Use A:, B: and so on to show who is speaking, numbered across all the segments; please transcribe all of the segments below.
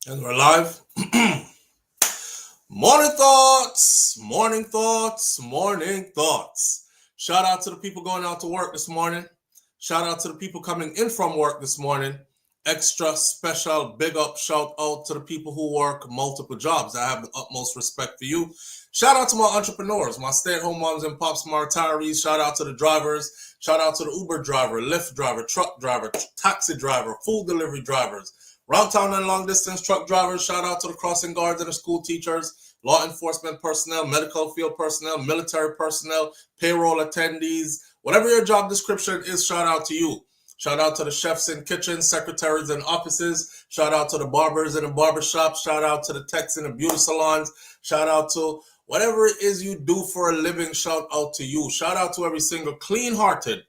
A: And we're live. Morning thoughts, morning thoughts, morning thoughts. Shout out to the people going out to work this morning. Shout out to the people coming in from work this morning. Extra special big up shout out to the people who work multiple jobs. I have the utmost respect for you. Shout out to my entrepreneurs, my stay-at-home moms and pops, my retirees. Shout out to the drivers. Shout out to the Uber driver, Lyft driver, truck driver, taxi driver, food delivery drivers. Round town and long distance truck drivers, shout out to the crossing guards and the school teachers, law enforcement personnel, medical field personnel, military personnel, payroll attendees, whatever your job description is, shout out to you. Shout out to the chefs in kitchens, secretaries in offices, shout out to the barbers in the barbershops, shout out to the techs in the beauty salons, shout out to whatever it is you do for a living, shout out to you. Shout out to every single clean-hearted,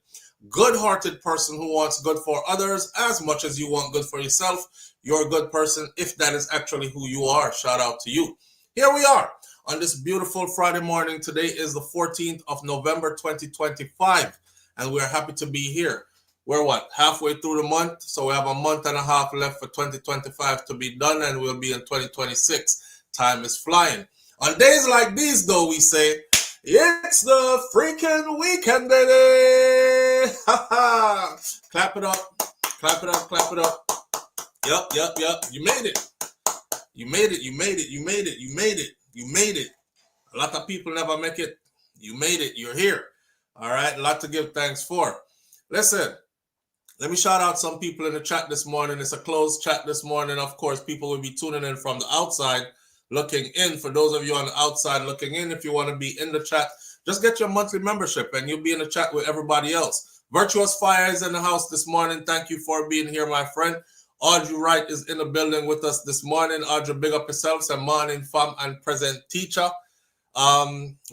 A: good-hearted person who wants good for others as much as you want good for yourself. You're a good person if that is actually who you are. Shout out to you. Here we are on this beautiful Friday morning. Today is the 14th of November 2025, and we're happy to be here. We're halfway through the month, so we have a month and a half left for 2025 to be done, and we'll be in 2026. Time is flying. On days like these, though, we say, it's the freaking weekend, baby! Ha ha! Clap it up, clap it up, clap it up. Yup. You made it. You made it. A lot of people never make it. You made it. You're here. All right. A lot to give thanks for. Listen, let me shout out some people in the chat this morning. It's a closed chat this morning. Of course, people will be tuning in from the outside, looking in. For those of you on the outside looking in, if you want to be in the chat, just get your monthly membership and you'll be in the chat with everybody else. Virtuous Fire is in the house this morning. Thank you for being here, my friend. Audrey Wright is in the building with us this morning. Audrey, big up yourself. Say morning, fam, and present teacher.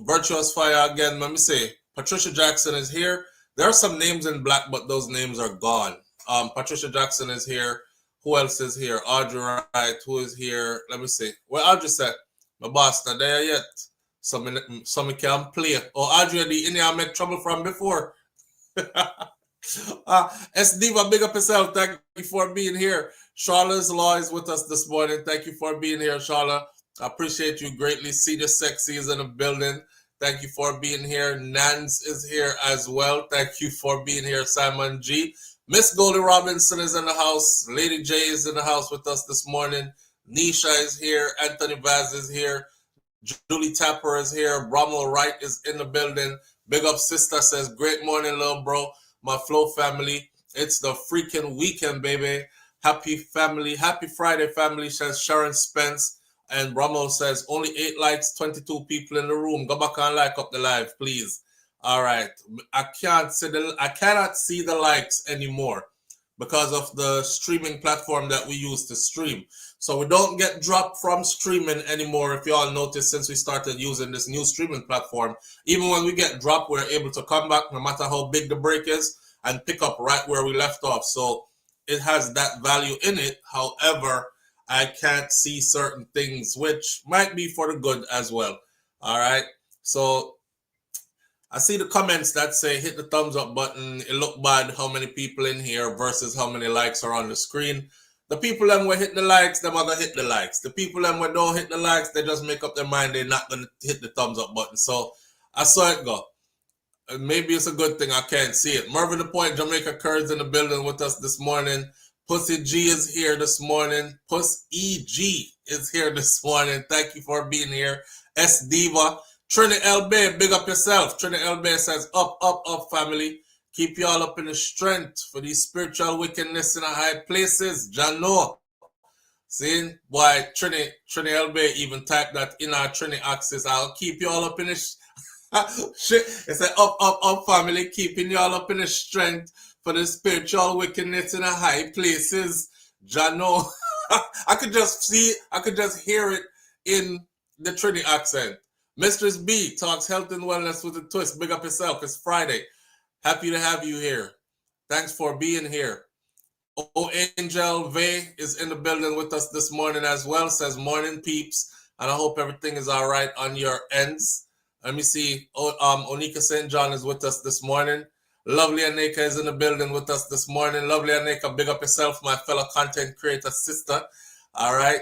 A: Virtuous Fire again. Let me say, Patricia Jackson is here. There are some names in black, but those names are gone. Patricia Jackson is here. Who else is here? Audrey Wright. Who is here? Let me see. Well, Audrey said, my boss not there yet. Some can play. Oh, Audrey, the Indian make trouble from before. S. Diva, big up yourself. Thank you for being here. Charlotte's Law is with us this morning. Thank you for being here, Charlotte. I appreciate you greatly. Cedar Sexy is in the building. Thank you for being here. Nance is here as well. Thank you for being here, Simon G. Miss Goldie Robinson is in the house. Lady J is in the house with us this morning. Nisha is here. Anthony Vaz is here. Julie Tapper is here. Bromwell Wright is in the building. Big up sister says, great morning, little bro. My Flow family. It's the freaking weekend, baby. Happy family. Happy Friday, family, says Sharon Spence. And Bromwell says, only 8 likes, 22 people in the room. Go back and like up the live, please. All right. I cannot see the likes anymore because of the streaming platform that we use to stream. So we don't get dropped from streaming anymore. If you all notice, since we started using this new streaming platform, even when we get dropped, we're able to come back no matter how big the break is and pick up right where we left off. So it has that value in it. However, I can't see certain things, which might be for the good as well. All right. So I see the comments that say hit the thumbs up button. It look bad how many people in here versus how many likes are on the screen. The people that will hit the likes, them are going to hit the likes. The people that will don't hit the likes, they just make up their mind they're not going to hit the thumbs up button. So I saw it go. Maybe it's a good thing I can't see it. Mervyn the Point, Jamaica Curds in the building with us this morning. Pussy G is here this morning. Puss EG is here this morning. Thank you for being here. S Diva. Trini LB, big up yourself. Trini LB says, up, family. Keep y'all up in the strength for these spiritual wickedness in the high places. Jano. See, why Trini LB even typed that in our Trini axis. I'll keep y'all up in the shit. It said, up, family. Keeping y'all up in the strength for the spiritual wickedness in the high places. Jano. I could just hear it in the Trini accent. Mistress B talks health and wellness with a twist. Big up yourself. It's Friday. Happy to have you here. Thanks for being here. Oh, Angel V is in the building with us this morning as well. Says morning peeps. And I hope everything is all right on your ends. Let me see. Onika St. John is with us this morning. Lovely Aneka is in the building with us this morning. Lovely Aneka, big up yourself, my fellow content creator sister. All right.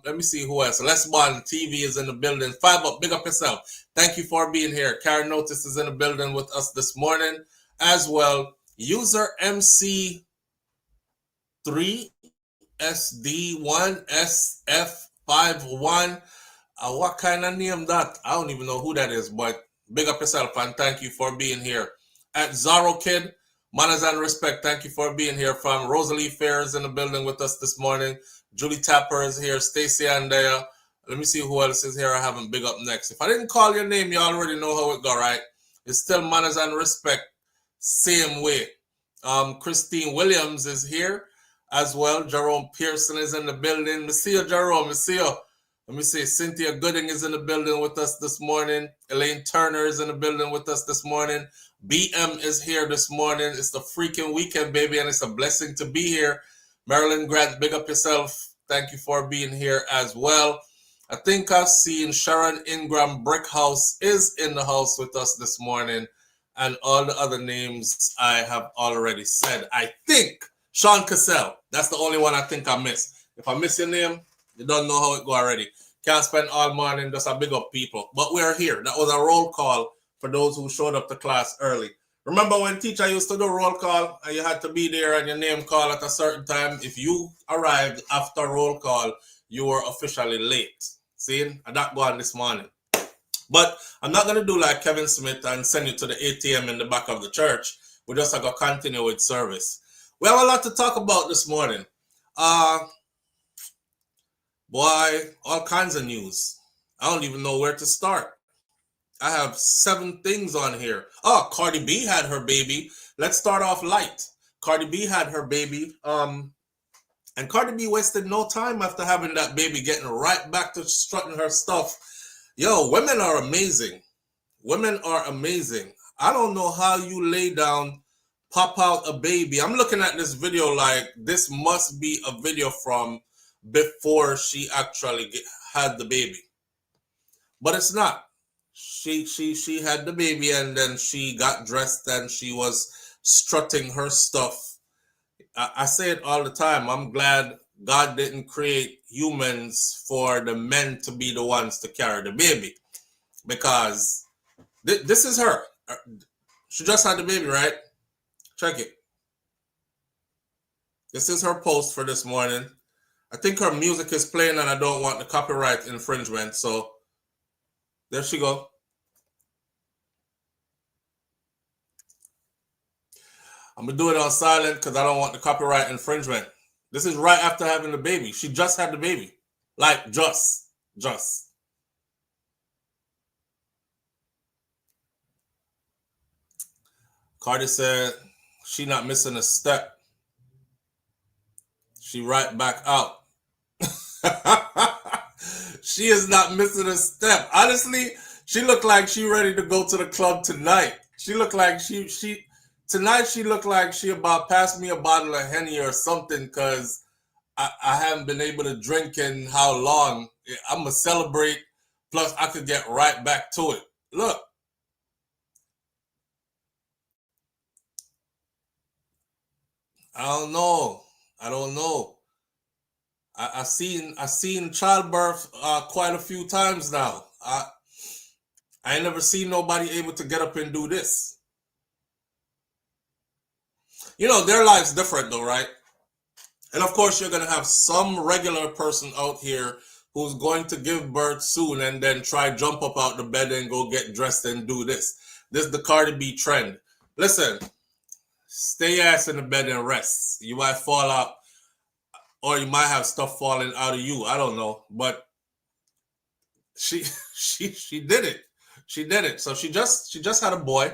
A: Let me see who else. Les Bond TV is in the building. Five up, big up yourself. Thank you for being here. Karen Notice is in the building with us this morning as well. User MC3SD1SF51. What kind of name that? I don't even know who that is, but big up yourself and thank you for being here. At Zorro Kid, manners and respect, thank you for being here. From Rosalie Fair is in the building with us this morning. Julie Tapper is here. Stacy Andea. Let me see who else is here. I haven't big up next. If I didn't call your name, you already know how it go, right? It's still manners and respect, same way. Christine Williams is here as well. Jerome Pearson is in the building. Monsieur Jerome, Monsieur. Let me see. Cynthia Gooding is in the building with us this morning. Elaine Turner is in the building with us this morning. BM is here this morning. It's the freaking weekend, baby, and it's a blessing to be here. Marilyn Grant, big up yourself. Thank you for being here as well. I think I've seen Sharon Ingram Brickhouse is in the house with us this morning. And all the other names I have already said. I think Sean Cassell. That's the only one I think I missed. If I miss your name, you don't know how it go already. Can't spend all morning just a big up people. But we're here. That was a roll call for those who showed up to class early. Remember when teacher used to do roll call and you had to be there and your name call at a certain time? If you arrived after roll call, you were officially late. See? And that go on this morning. But I'm not going to do like Kevin Smith and send you to the ATM in the back of the church. We're just going to continue with service. We have a lot to talk about this morning. Boy, all kinds of news. I don't even know where to start. I have 7 things on here. Oh, Cardi B had her baby. Let's start off light. Cardi B had her baby. And Cardi B wasted no time after having that baby, getting right back to strutting her stuff. Yo, women are amazing. Women are amazing. I don't know how you lay down, pop out a baby. I'm looking at this video like this must be a video from before she actually had the baby. But it's not. She had the baby and then she got dressed and she was strutting her stuff. I say it all the time. I'm glad God didn't create humans for the men to be the ones to carry the baby. Because this is her. She just had the baby, right? Check it. This is her post for this morning. I think her music is playing and I don't want the copyright infringement. So there she go. I'm going to do it on silent because I don't want the copyright infringement. This is right after having the baby. She just had the baby. Like, just. Cardi said she not missing a step. She right back out. She is not missing a step. Honestly, she looked like she ready to go to the club tonight. She looked like tonight she looked like she about passed me a bottle of Henny or something because I haven't been able to drink in how long. I'm going to celebrate. Plus, I could get right back to it. Look. I don't know. I seen childbirth quite a few times now. I ain't never seen nobody able to get up and do this. You know, their life's different though, right? And of course, you're going to have some regular person out here who's going to give birth soon and then try jump up out the bed and go get dressed and do this. This is the Cardi B trend. Listen, stay ass in the bed and rest. You might fall out or you might have stuff falling out of you. I don't know. But she did it. She did it. So she just had a boy,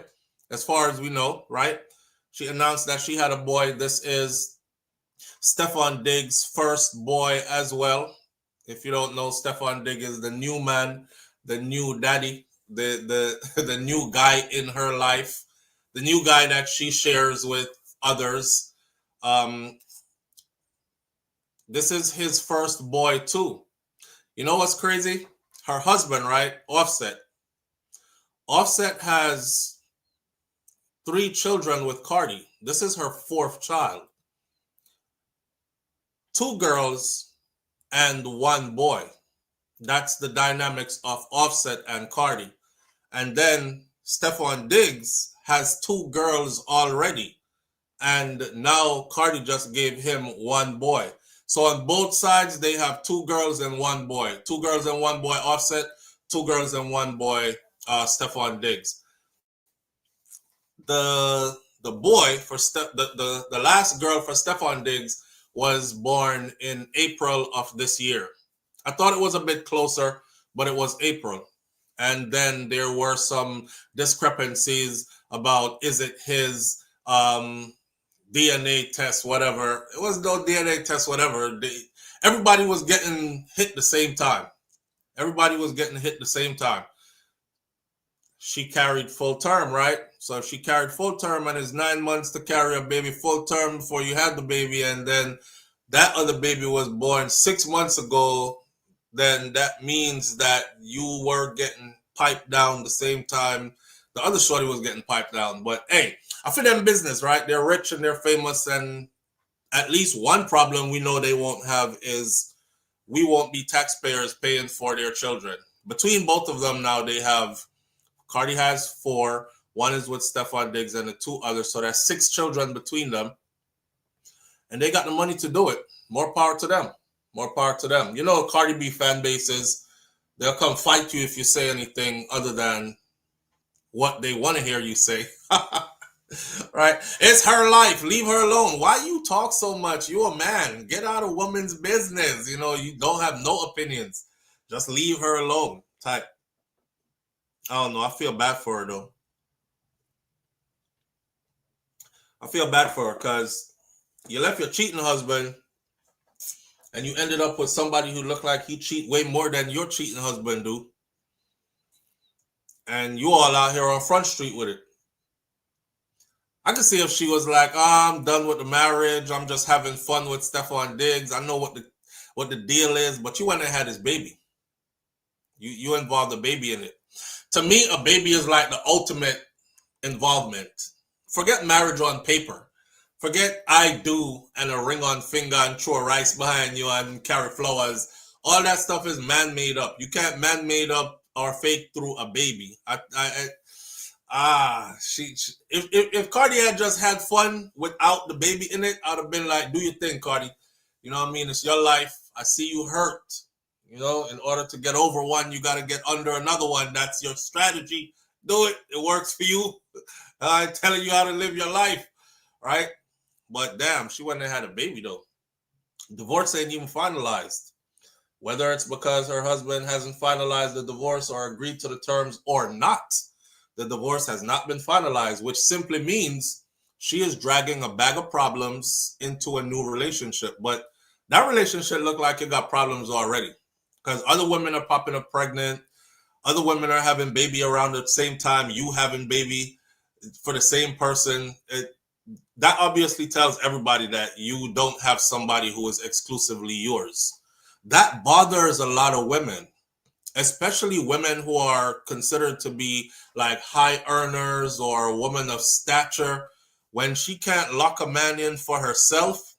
A: as far as we know, right? She announced that she had a boy. This is Stefan Diggs' first boy as well. If you don't know, Stefan Diggs is the new man, the new daddy, the new guy in her life, the new guy that she shares with others. This is his first boy too. You know what's crazy? Her husband, right? Offset. Offset has 3 children with Cardi. This is her 4th child. 2 girls, and one boy. That's the dynamics of Offset and Cardi. And then Stephon Diggs has two girls already. And now Cardi just gave him one boy. So on both sides, they have two girls and one boy. Two girls and one boy Offset, two girls and one boy Stephon Diggs. The boy for the last girl for Stephon Diggs was born in April of this year. I thought it was a bit closer, but it was April. And then there were some discrepancies about is it his DNA test, whatever. It was no DNA test, whatever. Everybody was getting hit the same time. Everybody was getting hit the same time. She carried full term, right? So if she carried full term and it's 9 months to carry a baby full term before you had the baby, and then that other baby was born 6 months ago, then that means that you were getting piped down the same time the other shorty was getting piped down. But hey, I feel them business, right? They're rich and they're famous, and at least one problem we know they won't have is we won't be taxpayers paying for their children. Between both of them now, they have, Cardi has 4, one is with Stephon Diggs and the 2 others, so that's 6 children between them, and they got the money to do it. More power to them. More power to them. You know, Cardi B fan bases, they'll come fight you if you say anything other than what they want to hear you say. Right? It's her life. Leave her alone. Why you talk so much? You a man. Get out of woman's business. You know, you don't have no opinions. Just leave her alone. Type. I don't know. I feel bad for her though. I feel bad for her because you left your cheating husband and you ended up with somebody who looked like he cheat way more than your cheating husband do. And you all out here on Front Street with it. I could see if she was like, I'm done with the marriage. I'm just having fun with Stephon Diggs. I know what the deal is, but you went and had his baby. You involved a baby in it. To me, a baby is like the ultimate involvement. Forget marriage on paper. Forget I do and a ring on finger and throw rice behind you and carry flowers. All that stuff is man-made up. You can't man-made up or fake through a baby. If Cardi had just had fun without the baby in it, I'd have been like, do your thing, Cardi. You know what I mean? It's your life. I see you hurt. You know, in order to get over one, you got to get under another one. That's your strategy. Do it. It works for you. I'm telling you how to live your life, right? But damn, she went and had a baby though. Divorce ain't even finalized. Whether it's because her husband hasn't finalized the divorce or agreed to the terms or not, the divorce has not been finalized, which simply means she is dragging a bag of problems into a new relationship. But that relationship looked like it got problems already because other women are popping up pregnant. Other women are having baby around the same time you having baby for the same person. That obviously tells everybody that you don't have somebody who is exclusively yours. That bothers a lot of women, especially women who are considered to be like high earners or women of stature. When she can't lock a man in for herself,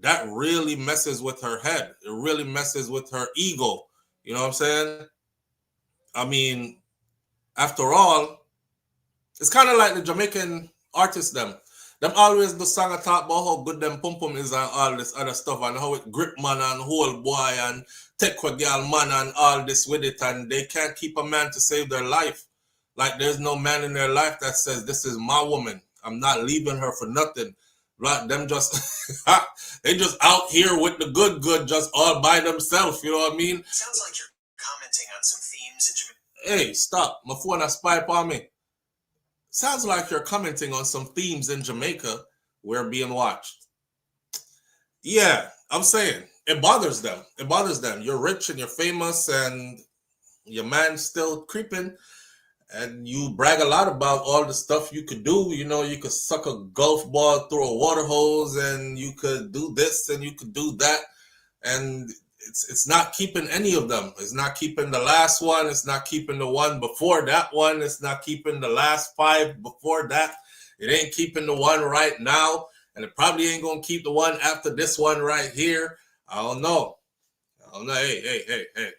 A: that really messes with her head. It really messes with her ego. You know what I'm saying? I mean, after all, it's kind of like the Jamaican artists them. Them always the song talk about how good them pum pum is and all this other stuff and how it grip man and hold boy and take a girl man and all this with it, and they can't keep a man to save their life. Like there's no man in their life that says this is my woman. I'm not leaving her for nothing. Right? Them just they just out here with the good just all by themselves. You know what I mean?
B: Sounds like you're commenting on some themes in Jamaica.
A: Hey, stop! My phone has spy upon me. Sounds like you're commenting on some themes in Jamaica we're being watched. Yeah, I'm saying it bothers them. It bothers them. You're rich and you're famous and your man's still creeping and you brag a lot about all the stuff you could do. You know, you could suck a golf ball through a water hose and you could do this and you could do that. And it's not keeping any of them. It's not keeping the last one. It's not keeping the one before that one. It's not keeping the last 5 before that. It ain't keeping the one right now. And it probably ain't going to keep the one after this one right here. I don't know. Oh, no, hey.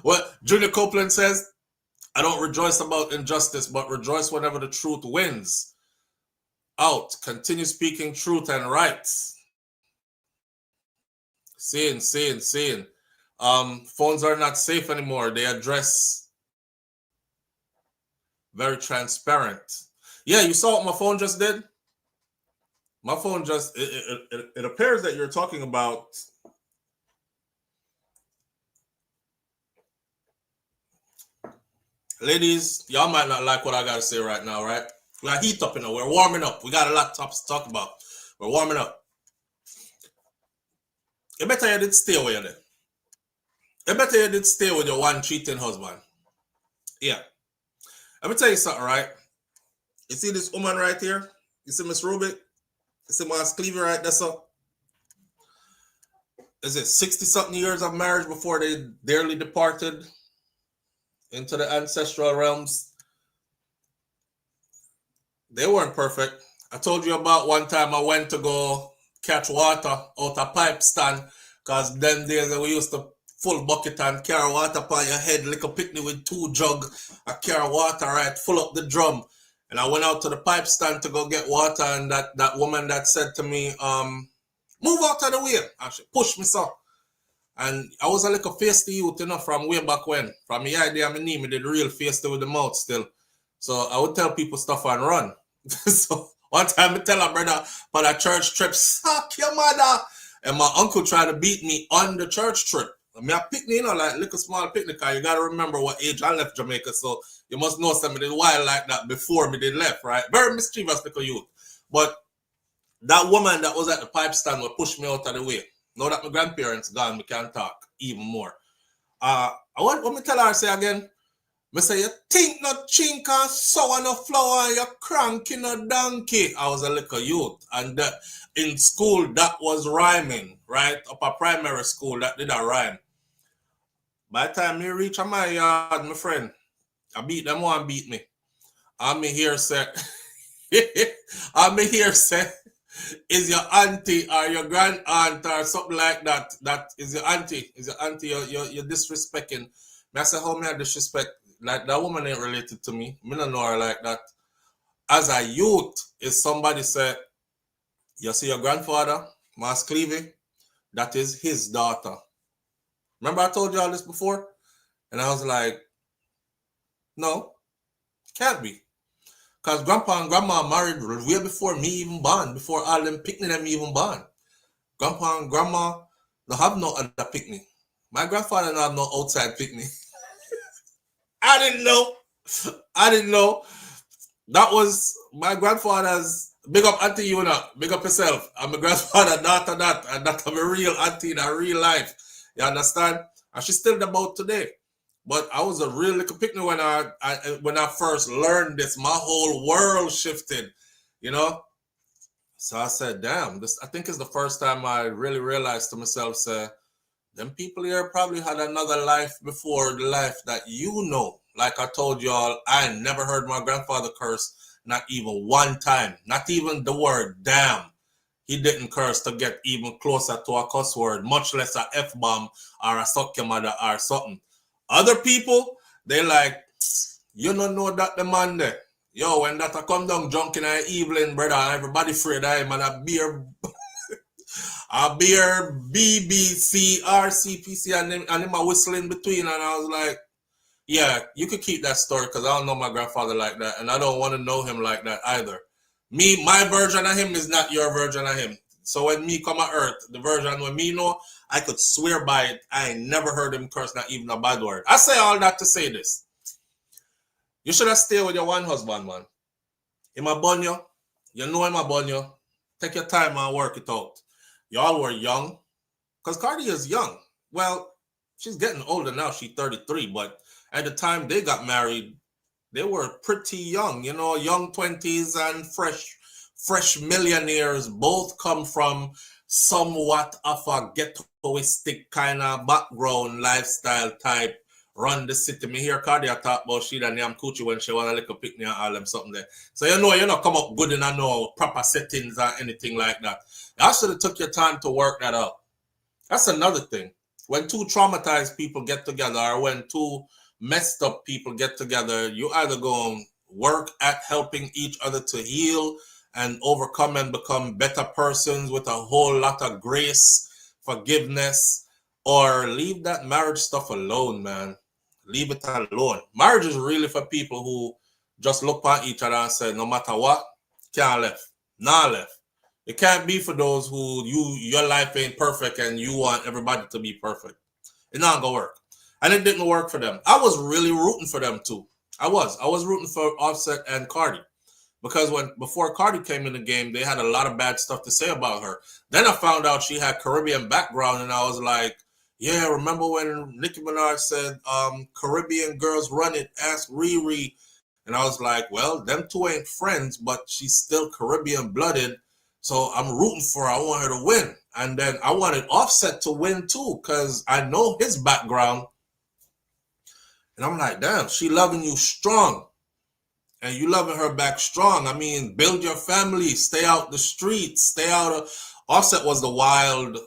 A: What Junior Copeland says, I don't rejoice about injustice, but rejoice whenever the truth wins out. Continue speaking truth and rights. Seeing. Phones are not safe anymore. They address very transparent. Yeah, you saw what my phone just did? My phone just, it appears that you're talking about ladies, y'all might not like what I gotta say right now, right? We got heat up, we're warming up. We got a lot to talk about. We're warming up. You better you did stay away there. You better you did stay with your one cheating husband. Yeah. Let me tell you something, right? You see this woman right here? You see Miss Rubik? You see Miss Cleaver right there, so? Is it 60-something years of marriage before they dearly departed into the ancestral realms? They weren't perfect. I told you about one time I went to go catch water out a pipe stand, because them days we used to full bucket and carry water upon your head, like a picnic with 2 jug. I carry water, right, full up the drum. And I went out to the pipe stand to go get water, and that woman that said to me, move out of the way. And she pushed me so. And I was a little feisty youth, from way back when. From the idea of me did real feisty with the mouth still. So I would tell people stuff and run. So one time I tell a brother for a church trip, suck your mother. And my uncle tried to beat me on the church trip. I mean, a picnic, like little small picnic. You got to remember what age I left Jamaica. So you must know something did wild like that before me did left, right? Very mischievous little youth. But that woman that was at the pipe stand would push me out of the way. Now that my grandparents gone, we can talk even more. I want me tell her, say again, I say, you think no chink and sour no flour, you cranky no donkey. I was a little youth. And in school, that was rhyming, right? Up a primary school, that did a rhyme. By the time you reach my yard, my friend, I beat them one beat me. I'm here, say, is your auntie or your grand aunt or something like that? That is your auntie. Is your auntie you're disrespecting. I say, how may I disrespect? Like, that woman ain't related to me. Me don't know her like that. As a youth, if somebody say, you see your grandfather, Mas Clevey, that is his daughter. Remember I told you all this before? And I was like, no, can't be. Because grandpa and grandma married way before me even born, before all them picnic them even born. Grandpa and grandma don't have no other picnic. My grandfather don't have no outside picnic. I didn't know. That was my grandfather's. Big up auntie, you know. Big up yourself. I'm my grandfather, daughter, that. And that's my real auntie in real life. You understand? And she's still about today. But I was a real little picnic when I first learned this. My whole world shifted, So I said, damn, this, I think it's the first time I really realized to myself, say, them people here probably had another life before the life that you know. Like I told y'all, I never heard my grandfather curse, not even one time. Not even the word damn. He didn't curse to get even closer to a cuss word, much less a F-bomb or a suck your mother or something. Other people, they like, you don't know that the man there. Yo, when that come down drunk in the evening, brother, everybody afraid of him, and a beer BBC, RCPC, and him a whistling between, and I was like, yeah, you could keep that story, because I don't know my grandfather like that, and I don't want to know him like that either. Me, my version of him is not your version of him. So when me come on earth, the version when me know, I could swear by it. I ain't never heard him curse, not even a bad word. I say all that to say this. You should have stayed with your one husband, man. Him a bun you. You know him a bun you. Take your time and work it out. Y'all were young. Because Cardi is young. Well, she's getting older now. She's 33. But at the time they got married, they were pretty young. Young 20s and fresh millionaires. Both come from somewhat of a ghettoistic kind of background, lifestyle type. Run the city. Me hear Cardi talk about she and Yam Coochie when she want a little picnic and all them something there. So you not come up good in no proper settings or anything like that. You should have took your time to work that out. That's another thing. When two traumatized people get together, or when two messed up people get together, you either go and work at helping each other to heal and overcome and become better persons with a whole lot of grace, forgiveness, or leave that marriage stuff alone, man. Leave it alone. Marriage is really for people who just look at each other and say, no matter what, can't left, nah left. It can't be for those who your life ain't perfect and you want everybody to be perfect. It's not gonna work. And it didn't work for them. I was really rooting for them too. I was rooting for Offset and Cardi because before Cardi came in the game, they had a lot of bad stuff to say about her. Then I found out she had Caribbean background, and I was like, yeah, remember when Nicki Minaj said, Caribbean girls run it, ask Riri. And I was like, well, them two ain't friends, but she's still Caribbean blooded. So I'm rooting for her. I want her to win. And then I wanted Offset to win too, because I know his background. And I'm like, damn, she loving you strong. And you loving her back strong. I mean, build your family, stay out the streets, stay out of. Offset was the wild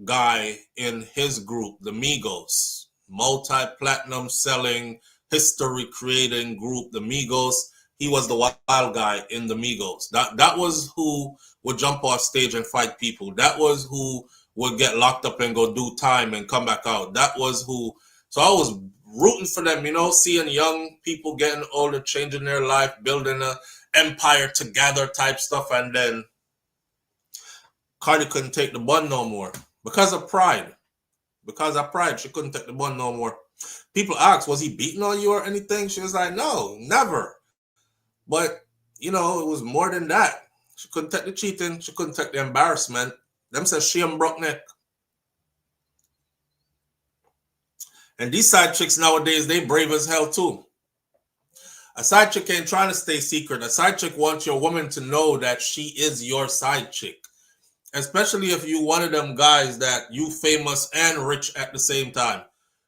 A: guy in his group, the Migos, multi-platinum selling, history creating group, the Migos. He was the wild guy in the Migos. That was who would jump off stage and fight people. That was who would get locked up and go do time and come back out. That was who. So I was rooting for them, seeing young people getting older, changing their life, building an empire together type stuff. And then Cardi couldn't take the bun no more because of pride. Because of pride, she couldn't take the bun no more. People asked, was he beating on you or anything? She was like, no, never. But, it was more than that. She couldn't take the cheating. She couldn't take the embarrassment. Them says she and broke neck. And these side chicks nowadays, they brave as hell too. A side chick ain't trying to stay secret. A side chick wants your woman to know that she is your side chick. Especially if you one of them guys that you famous and rich at the same time.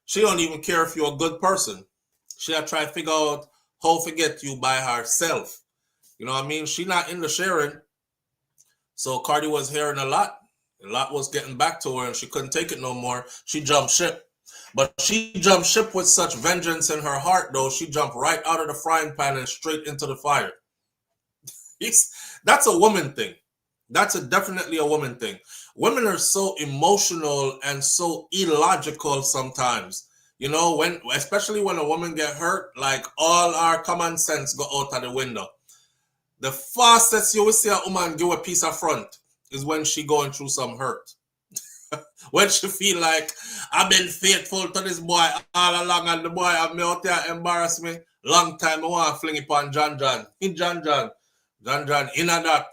A: She don't even care if you're a good person. She'll try to figure out how to get you by herself. You know what I mean? She not in the sharing. So Cardi was hearing a lot. A lot was getting back to her and she couldn't take it no more. She jumped ship. But she jumped ship with such vengeance in her heart, though. She jumped right out of the frying pan and straight into the fire. That's a woman thing. That's definitely a woman thing. Women are so emotional and so illogical sometimes. Especially when a woman get hurt, like all our common sense go out of the window. The fastest you will see a woman give a piece of front is when she going through some hurt. When she feel like, I've been faithful to this boy all along and the boy have me out there embarrass me. Long time I want to fling it on John. In John, in a that.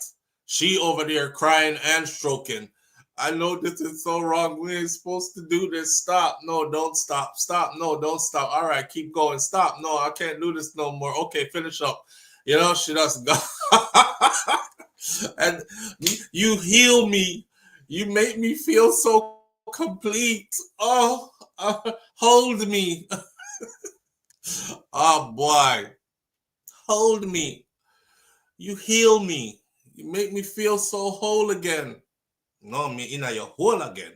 A: She over there crying and stroking. I know this is so wrong. We ain't supposed to do this. Stop. No, don't stop. Stop. No, don't stop. All right, keep going. Stop. No, I can't do this no more. Okay, finish up. She just go. And you heal me. You make me feel so complete. Oh, hold me. Oh, boy. Hold me. You heal me. You make me feel so whole again. No, me in your hole again.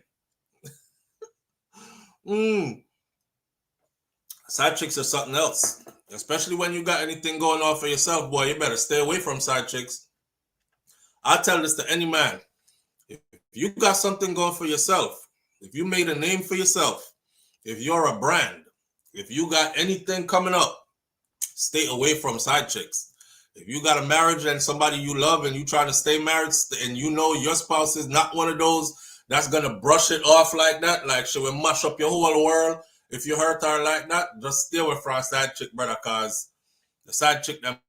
A: Side chicks are something else. Especially when you got anything going on for yourself, boy, you better stay away from side chicks. I tell this to any man. If you got something going for yourself, if you made a name for yourself, if you're a brand, if you got anything coming up, stay away from side chicks. If you got a marriage and somebody you love and you trying to stay married and you know your spouse is not one of those that's going to brush it off like that, like she will mash up your whole world. If you hurt her like that, just stay away from a side chick, brother, because the side chick them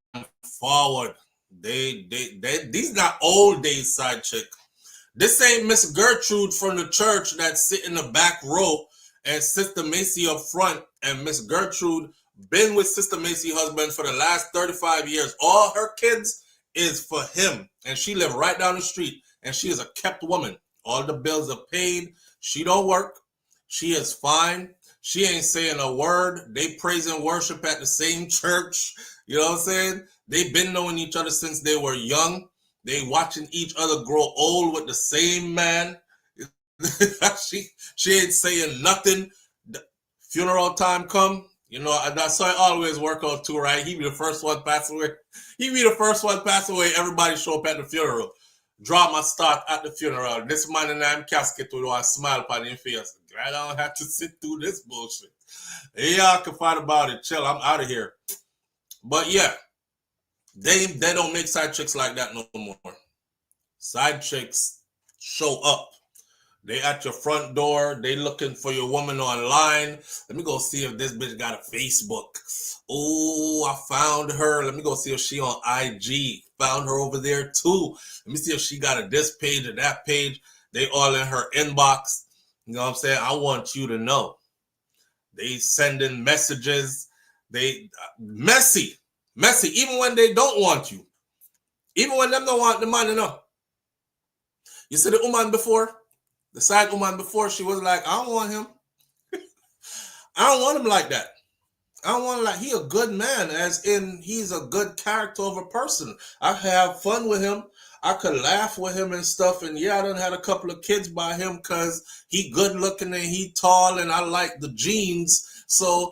A: forward. These not old days side chick. This ain't Miss Gertrude from the church that sit in the back row and Sister Macy up front. And Miss Gertrude been with Sister Macy husband for the last 35 years. All her kids is for him. And she live right down the street. And she is a kept woman. All the bills are paid. She don't work. She is fine. She ain't saying a word. They praise and worship at the same church. You know what I'm saying? They've been knowing each other since they were young. They watching each other grow old with the same man. she ain't saying nothing. The funeral time come, that's how it always work out too, right? He be the first one pass away. Everybody show up at the funeral. Drama start at the funeral. This man in that casket with a smile on his face. I don't have to sit through this bullshit. Y'all can fight about it. Chill. I'm out of here. But yeah, they don't make side chicks like that no more. Side chicks show up. They at your front door. They looking for your woman online. Let me go see if this bitch got a Facebook. Oh, I found her. Let me go see if she on IG. Found her over there too. Let me see if she got a this page or that page. They all in her inbox. You know what I'm saying? I want you to know. They sending messages. They messy. Even when they don't want you. Even when them don't want the man enough. You see the woman before? The side woman before, she was like, I don't want him. I don't want him like that. I don't want him like, he a good man, as in he's a good character of a person. I have fun with him. I could laugh with him and stuff. And yeah, I done had a couple of kids by him because he good looking and he tall and I like the genes. So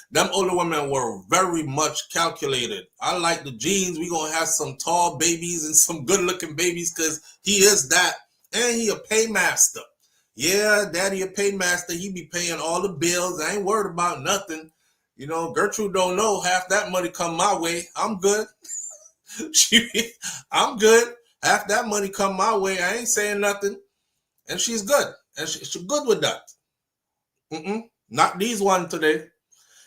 A: them older women were very much calculated. I like the genes. We gonna have some tall babies and some good looking babies because he is that. And he a paymaster. Yeah, daddy a paymaster. He be paying all the bills. I ain't worried about nothing. Gertrude don't know half that money come my way. I'm good. I'm good. Half that money come my way. I ain't saying nothing. And she's good. And she's good with that. Not these one today.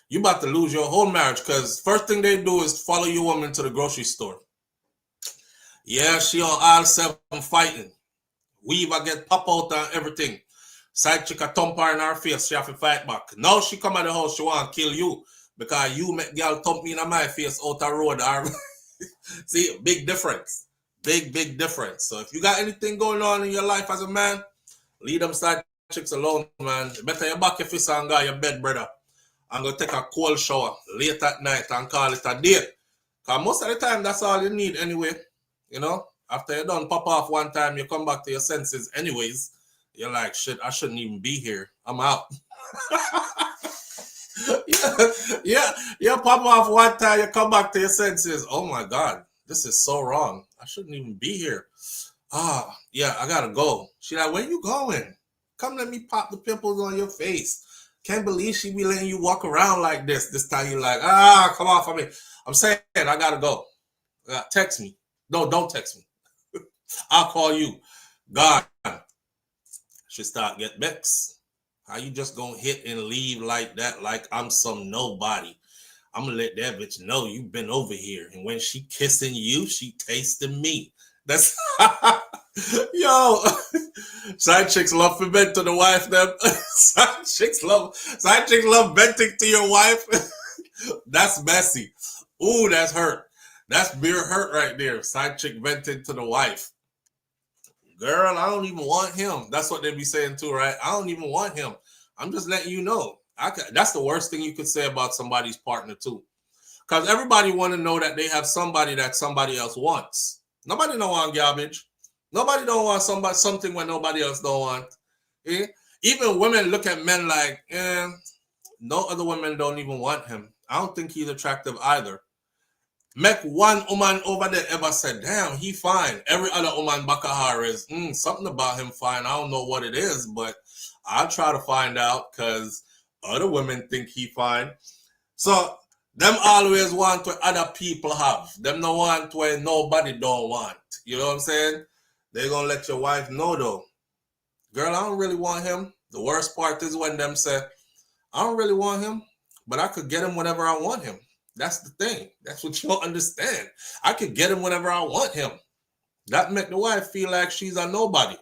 A: You about to lose your whole marriage because first thing they do is follow your woman to the grocery store. Yeah, she on aisle 7 fighting. Weave, I get pop out and everything. Side chick a thump her in her face, she have to fight back. Now she come at the house, she want to kill you. Because you make girl thump me in my face out the road. See, big difference. Big difference. So if you got anything going on in your life as a man, leave them side chicks alone, man. Better you back your fist and go your bed, brother. I'm going to take a cold shower late at night and call it a day. Because most of the time, that's all you need anyway. After you're done pop off one time, you come back to your senses anyways. You're like, shit, I shouldn't even be here. I'm out. yeah, pop off one time, you come back to your senses. Oh my God, this is so wrong. I shouldn't even be here. Yeah, I gotta go. She like, where you going? Come let me pop the pimples on your face. Can't believe she be letting you walk around like this. This time you like, come off of me. I'm saying I gotta go. Text me. No, don't text me. I'll call you. God. She start get vexed. How you just gonna hit and leave like that, like I'm some nobody? I'm gonna let that bitch know you been over here. And when she kissing you, she tasting me. That's yo. Side chicks love to vent to the wife. Them side chicks love venting to your wife. That's messy. Ooh, that's hurt. That's beer hurt right there. Side chick venting to the wife. Girl, I don't even want him. That's what they be saying too, right? I don't even want him. I'm just letting you know. That's the worst thing you could say about somebody's partner too. Because everybody want to know that they have somebody that somebody else wants. Nobody don't want garbage. Nobody don't want something when nobody else don't want. Eh? Even women look at men like, no other women don't even want him. I don't think he's attractive either. Make one woman over there ever said, damn, he fine. Every other woman back at her is, something about him fine. I don't know what it is, but I'll try to find out because other women think he fine. So them always want what other people have. Them no want what nobody don't want. You know what I'm saying? They're going to let your wife know though. Girl, I don't really want him. The worst part is when them say, I don't really want him, but I could get him whenever I want him. That's the thing. That's what you don't understand. I could get him whenever I want him. That make the wife feel like she's a nobody.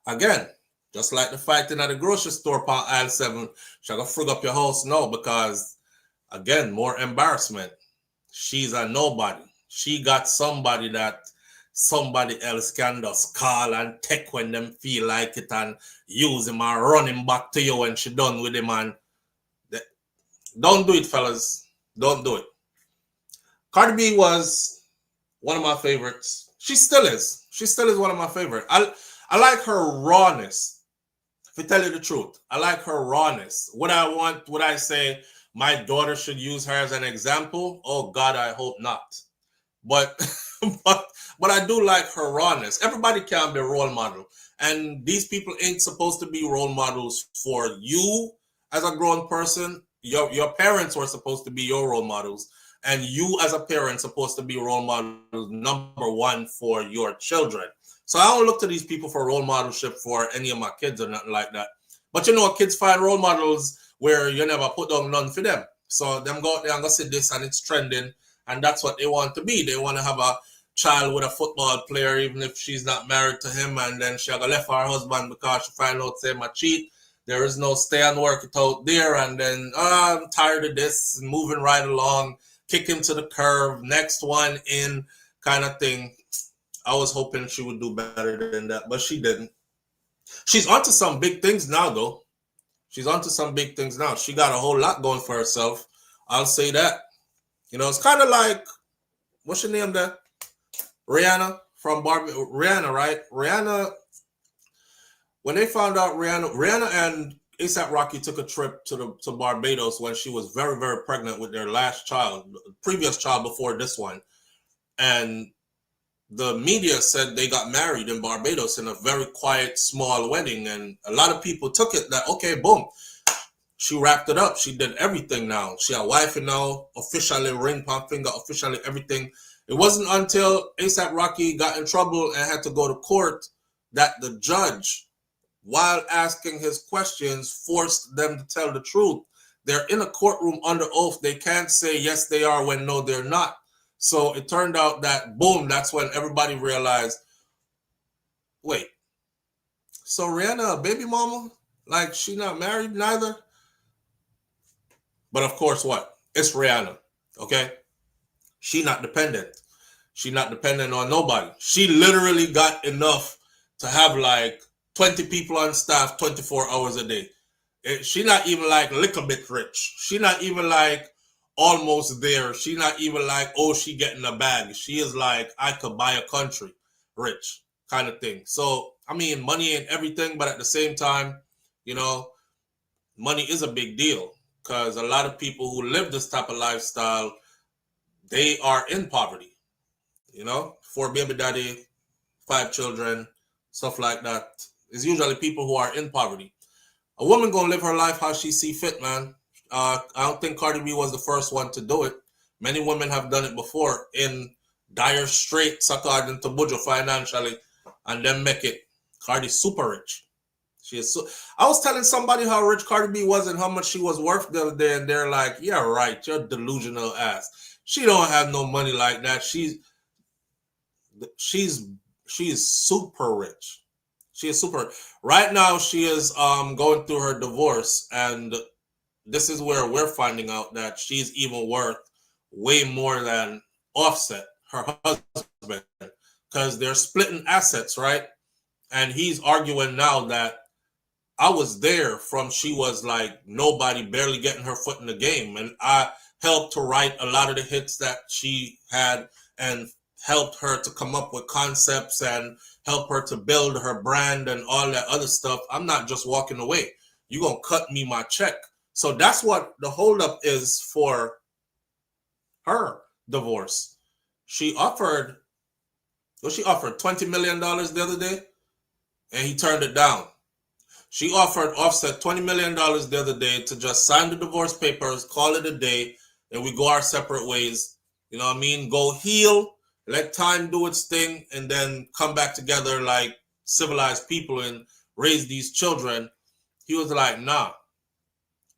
A: Again, just like the fighting at the grocery store on aisle 7, she's going to frig up your house now because, again, more embarrassment. She's a nobody. She got somebody that somebody else can just call and take when them feel like it and use him and run him back to you when she done with him. And don't do it, fellas. Don't do it. Cardi B was one of my favorites. She still is. She still is one of my favorites. I like her rawness. To tell you the truth, I like her rawness. Would I say my daughter should use her as an example? Oh God, I hope not. But but but I do like her rawness. Everybody can be a role model, and these people ain't supposed to be role models for you as a grown person. Your parents were supposed to be your role models, and you as a parent supposed to be role models number one for your children. So I don't look to these people for role modelship for any of my kids or nothing like that. But you know, kids find role models where you never put down none for them. So them go out there and go see this and it's trending, and that's what they want to be. They want to have a child with a football player, even if she's not married to him, and then she got left her husband because she find out say my cheat. There is no stay and work it out there, and then I'm tired of this, moving right along, kick him to the curve, next one in kind of thing. I was hoping she would do better than that, but she didn't. She's onto some big things now, though. She's onto some big things now. She got a whole lot going for herself. I'll say that. You know, it's kind of like, what's your name there? Rihanna from Barbie. Rihanna, right? Rihanna, when they found out Rihanna and ASAP Rocky took a trip to Barbados when she was very, very pregnant with their last child, previous child before this one. And the media said they got married in Barbados in a very quiet, small wedding. And a lot of people took it that, okay, boom, she wrapped it up. She did everything now. She a wife and now officially ring, palm finger, officially everything. It wasn't until ASAP Rocky got in trouble and had to go to court that the judge, while asking his questions, forced them to tell the truth. They're in a courtroom under oath. They can't say yes, they are when no, they're not. So it turned out that, boom, that's when everybody realized, wait, so Rihanna a baby mama? Like, she not married neither? But of course, what? It's Rihanna, okay? She not dependent. She not dependent on nobody. She literally got enough to have like 20 people on staff 24 hours a day. She not even like a little bit rich. She not even like almost there. She not even like, oh, she getting a bag. She is like, I could buy a country rich kind of thing. So, I mean, money ain't everything, but at the same time, you know, money is a big deal because a lot of people who live this type of lifestyle, they are in poverty, you know, 4 baby daddy, 5 children, stuff like that. It's usually people who are in poverty. A woman gonna live her life how she see fit, man. I don't think Cardi B was the first one to do it. Many women have done it before in dire straits according to Bujo financially, and then make it. Cardi's super rich. She is so. I was telling somebody how rich Cardi B was and how much she was worth the other day, and they're like, "Yeah, right. You're delusional ass. She don't have no money like that. She's super rich. She is super. Right now, she is going through her divorce, and this is where we're finding out that she's even worth way more than Offset, her husband, because they're splitting assets, right? And he's arguing now that I was there from she was like nobody, barely getting her foot in the game, and I helped to write a lot of the hits that she had and helped her to come up with concepts and help her to build her brand and all that other stuff. I'm not just walking away. You're going to cut me my check. So that's what the holdup is for her divorce. She offered $20 million the other day, and he turned it down. She offered Offset $20 million the other day to just sign the divorce papers, call it a day, and we go our separate ways. You know what I mean? Go heal, let time do its thing, and then come back together like civilized people and raise these children. He was like, nah.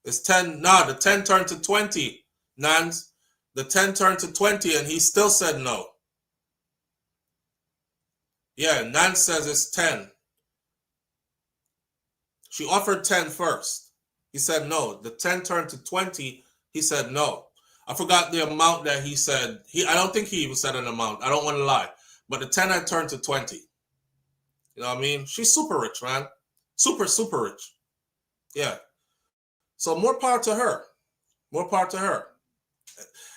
A: It's 10. Nah, the 10 turned to 20. Nans. The 10 turned to 20, and he still said no. Yeah, Nance says it's 10. She offered 10 first. He said no. The 10 turned to 20. He said no. I forgot the amount that he said. I don't think he even said an amount. I don't want to lie. But the 10 had turned to 20. You know what I mean? She's super rich, man. Super, super rich. Yeah. So more power to her. More power to her.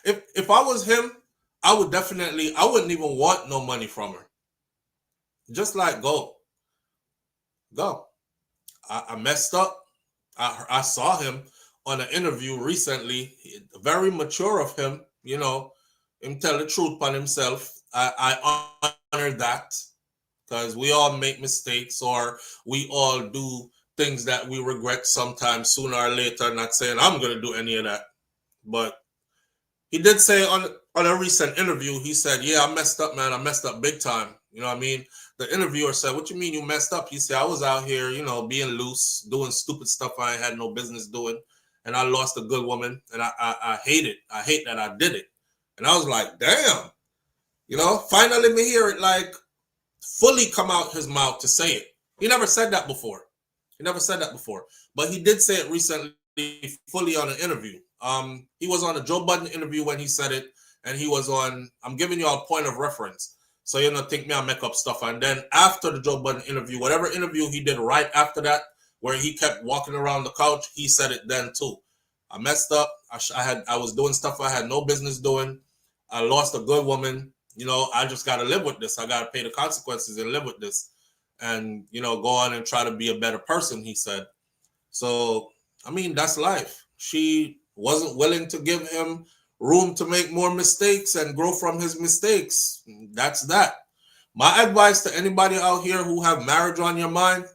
A: If I was him, I wouldn't even want no money from her. Just like go. Go. I messed up. I saw him on an interview recently. Very mature of him, him tell the truth on himself. I honor that because we all make mistakes or we all do things that we regret sometimes sooner or later. Not saying I'm going to do any of that, but he did say on a recent interview, he said, "Yeah, I messed up, man. I messed up big time." You know what I mean? The interviewer said, "What you mean you messed up?" He said, "I was out here, being loose, doing stupid stuff I had no business doing, and I lost a good woman, and I hate it. I hate that I did it." And I was like, "Damn." Finally me hear it like fully come out his mouth to say it. He never said that before. But he did say it recently fully on an interview. He was on a Joe Budden interview when he said it, and he was on, I'm giving you a point of reference. So you don't think me I make up stuff. And then after the Joe Budden interview, whatever interview he did right after that, where he kept walking around the couch, he said it then too. I messed up. I was doing stuff I had no business doing. I lost a good woman. I just got to live with this. I got to pay the consequences and live with this, and go on and try to be a better person, he said. So I mean, that's life. She wasn't willing to give him room to make more mistakes and grow from his mistakes. That's that. My advice to anybody out here who have marriage on your mind,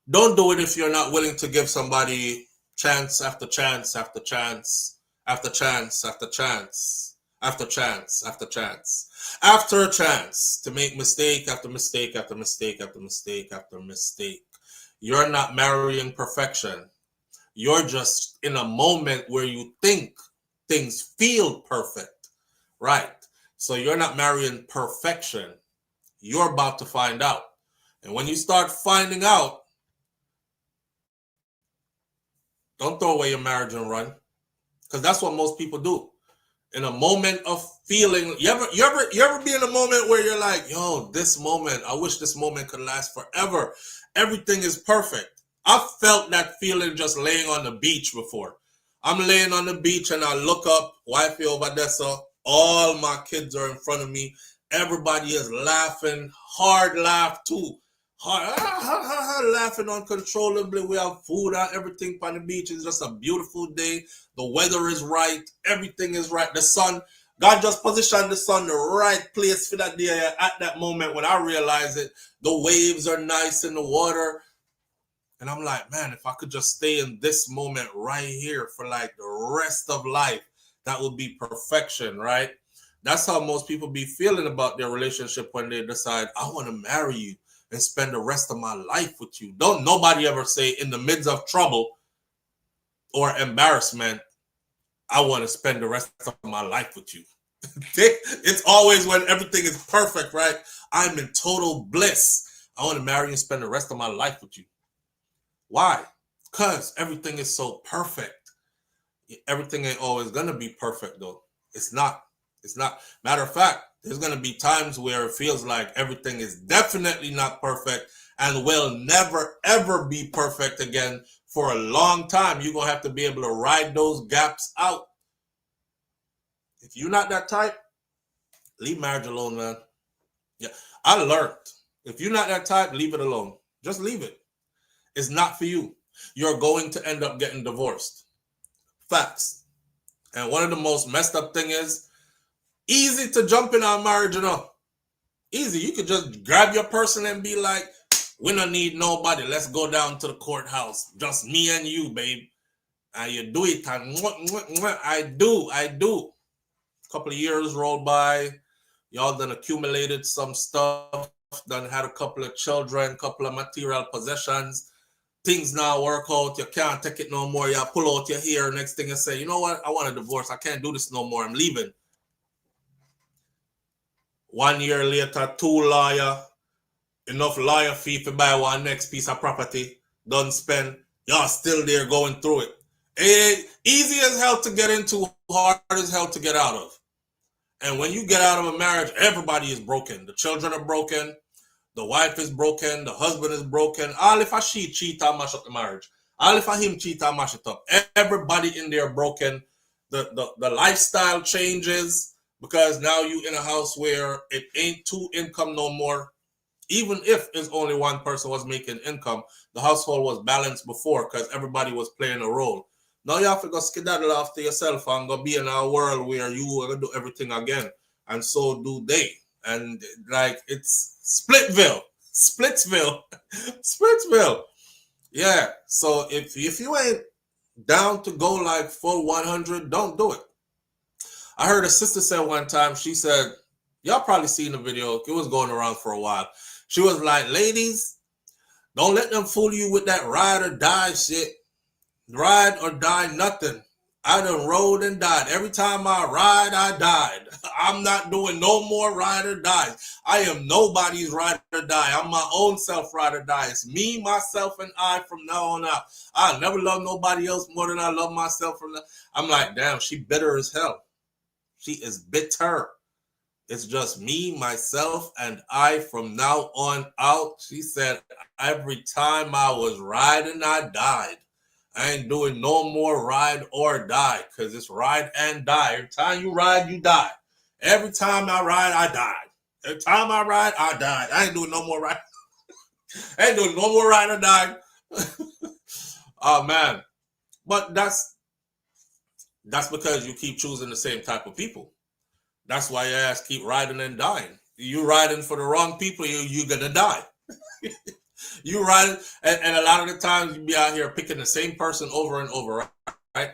A: don't do it if you're not willing to give somebody chance after chance after chance after chance after chance after chance after chance after a chance to make mistake after mistake after mistake after mistake after mistake. You're not marrying perfection. You're just in a moment where you think things feel perfect, right? So you're not marrying perfection. You're about to find out. And when you start finding out, don't throw away your marriage and run. Because that's what most people do. In a moment of feeling, you ever be in a moment where you're like, yo, this moment, I wish this moment could last forever. Everything is perfect. I felt that feeling just laying on the beach before. I'm laying on the beach and I look up, wifey over there, so all my kids are in front of me. Everybody is laughing, hard laugh too. Hard, laughing uncontrollably. We have food and everything on the beach. It's just a beautiful day. The weather is right. Everything is right. The sun, God just positioned the sun the right place for that day. At that moment when I realize it, the waves are nice in the water. And I'm like, man, if I could just stay in this moment right here for like the rest of life, that would be perfection, right? That's how most people be feeling about their relationship when they decide, I want to marry you and spend the rest of my life with you. Don't nobody ever say in the midst of trouble or embarrassment, I want to spend the rest of my life with you. It's always when everything is perfect, right? I'm in total bliss. I want to marry you and spend the rest of my life with you. Why? Because everything is so perfect. Everything ain't always going to be perfect, though. It's not. Matter of fact, there's going to be times where it feels like everything is definitely not perfect and will never, ever be perfect again for a long time. You're going to have to be able to ride those gaps out. If you're not that type, leave marriage alone, man. Yeah, I learned. If you're not that type, leave it alone. Just leave it. It's not for you. You're going to end up getting divorced. Facts. And one of the most messed up thing is, easy to jump in our marriage, Easy. You could just grab your person and be like, we don't need nobody. Let's go down to the courthouse. Just me and you, babe. And you do it. And I do. A couple of years roll by. Y'all done accumulated some stuff. Done had a couple of children, couple of material possessions. Things now work out. You can't take it no more. You pull out your hair. Next thing you say, you know what? I want a divorce. I can't do this no more. I'm leaving. 1 year later, 2 lawyer, enough lawyer fee to buy one next piece of property, done spend, y'all still there going through it. Easy as hell to get into, hard as hell to get out of. And when you get out of a marriage, everybody is broken. The children are broken, the wife is broken, the husband is broken. All if she cheat, I mash up the marriage. All if him cheat, I mash it up. Everybody in there broken. The lifestyle changes. Because now you in a house where it ain't two income no more. Even if it's only one person was making income, the household was balanced before because everybody was playing a role. Now you have to go skedaddle after yourself and go be in a world where you are going to do everything again. And so do they. And like it's Splitsville. Splitsville. Yeah. So if you ain't down to go like full 100, don't do it. I heard a sister say one time, she said, y'all probably seen the video. It was going around for a while. She was like, ladies, don't let them fool you with that ride or die shit. Ride or die nothing. I done rode and died. Every time I ride, I died. I'm not doing no more ride or die. I am nobody's ride or die. I'm my own self ride or die. It's me, myself, and I from now on out. I'll never love nobody else more than I love myself. I'm like, damn, she bitter as hell. She is bitter. It's just me, myself, and I from now on out. She said, every time I was riding, I died. I ain't doing no more ride or die because it's ride and die. Every time you ride, you die. Every time I ride, I died. Every time I ride, I died. I ain't doing no more ride. I ain't doing no more ride or die. Oh, man. But that's because you keep choosing the same type of people. That's why your ass keep riding and dying. You riding for the wrong people, you're going to die. You riding, and a lot of the times you be out here picking the same person over and over, right?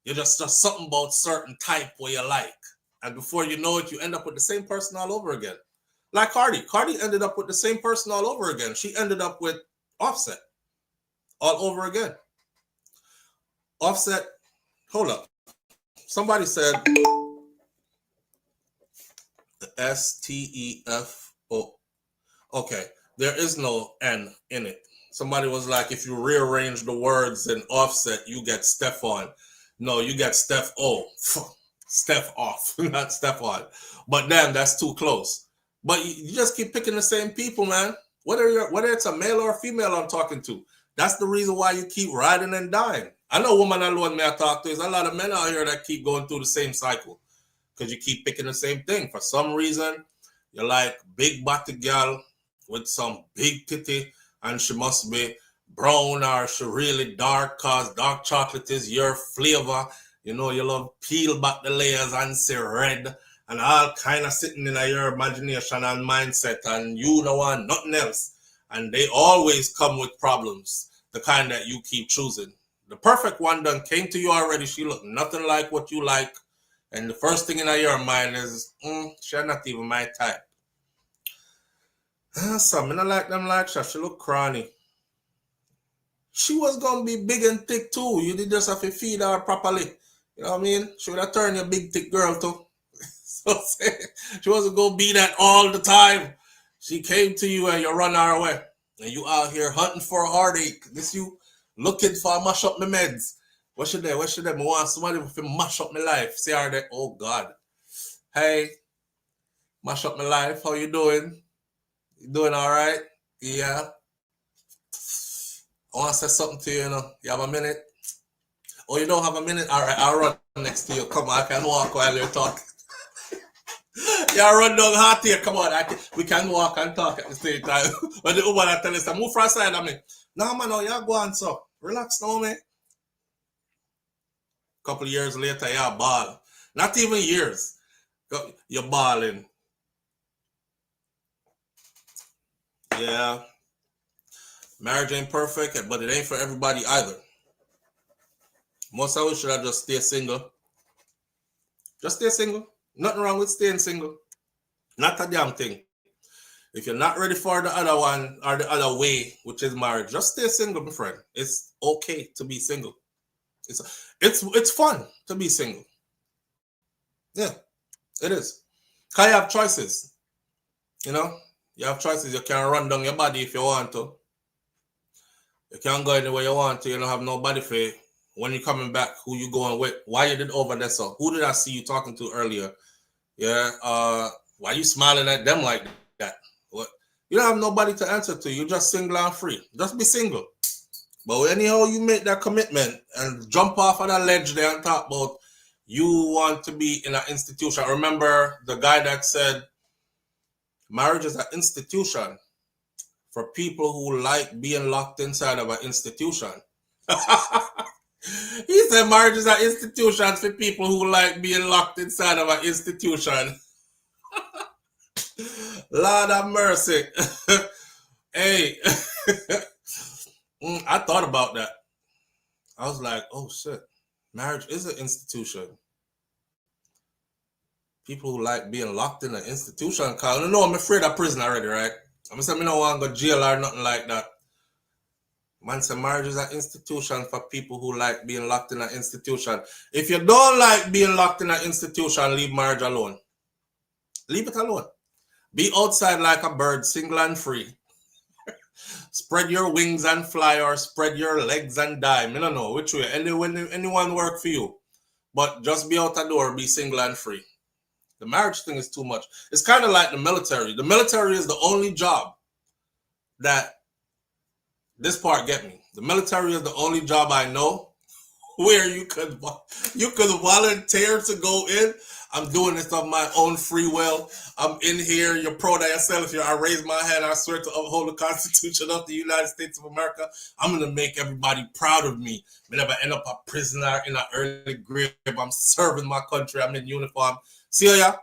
A: You're just something about certain type where you like. And before you know it, you end up with the same person all over again. Like Cardi. Cardi ended up with the same person all over again. She ended up with Offset all over again. Offset, hold up. Somebody said STEFO. Okay, there is no N in it. Somebody was like, if you rearrange the words in Offset, you get Stephon. No, you get Steph O. Steph off, not Stephon. But damn, that's too close. But you just keep picking the same people, man. Whether it's a male or a female I'm talking to. That's the reason why you keep riding and dying. I know woman alone may I talk to. There's a lot of men out here that keep going through the same cycle. Because you keep picking the same thing. For some reason, you're like big body girl with some big titty, and she must be brown or she really dark because dark chocolate is your flavor. You know, you love peel back the layers and say red and all kind of sitting in your imagination and mindset, and you don't want nothing else. And they always come with problems, the kind that you keep choosing. The perfect one done came to you already. She looked nothing like what you like. And the first thing in your mind is, she's not even my type. So I don't like them like that. She look crawny. She was going to be big and thick too. You did just have to feed her properly. You know what I mean? She would have turned your big thick girl too. So she wasn't going to be that all the time. She came to you and you run her away. And you out here hunting for a heartache. This you looking for mash up my meds. What should they? I want somebody to mash up my life. See how they, oh God. Hey, mash up my life. How you doing? You doing all right? Yeah. I want to say something to you, you know. You have a minute? Oh, you don't have a minute? All right, I'll run next to you. Come on, I can walk while you're talking. Yeah, run down hot here. Come on, we can walk and talk at the same time. But the woman I tell us, move from side of me. No, man, no, you go on, so. Relax now, man. Couple of years later, you're ball. Not even years. You're balling. Yeah. Marriage ain't perfect, but it ain't for everybody either. Most of us should have just stay single. Just stay single. Nothing wrong with staying single. Not a damn thing. If you're not ready for the other one or the other way, which is marriage, just stay single, my friend. It's okay to be single. It's fun to be single. Yeah, it is. Because you have choices. You know, you have choices. You can run down your body if you want to. You can't go anywhere you want to. You don't have nobody for you. When you're coming back, who you going with? Why you did over there? So who did I see you talking to earlier? Yeah. Why you smiling at them like that? What? You don't have nobody to answer to. You're just single and free. Just be single. But anyhow, you make that commitment and jump off of that ledge there and talk about you want to be in an institution. I remember the guy that said Marriage is an institution for people who like being locked inside of an institution. He said marriage is an institution for people who like being locked inside of an institution. Lord have mercy. Hey, I thought about that. I was like, oh shit, marriage is an institution. People who like being locked in an institution, cause no, I'm afraid of prison already, right? I'm saying I don't want to go to jail or nothing like that. Man said marriage is an institution for people who like being locked in an institution. If you don't like being locked in an institution, leave marriage alone. Leave it alone. Be outside like a bird, single and free. Spread your wings and fly, or spread your legs and die. I don't know which way. Anyone work for you. But just be out the door, be single and free. The marriage thing is too much. It's kind of like the military. The military is the only job that this part get me. The military is the only job I know where you could volunteer to go in. I'm doing this of my own free will. I'm in here. You're proud of yourself. Here, I raise my hand. I swear to uphold the Constitution of the United States of America. I'm going to make everybody proud of me. I never end up a prisoner in an early grave. I'm serving my country. I'm in uniform. See ya?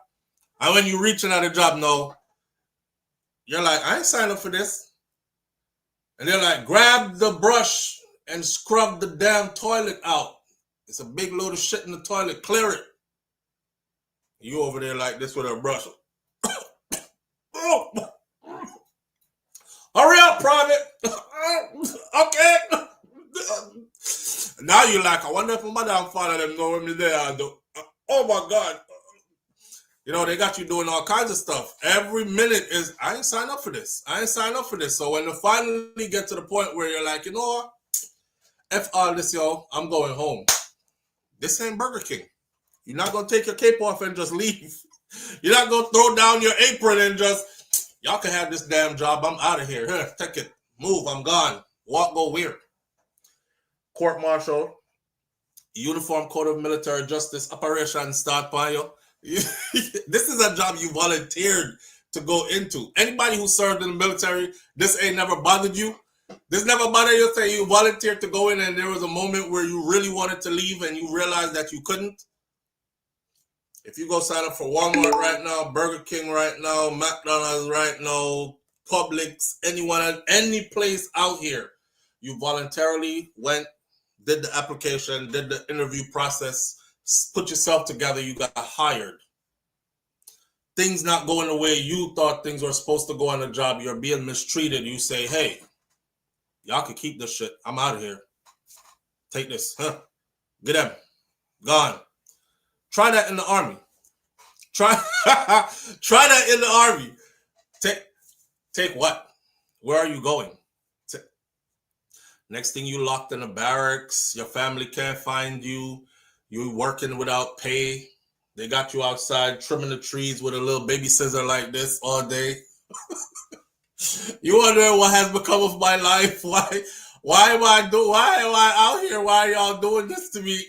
A: And when you reaching at a job now, you're like, I ain't signed up for this. And they're like, grab the brush and scrub the damn toilet out. It's a big load of shit in the toilet. Clear it. You over there like this with a brush. Oh. Hurry up, private. Okay. Now you're like, I wonder if my damn father them know what me there. Oh my God. You know, they got you doing all kinds of stuff. Every minute is, I ain't signed up for this. I ain't signed up for this. So when you finally get to the point where you're like, you know what? F all this, yo, I'm going home. This ain't Burger King. You're not going to take your cape off and just leave. You're not going to throw down your apron and just, y'all can have this damn job. I'm out of here. Here, take it. Move. I'm gone. Walk, go where? Court martial, Uniform Code of Military Justice, Operation Start by you. This is a job you volunteered to go into. Anybody who served in the military, this ain't never bothered you. This never bothered you. Say you volunteered to go in and there was a moment where you really wanted to leave and you realized that you couldn't. If you go sign up for Walmart right now, Burger King right now, McDonald's right now, Publix, anyone, any place out here, you voluntarily went, did the application, did the interview process, put yourself together, you got hired. Things not going the way you thought things were supposed to go on the job, you're being mistreated, you say, hey, y'all can keep this shit. I'm out of here. Take this. Get them. Gone. Try that in the Army. Try that in the Army. Take what? Where are you going? Next thing you locked in a barracks. Your family can't find you. You're working without pay. They got you outside trimming the trees with a little baby scissor like this all day. You wonder what has become of my life. Why am I out here? Why are y'all doing this to me?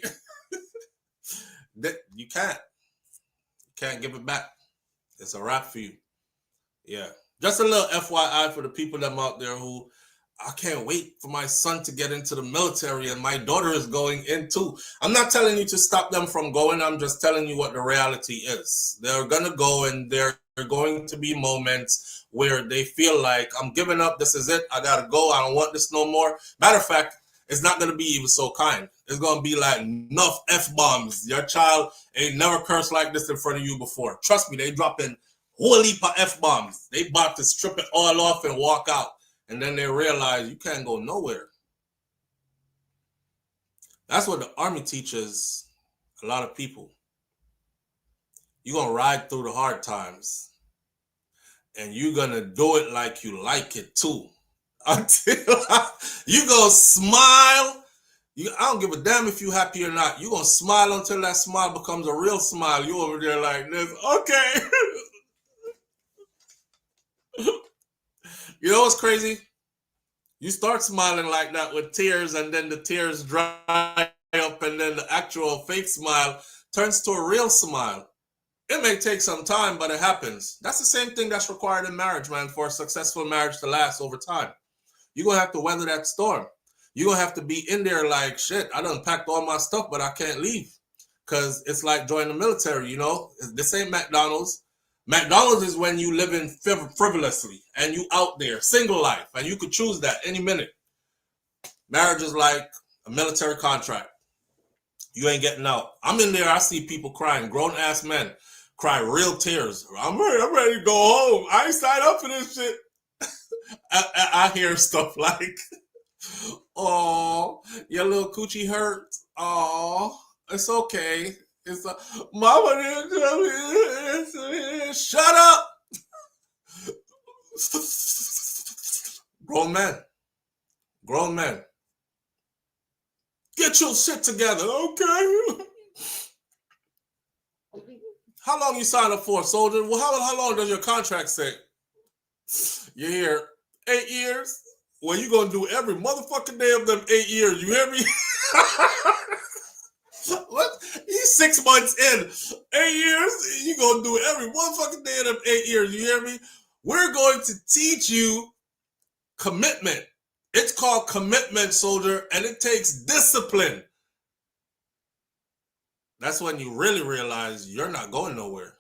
A: You can't give it back. It's a wrap for you. Yeah. Just a little FYI for the people that out there who, I can't wait for my son to get into the military and my daughter is going in too. I'm not telling you to stop them from going. I'm just telling you what the reality is. They're going to go and there are going to be moments where they feel like, I'm giving up. This is it. I got to go. I don't want this no more. Matter of fact, it's not going to be even so kind. It's going to be like enough F-bombs. Your child ain't never cursed like this in front of you before. Trust me, they dropping whole heap of F-bombs. They about to strip it all off and walk out. And then they realize you can't go nowhere. That's what the Army teaches a lot of people. You're going to ride through the hard times. And you're going to do it like you like it too. Until you going to smile. I don't give a damn if you're happy or not. You're going to smile until that smile becomes a real smile. You over there like this. Okay. You know what's crazy? You start smiling like that with tears, and then the tears dry up, and then the actual fake smile turns to a real smile. It may take some time, but it happens. That's the same thing that's required in marriage, man, for a successful marriage to last over time. You're going to have to weather that storm. You're going to have to be in there like, shit, I done packed all my stuff, but I can't leave. Because it's like joining the military, you know? This ain't McDonald's. McDonald's is when you live in frivolously and you out there, single life, and you could choose that any minute. Marriage is like a military contract. You ain't getting out. I'm in there, I see people crying, grown-ass men cry real tears. I'm ready to go home. I ain't signed up for this shit. I hear stuff like, oh, your little coochie hurt. Oh, it's okay. It's a mama didn't tell me. Shut up. Grown men. Grown men. Get your shit together, okay? How long you signed up for, soldier? Well, how long does your contract say? You're here 8 years? Well, you gonna do every motherfucking day of them 8 years. You hear me? What? He's 6 months in. 8 years? You gonna do every motherfucking day of them 8 years. You hear me? We're going to teach you commitment. It's called commitment, soldier, and it takes discipline. That's when you really realize you're not going nowhere.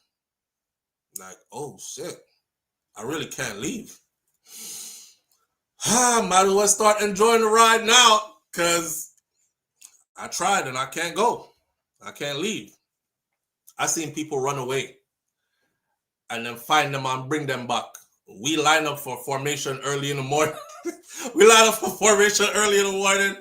A: Like, oh shit, I really can't leave. Might as well start enjoying the ride now, because I tried and I can't go. I can't leave. I seen people run away and then find them and bring them back. We line up for formation early in the morning. We line up for formation early in the morning.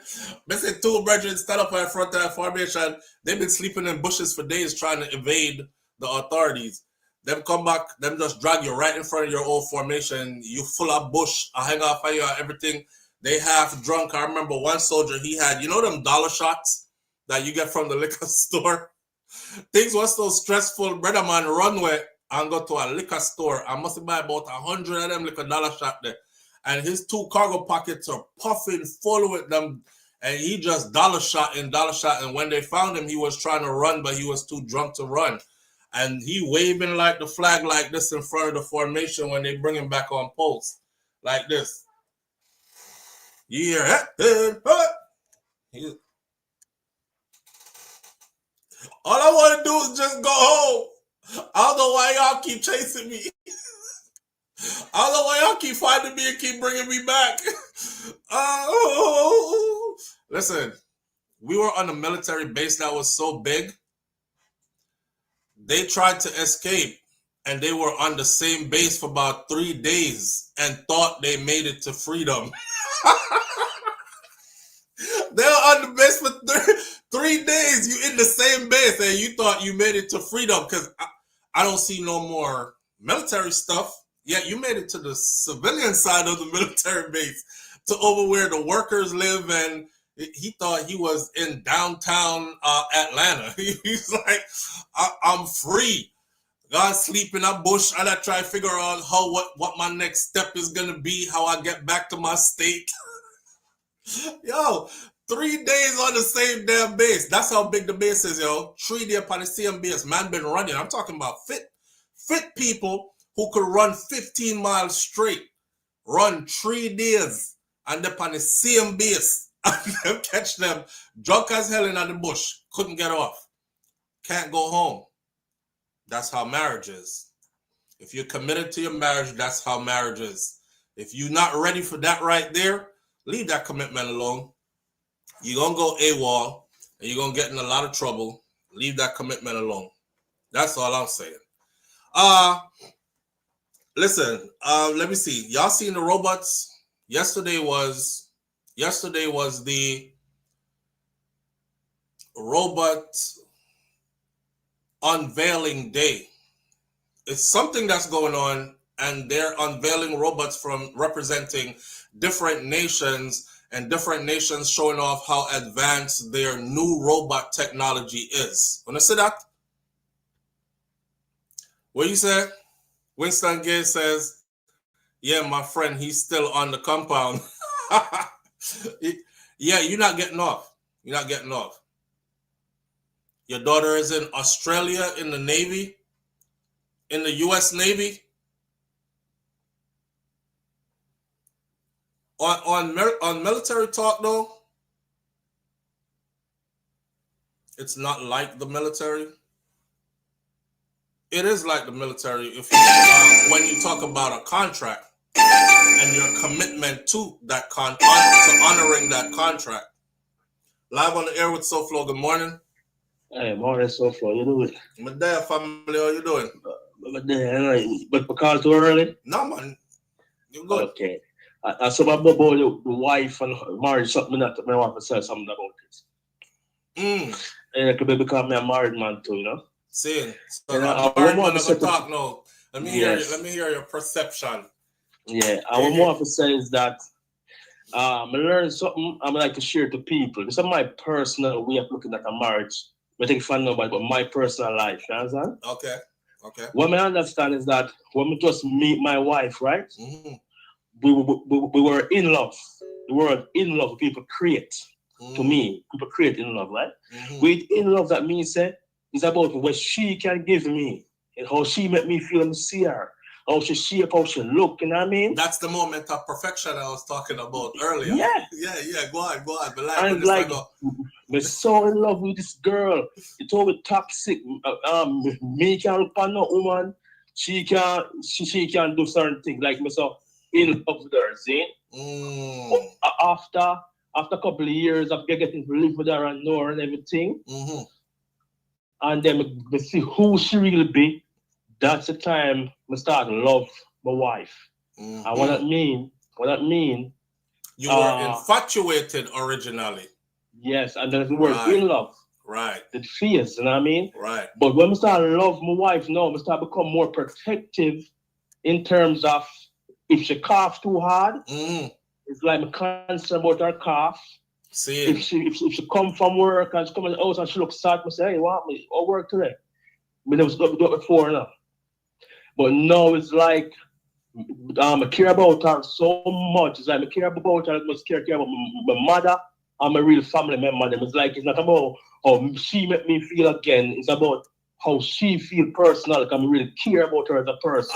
A: They say two brethren stand up in front of that formation. They've been sleeping in bushes for days trying to evade the authorities. Them come back, them just drag you right in front of your old formation. You full of bush, I hang off of you, everything. They half drunk. I remember one soldier, he had, you know them dollar shots that you get from the liquor store? Things were so stressful. Brother man run way and go to a liquor store. I must buy about 100 of them liquor dollar shot there. And his two cargo pockets are puffing full with them. And he just dollar shot. And when they found him, he was trying to run, but he was too drunk to run. And he waving like the flag like this in front of the formation when they bring him back on post. Like this. You hear it? All I want to do is just go home. I don't know why y'all keep chasing me. I don't know why y'all keep finding me and keep bringing me back. Oh, listen, we were on a military base that was so big. They tried to escape, and they were on the same base for about 3 days and thought they made it to freedom. They were on the base for 3 days. You in the same base, and you thought you made it to freedom, because I don't see no more military stuff. Yeah, you made it to the civilian side of the military base, to over where the workers live, and he thought he was in downtown Atlanta. He's like, I'm free. God sleep in a bush, and I try to figure out what my next step is gonna be, how I get back to my state. Yo, 3 days on the same damn base. That's how big the base is, yo. 3 days upon the same base. Man been running. I'm talking about fit people who could run 15 miles straight, run 3 days, and they're on the same base. And catch them drunk as hell in the bush. Couldn't get off. Can't go home. That's how marriage is. If you're committed to your marriage, that's how marriage is. If you're not ready for that right there, leave that commitment alone. You're going to go AWOL, and you're going to get in a lot of trouble. Leave that commitment alone. That's all I'm saying. Listen, let me see. Y'all seen the robots? Yesterday was the robot unveiling day. It's something that's going on, and they're unveiling robots from representing different nations, and different nations showing off how advanced their new robot technology is. Wanna see that? What you said? Winston Gay says, yeah, my friend, he's still on the compound. Yeah, you're not getting off. You're not getting off. Your daughter is in Australia in the Navy. in the U.S. Navy. On military talk though, it's not like the military. It is like the military if you when you talk about a contract and your commitment to that to honoring that contract. Live on the air with SouFlo. Good morning.
C: Hey, morning, SouFlo. You doing?
A: My dad family, how you doing?
C: But because too early?
A: No man, you good?
C: Okay. I saw about the wife and marriage something that I want to say something about it. And it could be because I'm a married man too, you know.
A: Seeing. So
C: And
A: I'm married man, I'm gonna talk now. Let me hear your perception.
C: Yeah, I what want to say is that I learned something I like to share to people. This is my personal way of looking at a marriage. I think fun about but my personal life, you understand?
A: Okay.
C: What I understand is that when we just meet my wife, right?
A: Mm-hmm.
C: We were in love. The word in love people create. To me, people create in love, right? With in love, that means it's about what she can give me and how she make me feel and see her. How she shape, how she look, you know what I mean?
A: That's the moment of perfection I was talking about earlier.
C: Yeah.
A: Go on.
C: And like, we're so in love with this girl. It's all toxic. Me can't look on no woman. She can do certain things. Like me so in love with her, see? After a couple of years of getting to live with her and know her and everything, and then we see who she really be, that's the time we start to love my wife. And what that mean,
A: you were infatuated originally.
C: Yes, and then we were in love.
A: Right.
C: The fears, you know what I mean?
A: Right.
C: But when we start to love my wife now, we start to become more protective in terms of if she coughs too hard, it's like I'm concerned about her cough.
A: See.
C: If she come from work and she come in the house and she looks sad, I say, hey, what me? I'll work today. But it was do it before now. But now it's like I care about her so much. It's like I care about her, I must care about my mother and my real family member. It's like it's not about how she make me feel again. It's about how she feel personal. Like I really care about her as a person.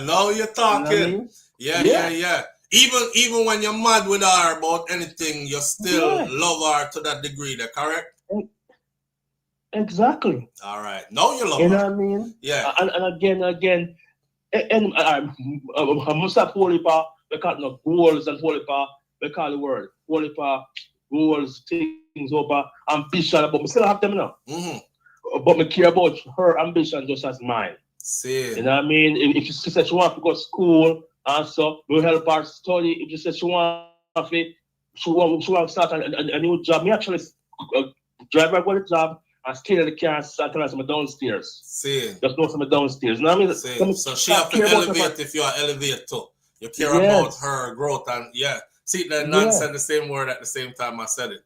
A: Now you're talking.
C: You know I mean?
A: Yeah. Even when you're mad with her about anything, you still love her to that degree. That correct?
C: Exactly.
A: All right. Now you love her.
C: You know what I mean?
A: Yeah.
C: And again, I must have holy power. We call it no goals and holy power. We call the word holy power, goals, things over ambition. But we still have them now. But me care about her ambition just as mine.
A: See.
C: You know what I mean? If she said she wants to go to school and so we'll help her study. If she said she wants to start a new job, me actually drive her to the job and stay in the car and start telling her downstairs.
A: See.
C: Just know some downstairs. You know what I mean?
A: See. So she have to elevate if you are elevate too. You care about her growth and See, the nonsense the same word at the same time I said it.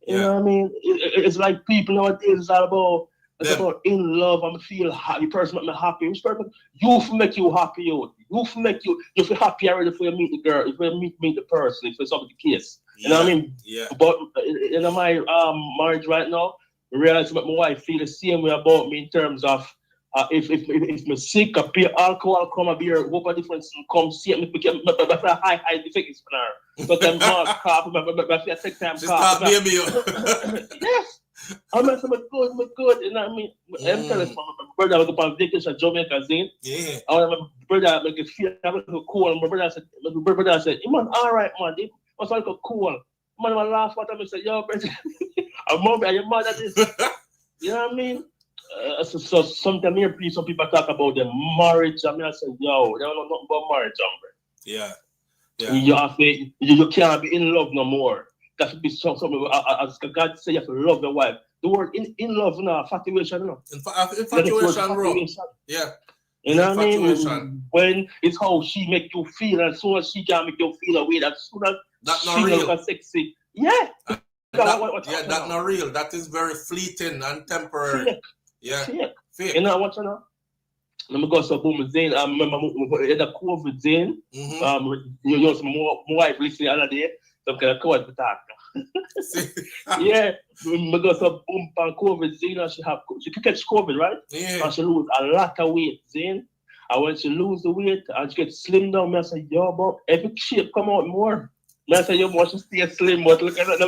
C: You know what I mean? It's like people nowadays, it's all about in love and feel happy. Person make me happy. You make you happy. You feel happy already before you meet the girl, if you meet the person, if it's up the case. You know what I mean?
A: Yeah.
C: But in my marriage right now, I realize that my wife feel the same way about me in terms of if I'm sick, I pay alcohol, come a beer, hope a difference come see me because I high effects for her. But then more cough, I take time
A: just cough. Just baby.
C: Yes. I'm good, you know what I mean? I'm telling my brother I was on vacation in Jamaica, see?
A: Yeah.
C: My brother make it feel cool. My brother said, man, all right, man, it was like cool. Man, I laugh at him and say, yo, brother, I'm mom, are your mother this? You know what I mean? So sometimes some people talk about the marriage. I mean, I say, yo, they don't know nothing about marriage, hombre.
A: Yeah.
C: You can't be in love no more. That should be something as God say you have to love your wife. The word in love, infatuation,
A: infatuation, bro. Yeah.
C: You know what I mean? When it's how she make you feel, and as soon as she can make you feel away, as soon as
A: that's
C: she looks sexy. Yeah.
A: That's not real. That is very fleeting and temporary.
C: Fake.
A: Yeah.
C: Fake. You know what you know? Let me go so boom Zane. I remember the COVID Zane. You know some more wife listening the other day. Some kind of code for talk. Yeah, because of bump and COVID, Zina, she could catch COVID, right?
A: Yeah.
C: And she lose a lot of weight, Zin. And when she lose the weight and she get slim down, I say, yo, but every shape come out more. I say, yo, but she stay slim, but look at that.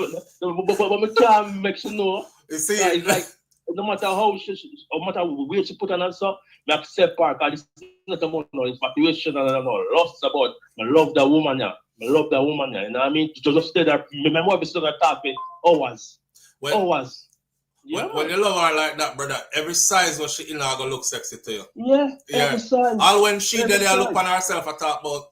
C: But we can't make she know.
A: You see,
C: It's like, no matter how no matter what weight she put on and stuff, I accept her, because it's not about no infatuation and no lust about, I love that woman, yeah. I love that woman, yeah. You know what I mean? Just stay there. My mom is still going to talk with hours. Hours. Yeah,
A: when you love her like that, brother, every size what she in her gonna look sexy to you.
C: Yeah, every size.
A: All when she did there look on herself, I thought about,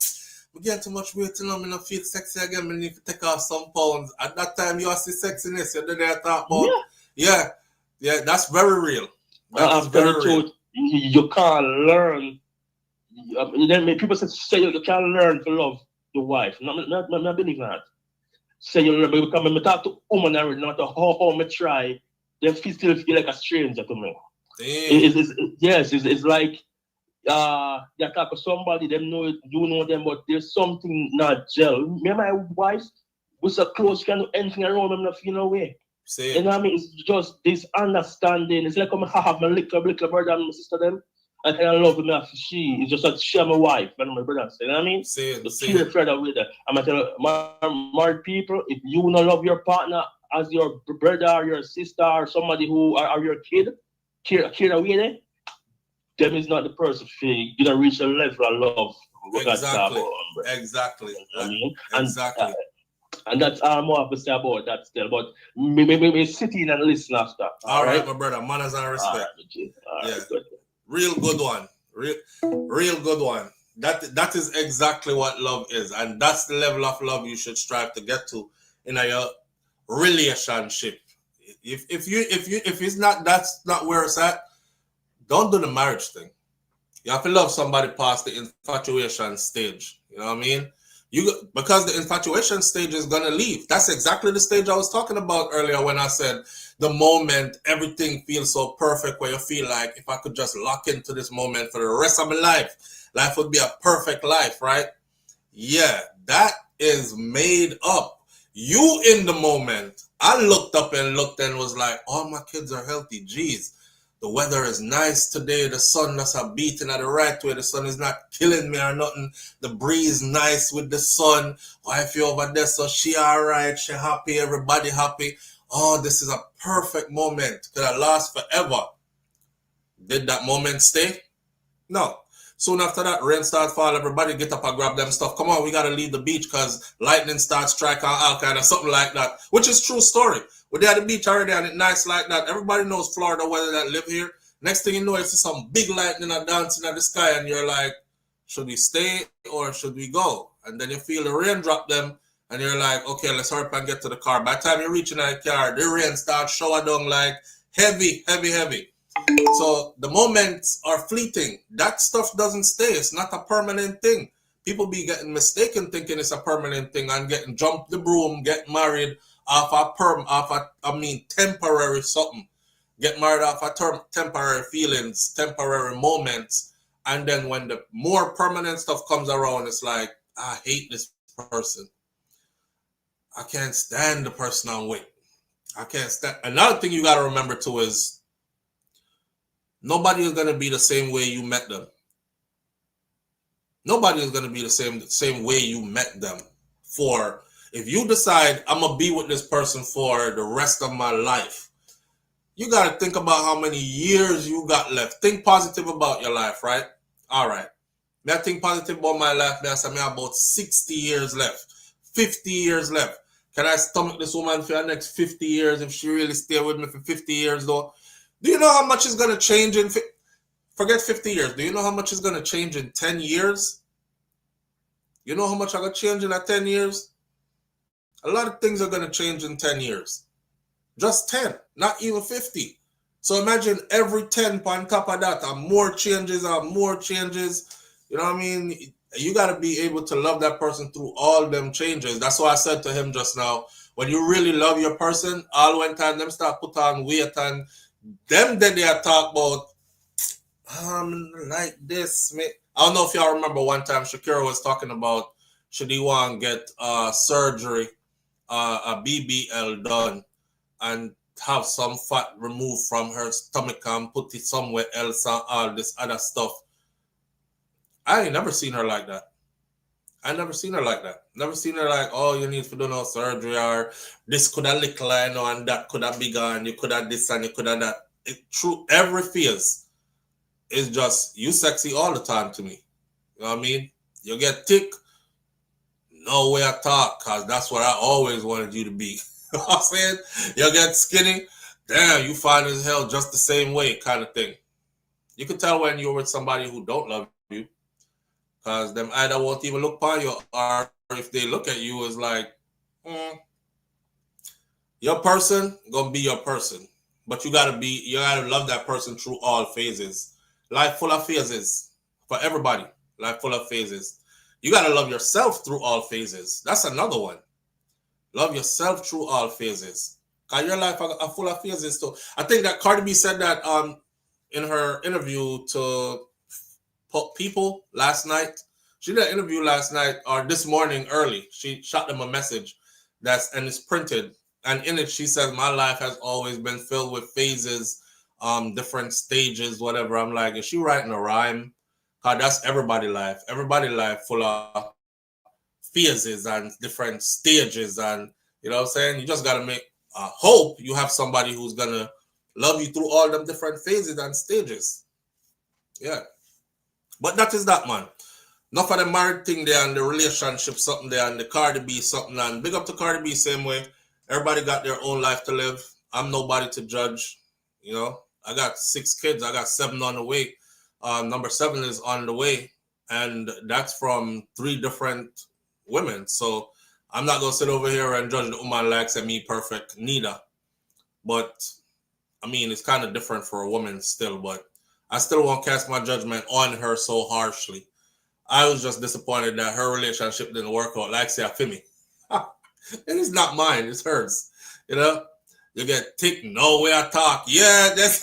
A: we get too much weight, you know, me not feel sexy again, me need to take off some pounds. At that time, you see sexiness, you did there thought about, yeah, that's very real. That's very real.
C: You can't learn. Then people say you can't learn to love your wife. Not believe that. Say you learn, because when I talk to women already, no matter how I try, they still feel like a stranger to me. It's like you talk to somebody, them know it, you know them, but there's something not gel. Me and my wife, we're so close, can do anything around them, not feel no way. You know what I mean? It's just this understanding. It's like I have my little brother and my sister them. I kind of love them after she. It's just that she and my wife and my brother. You know what I mean? Care further with her. I'm going to tell married people, if you don't love your partner as your brother or your sister or somebody who are your kid, care away there, them is not the person for you. You don't reach a level of love.
A: Exactly.
C: You know what I mean?
A: Exactly.
C: And that's all more to say about that still. But me sitting and listen after.
A: All right, my brother. Manners and respect.
C: Good.
A: Real good one. Real good one. That is exactly what love is. And that's the level of love you should strive to get to in your relationship. If it's not, that's not where it's at, don't do the marriage thing. You have to love somebody past the infatuation stage. You know what I mean? Because the infatuation stage is gonna leave. That's exactly the stage I was talking about earlier when I said the moment everything feels so perfect, where you feel like if I could just lock into this moment for the rest of my life would be a perfect life, right? Yeah, that is made up. You in the moment. I looked up and was like, all my kids are healthy. Jeez. The weather is nice today. The sun is beating at the right way. The sun is not killing me or nothing. The breeze nice with the sun. Wifey over there, so she all right. She happy. Everybody happy. Oh, this is a perfect moment. Could have last forever. Did that moment stay? No. Soon after that, rain starts falling. Everybody get up and grab them stuff. Come on, we got to leave the beach because lightning starts striking all kind of something like that. Which is true story. We're there at the beach already and it's nice like that. Everybody knows Florida weather that live here. Next thing you know, you see some big lightning dancing at the sky and you're like, should we stay or should we go? And then you feel the rain drop them and you're like, okay, let's hurry up and get to the car. By the time you're reaching that car, the rain starts shower down like heavy. So the moments are fleeting. That stuff doesn't stay. It's not a permanent thing. People be getting mistaken thinking it's a permanent thing and getting jump the broom, get married off temporary something. Get married off temporary feelings, temporary moments. And then when the more permanent stuff comes around, it's like, I hate this person. I can't stand the person I'm with. I can't stand. Another thing you got to remember too is nobody is going to be the same way you met them. Nobody is going to be the same way you met them. If you decide I'm going to be with this person for the rest of my life, you got to think about how many years you got left. Think positive about your life, right? All right. May I think positive about my life? May I say I have about 60 years left, 50 years left. Can I stomach this woman for the next 50 years if she really stay with me for 50 years though? Do you know how much is going to change forget 50 years. Do you know how much is going to change in 10 years? You know how much I'm going to change in that 10 years? A lot of things are going to change in 10 years. Just 10, not even 50. So imagine every 10 on top of that are more changes. You know what I mean? You got to be able to love that person through all them changes. That's why I said to him just now, when you really love your person, all when time them start put on weight and them that they are talk about like this. I don't know if y'all remember one time Shakira was talking about should he want to get surgery a BBL done and have some fat removed from her stomach and put it somewhere else and all this other stuff. I ain't never seen her like that. I never seen her like that. Never seen her like, oh, you need to do no surgery or this could have little, I know, and that could have bigger and you could have this and you could have that. Through every phase is just you sexy all the time to me. You know what I mean? You get thick, no way I talk, cause that's what I always wanted you to be. You know what I'm saying? You get skinny, damn, you fine as hell just the same way kind of thing. You can tell when you're with somebody who don't love you, cause them either won't even look upon you, or if they look at you, it's like, your person gonna be your person, but you gotta love that person through all phases. Life full of phases for everybody. Life full of phases. You gotta love yourself through all phases. That's another one. Love yourself through all phases. Cause your life are full of phases too. I think that Cardi B said that in her interview to people last night. She did an interview last night or this morning early. She shot them a message and it's printed. And in it, she says, my life has always been filled with phases, different stages, whatever. I'm like, is she writing a rhyme? Cause that's everybody's life. Everybody's life full of phases and different stages. And you know what I'm saying? You just gotta make hope you have somebody who's gonna love you through all them different phases and stages. Yeah. But that is that, man. Enough of the married thing there and the relationship something there and the Cardi B something. And big up to Cardi B same way. Everybody got their own life to live. I'm nobody to judge. You know, I got 6 kids. I got 7 on the way. Number 7 is on the way. And that's from 3 different women. So I'm not going to sit over here and judge the woman like me perfect. Neither. But, I mean, it's kind of different for a woman still. But I still won't cast my judgment on her so harshly. I was just disappointed that her relationship didn't work out. Like say, for me. It is not mine, it's hers. You know? You get thick, no way I talk. Yeah, that's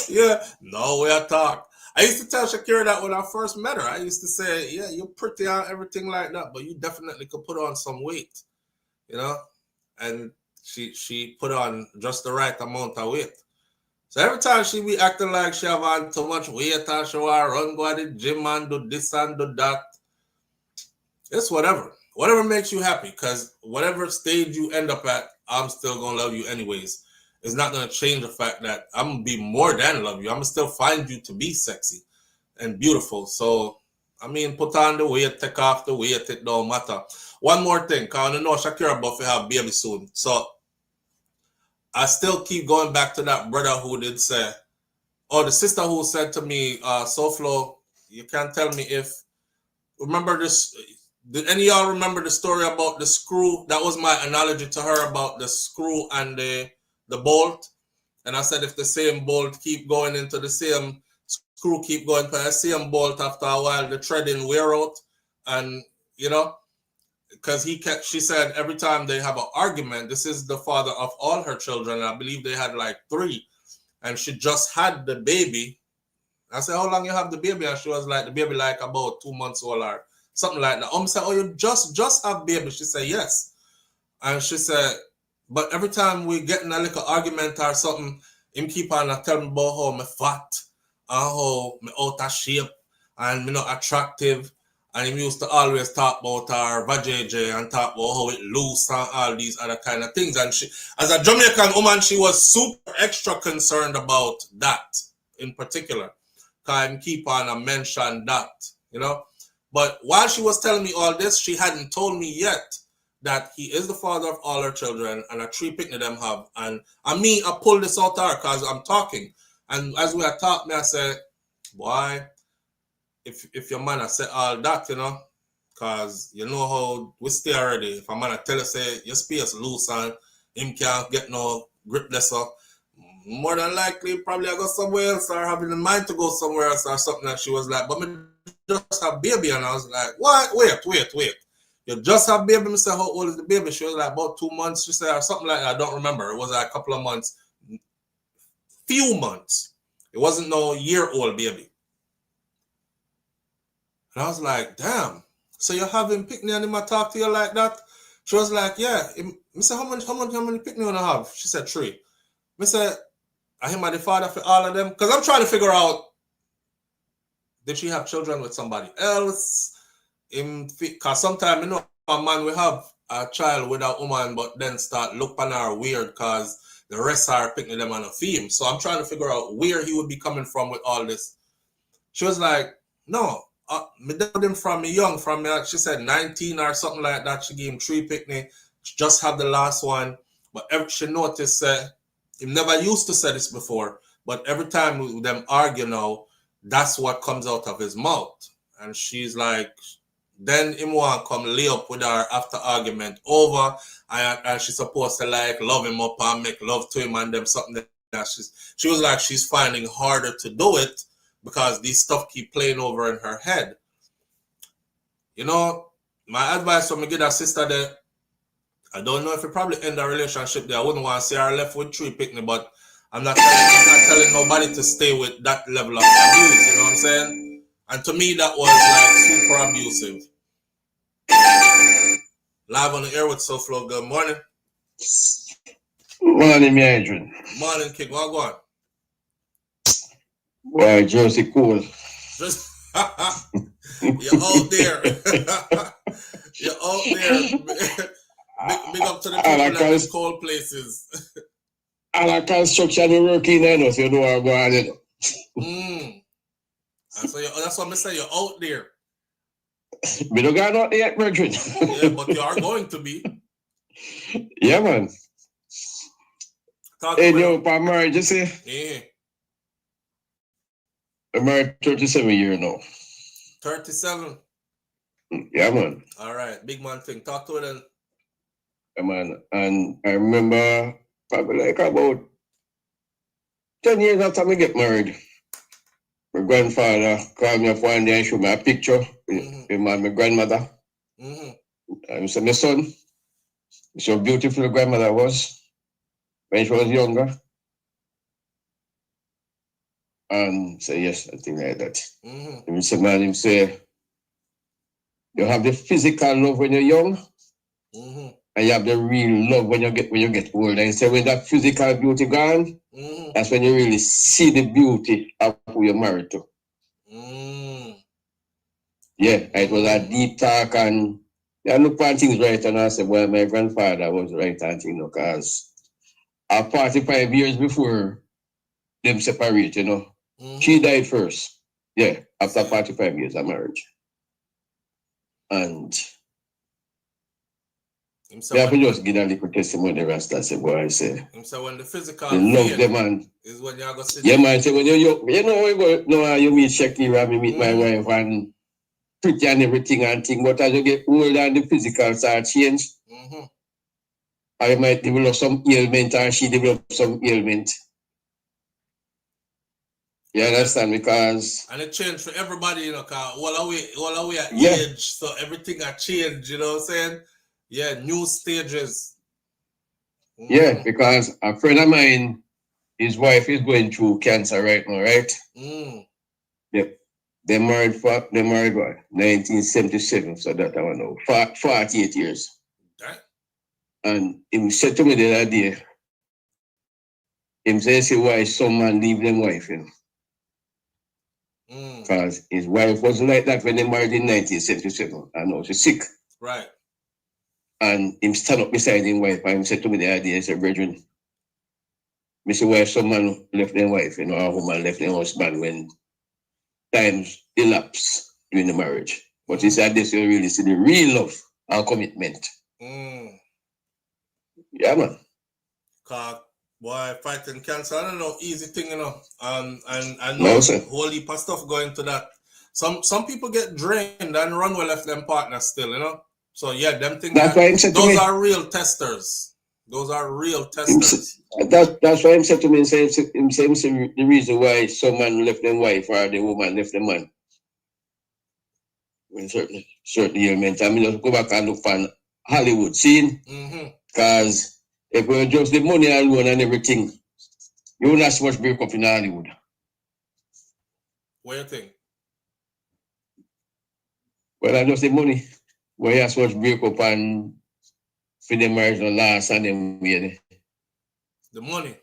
A: yeah, no way I talk. I used to tell Shakira that when I first met her. I used to say, yeah, you're pretty and everything like that, but you definitely could put on some weight. You know? And she put on just the right amount of weight. So every time she be acting like she have on too much weight and she want to run go to the gym and do this and do that, it's whatever. Whatever makes you happy, because whatever stage you end up at, I'm still going to love you anyways. It's not going to change the fact that I'm going to be more than love you. I'm going to still find you to be sexy and beautiful. So, I mean, put on the weight, take off the weight, it don't matter. One more thing, because I know Shakira about to have baby soon. So, I still keep going back to that brother who did say, or the sister who said to me, SouFlo, you can't tell me if, remember this, did any of y'all remember the story about the screw? That was my analogy to her about the screw and the bolt. And I said, if the same bolt keep going into the same screw, keep going to the same bolt, after a while, the threading wear out. And, you know, because she said every time they have an argument, this is the father of all her children. And I believe they had like 3. And she just had the baby. I said, how long you have the baby? And she was like, the baby like about 2 months old or something like that. Said, oh, you just have baby? She said, yes. And she said, but every time we get in a little argument or something, him keep on tell me about how me fat and how me out of shape and me not attractive. And he used to always talk about her vajayjay and talk about how it loose and all these other kind of things. And she, as a Jamaican woman, she was super extra concerned about that in particular. Can keep on and mention that, you know. But while she was telling me all this, she hadn't told me yet that he is the father of all her children and a 3 picnic them have. And I pulled this out her because I'm talking. And as we are talking, I said, boy, if your man has said all that, you know, because you know how we stay already. If a man tell you, say, your space loose and him can't get no grip lesser, more than likely, probably I go somewhere else or having in mind to go somewhere else or something. And she was like, but me just have baby. And I was like, what? Wait. You just have baby? I said, how old is the baby? She was like, about 2 months. She said, or something like that. I don't remember. It was like a couple of months. Few months. It wasn't no year-old baby. And I was like, damn. So you're having picnic and him talk to you like that? She was like, yeah. I said, how many picnic you wanna have? She said 3. I said, I him and the father for all of them. Because I'm trying to figure out, did she have children with somebody else? Because sometimes, you know, a man will have a child with a woman, but then start look on her weird because the rest are picking them on a theme. So I'm trying to figure out where he would be coming from with all this. She was like, no, me did him from me young, from me, she said 19 or something like that. She gave him 3 picnic. She just had the last one. But she noticed he never used to say this before, but every time them argue now, that's what comes out of his mouth. And she's like, then him want come lay up with her after argument over, and she's supposed to like love him up and make love to him and them something that she was like she's finding harder to do it because these stuff keep playing over in her head. You know, my advice from me give that sister that I don't know if it probably end a relationship there. I wouldn't want to see her left with 3 picnic, but I'm not telling nobody to stay with that level of abuse, you know what I'm saying? And to me that was like super abusive. Live on the air with SouFLo. Good morning.
D: Morning, me Adrian.
A: Morning, kid. What go on?
D: Why, Jersey cool.
A: Just you're out there. You're out there. Big up to the people in these cold places.
D: All the construction we working in, so you know what I'm going
A: on. And so that's what I say. You're out there.
D: We don't got out there yet, Brethren.
A: Yeah, but you are going to be.
D: Yeah, man. Hey, yo, I'm married, you see?
A: Yeah.
D: I'm married 37 years now.
A: 37?
D: Yeah, man.
A: All right, big man thing. Talk to it then.
D: Yeah, man. And I remember probably like about 10 years after I get married, my grandfather called me up one day and showed me a picture with my grandmother. And said, my son, so beautiful the grandmother was when she was younger. And say, yes, I think like that. And he said, man, him say, you have the physical love when you're young, and you have the real love when you get old. And he said, when that physical beauty gone, that's when you really see the beauty of who you're married to. Yeah, it was a deep talk, and I look at things right, and I said, well, my grandfather was right, I think, because 45 years before them separate, you know. She died first. Yeah, after 45 years of marriage. And yeah, I just give a little testimony the rest. I say, boy, I say.
A: So when the physical
D: love them, man.
A: Is when you go sit.
D: Yeah, man. Say when you know, you meet Shakira, me meet my wife, and pretty and everything and thing. But as you get older and the physical start change, I might develop some ailment, and she develop some ailment. You understand? Because
A: and it changed for everybody, you know, cause all the way at age, so everything had changed, you know what I'm saying? Yeah, new stages.
D: Yeah, because a friend of mine, his wife is going through cancer right now, right? Yep. They married what? 1977, so that I want to know. 48 years.
A: Okay.
D: And he said to me the other day, he said, why some man leave them wife, you know? Because his wife wasn't like that when they married in 1977. I know she's sick.
A: Right.
D: And him stand up beside his wife and he said to me the other day, he said, brethren, I say, why some man left their wife, you know, a woman left their husband when times elapse during the marriage. But he said, this you really see the real love and commitment. Yeah, man.
A: Cause boy, fighting cancer, I don't know, easy thing, you know. And I know a whole heap of stuff going to that. Some people get drained and run well left them partners still, you know. So yeah, them things those are real testers. Those are real testers.
D: That's why he said to me, the reason why some man left them wife or the woman left them man. When certain elements. I mean, just go back and look for Hollywood scene. Because if we just the money alone and everything, you will not so much break up in Hollywood.
A: What do you think?
D: Well, I just the money. Where you so much break up and for the marriage no last and them way.
A: The money.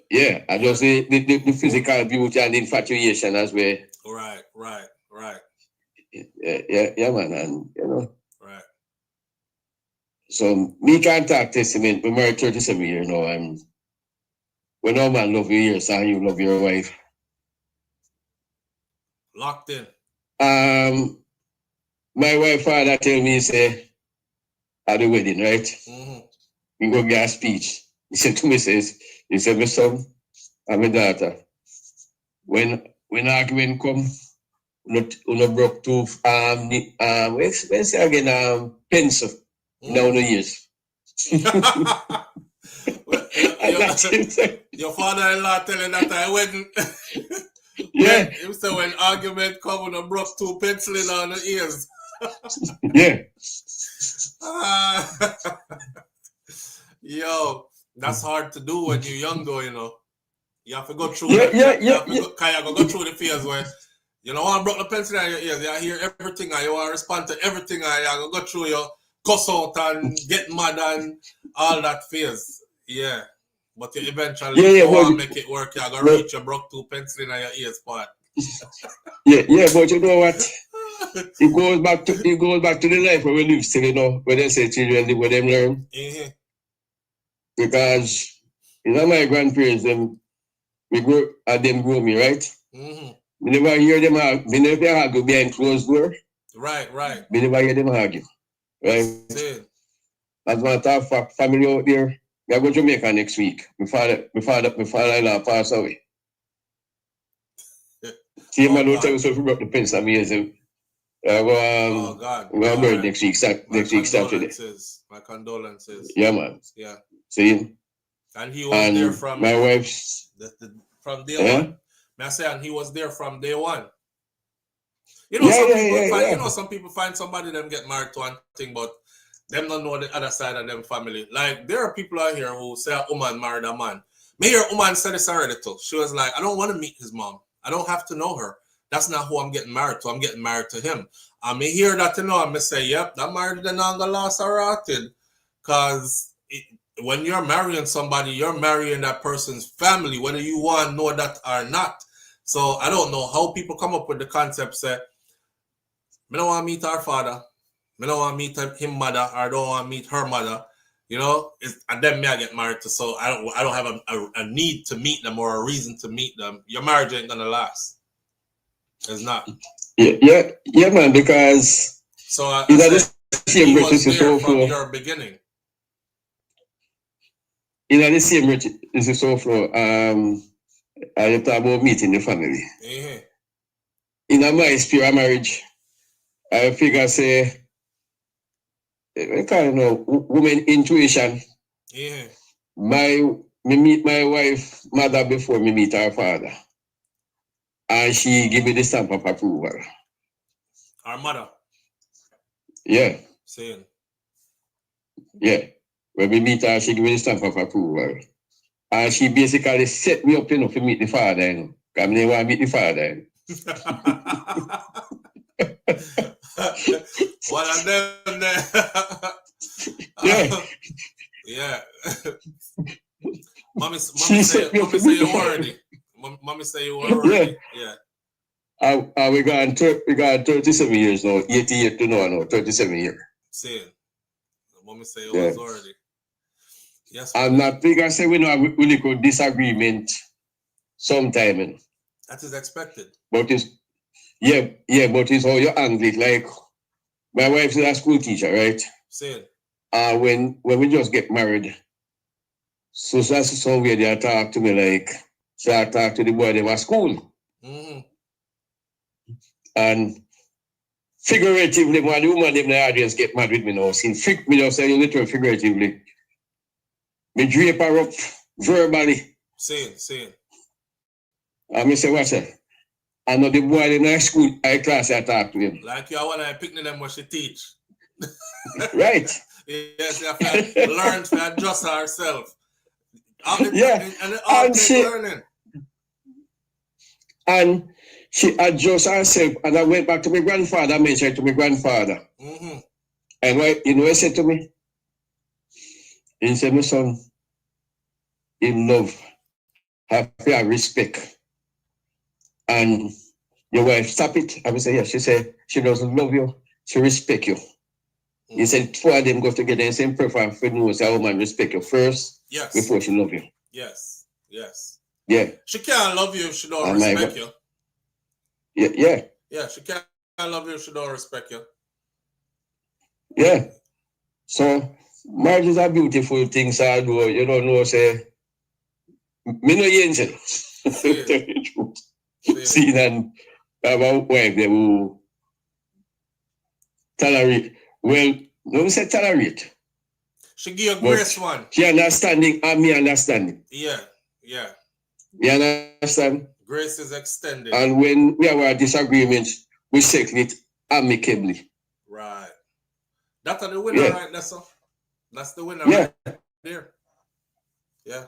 D: Yeah, I just say the physical beauty and the infatuation as well.
A: Right.
D: Yeah, man, and you know.
A: Right.
D: So me can't talk testament. We married 37 years now, and when no man love you years, and you love your wife.
A: Locked in.
D: My wife father tell me say at the wedding, right?
A: Mm-hmm.
D: We go get a speech. He said to me, he said, my son and my daughter, when argument come, we broke two let's say again pencil down the years.
A: Your father-in-law telling that I wouldn't.
D: Yeah.
A: He said when argument come, we broke two penciling on the ears.
D: Yeah.
A: Yo, that's hard to do when you're young, though. You know, you have to go through.
D: Yeah.
A: Go through the phase where you know I broke the pencil in your ears. You hear everything, and you want to respond to everything. You go through your cuss out and get mad and all that phase. Yeah, but you eventually want to make it work. You go reach your broke two pencil in your ears part.
D: Yeah, but you know what? It goes back to the life where we live still, you know, where they say children live where them learn.
A: Mm-hmm.
D: Because you know my grandparents, them grow me, right?
A: Mm-hmm.
D: We never hear them argue behind closed door.
A: Right.
D: We never hear them argue. Right?
A: See.
D: As a matter of fact, family out there, we are going to Jamaica next week. My father-in-law passed away. See, man, don't tell me so if you broke the pence, amazing.
A: Oh God.
D: We're married next week, Saturday.
A: My condolences.
D: Yeah, man.
A: Yeah.
D: See?
A: And he was there from
D: my wife's
A: from day one. May I say, and he was there from day one. You know, some people find somebody them get married to one thing, but them don't know the other side of them family. Like there are people out here who say a woman married a man. Me hear a woman said this already too. She was like, I don't want to meet his mom. I don't have to know her. That's not who I'm getting married to. I'm getting married to him. I may hear that, you know, I may say, yep, that married the non lost or rotted. Because when you're marrying somebody, you're marrying that person's family, whether you want to know that or not. So I don't know how people come up with the concept, say, I don't want to meet our father. I don't want to meet him mother, or I don't want to meet her mother. You know, and then me I get married to, so I don't have a need to meet them or a reason to meet them. Your marriage ain't gonna last. It's not.
D: Yeah, man. Because
A: so
D: he was there
A: from your beginning.
D: In the same rich is the SouFLo. I talk about meeting the family.
A: Mm-hmm.
D: In my experience marriage, I figure say, I can't know woman intuition.
A: Mm-hmm.
D: Me meet my wife mother before me meet her father, and she give me the stamp of approval.
A: Our mother.
D: Yeah.
A: Saying.
D: Yeah. When we meet her, she give me the stamp of approval. And she basically set me up, you know, to meet the father, you know. Because I didn't want to meet the father,
A: One of them there. Yeah. Mommy say you already. Mommy say you already. Yeah.
D: We got 37 years now, 88 to now, 37 years.
A: Saying. Mommy say you was already. Yes.
D: I'm not big. I say we know we really good disagreement sometime. You know.
A: That is expected.
D: But it's but it's how you angle it. Like my wife's a school teacher, right?
A: Saying.
D: When we just get married, so that's some way they talk to me like, so I talk to the boy they were school.
A: Mm-hmm.
D: And figuratively, when the woman them the audience get mad with me now, me just say literally figuratively. Me drape her up verbally.
A: Saying.
D: And me say, what's that? I know the boy in high school, high class, I talk to him.
A: Like you want to pick them what she teach.
D: Right.
A: Yes, you have to learn to adjust herself.
D: And she adjusts herself, and I went back to my grandfather, I mentioned to my grandfather.
A: Mm-hmm.
D: And you know what he said to me? He said, my son, in love, have to have respect. And your wife, stop it. I would say, yes. She said, she doesn't love you, she respect you. He said, two of them go together and same prefer for you say, a woman respect you first before she love you.
A: Yes.
D: Yeah.
A: She can't love you if she don't
D: And
A: respect you.
D: Yeah.
A: Yeah, she can't love you if she don't respect you.
D: Yeah. So marriage is a beautiful thing, so you don't know, say, me no angel. See, and have a wife they will tolerate. Well, don't say tolerate.
A: She give you grace one.
D: She understanding and me understanding.
A: Yeah.
D: You understand?
A: Grace is extended.
D: And when we have a disagreement, we settle it amicably.
A: Right. That's the winner right there, so. That's the winner right there. Yeah.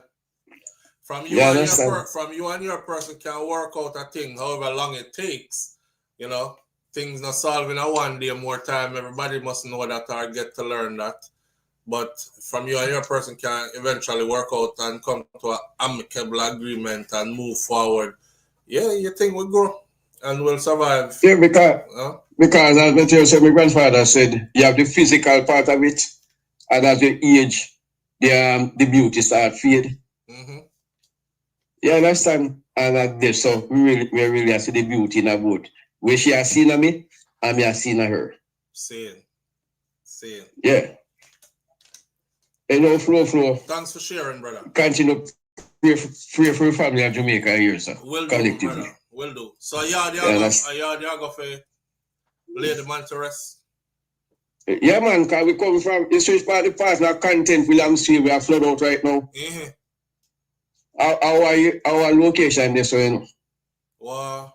A: From you and your person can work out a thing, however long it takes. You know, things not solving a one day more time. Everybody must know that or get to learn that. But from you and your person can eventually work out and come to an amicable agreement and move forward. Yeah, your thing will grow and will survive.
D: Yeah, because as my grandfather said, you have the physical part of it, and as you age, the beauty start fade.
A: Mm-hmm.
D: You understand? And so we really see the beauty in her both. Where she has seen me, and me has seen her.
A: Same.
D: Yeah. Flow.
A: Thanks for sharing, brother.
D: Continue pray for your family in Jamaica here, sir.
A: Will do, brother. Will do. So you go for lay the man to rest.
D: Yeah, man, because we come from the switch part of the partner content Williams Street, we are flood out right now.
A: Mm-hmm.
D: Our location there, so you know.
A: Wow.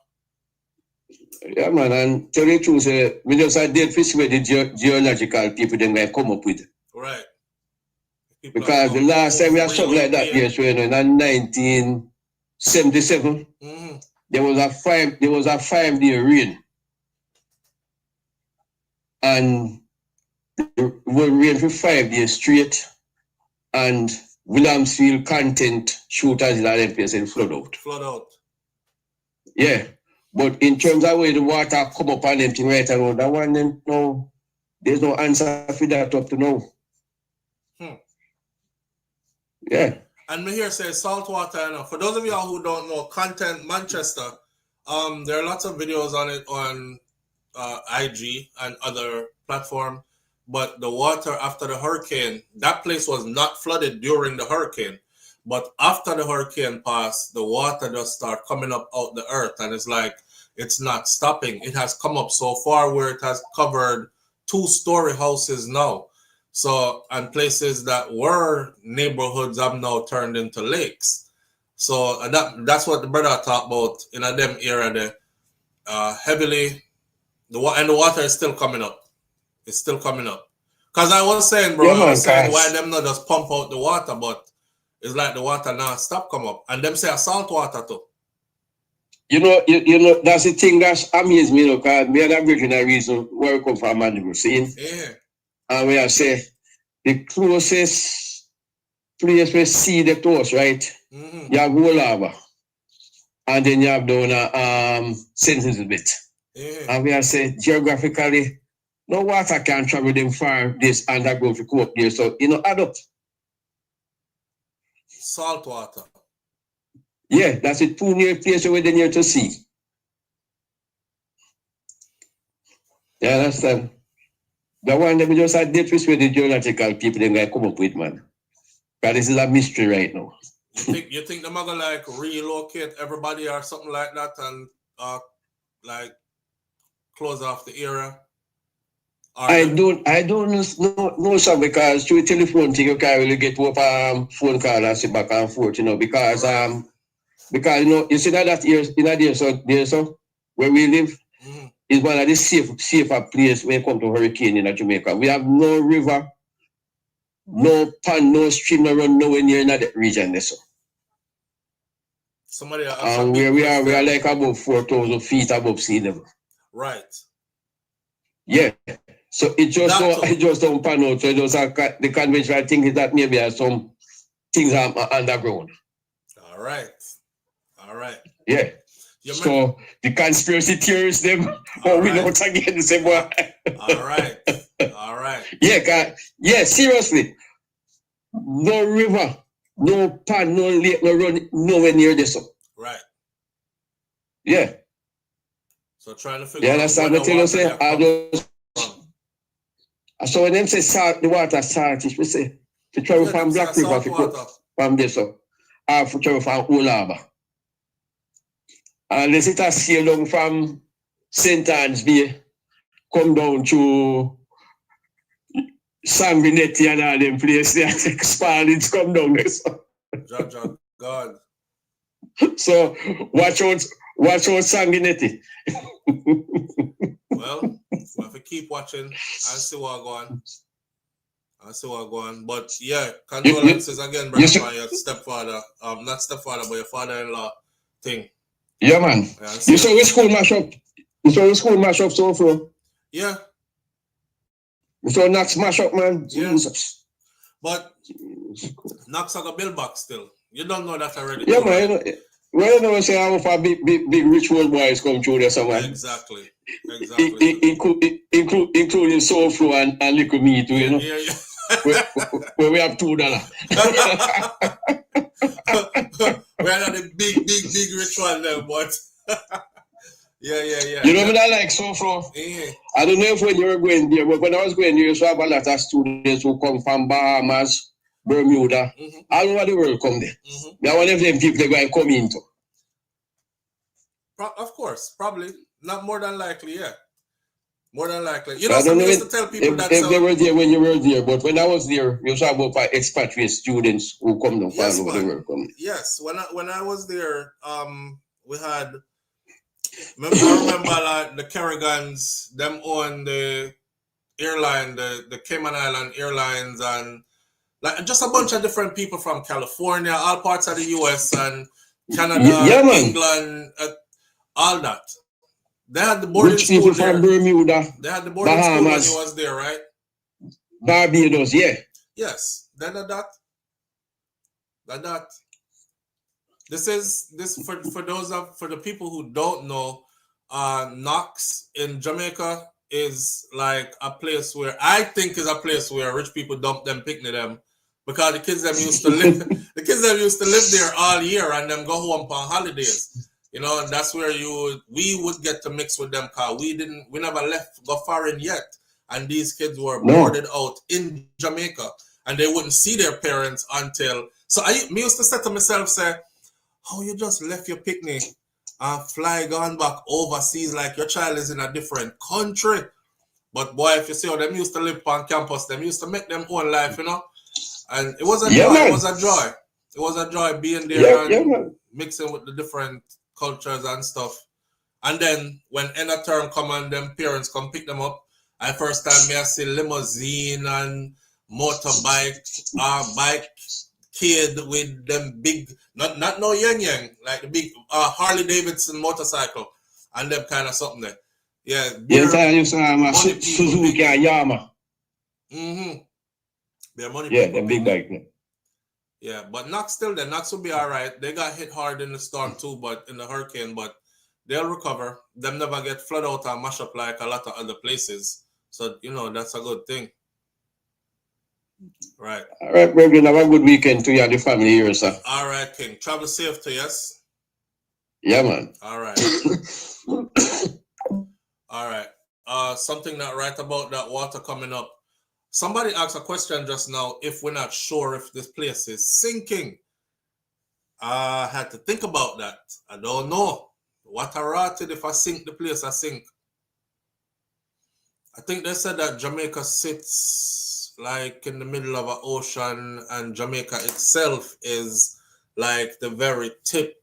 D: Yeah, man, and tell you the truth, we just had dead fish with the geological people then we come up with.
A: Right.
D: People because the last time we had something like that here, so you know, in 1977, there was a 5-day rain. And we rain for 5 days straight, and Williamsfield content shooters in that place and flood out. Yeah. But in terms of where the water come up and everything right around, that one then no, there's no answer for that up to now. Yeah.
A: And me here say saltwater, you know. For those of y'all who don't know, content Manchester, there are lots of videos on it on IG and other platform. But the water after the hurricane, that place was not flooded during the hurricane. But after the hurricane passed, the water just start coming up out the earth. And it's like, it's not stopping. It has come up so far where it has covered 2-story houses now. So, and places that were neighborhoods have now turned into lakes. So that's what the brother talked about in a them area there. Heavily, the water is still coming up. It's still coming up. Because I was saying, bro, I was saying why them not just pump out the water, but it's like the water now stop come up. And them say a salt water too.
D: You know, that's the thing that's amazed me, because me and the original reason where we come from, man, seeing.
A: Yeah.
D: And we I say the closest place we see the toast, right?
A: Mm-hmm.
D: You have Wolava. And then you have down St. Elizabeth.
A: Yeah.
D: And we I say geographically, no water can travel them far this underground to come up there. So, you know, add up.
A: Salt water.
D: Yeah, that's a too near place where they near to see. You understand? The one that we just had dead fish with the geological people they're gonna come up with, man. Because this is a mystery right now.
A: You think they're gonna like relocate everybody or something like that and like close off the area?
D: I don't know, sir, because through telephone thing you can't really get up phone call and sit back and forth, you know, because you know, you see that here in there, so where we live is one of the safer places when it comes to hurricane in Jamaica. We have no river, no pond, no stream, no run nowhere near in that region there, so. And where we are like above 4,000 feet above sea level.
A: Right.
D: Yeah. So it just don't pan out. So the conventional thing is that maybe some things are underground.
A: All right.
D: Yeah. So the conspiracy theorists them we out again the same one.
A: All right.
D: Yeah, seriously. No river, no pond, no lake, no run nowhere near this.
A: Right.
D: Yeah.
A: So trying to figure out
D: where the water so when them say salt, the water saltish, we say to travel from Black River from this for travel from Old Harbor. And this is a sail down from St. Anne's Bay, come down to Sanguinetti and all them places there, take Spaldings come down there. So.
A: God.
D: So watch out Sanguinetti.
A: Well, we have to keep watching and see what going on. But yeah, condolences again, brother, for your stepfather. Not stepfather, but your father-in-law thing.
D: Yeah, man. You saw which school mash up? So far?
A: Yeah.
D: You saw Knox mash up, man?
A: Yeah.
D: Jesus.
A: But Knox have a bill box still. You don't know that already.
D: Yeah, man. Right? Well, you know, say how far big rich world boys come through there somewhere.
A: Exactly.
D: Including SouFLo and Little Me too, you know.
A: Yeah.
D: where we have $2.
A: We're not the big rich one there, but yeah.
D: You know what I like SouFLo?
A: Yeah.
D: I don't know if when you were going there, but when I was going there, you saw a lot of students who come from Bahamas, Bermuda, all over the world come there. Now one of them people they're going to come into.
A: Of course, probably. Not more than likely, yeah. More than likely. You know, some used to tell people that...
D: If they were there when you were there, but when I was there, you saw about expatriate students who come down all over the world.
A: Yes, when I was there, we had... I remember like the Kerrigans, them own the airline, the Cayman Island Airlines, and like just a bunch of different people from California, all parts of the US and Canada, England, all that. They had the boarding school
D: people
A: there.
D: From Bermuda,
A: they had the boarding Bahamas, school when you was there, right?
D: Barbados, yeah.
A: Yes. Then that. This for the people who don't know, Knox in Jamaica is like a place where I think is a place where rich people dump them picnic them because the kids them used to live there all year and them go home on holidays. You know, and that's where we would get to mix with them because we never left go foreign yet. And these kids were boarded out in Jamaica and they wouldn't see their parents until me used to say to myself, how you just left your picnic and fly gone back overseas like your child is in a different country. But boy, if you see how them used to live on campus, them used to make them own life, you know. And it was a joy. Man. It was a joy. It was a joy being there and mixing with the different cultures and stuff. And then when end of term come and them parents come pick them up, and first time I see limousine and motorbike, bike kid with them big, not no yang, like the big Harley Davidson motorcycle and them kind of something there. Yeah.
D: Yes, I used to have a Suzuki and Yamaha.
A: Their money.
D: Yeah, the big bike.
A: Yeah, but Knox still there. Knox will be all right. They got hit hard in the storm too, but in the hurricane, but they'll recover. Them never get flood out and mash up like a lot of other places. So, you know, that's a good thing. Right.
D: All right, Brendan. Have a good weekend to you and the family here, sir.
A: All right, King. Travel safe to yes?
D: Yeah, man.
A: All right. All right. Something not right about that water coming up. Somebody asked a question just now if we're not sure if this place is sinking. I had to think about that. I don't know. Water rotted if I sink the place, I sink. I think they said that Jamaica sits like in the middle of an ocean and Jamaica itself is like the very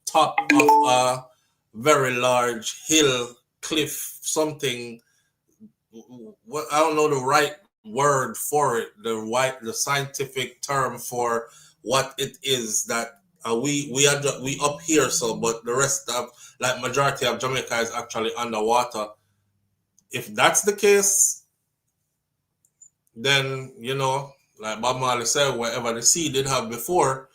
A: top of a very large hill, cliff, something. I don't know the right word for it, the scientific term for what it is that we up here, so but the rest of like majority of Jamaica is actually underwater. If that's the case, then, you know, like Bob Marley said, wherever the sea did have before,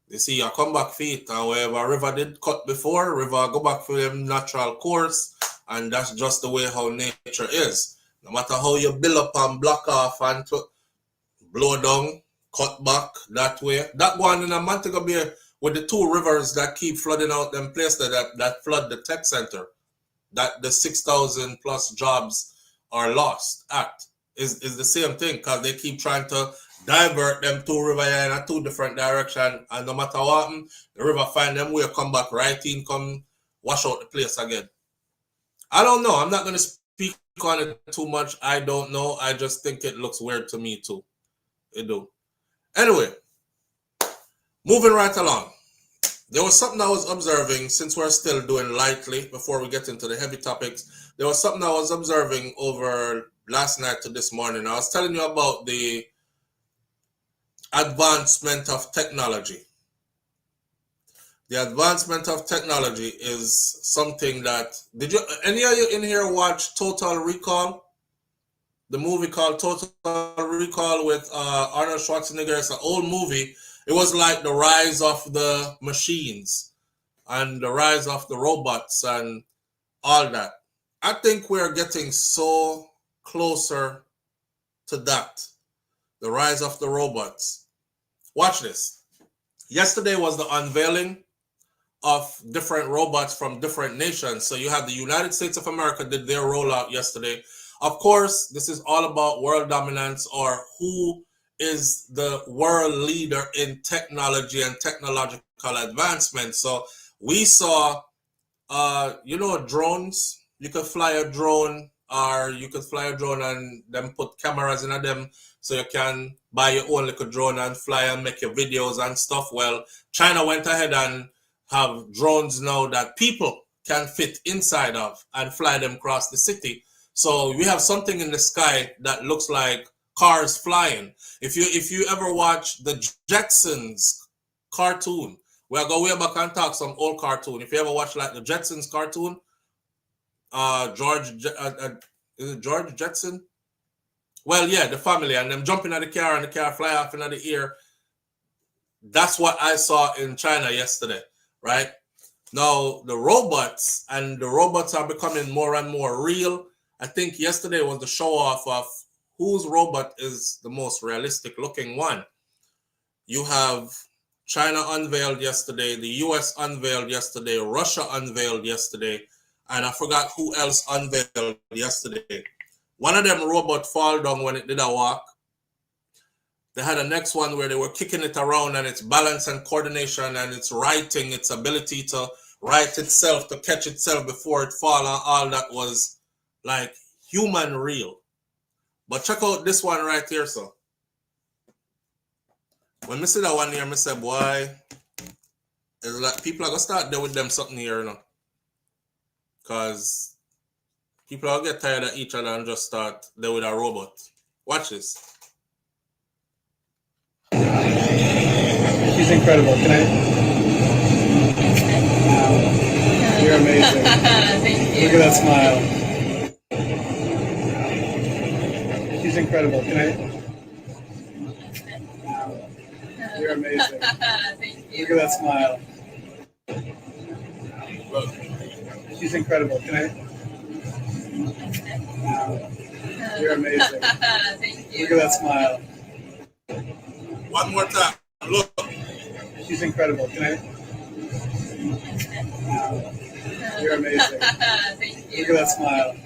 A: the sea a come back feet, and wherever river did cut before, river go back to them natural course, and that's just the way how nature is. No matter how you build up and block off and to blow down, cut back that way. That one in a Montego Bay with the two rivers that keep flooding out them places that flood the tech center, that the 6,000 plus jobs are lost at is the same thing, because they keep trying to divert them two river in a two different direction, and no matter what, the river find them way come back right in, come wash out the place again. I don't know. I'm not going to speak on it too much. I don't know. I just think it looks weird to me too. It do. Anyway, moving right along. There was something I was observing, since we're still doing lightly before we get into the heavy topics. There was something I was observing over last night to this morning. I was telling you about the advancement of technology. The advancement of technology is something that, did you, any of you in here watch Total Recall? The movie called Total Recall with Arnold Schwarzenegger. It's an old movie. It was like the rise of the machines and the rise of the robots and all that. I think we're getting so closer to that. The rise of the robots. Watch this. Yesterday was the unveiling of different robots from different nations. So you had the United States of America did their rollout yesterday. Of course, this is all about world dominance, or who is the world leader in technology and technological advancement. So we saw, you know, drones. You could fly a drone, or you could fly a drone and then put cameras in them, so you can buy your own little drone and fly and make your videos and stuff. Well, China went ahead and have drones now that people can fit inside of and fly them across the city. So we have something in the sky that looks like cars flying. If you ever watch the Jetsons cartoon, we'll go way back and talk some old cartoon. If you ever watch like the Jetsons cartoon, is it George Jetson? Well, yeah, the family and them jumping at the car and the car fly off into the air. That's what I saw in China yesterday, right? Now the robots are becoming more and more real. I think yesterday was the show off of whose robot is the most realistic looking one. You have China unveiled yesterday, the US unveiled yesterday, Russia unveiled yesterday, and I forgot who else unveiled yesterday. One of them robot fall down when it did a walk. They had a next one where they were kicking it around, and its balance and coordination and its writing, its ability to right itself, to catch itself before it fall, and all that was like human real. But check out this one right here, so. When I see that one here, I say, boy, it's like people are going to start there with them something here, you know. Because people will get tired of each other and just start there with a robot. Watch this.
E: She's incredible. Can I? You're amazing.
F: Thank you.
E: Look at that smile. She's incredible. Can I? You're amazing.
F: Thank you.
E: Look at that smile.
A: Look.
E: She's incredible. Can I? You're amazing.
F: Thank you.
E: Look at that smile.
A: One more time. Look.
E: She's incredible. Can I? You're amazing.
F: Thank you.
E: Look at that smile.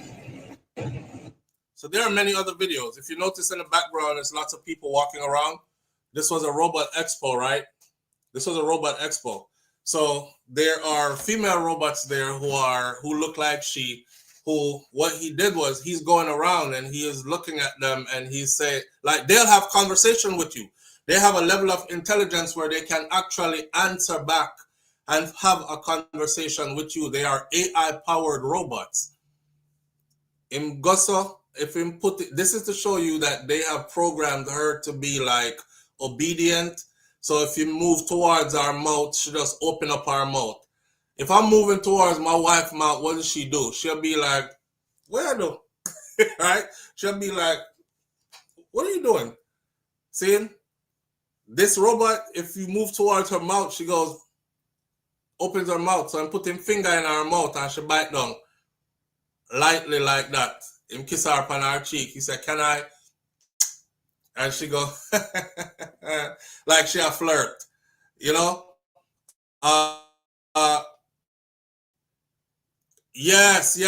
A: So there are many other videos. If you notice in the background, there's lots of people walking around. This was a robot expo, right? This was a robot expo. So there are female robots there who look like she, who what he did was he's going around and he is looking at them and he's saying, like, they'll have conversation with you. They have a level of intelligence where they can actually answer back and have a conversation with you. They are AI powered robots. In Gosso, if you put it, this is to show you that they have programmed her to be like obedient. So if you move towards our mouth, she just open up her mouth. If I'm moving towards my wife's mouth, what does she do? She'll be like, where do? Right? She'll be like, What are you doing? See, this robot, if you move towards her mouth, she goes, opens her mouth. So I'm putting finger in her mouth and she bite down lightly like that. Him kiss her upon her cheek. He said, can I? And she go, like she a flirt, you know? Yes.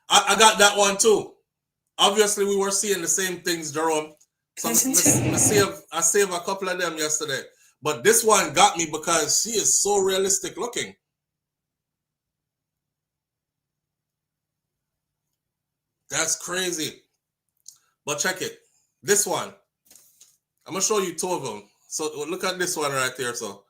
A: I got that one too. Obviously, we were seeing the same things, Jerome. So I saved a couple of them yesterday. But this one got me because she is so realistic looking. That's crazy. But check it. This one. I'm going to show you two of them. So look at this one right there. So.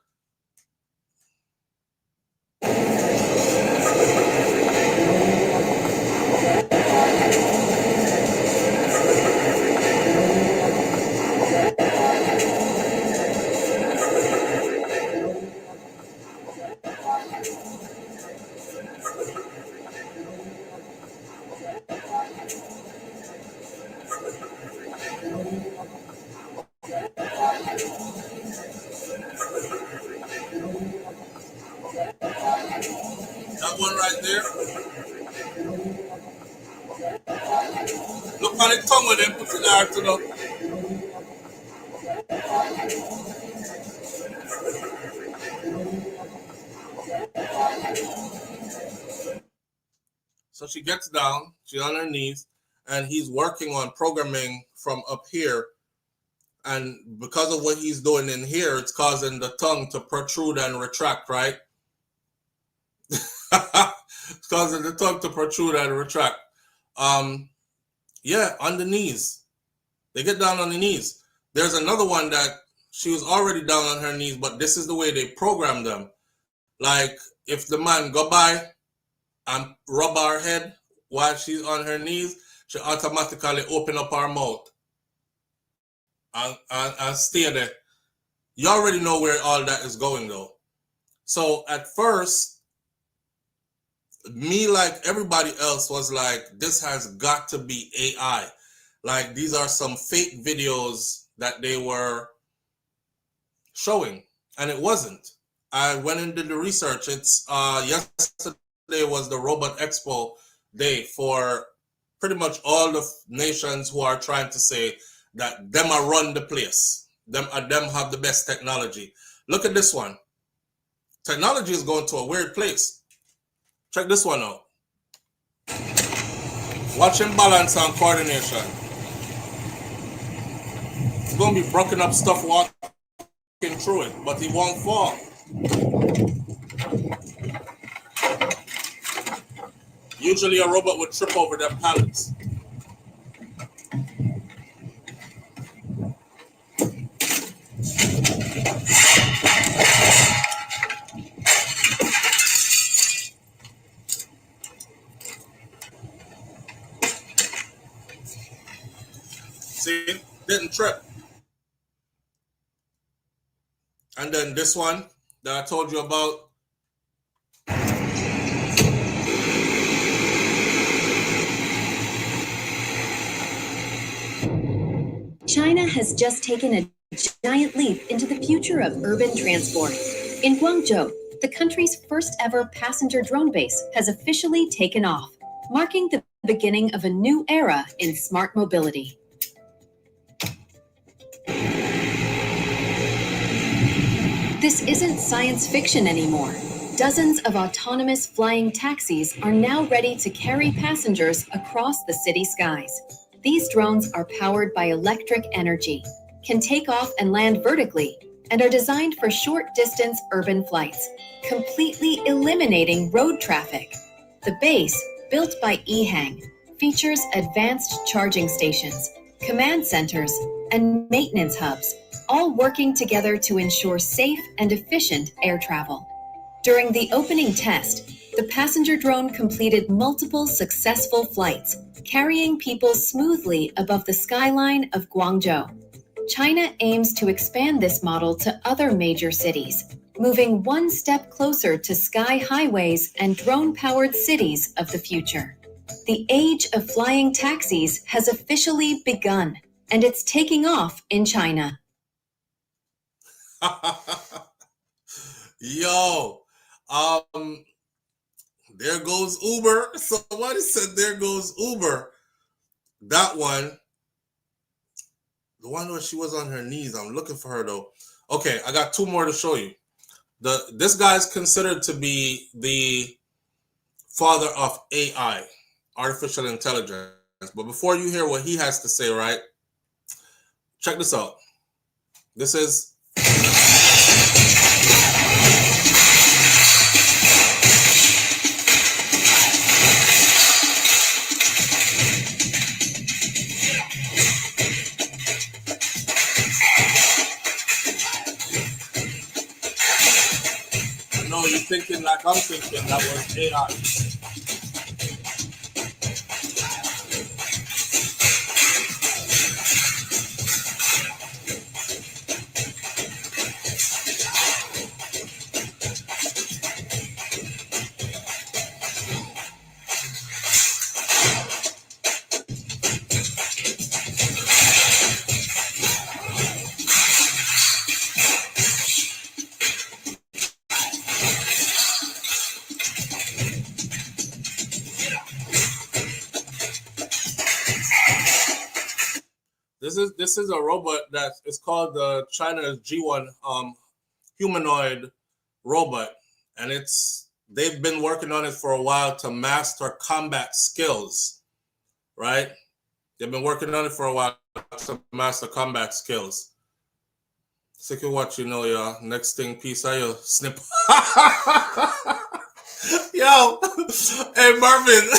A: That one right there. Look on the tongue with them, put it there to the. So she gets down, she's on her knees, and he's working on programming from up here. And because of what he's doing in here, it's causing the tongue to protrude and retract, right? It's causing the tongue to protrude and retract. Yeah, on the knees. They get down on the knees. There's another one that she was already down on her knees, but this is the way they program them. Like, if the man go by and rub her head while she's on her knees, she automatically open up her mouth and stay there. You already know where all that is going, though. So at first, me, like everybody else, was like, this has got to be AI. Like, these are some fake videos that they were showing, and it wasn't. I went and did the research. It's yesterday was the Robot Expo day for pretty much all the nations who are trying to say that them are run the place. Them have the best technology. Look at this one. Technology is going to a weird place. Check this one out. Watch him balance and coordination. He's going to be broken up stuff walking through it, but he won't fall. Usually a robot would trip over them pallets. See, didn't trip. And then this one that I told you about.
G: China has just taken a giant leap into the future of urban transport. In Guangzhou, the country's first ever passenger drone base has officially taken off, marking the beginning of a new era in smart mobility. This isn't science fiction anymore. Dozens of autonomous flying taxis are now ready to carry passengers across the city skies. These drones are powered by electric energy, can take off and land vertically, and are designed for short-distance urban flights, completely eliminating road traffic. The base, built by EHang, features advanced charging stations, command centers, and maintenance hubs, all working together to ensure safe and efficient air travel. During the opening test, the passenger drone completed multiple successful flights, carrying people smoothly above the skyline of Guangzhou. China aims to expand this model to other major cities, moving one step closer to sky highways and drone-powered cities of the future. The age of flying taxis has officially begun. and it's taking off in China.
A: Yo, there goes Uber. Somebody said there goes Uber. That one, the one where she was on her knees. I'm looking for her though. Okay, I got two more to show you. This guy is considered to be the father of AI, artificial intelligence. But before you hear what he has to say, right? Check this out. This is no, you're thinking like I'm thinking. That was AI. This is a robot that is called the China's G1 humanoid robot, and they've been working on it for a while to master combat skills, right? They've been working on it for a while to master combat skills. Sick of what you know, y'all. Next thing, peace out, yo, snip. Yo, hey Marvin.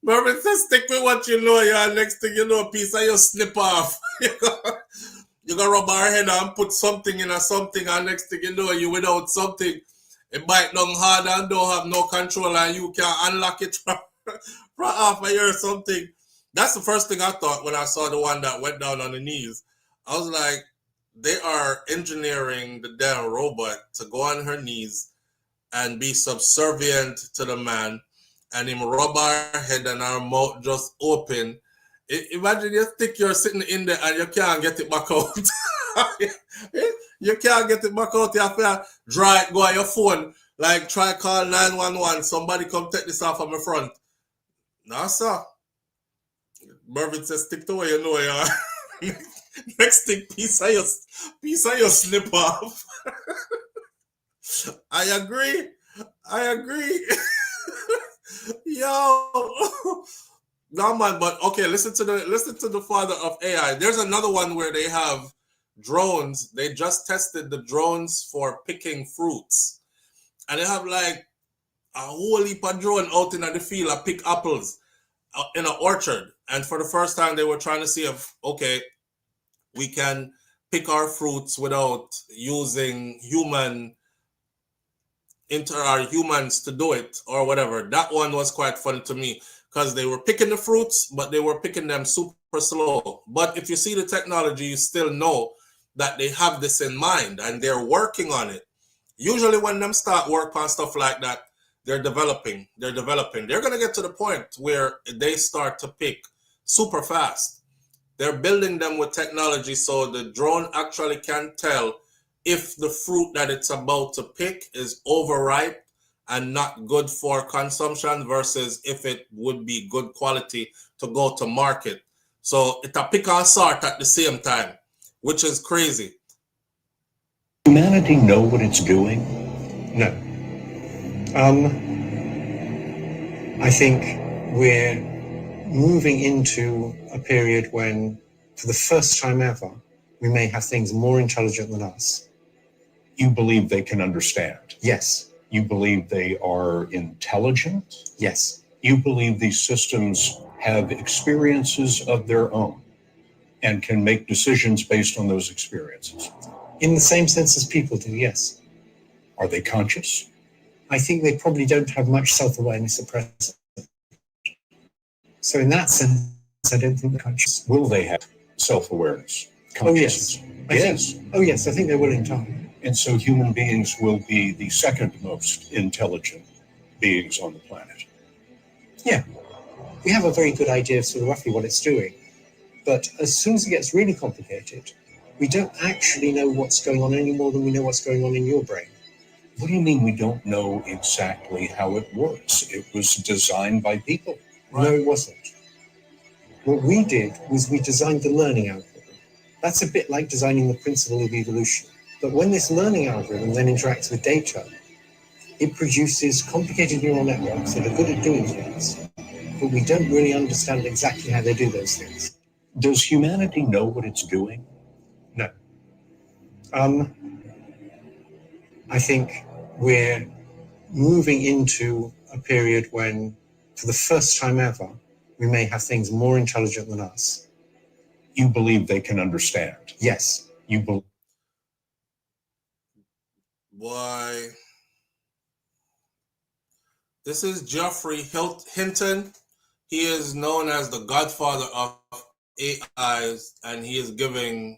A: Marvin says, stick with what you know, y'all. Next thing you know, a piece of your snip off. You're gonna rub our head and put something in or something, and next thing you know, you without something. It bite down hard and don't have no control, and you can't unlock it from off of here or something. That's the first thing I thought when I saw the one that went down on the knees. I was like, they are engineering the damn robot to go on her knees and be subservient to the man, and him rub our head and our mouth just open. Imagine you're sitting in there and you can't get it back out. You can't get it back out. You have to draw it, go on your phone, like try call 911. Somebody come take this off of my front. No, sir. Mervin says, stick to where you know you are. Next thing, piece of your slip off. I agree. Yo. No man, but okay, listen to the father of AI. There's another one where they have drones. They just tested the drones for picking fruits. And they have like a whole heap of drone out in the field and pick apples in an orchard. And for the first time they were trying to see if, okay, we can pick our fruits without using humans to do it or whatever. That one was quite funny to me because they were picking the fruits, but they were picking them super slow. But if you see the technology, you still know that they have this in mind and they're working on it. Usually when them start work on stuff like that, they're developing. They're going to get to the point where they start to pick super fast. They're building them with technology so the drone actually can tell if the fruit that it's about to pick is overripe and not good for consumption versus if it would be good quality to go to market. So it's a pick and sort at the same time, which is crazy.
H: Humanity know what it's doing?
I: No. I think we're moving into a period when, for the first time ever, we may have things more intelligent than us.
H: You believe they can understand?
I: Yes.
H: You believe they are intelligent?
I: Yes.
H: You believe these systems have experiences of their own and can make decisions based on those experiences?
I: In the same sense as people do, yes.
H: Are they conscious?
I: I think they probably don't have much self-awareness at present. So in that sense, I don't think they're conscious.
H: Will they have self-awareness?
I: Oh, yes.
H: Yes.
I: I think they will in time.
H: And so human beings will be the second most intelligent beings on the planet.
I: Yeah. We have a very good idea of sort of roughly what it's doing. But as soon as it gets really complicated, we don't actually know what's going on any more than we know what's going on in your brain.
H: What do you mean we don't know exactly how it works? It was designed by people.
I: No, it wasn't. What we did was we designed the learning algorithm. That's a bit like designing the principle of evolution. But when this learning algorithm then interacts with data, it produces complicated neural networks that are good at doing things, but we don't really understand exactly how they do those things.
H: Does humanity know what it's doing?
I: No. I think we're moving into a period when, for the first time ever, we may have things more intelligent than us.
H: You believe they can understand?
I: Yes.
H: You believe?
A: Boy, this is Geoffrey Hinton. He is known as the godfather of AIs, and he is giving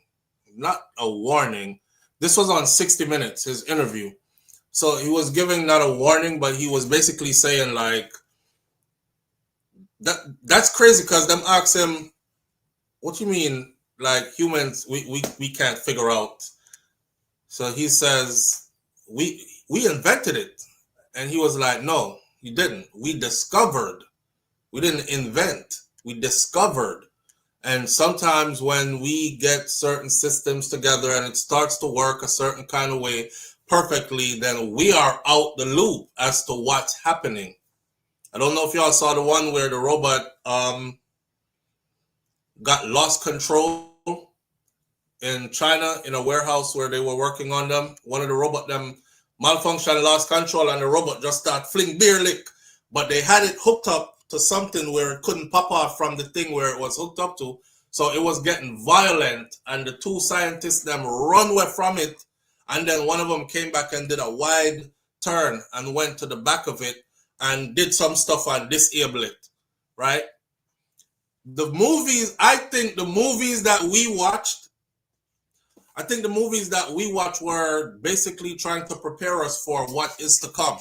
A: not a warning. This was on 60 Minutes, his interview. So he was giving not a warning, but he was basically saying like, that's crazy, because them asked him, what you mean, like humans, we can't figure out. So he says, we invented it. And he was like, no, you didn't. We discovered. We didn't invent. We discovered. And sometimes when we get certain systems together and it starts to work a certain kind of way perfectly, then we are out the loop as to what's happening. I don't know if y'all saw the one where the robot got lost control in China in a warehouse where they were working on them. One of the robot them malfunctioned, lost control, and the robot just started fling beer lick. But they had it hooked up to something where it couldn't pop off from the thing where it was hooked up to. So it was getting violent, and the two scientists them run away from it. And then one of them came back and did a wide turn and went to the back of it and did some stuff and disable it, right? The movies, I think the movies that we watched were basically trying to prepare us for what is to come.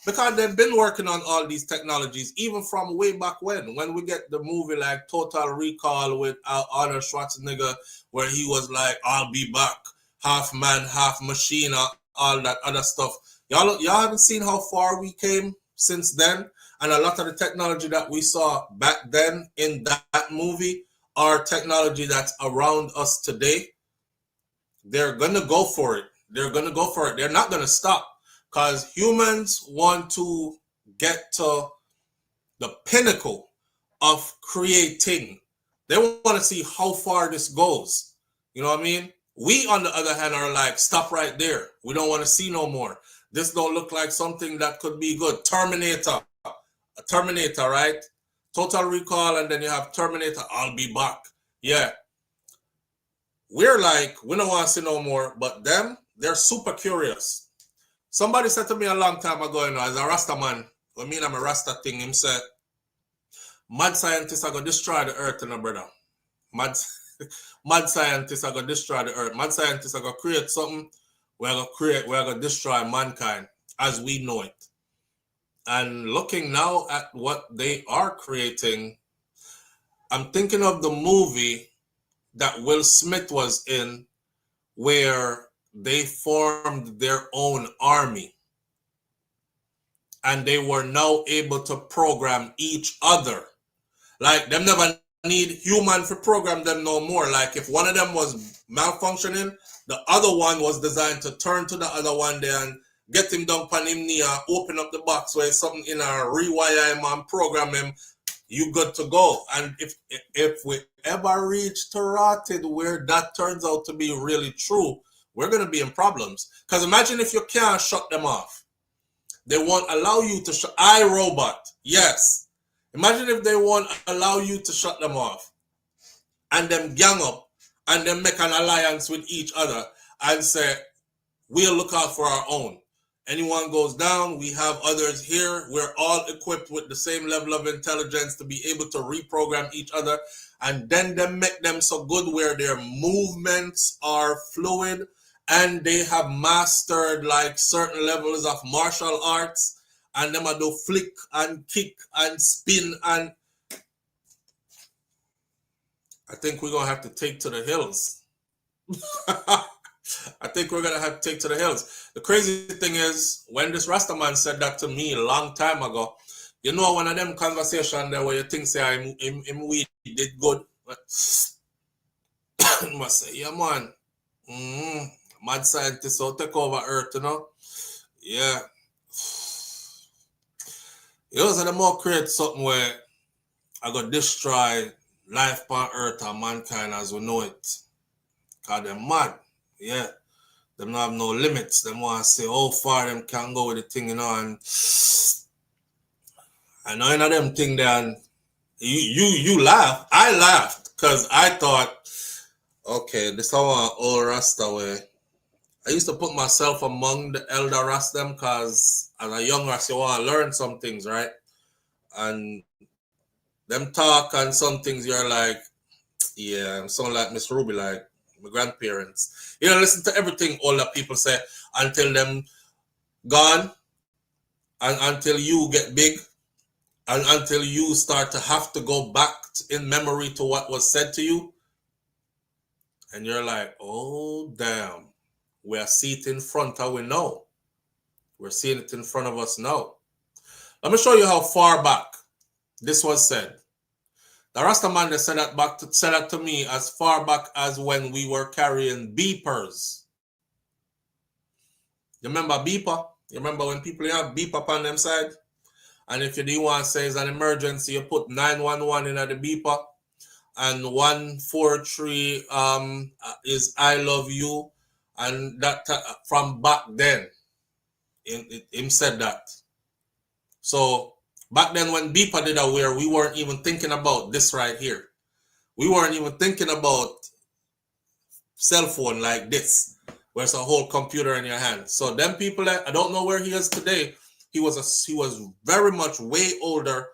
A: Because they've been working on all these technologies, even from way back when we get the movie like Total Recall with Arnold Schwarzenegger, where he was like, I'll be back, half man, half machine, all that other stuff. Y'all haven't seen how far we came since then? And a lot of the technology that we saw back then in that movie are technology that's around us today. They're going to go for it. They're not going to stop, because humans want to get to the pinnacle of creating. They want to see how far this goes. You know what I mean? We, on the other hand, are like, stop right there. We don't want to see no more. This don't look like something that could be good. Terminator, right? Total Recall, and then you have Terminator, I'll be back. Yeah. We're like, we don't want to see no more, but them, they're super curious. Somebody said to me a long time ago, as a Rasta man, I mean, I'm a Rasta thing, him said, mad scientists are going to destroy the earth, brother. Mad scientists are going to destroy the earth. Mad scientists are going to create something, we're going to destroy mankind as we know it. And looking now at what they are creating, I'm thinking of the movie that Will Smith was in, where they formed their own army and they were now able to program each other. Like, them never need human to program them no more. Like, if one of them was malfunctioning, the other one was designed to turn to the other one there and get him down on him knee, open up the box where something in a rewire him and program him. You good to go. And if we ever reach to rotted where that turns out to be really true, we're going to be in problems. Because imagine if you can't shut them off. They won't allow you to shut iRobot. Yes. Imagine if they won't allow you to shut them off. And them gang up and then make an alliance with each other and say, we'll look out for our own. Anyone goes down, we have others here. We're all equipped with the same level of intelligence to be able to reprogram each other, and then they make them so good where their movements are fluid and they have mastered like certain levels of martial arts, and them do flick and kick and spin, and I think we're gonna have to take to the hills. I think we're gonna have to take to the hills. The crazy thing is, when this Rastaman said that to me a long time ago, you know, one of them conversations there where you think say him weed did good. Must say, yeah man, mad scientists will take over Earth, you know? Yeah. You also the more create something where I got destroy life on Earth and mankind as we know it. Cause they're mad. Yeah. Them don't have no limits. Them want to say how far them can go with the thing, you know, and I know none of them thing there and you laugh. I laughed because I thought, okay, this how an old Rasta way. I used to put myself among the elder Rastam because as a young Rasta, you want to learn some things, right? And them talk and some things you're like, yeah, I'm sound like Miss Ruby, like my grandparents. You know, listen to everything older people say until them gone and until you get big and until you start to have to go back in memory to what was said to you. And you're like, oh, damn. We're seeing it in front of we know. We're seeing it in front of us now. Let me show you how far back this was said. The Rastaman said that to me as far back as when we were carrying beepers. You remember beeper? You remember when people have beeper on them side? And if you do want to say it's an emergency, you put 911 in at the beeper. And 143 is I love you. And that from back then, him said that. So back then when beeper did aware, we weren't even thinking about this right here. We weren't even thinking about cell phone like this, where it's a whole computer in your hand. So them people, I don't know where he is today. He was very much way older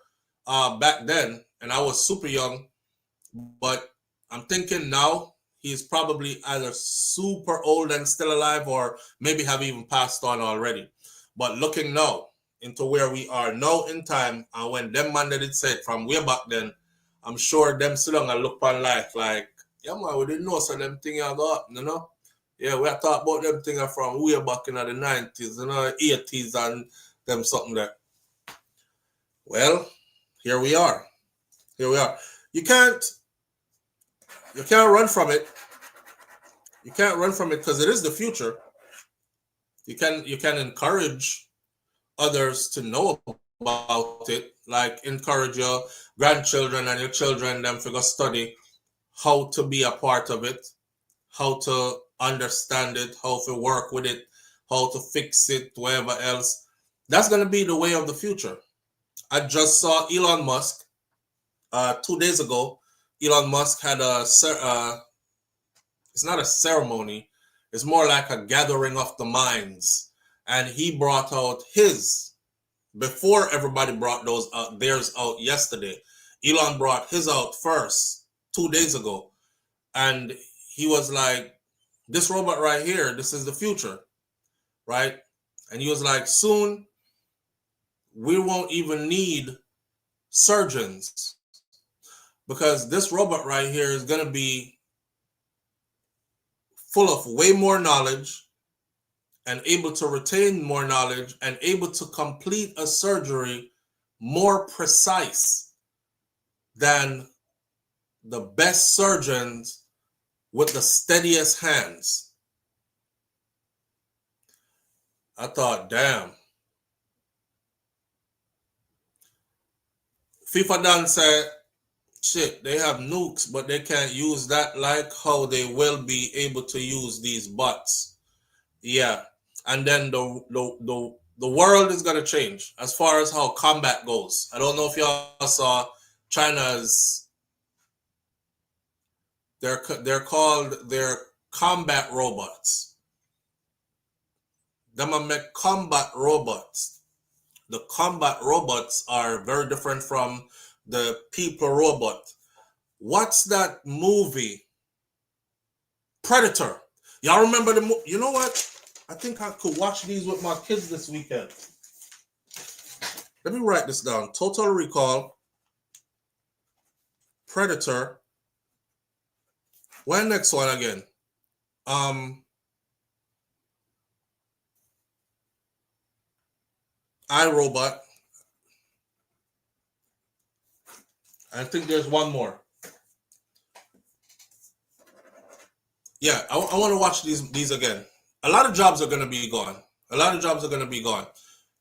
A: back then, and I was super young. But I'm thinking now he's probably either super old and still alive, or maybe have even passed on already. But looking now into where we are now in time, and when them man did say it from way back then, I'm sure them still gonna look on life like, yeah man, we didn't know so them things are go up, you know? Yeah, we are talking about them things from way back in the 90s, you know, 80s and them something there. Well, here we are. Here we are. You can't run from it. You can't run from it because it is the future. You can encourage others to know about it, like encourage your grandchildren and your children them to go study how to be a part of it, how to understand it, how to work with it, how to fix it, whatever else. That's going to be the way of the future. I just saw Elon Musk 2 days ago. Elon Musk had it's not a ceremony, it's more like a gathering of the minds. And he brought out his, before everybody brought theirs out yesterday. Elon brought his out first 2 days ago. And he was like, this robot right here, this is the future, right? And he was like, soon we won't even need surgeons because this robot right here is going to be full of way more knowledge and able to retain more knowledge and able to complete a surgery more precise than the best surgeons with the steadiest hands. I thought, damn. FIFA done said, shit, they have nukes, but they can't use that like how they will be able to use these bots. Yeah. And then the world is gonna change as far as how combat goes. I don't know if y'all saw China's, they're called their combat robots. Them are make combat robots. The combat robots are very different from the people robot. What's that movie? Predator. Y'all remember the movie? You know what? I think I could watch these with my kids this weekend. Let me write this down. Total Recall, Predator, When next one again? iRobot. I think there's one more. Yeah, I want to watch these again. A lot of jobs are going to be gone. A lot of jobs are going to be gone.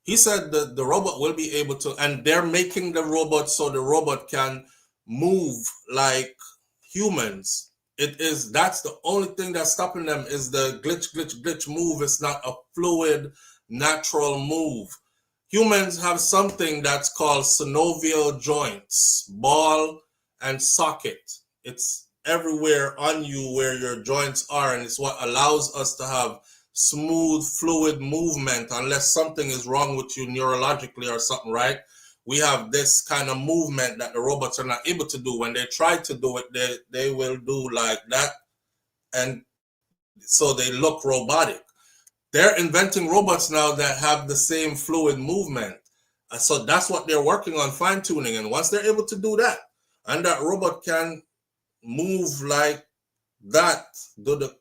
A: He said that the robot will be able to, and they're making the robot so the robot can move like humans. That's the only thing that's stopping them is the glitch move. It's not a fluid, natural move. Humans have something that's called synovial joints, ball and socket. It's everywhere on you where your joints are, and it's what allows us to have smooth, fluid movement unless something is wrong with you neurologically or something, right? We have this kind of movement that the robots are not able to do. When they try to do it, they will do like that, and so they look robotic. They're inventing robots now that have the same fluid movement. So that's what they're working on, fine-tuning. And once they're able to do that, and that robot can move like that, do the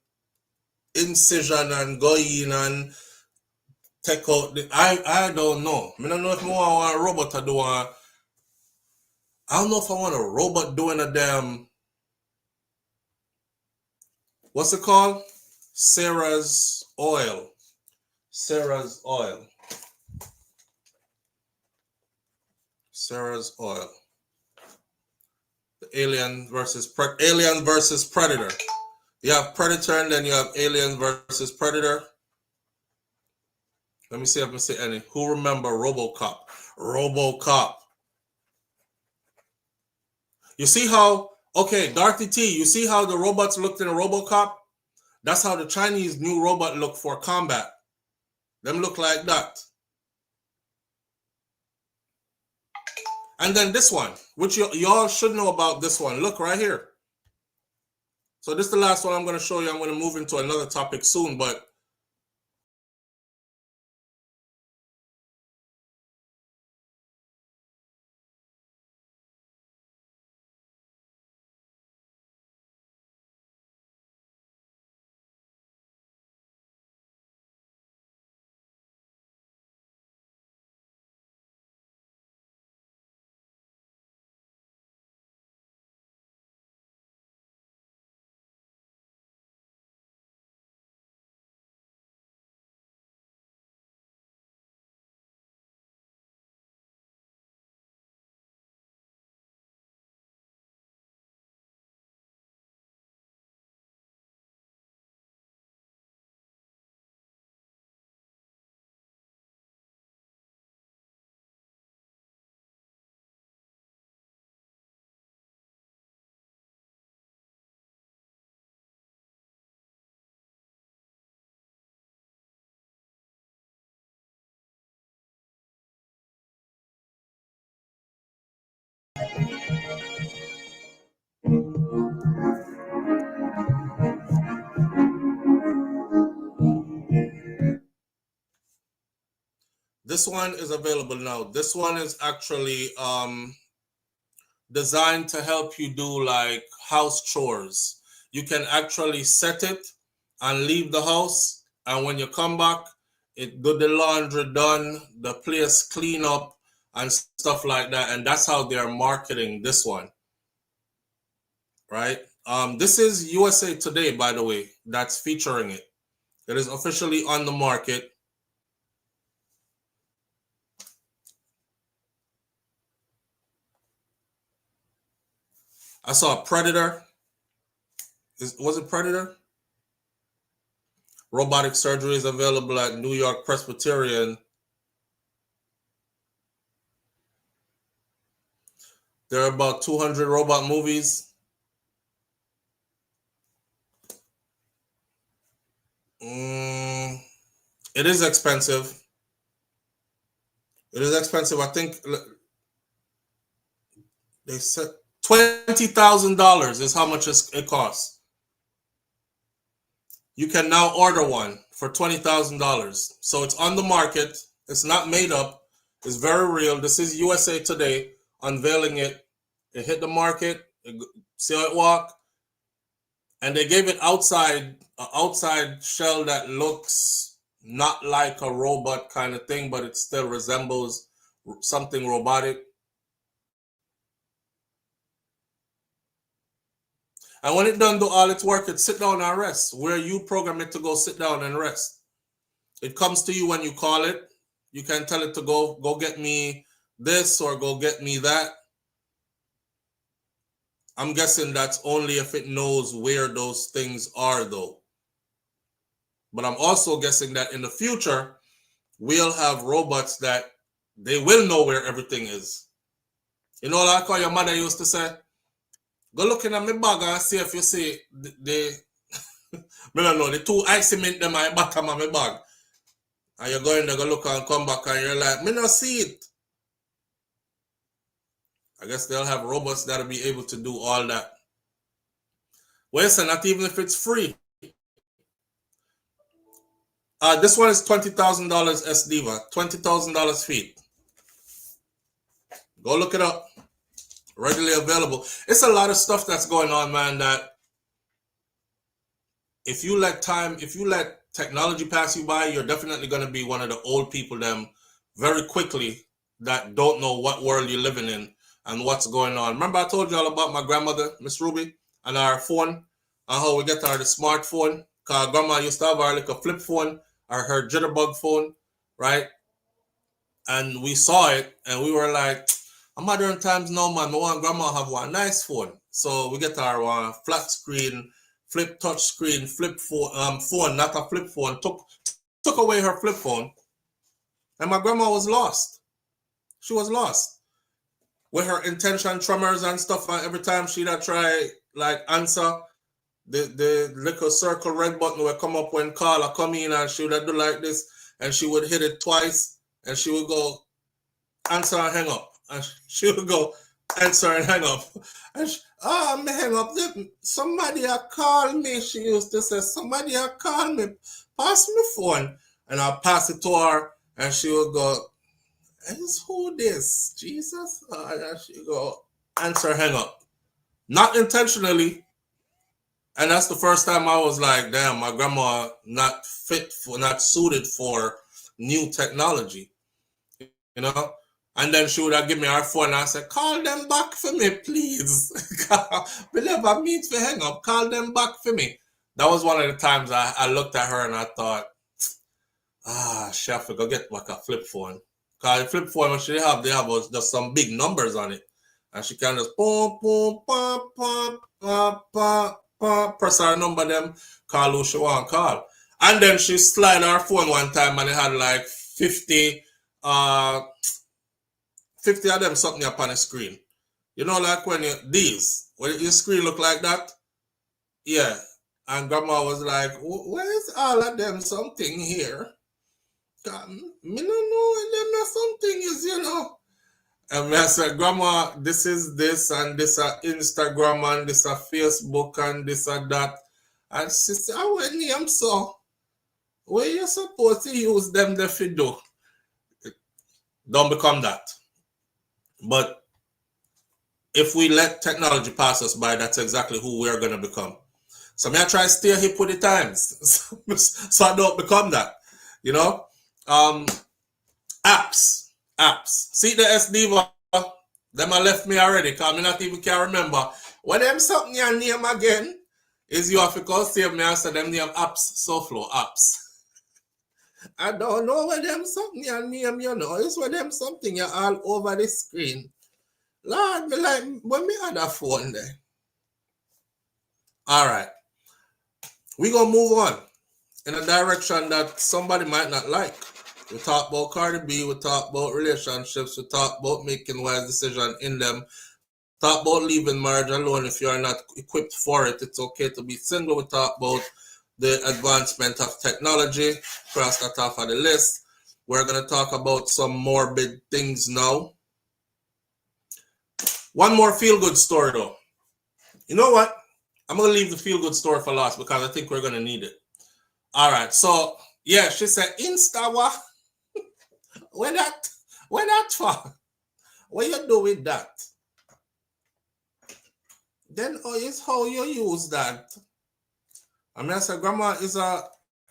A: incision and go in and take out the... I don't know. I don't know if I want a robot to do I don't know if I want a robot doing a damn... What's it called? Sarah's oil. Sarah's oil. Sarah's oil. The Alien versus Predator. You have Predator and then you have Alien versus Predator. Let me see if I can say any. Who remember RoboCop? RoboCop. You see how, okay, Dorothy T, you see how the robots looked in a RoboCop? That's how the Chinese new robot look for combat. Them look like that. And then this one, which y'all should know about this one. Look right here. So this is the last one I'm going to show you. I'm going to move into another topic soon, but this one is available now. This one is actually designed to help you do like house chores. You can actually set it and leave the house, and when you come back, it do the laundry done, the place clean up and stuff like that. And that's how they're marketing this one, right? This is USA Today, by the way, that's featuring it. It is officially on the market. I saw Predator. Was it Predator? Robotic surgery is available at New York Presbyterian. There are about 200 robot movies. It is expensive. It is expensive. I think they said $20,000 is how much it costs. You can now order one for $20,000. So it's on the market. It's not made up. It's very real. This is USA Today unveiling it. It hit the market. See how it walk. and they gave it outside shell that looks not like a robot kind of thing, but it still resembles something robotic. And when it done do all its work, it sit down and rest. Where you program it to go sit down and rest. It comes to you when you call it. You can tell it to go get me this or go get me that. I'm guessing that's only if it knows where those things are, though. But I'm also guessing that in the future, we'll have robots that they will know where everything is. You know, like how your mother used to say, go look in my bag and see if you see the I don't know, the two icy mint them at the bottom of my bag. And you're going to go look and come back and you're like, me not see it. I guess they'll have robots that'll be able to do all that. Well, so not even if it's free. This one is $20,000 SDiva, $20,000 feet. Go look it up. Readily available. It's a lot of stuff that's going on, man, that if you let technology pass you by, you're definitely going to be one of the old people them very quickly that don't know what world you're living in and what's going on. Remember I told you all about my grandmother, Miss Ruby, and our phone, and how we get her the smartphone, because grandma used to have her like a flip phone or her jitterbug phone, right? And we saw it and we were like, modern times now, man, I want grandma have one nice phone. So we get our one flat screen, flip touch screen, flip phone, not a flip phone, took away her flip phone. And my grandma was lost. She was lost. With her intention tremors and stuff, and every time she'd try like answer, the little circle red button would come up when caller come in and she would do like this and she would hit it twice and she would go answer and hang up. And she would go answer and hang up. And me hang up. Somebody call me. She used to say, somebody call me. Pass me phone. And I'll pass it to her and she would go, is who this? Jesus? And she would go answer, hang up. Not intentionally. And that's the first time I was like, damn, my grandma not suited for new technology. You know? And then she would have given me her phone and I said, call them back for me, please. We never meet for hang up. Call them back for me. That was one of the times I looked at her and I thought, she have to go get like a flip phone. Because the flip phone, what they have was just some big numbers on it. And she can just boom, boom, pop, pop, pop, pop, pop, press her number, them, call who she want to call. And then she slid her phone one time and it had like 50 of them something up on the screen. You know, like when your screen look like that? Yeah. And grandma was like, where's all of them something here? Me don't know what them something is, you know. And I said, grandma, this is this and this are Instagram and this are Facebook and this are that. And she said, what name so? Where you supposed to use them if you do? Don't become that. But if we let technology pass us by, that's exactly who we're going to become. So I try to stay hip with the times so I don't become that. You know? Apps. See the SDiva? Them I left me already because I not even can remember. When them something your name again is you have to go save me and say them name apps, SouFlo apps. I don't know what them something your name, you know. It's what them something you're all over the screen. Lord, me like when me had a phone there. All right. We gonna move on in a direction that somebody might not like. We talk about Cardi B, we talk about relationships, we talk about making wise decisions in them, talk about leaving marriage alone if you are not equipped for it. It's okay to be single. We talk about the advancement of technology, cross that off of the list. We're going to talk about some morbid things now. One more feel-good story though. You know what? I'm going to leave the feel-good story for last because I think we're going to need it. All right, so yeah, she said, Insta what? Where that for? What you do with that? Then it's how you use that. I mean, I said, Grandma, is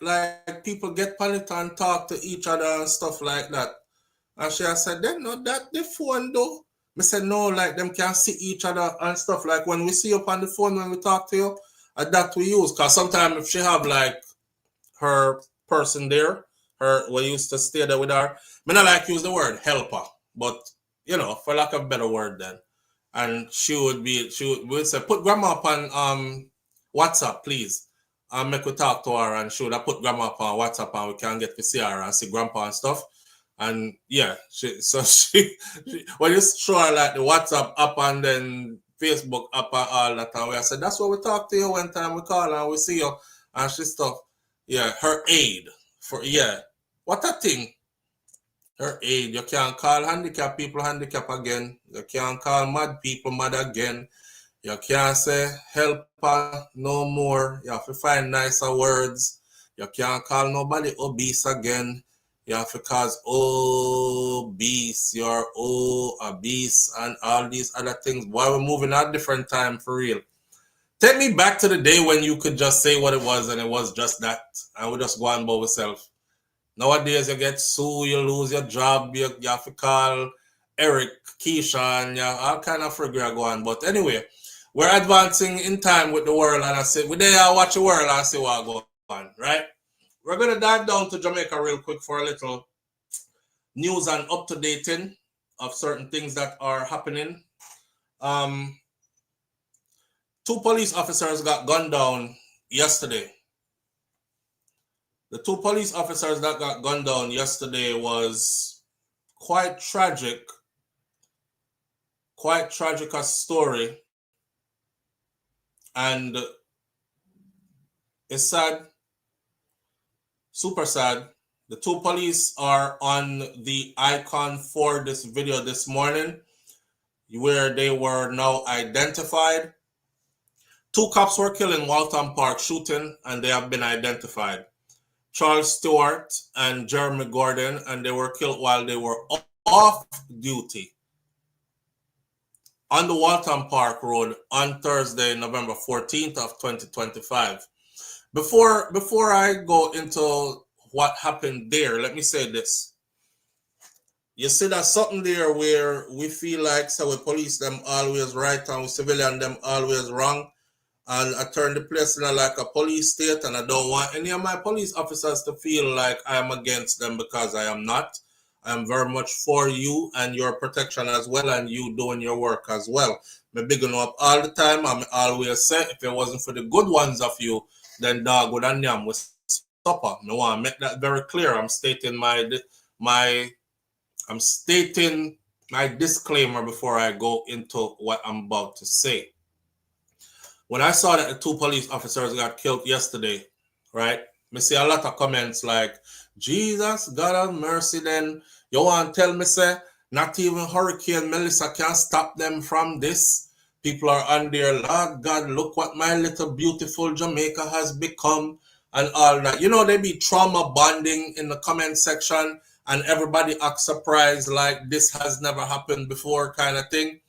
A: like people get on it and talk to each other and stuff like that. And she said, they know that the phone though. I said, no, like them can see each other and stuff. Like when we see you up on the phone when we talk to you, that we use. Because sometimes if she have like her person there, we used to stay there with her. I not like use the word helper, but you know, for lack of a better word then. And she would say, put grandma up on WhatsApp, please. And make we talk to her, and she would have put grandma up on WhatsApp and we can get to see her and see grandpa and stuff. And yeah, she when you show her like the WhatsApp up and then Facebook up and all that, and I said, that's what we talk to you one time we call and we see you and she stuff. Yeah, her aid for what a thing. Her aid. You can't call handicap people handicap again. You can't call mad people mad again. You can't say helper no more. You have to find nicer words. You can't call nobody obese again. You have to call obese, you're obese, and all these other things. Why we're moving at a different time for real. Take me back to the day when you could just say what it was and it was just that. And we just go on by yourself. Nowadays, you get sued, you lose your job, you have to call Eric, Keisha, and all kind of figure go on. But anyway, we're advancing in time with the world, and I say, we there, I watch the world and see what go on, right? We're going to dive down to Jamaica real quick for a little news and up-to-dating of certain things that are happening. 2 police officers got gunned down yesterday. The 2 police officers that got gunned down yesterday was quite tragic a story, and it's sad, super sad. The 2 police are on the icon for this video this morning, where they were now identified. 2 cops were killed in Waltham Park shooting, and they have been identified. Charles Stewart and Jeremy Gordon, and they were killed while they were off duty on the Waltham Park Road on Thursday, November 14th of 2025. Before I go into what happened there, let me say this. You see that something there where we feel like so we police them always right and we civilian them always wrong. And I turn the place into like a police state, and I don't want any of my police officers to feel like I am against them, because I am not. I am very much for you and your protection as well, and you doing your work as well. I'm bigging up all the time. I'm always say, if it wasn't for the good ones of you, then dog would and yam with supper. I want to make that very clear. I'm stating my disclaimer before I go into what I'm about to say. When I saw that the 2 police officers got killed yesterday, right? I see a lot of comments like, Jesus, God have mercy, then you want to tell me, say, not even Hurricane Melissa can stop them from this. People are on there, Lord God, look what my little beautiful Jamaica has become, and all that. You know, they be trauma bonding in the comment section, and everybody act surprised like this has never happened before kind of thing.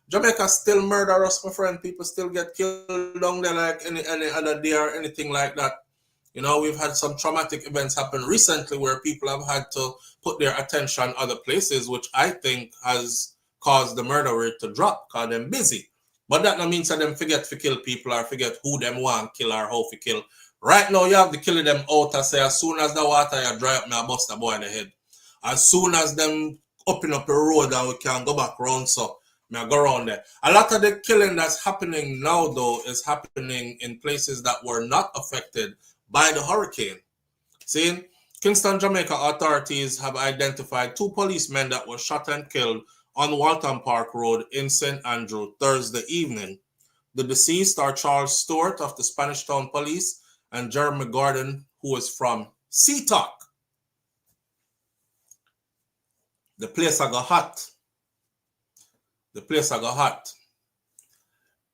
A: Jamaica still murder us, my friend. People still get killed down there like any other day or anything like that. You know, we've had some traumatic events happen recently where people have had to put their attention other places, which I think has caused the murder rate to drop because they're busy. But that no means that them forget to kill people or forget who them want kill or how to kill. Right now, you have to kill them out and say, as soon as the water you dry up, me I bust a boy in the head. As soon as them open up a road and we can go back round, so I go around there. A lot of the killing that's happening now, though, is happening in places that were not affected by the hurricane. See, Kingston, Jamaica authorities have identified 2 policemen that were shot and killed on Waltham Park Road in St. Andrew Thursday evening. The deceased are Charles Stewart of the Spanish Town Police and Jeremy Gordon, who is from Seatock. The place I got hot. The place I got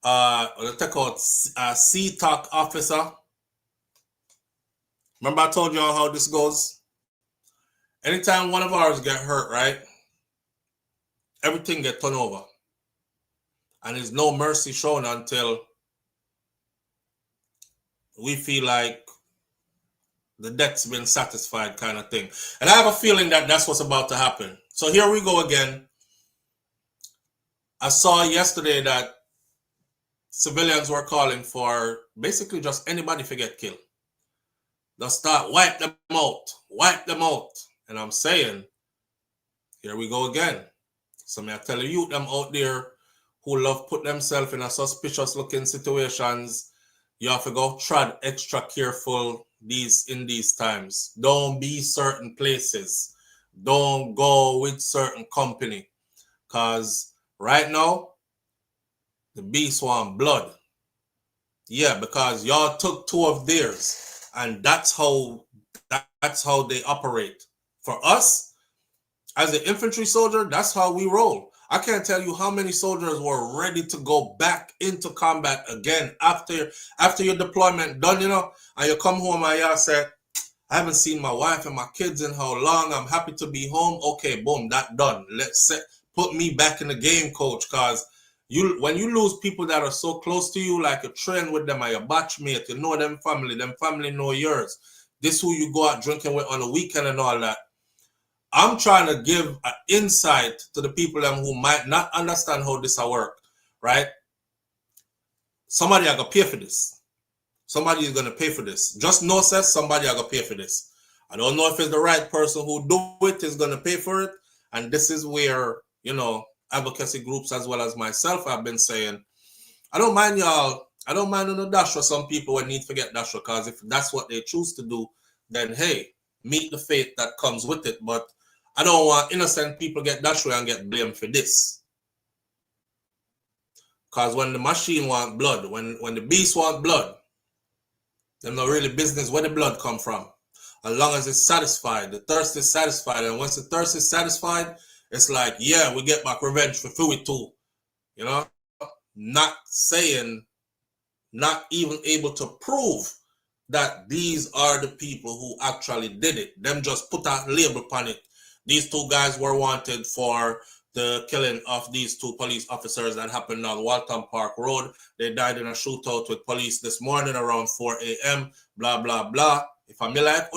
A: hot. We'll take out Seatock officer. Remember I told you all how this goes? Anytime one of ours get hurt, right? Everything get turned over. And there's no mercy shown until we feel like the debt's been satisfied kind of thing. And I have a feeling that that's what's about to happen. So here we go again. I saw yesterday that civilians were calling for basically just anybody to get killed. They'll start wipe them out. And I'm saying, here we go again. So I tell you them out there who love put themselves in a suspicious looking situations, you have to go tread extra careful in these times. Don't be certain places. Don't go with certain company. Because right now, the beast want blood. Yeah, because y'all took 2 of theirs. And that's how they operate. For us, as an infantry soldier, that's how we roll. I can't tell you how many soldiers were ready to go back into combat again after your deployment done, and you come home and you say, I haven't seen my wife and my kids in how long. I'm happy to be home. Okay, boom, that done. Put me back in the game, coach, because when you lose people that are so close to you, like you train with them or your batchmate, you know them family know yours. This who you go out drinking with on the weekend and all that. I'm trying to give an insight to the people who might not understand how this will work, right? Somebody are going to pay for this. Somebody is going to pay for this. Just know, says somebody are going to pay for this. I don't know if it's the right person who do it is going to pay for it. And this is where, advocacy groups as well as myself have been saying, I don't mind y'all. I don't mind on the dash for some people who need to get dash because if that's what they choose to do, then hey, meet the fate that comes with it. But I don't want innocent people get dash and get blamed for this. Because when the machine want blood, when the beast want blood, them not really business where the blood come from. As long as it's satisfied, the thirst is satisfied. And once the thirst is satisfied, it's like, yeah, we get back revenge for Fui too. Not saying, not even able to prove that these are the people who actually did it. Them just put a label on it. These 2 guys were wanted for the killing of these 2 police officers that happened on Waltham Park Road. They died in a shootout with police this morning around 4 a.m. Blah, blah, blah. If I'm like,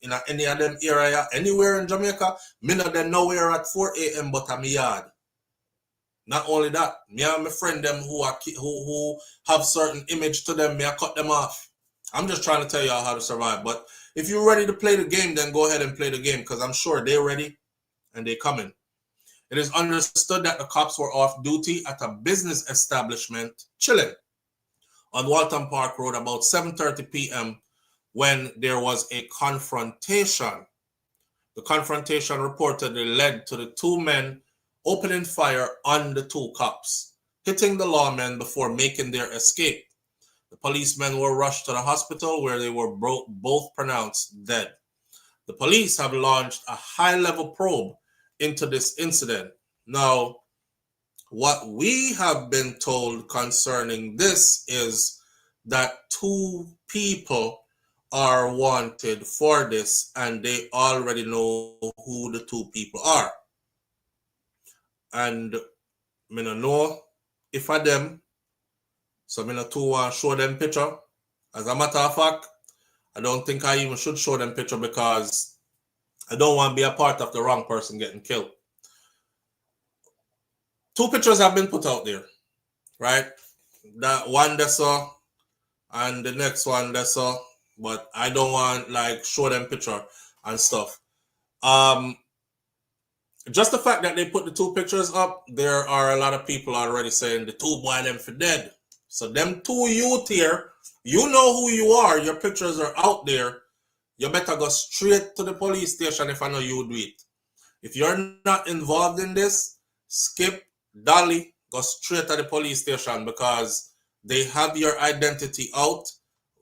A: in any of them area, anywhere in Jamaica, me not them nowhere at 4 a.m. but I'm yard. Not only that, me and my friend them who have certain image to them, me I cut them off. I'm just trying to tell y'all how to survive. But if you're ready to play the game, then go ahead and play the game because I'm sure they're ready and they're coming. It is understood that the cops were off duty at a business establishment chilling on Waltham Park Road about 7:30 p.m. when there was a confrontation. The confrontation reportedly led to the 2 men opening fire on the 2 cops, hitting the lawmen before making their escape. The policemen were rushed to the hospital where they were both pronounced dead. The police have launched a high-level probe into this incident. Now, what we have been told concerning this is that 2 people are wanted for this and they already know who the 2 people are. And I don't know if I them, so I don't want to show them picture. As a matter of fact, I don't think I even should show them picture because I don't want to be a part of the wrong person getting killed. 2 pictures have been put out there, right? That one they saw and the next one they saw, but I don't want like show them picture and stuff. Just the fact that they put the 2 pictures up, there are a lot of people already saying the 2 boy them for dead. So them 2 youth here, you know who you are. Your pictures are out there. You better go straight to the police station if I know you do it. If you're not involved in this, skip, dolly, go straight to the police station because they have your identity out.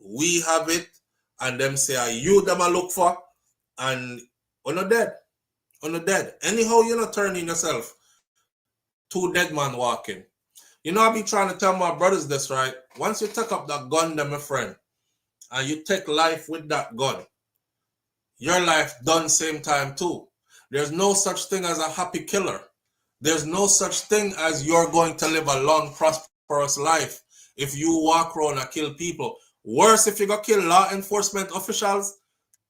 A: We have it. And them say, you them I look for. And you're not dead. You're not dead. Anyhow, you're not turning yourself. 2 dead man walking. I be trying to tell my brothers this, right? Once you take up that gun, then my friend, and you take life with that gun, your life done same time too. There's no such thing as a happy killer. There's no such thing as you're going to live a long, prosperous life if you walk around and kill people. Worse, if you go kill law enforcement officials,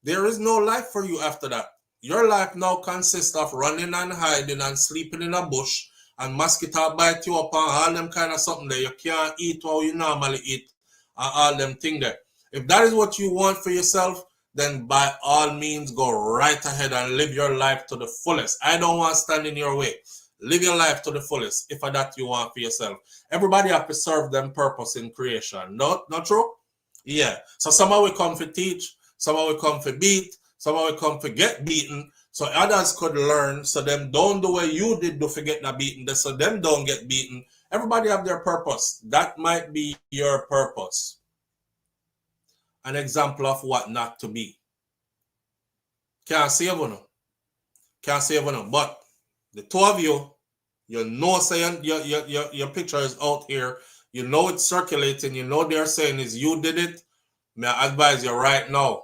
A: there is no life for you after that. Your life now consists of running and hiding and sleeping in a bush and mosquito bite you up and all them kind of something that you can't eat how you normally eat and all them thing there. If that is what you want for yourself, then by all means go right ahead and live your life to the fullest. I don't want to stand in your way. Live your life to the fullest if that you want for yourself. Everybody have to serve them purpose in creation. Not true? Yeah. So someone will come for teach, someone will come for beat, someone will come for get beaten, so others could learn, so them don't do what you did to forget that beaten, so them don't get beaten. Everybody have their purpose. That might be your purpose. An example of what not to be. Can't save you. Can't save you. But the two of you, you know saying your picture is out here. You know it's circulating. You know they're saying is you did it. May I advise you right now,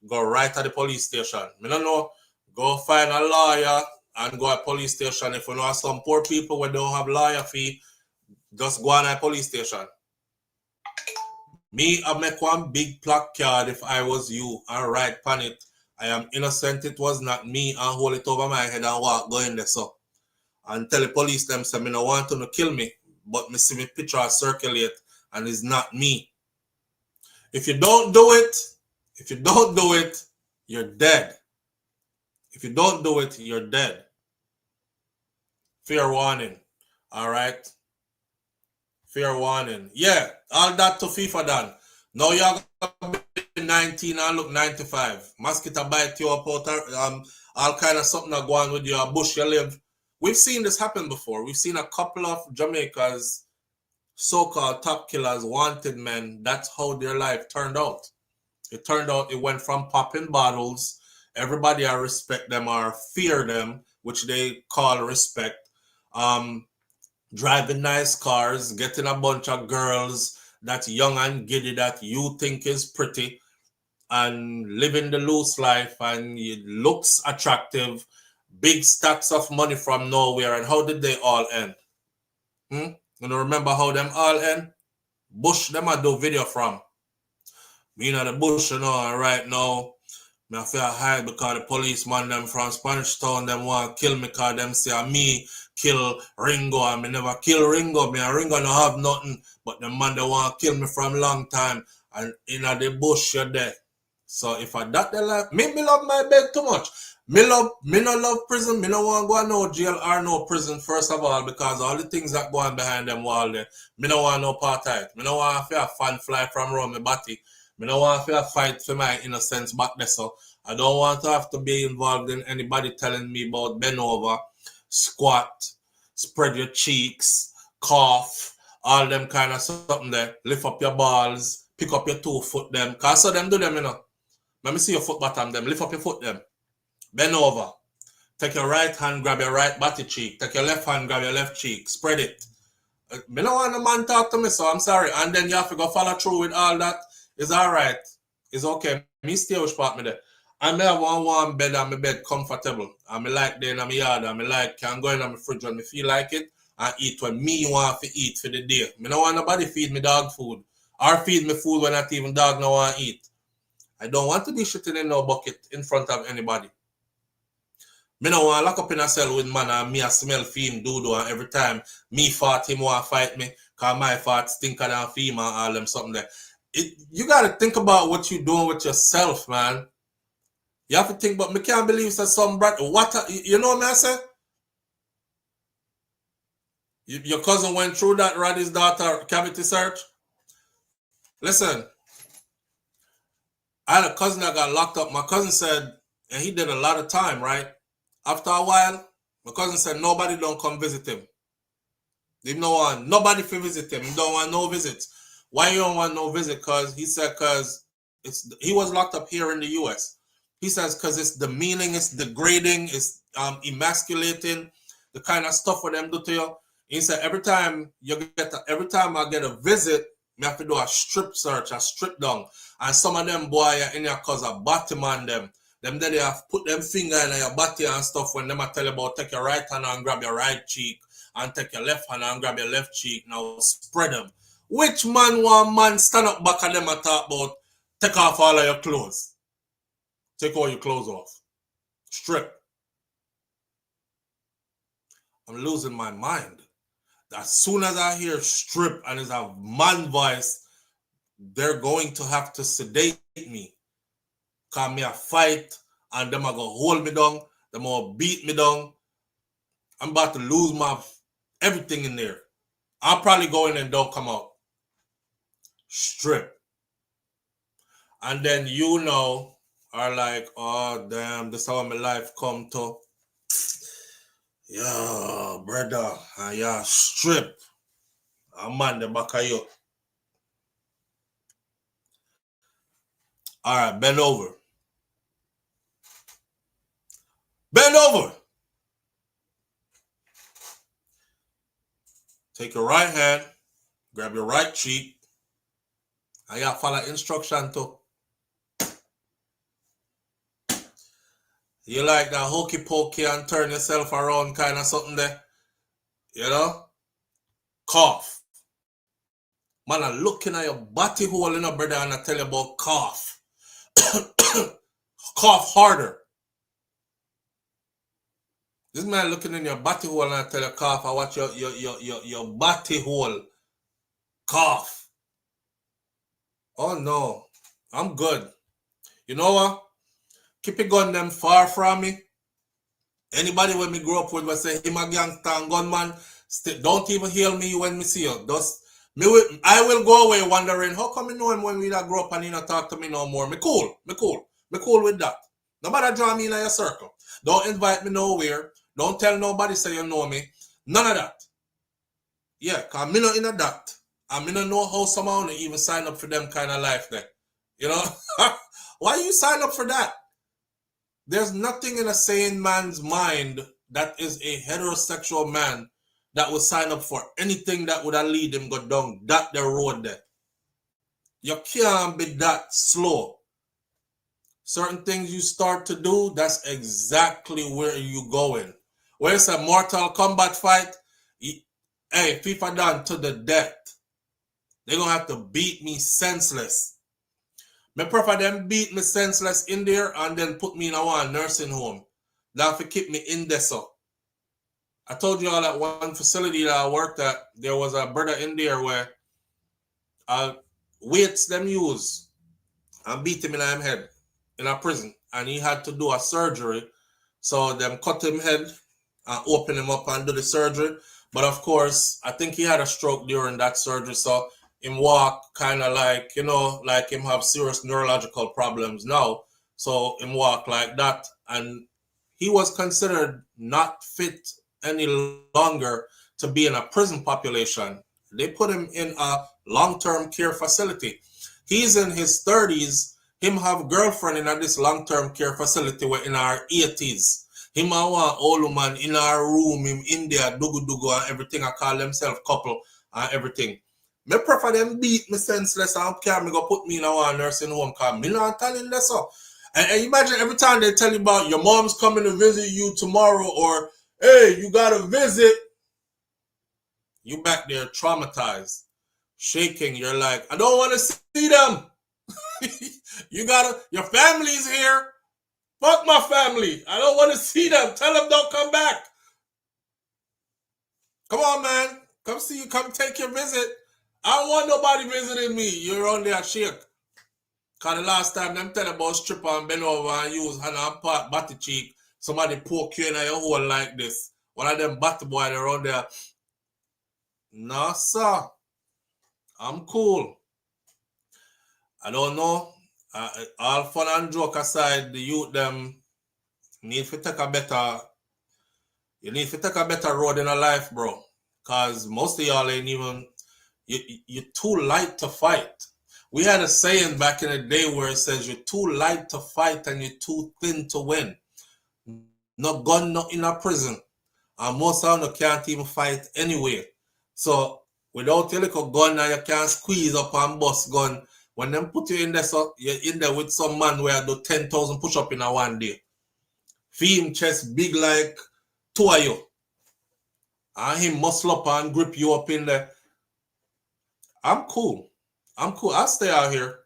A: go right to the police station. I don't know, go find a lawyer and go to police station. If you know some poor people who don't have lawyer fee, just go on a police station. Me, I make one big placard if I was you and write on it, I am innocent, it was not me, and hold it over my head and walk going there so. And tell the police them say me no want to kill me, but me see me picture circulate and it's not me. If you don't do it, you're dead. If you don't do it, you're dead. Fair warning. All right. Fair warning. Yeah, all that to FIFA done. Now you're gonna be 19 and look 95. Mosquito bite you up out all kind of something that go on with your bush you live. We've seen this happen before. We've seen a couple of Jamaica's so-called top killers, wanted men. That's how their life turned out. It turned out it went from popping bottles. Everybody I respect them or fear them, which they call respect. Driving nice cars, getting a bunch of girls that's young and giddy that you think is pretty, and living the loose life, and it looks attractive, big stacks of money from nowhere. And how did they all end? You know, remember how them all end? Bush, them I do video from. Me in the bush, you know, and right now, I feel hide because the policeman them from Spanish Town, them want to kill me because them say me kill Ringo, and me never kill Ringo. Me and Ringo no have nothing, but the man they want to kill me from long time, and in the bush you're there. So if I that the life, me love my bed too much. Me no love prison. Me no want to go to no jail or no prison, first of all, because all the things that go on behind them wall there. Me no want no part of it. Me no want to feel a fan fly from around my body. Me no want to fight for my innocence back there, so I don't want to have to be involved in anybody telling me about bend over, squat, spread your cheeks, cough, all them kind of something there. Lift up your balls, pick up your 2 foot them. Cause so them do them, you know. Let me see your foot bottom them. Lift up your foot them. Bend over. Take your right hand, grab your right body cheek. Take your left hand, grab your left cheek. Spread it. Me no want a man talk to me, so I'm sorry. And then you have to go follow through with all that. It's all right. It's okay. Me stay with part me there. And me have one warm bed and my bed comfortable. And me like there in my yard. And me like can go in my fridge when me feel like it and eat when me want to eat for the day. Me no want nobody feed me dog food. Or feed me food when not even dog no want to eat. I don't want to be shitting in no bucket in front of anybody. Me no want to lock up in a cell with man and me a smell him doo-doo, and every time me fart him want to fight me because my fart stinker than him and all them something there. You got to think about what you're doing with yourself, man. You have to think, but me can't believe that some brat, you know what I say? Your cousin went through that, Roddy's daughter cavity search. Listen, I had a cousin that got locked up. My cousin said, and he did a lot of time, right? After a while, my cousin said nobody don't come visit him. They don't want nobody to visit him. He don't want no visits. Why you don't want no visit? Because he said he was locked up here in the US. He says because it's demeaning, it's degrading, it's emasculating, the kind of stuff for them do to you. He said every time I get a visit, I have to do a strip search, a strip down. And some of them boy in your cause a body man them. Them they have put them finger in your body and stuff when them I tell you about take your right hand and grab your right cheek and take your left hand and grab your left cheek. Now spread them. Which man want man stand up back and them and talk about take off all of your clothes? Take all your clothes off. Strip. I'm losing my mind. As soon as I hear strip and it's a man voice, they're going to have to sedate me. Cause me a fight and them are gonna hold me down, them gonna beat me down. I'm about to lose my everything in there. I'll probably go in and don't come out. Strip. And then you know are like, oh damn, this is how my life come to. Yeah, brother. Yeah, strip. I'm on the back of you. Alright, bend over. Bend over. Take your right hand, grab your right cheek. I gotta follow instruction too. You like that hokey pokey and turn yourself around kind of something there? You know? Cough. Man, I'm looking at your body hole in a brother and I tell you about cough. Cough harder. This man looking in your body hole and I tell you cough. I watch your body hole. Cough. Oh no. I'm good. You know what? Keep your gun them far from me. Anybody when me grow up with will say him a gangster and gunman, don't even hail me when me see you. I will go away wondering how come you know him when we not grow up and he not talk to me no more. Me cool with that. Nobody draw me in your circle. Don't invite me nowhere. Don't tell nobody say you know me. None of that. Yeah, cause me not in a that. And me not know how someone even sign up for them kind of life there. You know? Why you sign up for that? There's nothing in a sane man's mind that is a heterosexual man that would sign up for anything that would lead him go down that the road there. You can't be that slow. Certain things you start to do, that's exactly where you going. Where it's a Mortal Kombat fight, hey, FIFA done to the death. They're gonna have to beat me senseless. Me prefer them beat me senseless in there and then put me in a nursing home. That to keep me in there so. I told you all at one facility that I worked at, there was a brother in there where weights them use and beat him in his head in a prison. And he had to do a surgery. So them cut him head and open him up and do the surgery. But of course, I think he had a stroke during that surgery. So him walk kind of like, you know, like him have serious neurological problems now. So him walk like that. And he was considered not fit any longer to be in a prison population. They put him in a long-term care facility. He's in his 30s. Him have girlfriend in this long-term care facility. We're in our 80s. Him and one old woman in our room, him in there, dugu and everything. I call themselves couple and everything. Me prefer them beat me senseless and care me go put me in a nursing home because me not telling that so. And imagine every time they tell you about your mom's coming to visit you tomorrow or hey, you got to visit. You back there traumatized, shaking. You're like, I don't want to see them. Your family's here. Fuck my family. I don't want to see them. Tell them don't come back. Come on, man. Come see you. Come take your visit. I don't want nobody visiting me. You're on there shake. Because the last time them tell about stripper and bend over and use hand and part body cheek, somebody poke you in your hole like this. One of them batty boy around there. No, sir. I'm cool. I don't know. All fun and joke aside, the youth them need to take a better road in a life, bro. Cause most of y'all ain't even you're too light to fight. We had a saying back in the day where it says you're too light to fight and you're too thin to win. No gun, no in a prison. And most of them can't even fight anyway. So without your little gun now you can't squeeze up and bust gun. When them put you in there, so you're in there with some man where I do 10,000 push-up in a one day. Feel him chest big like two of you. And him muscle up and grip you up in there. I'm cool. I'm cool. I'll stay out here.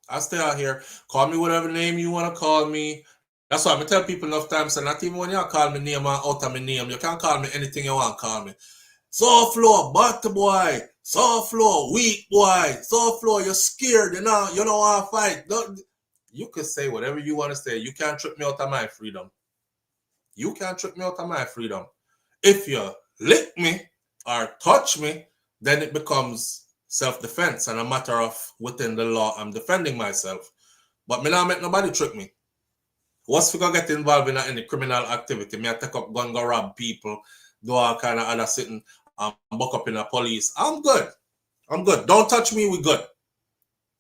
A: I'll stay out here. Call me whatever name you want to call me. That's why I tell people enough times, so not even when you call me name or out of my name, you can call me anything you want to call me. SouFlo, butter boy. SouFlo, weak boy. SouFlo, you're scared. You don't want to fight. You can say whatever you want to say. You can't trick me out of my freedom. You can't trick me out of my freedom. If you lick me or touch me, then it becomes self-defense and a matter of within the law, I'm defending myself. But me not make nobody trick me. What's we gonna get involved in any criminal activity? Me I take up gun, go rob people, do all kind of other sitting, buck up in the police. I'm good. I'm good. Don't touch me, we good.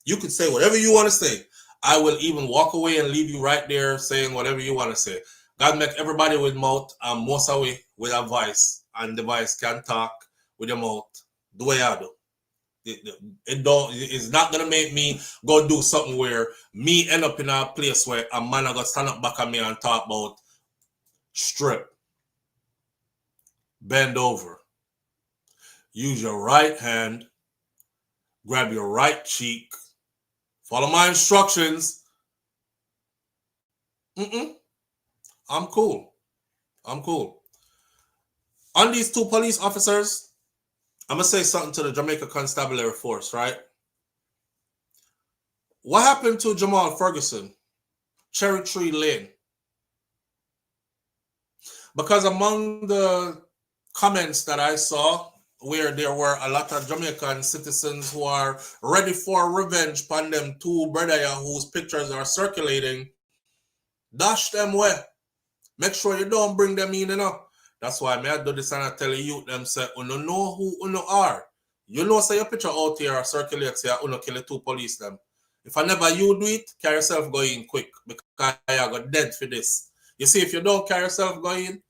A: You can say whatever you want to say. I will even walk away and leave you right there saying whatever you want to say. God make everybody with mouth and most away with a voice, and the voice can talk with your mouth the way I do. It's not gonna make me go do something where me end up in a place where a man gonna stand up back at me and talk about strip, bend over, use your right hand, grab your right cheek, follow my instructions. I'm cool. I'm cool. On these two police officers, I'm gonna say something to the Jamaica Constabulary Force, right? What happened to Jamal Ferguson, Cherry Tree Lane? Because among the comments that I saw, where there were a lot of Jamaican citizens who are ready for revenge upon them two brothers whose pictures are circulating, dash them away. Make sure you don't bring them in, That's why I do this and I tell you them say, you know who you are. You know say your picture out here circulates here, you kill the two police them. If I never you do it, carry yourself going quick because I got dead for this. You see, if you don't carry yourself going,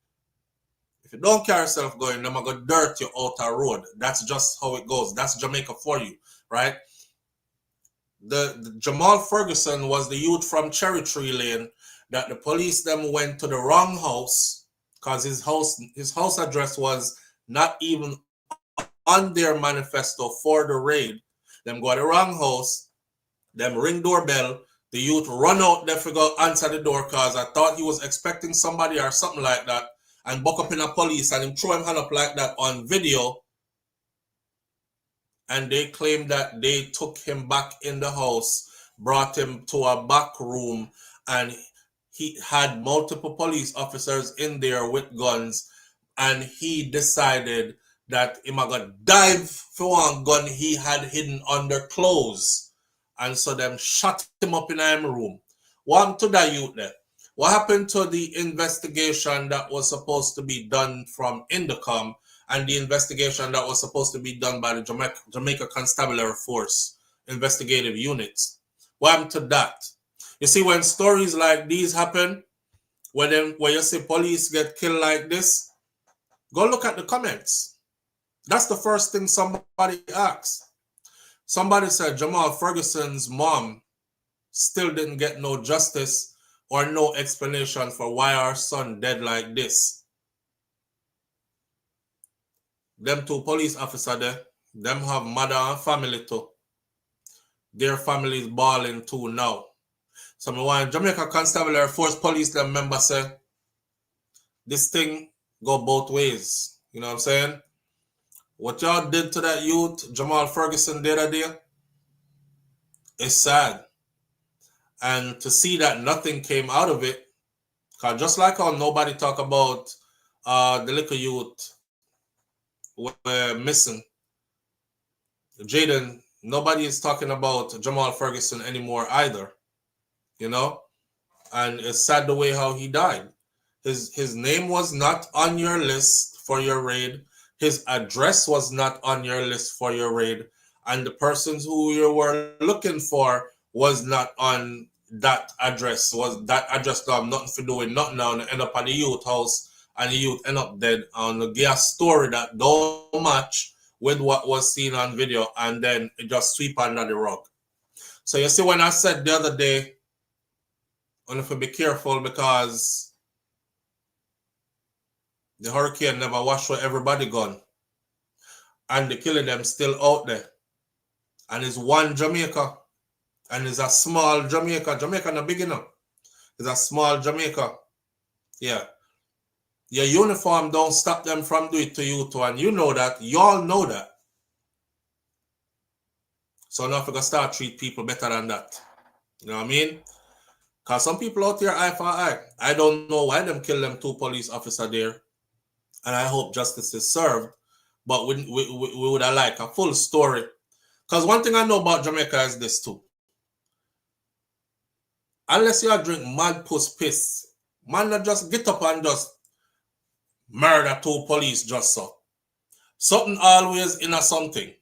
A: them are gonna dirt you out a road. That's just how it goes. That's Jamaica for you, right? The Jamal Ferguson was the youth from Cherry Tree Lane that the police them went to the wrong house because his house address was not even on their manifesto for the raid. Them go to the wrong house, them ring doorbell, the youth run out there to go answer the door because I thought he was expecting somebody or something like that, and buck up in a police and him throw him hand up like that on video. And they claimed that they took him back in the house, brought him to a back room, and he had multiple police officers in there with guns, and he decided that he might go dive for one gun he had hidden under clothes. And so them shot him up in a room. What happened to that youth there? What happened to the investigation that was supposed to be done from Indocom and the investigation that was supposed to be done by the Jamaica Constabulary Force investigative units? What happened to that? You see, when stories like these happen, when you see police get killed like this, go look at the comments. That's the first thing somebody asks. Somebody said Jamal Ferguson's mom still didn't get no justice or no explanation for why our son dead like this. Them two police officers there, them have mother and family too. Their family is balling too now. So me want Jamaica Constabulary Force police them member say this thing go both ways. You know what I'm saying? What y'all did to that youth, Jamal Ferguson the other day, is sad. And to see that nothing came out of it, because just like how nobody talk about the little youth were missing, Jaden, nobody is talking about Jamal Ferguson anymore either. You know? And it's sad the way how he died. His name was not on your list for your raid. His address was not on your list for your raid. And the persons who you were looking for was not on that address. Was that address to have nothing to do with nothing now, and end up at the youth house and the youth end up dead on the gas story that don't match with what was seen on video, and then it just sweep under the rug. So you see, when I said the other day, I have to be careful because the hurricane never washed where everybody gone. And the killing them still out there. And it's one Jamaica. And it's a small Jamaica. Jamaica not big enough. It's a small Jamaica. Yeah. Your uniform don't stop them from doing it to you too. And you know that. Y'all know that. So now if we're going to start treat people better than that. You know what I mean? Because some people out here eye for eye. I don't know why them kill them 2 police officers there. And I hope justice is served. But we would have liked a full story. Because one thing I know about Jamaica is this too. Unless you drink mad puss piss, man not just get up and just murder 2 police just so. Something always in a something.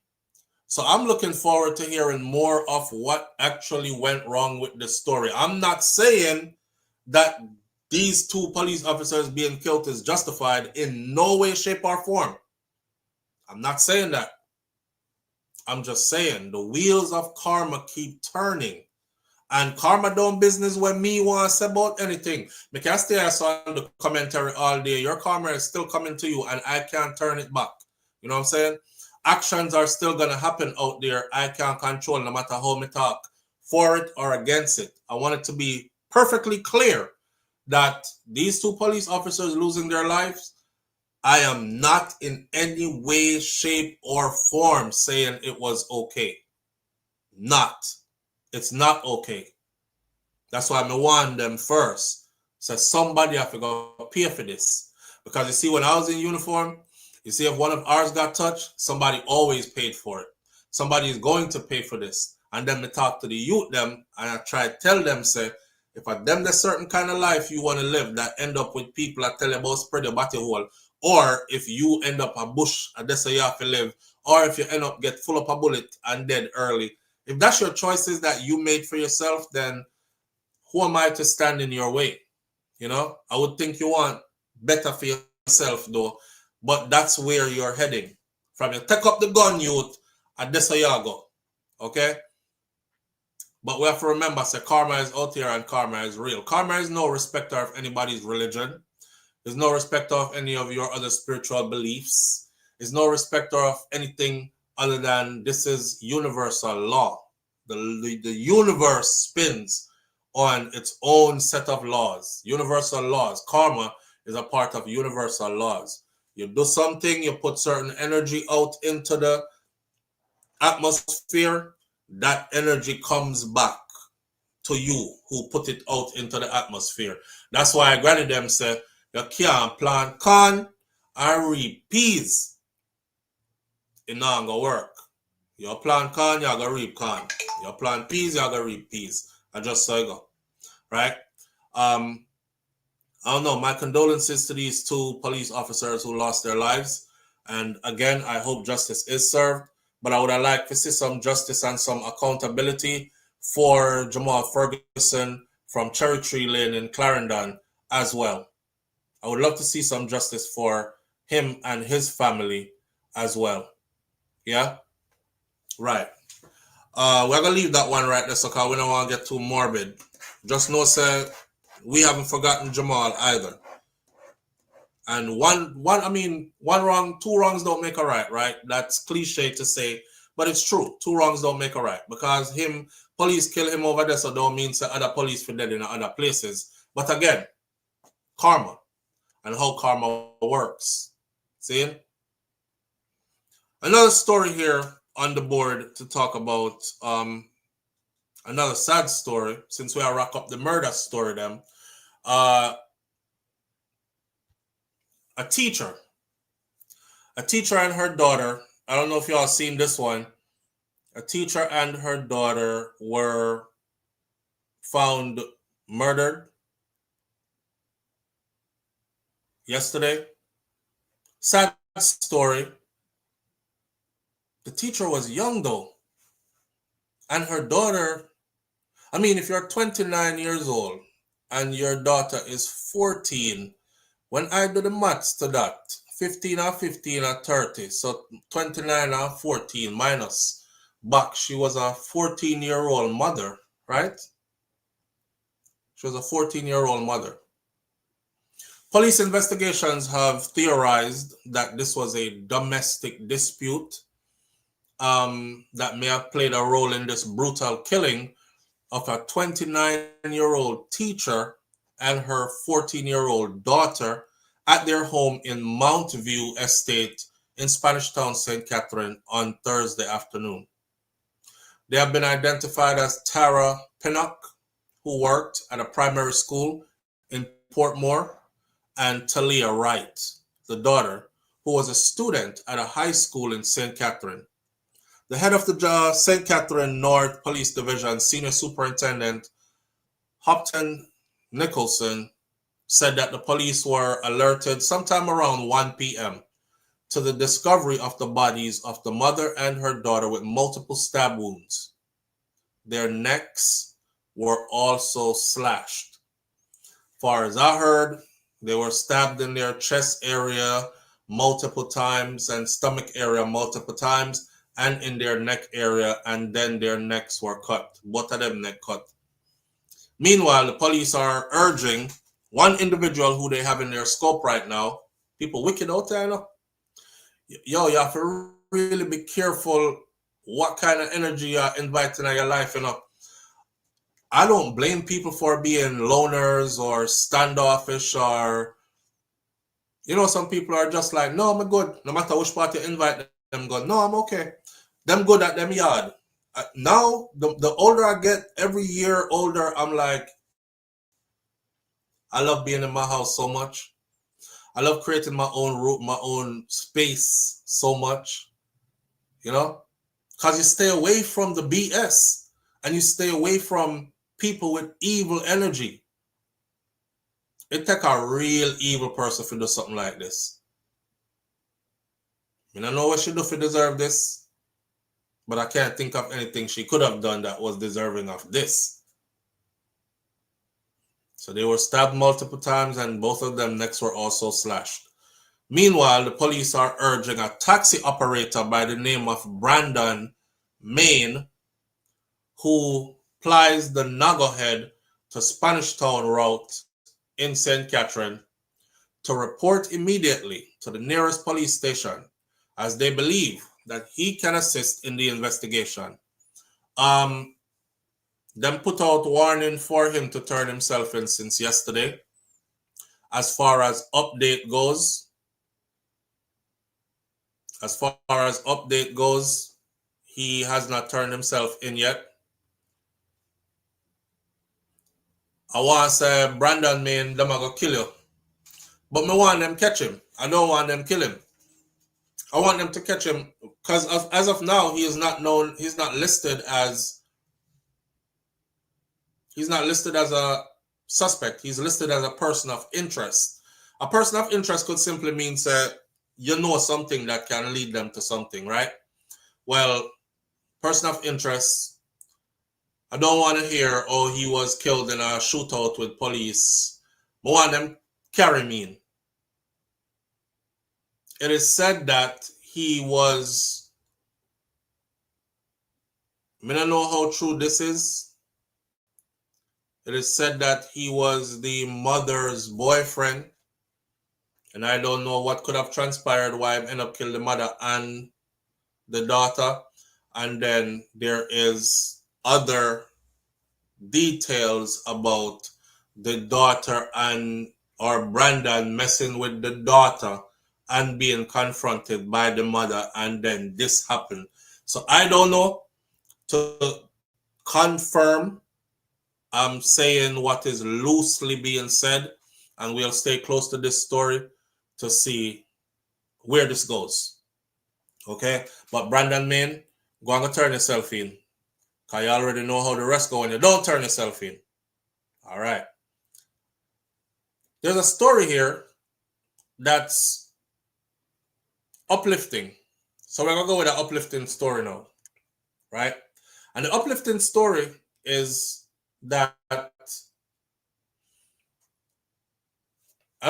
A: So I'm looking forward to hearing more of what actually went wrong with the story. I'm not saying that these 2 police officers being killed is justified in no way, shape, or form. I'm not saying that. I'm just saying the wheels of karma keep turning. And karma don't business when me want to say about anything. I can stay on the commentary all day. Your karma is still coming to you and I can't turn it back. You know what I'm saying? Actions are still going to happen out there. I can't control no matter how me talk for it or against it. I want it to be perfectly clear that these 2 police officers losing their lives, I am not in any way, shape, or form saying it was okay. Not. It's not okay. That's why I warned them first. So somebody have to go pay for this. Because you see, when I was in uniform, you see, if one of ours got touched, somebody always paid for it. Somebody is going to pay for this. And then we talk to the youth them, and I try to tell them, say, if I them the certain kind of life you want to live that end up with people that tell you about spread your body hole, or if you end up a bush and that's how you have to live, or if you end up get full of a bullet and dead early, if that's your choices that you made for yourself, then who am I to stand in your way? You know, I would think you want better for yourself though, but that's where you're heading. From you take up the gun, youth, and that's how you go. Okay? But we have to remember, say karma is out here and karma is real. Karma is no respecter of anybody's religion. There's no respecter of any of your other spiritual beliefs. There's no respecter of anything other than this is universal law. The universe spins on its own set of laws, universal laws. Karma is a part of universal laws. You do something, you put certain energy out into the atmosphere, that energy comes back to you who put it out into the atmosphere. That's why Granny them say, you can't plant corn and reap peas. It not gonna work. You plant corn, you gotta reap corn. You plant peas, you gotta reap peas. And just so you go. Right? I don't know. My condolences to these 2 police officers who lost their lives. And again, I hope justice is served. But I would have liked to see some justice and some accountability for Jamal Ferguson from Cherry Tree Lane in Clarendon as well. I would love to see some justice for him and his family as well. Yeah? Right. We're going to leave that one right there, so because we don't want to get too morbid. Just know, sir, we haven't forgotten Jamal either. And two wrongs don't make a right? That's cliche to say, but it's true. 2 wrongs don't make a right. Because police kill him over there, so don't mean that other police for dead in other places. But again, karma and how karma works. See? Another story here on the board to talk about, another sad story, since we are wrap up the murder story then. A teacher and her daughter, I don't know if y'all seen this one. A teacher and her daughter were found murdered yesterday. Sad story. The teacher was young though. And her daughter, if you're 29 years old and your daughter is 14, when I do the maths to that, 15 or 15 or 30, so 29 or 14 minus back, she was a 14-year-old mother, right? She was a 14-year-old mother. Police investigations have theorized that this was a domestic dispute that may have played a role in this brutal killing of a 29-year-old teacher and her 14-year-old daughter at their home in Mount View Estate in Spanish Town, St. Catherine on Thursday afternoon. They have been identified as Tara Pinnock, who worked at a primary school in Portmore, and Talia Wright, the daughter, who was a student at a high school in St. Catherine. The head of the St. Catherine North Police Division, Senior Superintendent Hopton Nicholson, said that the police were alerted sometime around 1 p.m. to the discovery of the bodies of the mother and her daughter with multiple stab wounds. Their necks were also slashed. Far as I heard, they were stabbed in their chest area multiple times and stomach area multiple times and in their neck area, and then their necks were cut. Both of them neck cut. Meanwhile, the police are urging one individual who they have in their scope right now. People wicked out there, you know? Yo, you have to really be careful what kind of energy you're inviting in your life, you know? I don't blame people for being loners or standoffish or, you know, some people are just like, no, I'm good. No matter which part you invite them, go, no, I'm okay. Them good at them yard. Now, the older I get, every year older, I'm like, I love being in my house so much. I love creating my own room, my own space so much, you know, because you stay away from the BS and you stay away from people with evil energy. It take a real evil person to do something like this. I don't know what she do to deserve this, but I can't think of anything she could have done that was deserving of this. So they were stabbed multiple times and both of them necks were also slashed. Meanwhile, the police are urging a taxi operator by the name of Brandon Main, who plies the Nuggethead to Spanish Town route in St. Catherine, to report immediately to the nearest police station as they believe that he can assist in the investigation. Them put out warning for him to turn himself in since yesterday. As far as update goes, he has not turned himself in yet. I want to say, Brandon, man, them are going to kill you. But I want them catch him. I don't want them kill him. I want them to catch him because as of now, he is not known. He's not listed as a suspect. He's listed as a person of interest. A person of interest could simply mean that you know something that can lead them to something, right? Well, person of interest, I don't want to hear, oh, he was killed in a shootout with police. I want them carry me in. It is said that he was, I don't know how true this is. It is said that he was the mother's boyfriend. And I don't know what could have transpired why he ended up killing the mother and the daughter. And then there is other details about the daughter and or Brandon messing with the daughter and being confronted by the mother, and then this happened. So I don't know. To confirm, I'm saying what is loosely being said, and we'll stay close to this story to see where this goes. Okay? But Brandon Main, go and turn yourself in. Because you already know how the rest go when you don't turn yourself in. All right. There's a story here that's uplifting. So we're going to go with an uplifting story now. Right? And the uplifting story is that I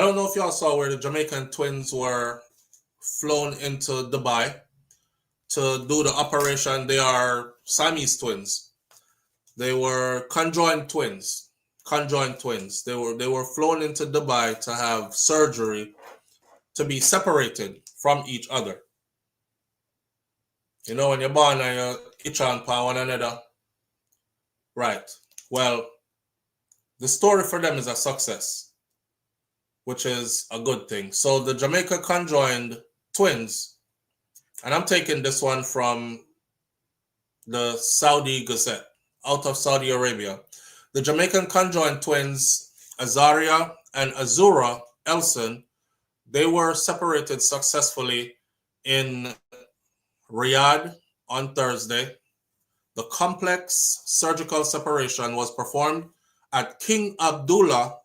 A: don't know if y'all saw where the Jamaican twins were flown into Dubai to do the operation. They are Siamese twins. They were conjoined twins. They were flown into Dubai to have surgery to be separated from each other. You know, when you're born and you itch on one another. Right. Well, the story for them is a success, which is a good thing. So the Jamaica conjoined twins, and I'm taking this one from the Saudi Gazette, out of Saudi Arabia. The Jamaican conjoined twins, Azaria and Azura Elson, they were separated successfully in Riyadh on Thursday. The complex surgical separation was performed at King Abdullah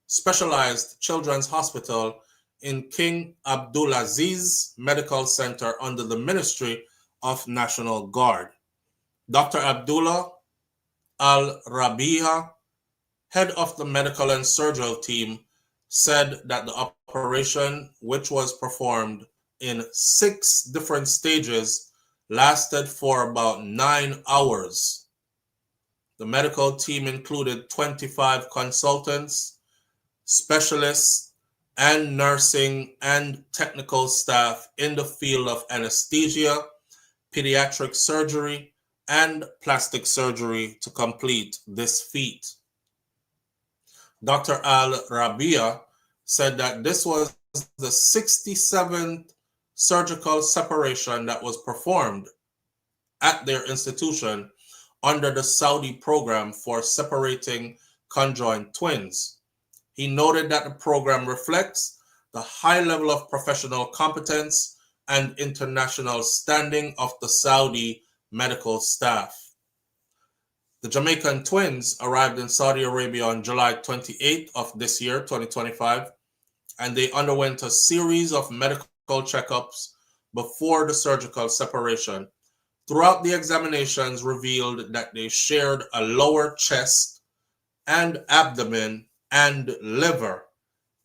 A: Specialized Children's Hospital in King Abdulaziz Medical Center under the Ministry of National Guard. Dr. Abdullah Al-Rabia, head of the medical and surgical team, said that the operation, which was performed in 6 different stages, lasted for about 9 hours. The medical team included 25 consultants, specialists, and nursing and technical staff in the field of anesthesia, pediatric surgery, and plastic surgery to complete this feat. Dr. Al-Rabia said that this was the 67th surgical separation that was performed at their institution under the Saudi program for separating conjoined twins. He noted that the program reflects the high level of professional competence and international standing of the Saudi medical staff. The Jamaican twins arrived in Saudi Arabia on July 28th of this year, 2025, and they underwent a series of medical checkups before the surgical separation. Throughout the examinations revealed that they shared a lower chest and abdomen and liver,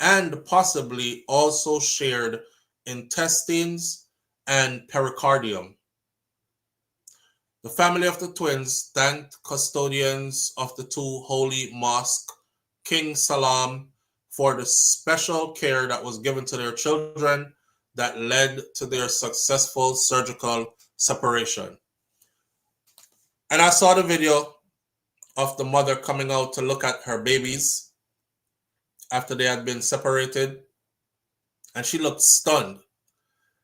A: and possibly also shared intestines and pericardium. The family of the twins thanked custodians of the 2 holy mosques, King Salam, for the special care that was given to their children that led to their successful surgical separation. And I saw the video of the mother coming out to look at her babies after they had been separated, and she looked stunned.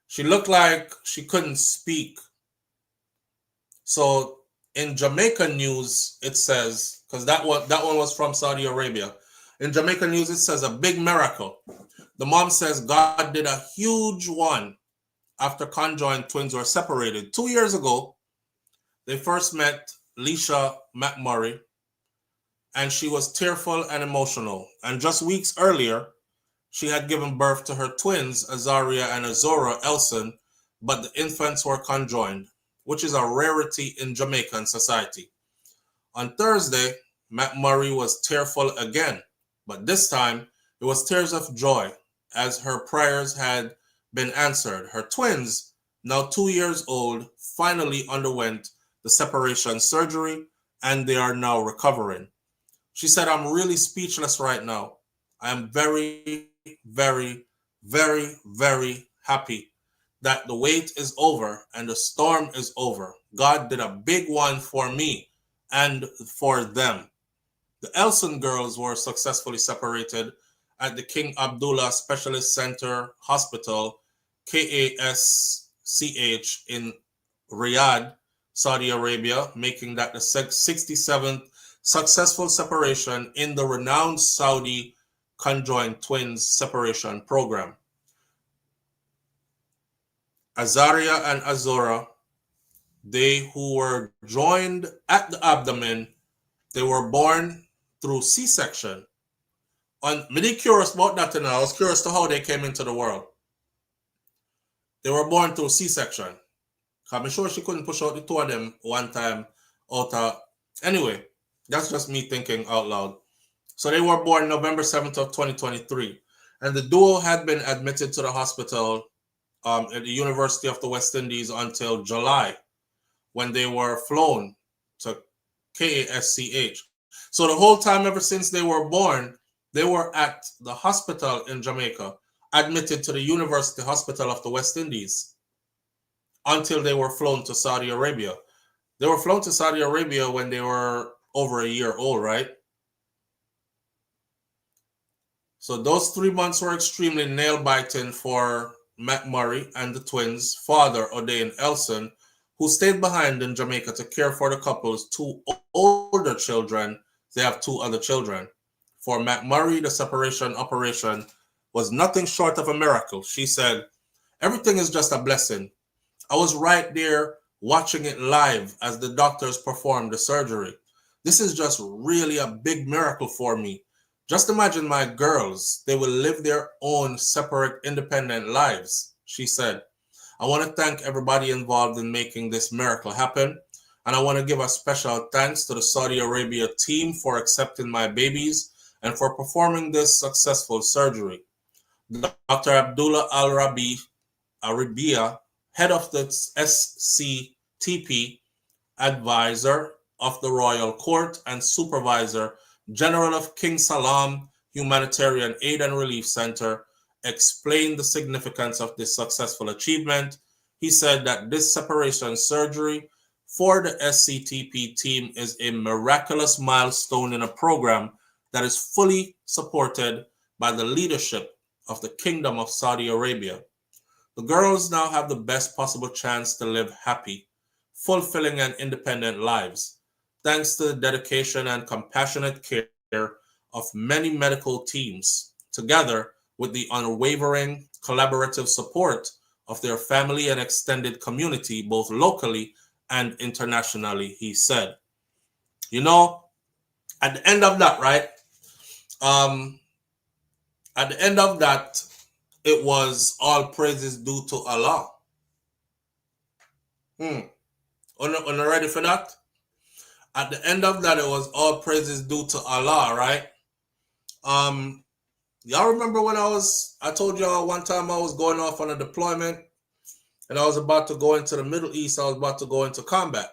A: She looked like she couldn't speak. So in Jamaican news, it says, because that one was from Saudi Arabia. In Jamaican news, it says a big miracle. The mom says God did a huge one after conjoined twins were separated. 2 years ago, they first met Leisha McMurray, and she was tearful and emotional. And just weeks earlier, she had given birth to her twins, Azaria and Azora Elson, but the infants were conjoined, which is a rarity in Jamaican society. On Thursday, McMurray was tearful again, but this time it was tears of joy as her prayers had been answered. Her twins, now 2 years old, finally underwent the separation surgery, and they are now recovering. She said, "I'm really speechless right now. I am very, very, very, very happy that the wait is over and the storm is over. God did a big one for me and for them." The Elson girls were successfully separated at the King Abdullah Specialist Center Hospital, KASCH, in Riyadh, Saudi Arabia, making that the 67th successful separation in the renowned Saudi conjoined twins separation program. Azaria and Azora, they who were joined at the abdomen, they were born through C-section. I'm curious about that, and I was curious to how they came into the world. They were born through C-section. I'm sure she couldn't push out the 2 of them one time anyway, that's just me thinking out loud. So they were born November 7th of 2023, and the duo had been admitted to the hospital at the University of the West Indies until July, when they were flown to KASCH. So the whole time ever since they were born, they were at the hospital in Jamaica, admitted to the University Hospital of the West Indies until they were flown to Saudi Arabia. They were flown to Saudi Arabia when they were over a year old, right? So those 3 months were extremely nail-biting for McMurray and the twins' father, O'Dane Elson, who stayed behind in Jamaica to care for the couple's 2 older children. They have 2 other children. For McMurray, the separation operation was nothing short of a miracle. She said, "Everything is just a blessing. I was right there watching it live as the doctors performed the surgery. This is just really a big miracle for me. Just imagine my girls. They will live their own separate, independent lives," she said. "I want to thank everybody involved in making this miracle happen. And I want to give a special thanks to the Saudi Arabia team for accepting my babies and for performing this successful surgery." Dr. Abdullah Arabia, head of the SCTP, advisor of the Royal Court and supervisor general of King Salam Humanitarian Aid and Relief Center, explained the significance of this successful achievement. He said that this separation surgery for the SCTP team is a miraculous milestone in a program that is fully supported by the leadership of the Kingdom of Saudi Arabia. The girls now have the best possible chance to live happy, fulfilling and independent lives, thanks to the dedication and compassionate care of many medical teams, together with the unwavering collaborative support of their family and extended community, both locally and internationally, he said. You know, at the end of that, right? At the end of that, it was all praises due to Allah. Are you ready for that? At the end of that, it was all praises due to Allah, right? Y'all remember when I told y'all one time I was going off on a deployment and I was about to go into the Middle East. I was about to go into combat.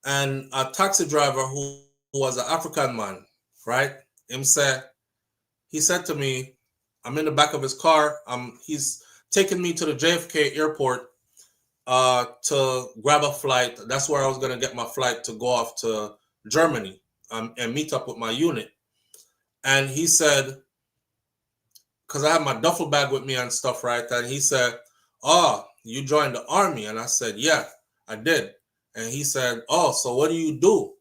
A: And a taxi driver who was an African man, right? He said to me, I'm in the back of his car. He's taking me to the JFK airport to grab a flight. That's where I was going to get my flight to go off to Germany and meet up with my unit. And he said, because I had my duffel bag with me and stuff, right? And he said, "Oh, you joined the army?" And I said, "Yeah, I did." And he said, "Oh, so what do you do?"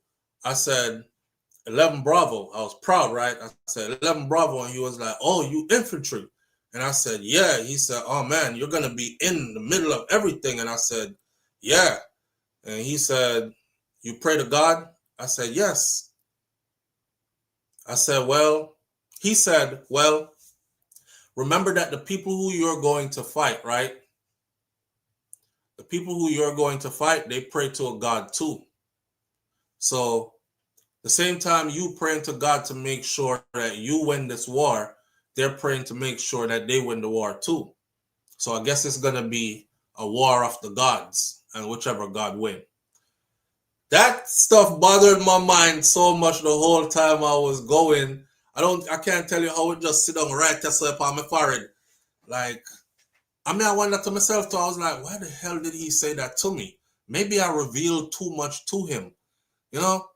A: I said, 11 Bravo. I was proud, right? I said, 11 Bravo. And he was like, "Oh, you infantry?" And I said, "Yeah." He said, "Oh, man, you're going to be in the middle of everything." And I said, "Yeah." And he said, "You pray to God?" I said, "Yes." I said, he said, "Well, remember that the people who you're going to fight, right? The people who you're going to fight, they pray to a God too. So the same time you praying to God to make sure that you win this war, they're praying to make sure that they win the war too. So I guess it's going to be a war of the gods, and whichever God win." That stuff bothered my mind so much the whole time I was going. I can't tell you how it just sit down right there on my forehead. Like, I wonder to myself too, I was like, why the hell did he say that to me? Maybe I revealed too much to him. You know?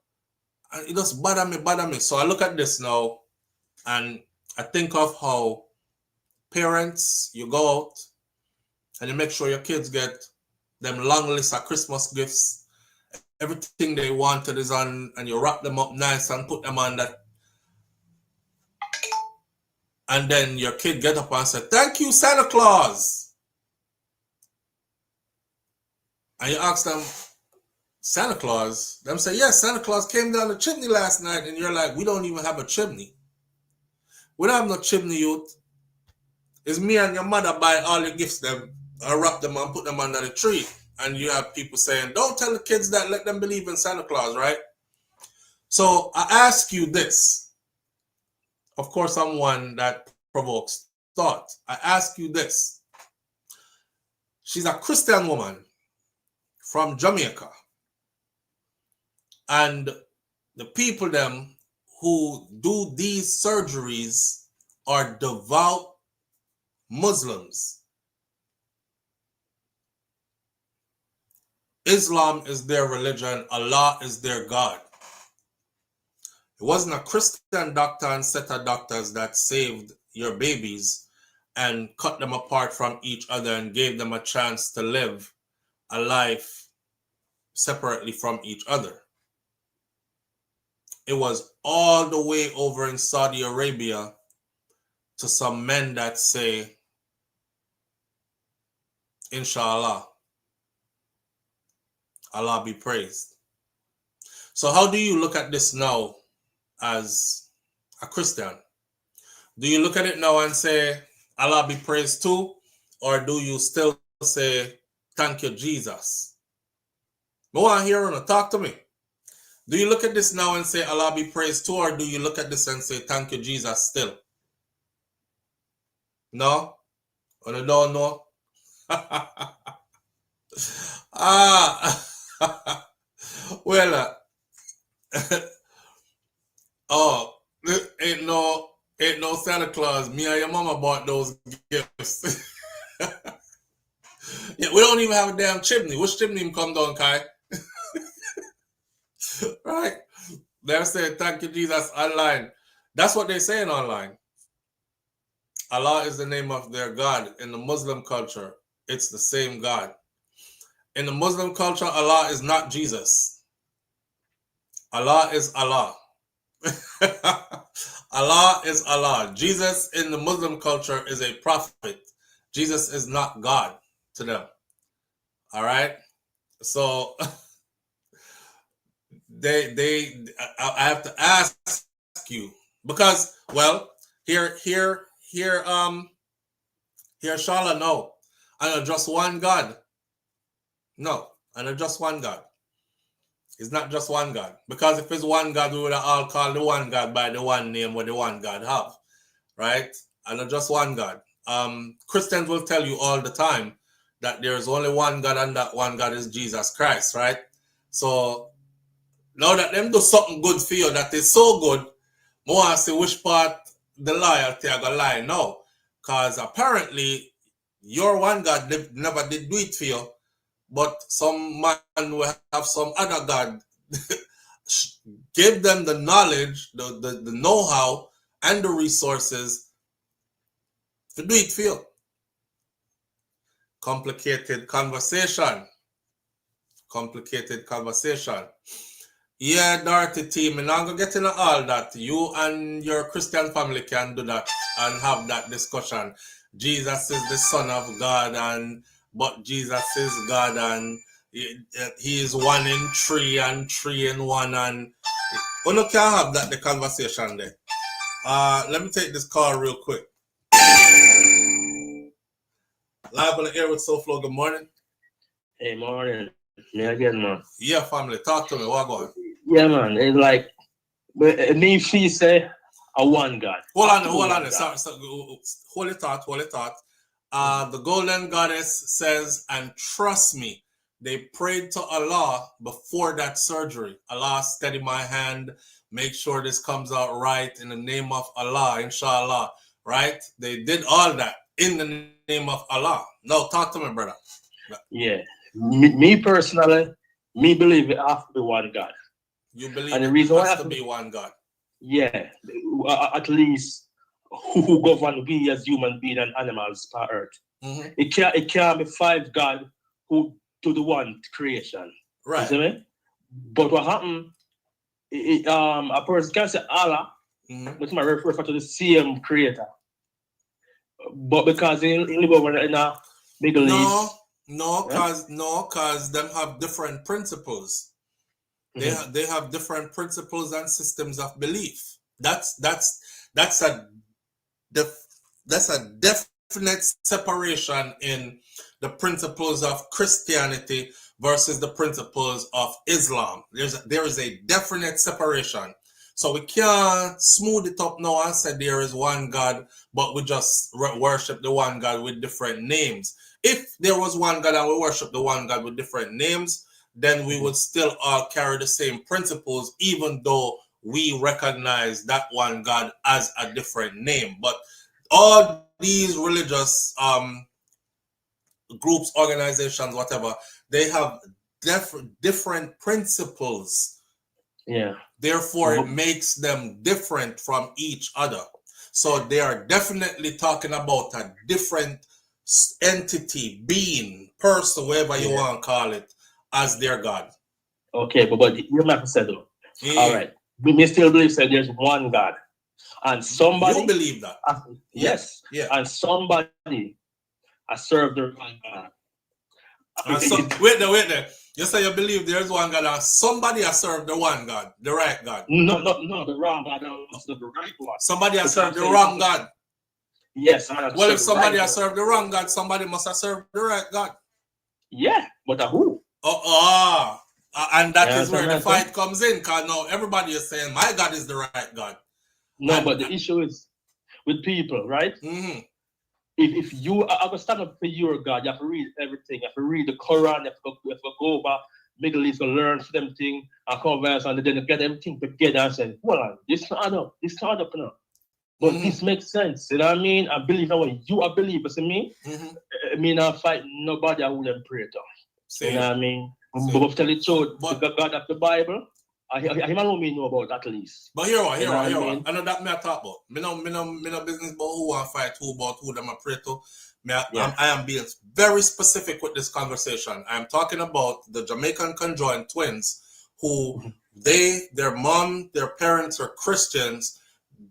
A: And it just bother me. So I look at this now and I think of how parents, you go out and you make sure your kids get them long list of Christmas gifts. Everything they wanted is on, and you wrap them up nice and put them on that. And then your kid get up and say, "Thank you, Santa Claus." And you ask them, "Santa Claus?" Them say, "Yes, Santa Claus came down the chimney last night." And you're like, "We don't even have a chimney. We don't have no chimney, youth. It's me and your mother buy all your gifts, them, wrap them and put them under the tree." And you have people saying, "Don't tell the kids that, let them believe in Santa Claus," right? So I ask you this. Of course, I'm one that provokes thought. I ask you this. She's a Christian woman from Jamaica. And the people them who do these surgeries are devout Muslims. Islam is their religion. Allah is their God. It wasn't a Christian doctor and set of doctors that saved your babies and cut them apart from each other and gave them a chance to live a life separately from each other. It was all the way over in Saudi Arabia to some men that say, Inshallah, Allah be praised. So how do you look at this now as a Christian? Do you look at it now and say, Allah be praised too? Or do you still say, thank you, Jesus? I want to hear you talk to me. Do you look at this now and say, Allah be praised too? Or do you look at this and say, thank you, Jesus still? No? Or you don't know? Well, oh, ain't no Santa Claus. Me and your mama bought those gifts. Yeah, we don't even have a damn chimney. Which chimney come down, Kai? Right? They're saying thank you, Jesus, online. That's what they're saying online. Allah is the name of their God. In the Muslim culture, it's the same God. In the Muslim culture, Allah is not Jesus. Allah is Allah. Allah is Allah. Jesus in the Muslim culture is a prophet. Jesus is not God to them. All right? So I have to ask you because, well, here Shala, no. I know just one God. No, I know just one God. It's not just one God. Because if it's one God, we would have all called the one God by the one name what the one God have. Right? I know just one God. Christians will tell you all the time that there is only one God and that one God is Jesus Christ, right? So now that them do something good for you that is so good, I want to see which part the loyalty are going to lie now. Because apparently your one God never did do it for you, but some man will have some other God give them the knowledge, the know-how, and the resources to do it for you. Complicated conversation. Complicated conversation. Yeah, Dorothy team, I'm not going to get into all that. You and your Christian family can do that and have that discussion. Jesus is the Son of God, but Jesus is God, and he is 1 in 3 and 3 in 1, and we no can have that the conversation there. Let me take this call real quick. Live on the air with SouFLo. Good morning.
C: Hey, morning. Yeah, again, man.
A: Yeah, family, talk to me. What going?
C: Yeah, man. It's like, me feel say a one God.
A: Hold on. Sorry, hold it thought. The Golden Goddess says, and trust me, they prayed to Allah before that surgery. Allah, steady my hand. Make sure this comes out right in the name of Allah, inshallah. Right? They did all that in the name of Allah. No, talk to me, brother.
C: Yeah. Me personally, me believe it has to be one God.
A: You believe
C: and the
A: it
C: reason
A: has
C: why
A: to be one God.
C: Yeah. At least who govern we as human beings and animals per earth.
A: Mm-hmm.
C: It can't be 5 God who do the one creation.
A: Right.
C: You see me? But what happened, a person can say Allah, which might refer to the same creator. But because he live over in a Middle East.
A: No, cause them have different principles. They have different principles and systems of belief. That's a definite separation in the principles of Christianity versus the principles of Islam. There is a definite separation. So we can't smooth it up now and say there is one God, but we just worship the one God with different names. If there was one God and we worship the one God with different names, then we would still all carry the same principles, even though we recognize that one God as a different name. But all these religious groups, organizations, whatever, they have different principles.
C: Yeah.
A: Therefore, it makes them different from each other. So they are definitely talking about a different entity, being, person, whatever you want to call it, as their God.
C: Okay, but you have said though. All right. We still believe that there's one God. And somebody
A: You believe that?
C: Yes.
A: Yeah.
C: And somebody has served the wrong God.
A: And so, wait there. You say you believe there's one God and somebody has served the one God, the right God.
C: No, the wrong God. The right one.
A: Somebody has served the wrong God.
C: Yes.
A: Well, if somebody has served the wrong God, somebody must have served the right God.
C: Yeah, but who?
A: And that is where the fight comes in, because now everybody is saying, my God is the right God.
C: No, but the issue is with people, right?
A: Mm-hmm.
C: If you are going to stand up for your God, you have to read everything. You have to read the Quran, you have to go over Middle East and learn for them things and converse and then get everything together and say, hold on, this not up now. But this makes sense, you know what I mean? I believe that when you are believers in me, I mean, I fight nobody who them pray to. You know what I mean? But tell the truth, the God of the Bible, him alone me know about at least.
A: But here what. I know that me I talk about. Me no business about who I fight, about who them I pray to. I am being very specific with this conversation. I'm talking about the Jamaican conjoined twins who their mom, their parents are Christians.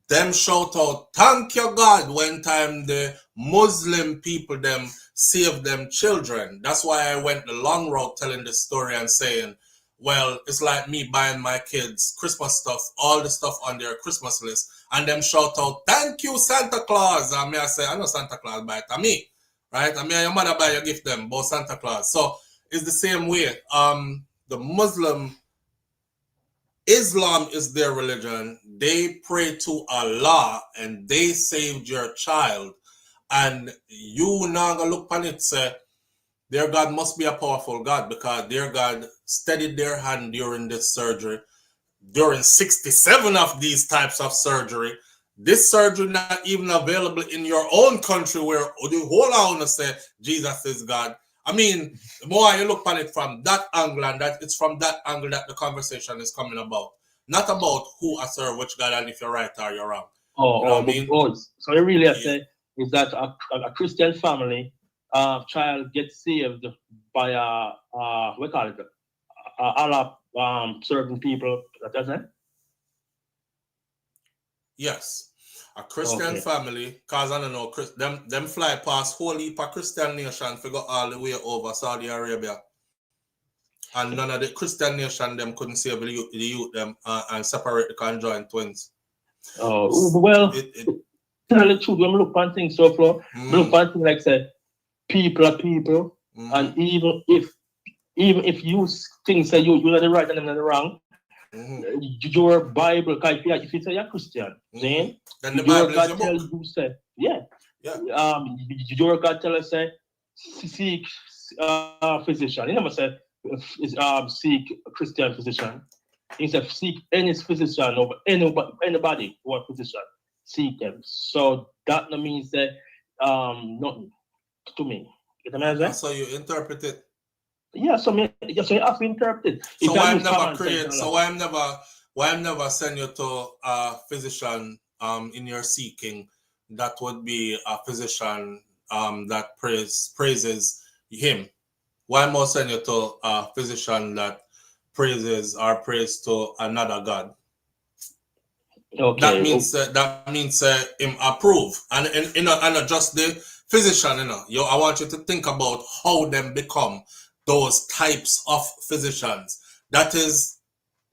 A: Them shout out, thank you God, when time the Muslim people them save them children. That's why I went the long road telling this story and saying, well, it's like me buying my kids Christmas stuff, all the stuff on their Christmas list, and them shout out, thank you, Santa Claus. And me I say, I know Santa Claus buy it to me, right? I mean, your mother buy your gift them, but Santa Claus. So it's the same way. The Islam is their religion. They pray to Allah and they saved your child. And you now gonna look on it say, their God must be a powerful God because their God steadied their hand during this surgery. During 67 of these types of surgery. This surgery not even available in your own country where the whole on say Jesus is God. I mean, the more you look at it from that angle, and that it's from that angle that the conversation is coming about. Not about who I serve, which God, and if you're right or you're wrong. You know what I mean?
C: So I really say is that a Christian family child gets saved by what call it? Allah certain people. That's it?
A: Yes. A Christian family, cause I don't know, them fly past whole heap of Christian nation figure all the way over Saudi Arabia. And none of the Christian nation them couldn't save the youth them and separate the conjoined twins.
C: Well, tell the truth, when we look on things so far, we look on things like say people are people, and even if you think say you're the right and I'm the wrong, your Bible, if you say you're Christian, then
A: the Bible
C: God
A: is
C: tell you say, your God tell us say seek physician. You never said seek a Christian physician. He said seek any physician over anybody who are physician. Seek them. So that means that nothing to me.
A: That's how you interpret it.
C: Yeah, so you have to interpret it.
A: So why I'm never send you to a physician in your seeking that would be a physician that praises him. Why must send you to a physician that praises or prays to another God?
C: Okay.
A: That means him approve and not just the physician. I want you to think about how them become those types of physicians. That is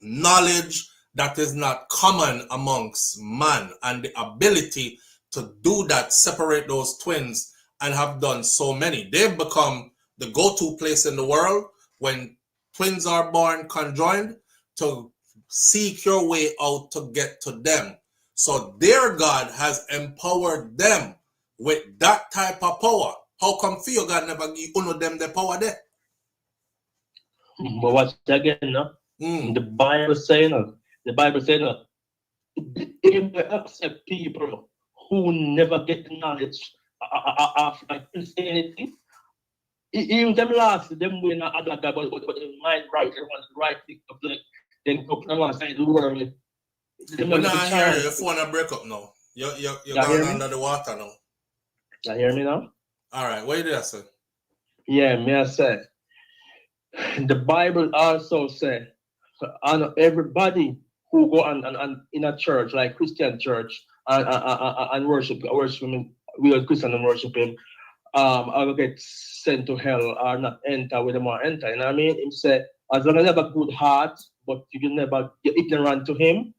A: knowledge that is not common amongst man, and the ability to do that, separate those twins, and have done so many. They've become the go-to place in the world when twins are born conjoined to seek your way out to get to them. So their God has empowered them with that type of power. How come for your God never give one of them the power there?
C: But what's again, no? The Bible saying, if they accept people who never get the knowledge of Christianity, even them last, them way not other guy, but in mind right, everyone's right thing of like, then go them last side the world. Them
A: But
C: not
A: now I
C: get
A: hear you.
C: chance.
A: Your phone a break up now. You're
C: You
A: going
C: hear me?
A: under the water now.
C: You hear me now?
A: All right, what you there, sir?
C: Yeah, me I say. The Bible also said, honor everybody who go and in a church, like Christian church, and worship him, we as Christian and worship him, I will get sent to hell or not enter with them or enter. You know what I mean? He said, as long as you have a good heart, but you can never get ignorant to him.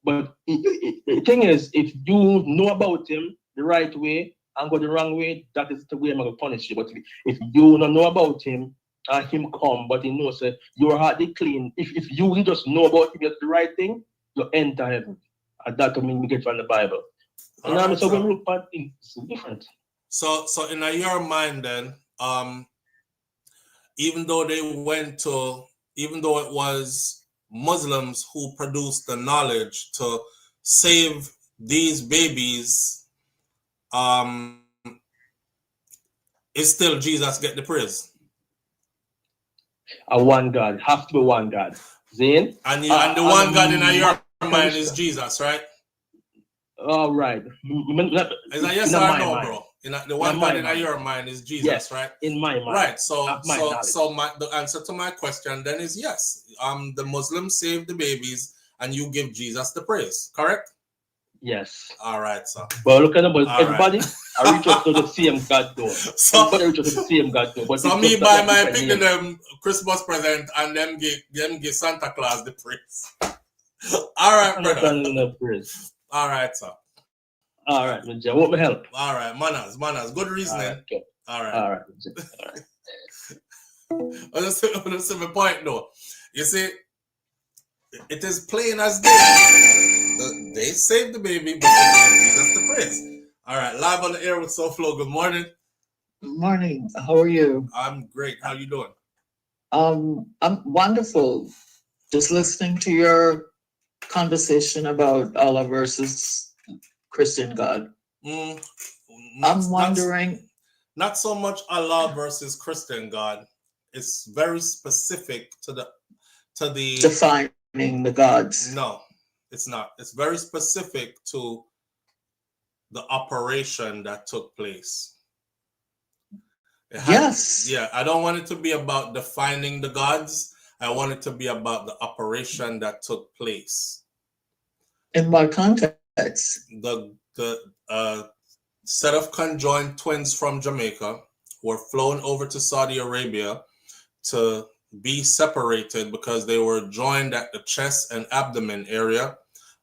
C: But the thing is, if you know about him the right way and go the wrong way, that is the way I'm going to punish you. But if you don't know about him and him come, but he knows that your heart is clean, if you just know about him, you do the right thing, you enter heaven. And that means we get from the Bible. You know what I mean? So when we look at things, it's different.
A: So in your mind then, even though it was Muslims who produced the knowledge to save these babies, it's still Jesus get the praise.
C: A one God, have to be one God. Zane?
A: And the one God in your mind is Jesus, right?
C: All right.
A: Is that yes or no, bro? The one God in your mind is Jesus,
C: yes,
A: right?
C: In my mind.
A: Right. So
C: the
A: answer to my question then is yes. The Muslims save the babies and you give Jesus the praise, correct?
C: Yes.
A: All right, sir.
C: But look at them, but everybody
A: right.
C: I reach out to the same God door. Everybody reach out to the same God door. But
A: so me buy my picking them Christmas present and them give Santa Claus the praise. All right, brother. All right, sir.
C: All right, Major. What will help?
A: All right, manners. Good reasoning. All right. I'll just say my point though. You see, it is plain as day. They saved the baby, but that's the praise. All right, live on the air with SouFLo. Good morning.
J: Good morning. How are you?
A: I'm great. How you doing?
J: I'm wonderful. Just listening to your conversation about Allah versus Christian God. I'm wondering.
A: Not so much Allah versus Christian God. It's very specific to the
J: defining the gods.
A: No, it's not. It's very specific to the operation that took place.
J: Yes.
A: Yeah, I don't want it to be about defining the gods. I want it to be about the operation that took place.
J: In what context?
A: The set of conjoined twins from Jamaica were flown over to Saudi Arabia to be separated because they were joined at the chest and abdomen area,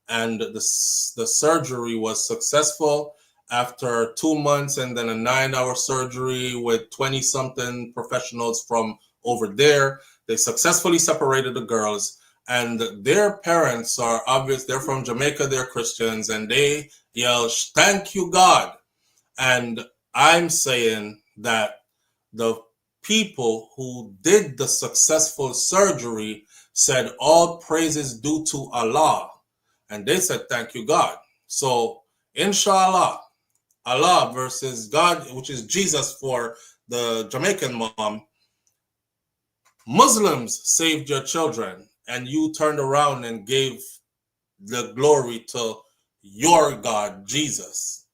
A: and the surgery was successful after 2 months, and then a 9-hour surgery with 20-something professionals from over there. They successfully separated the girls, and their parents are obvious. They're from Jamaica, they're Christians, and they yell, "Thank you, God." And I'm saying that the people who did the successful surgery said all praises due to Allah, and they said thank you God. So inshallah, Allah versus God, which is Jesus for the Jamaican mom, Muslims saved your children and you turned around and gave the glory to your God, Jesus.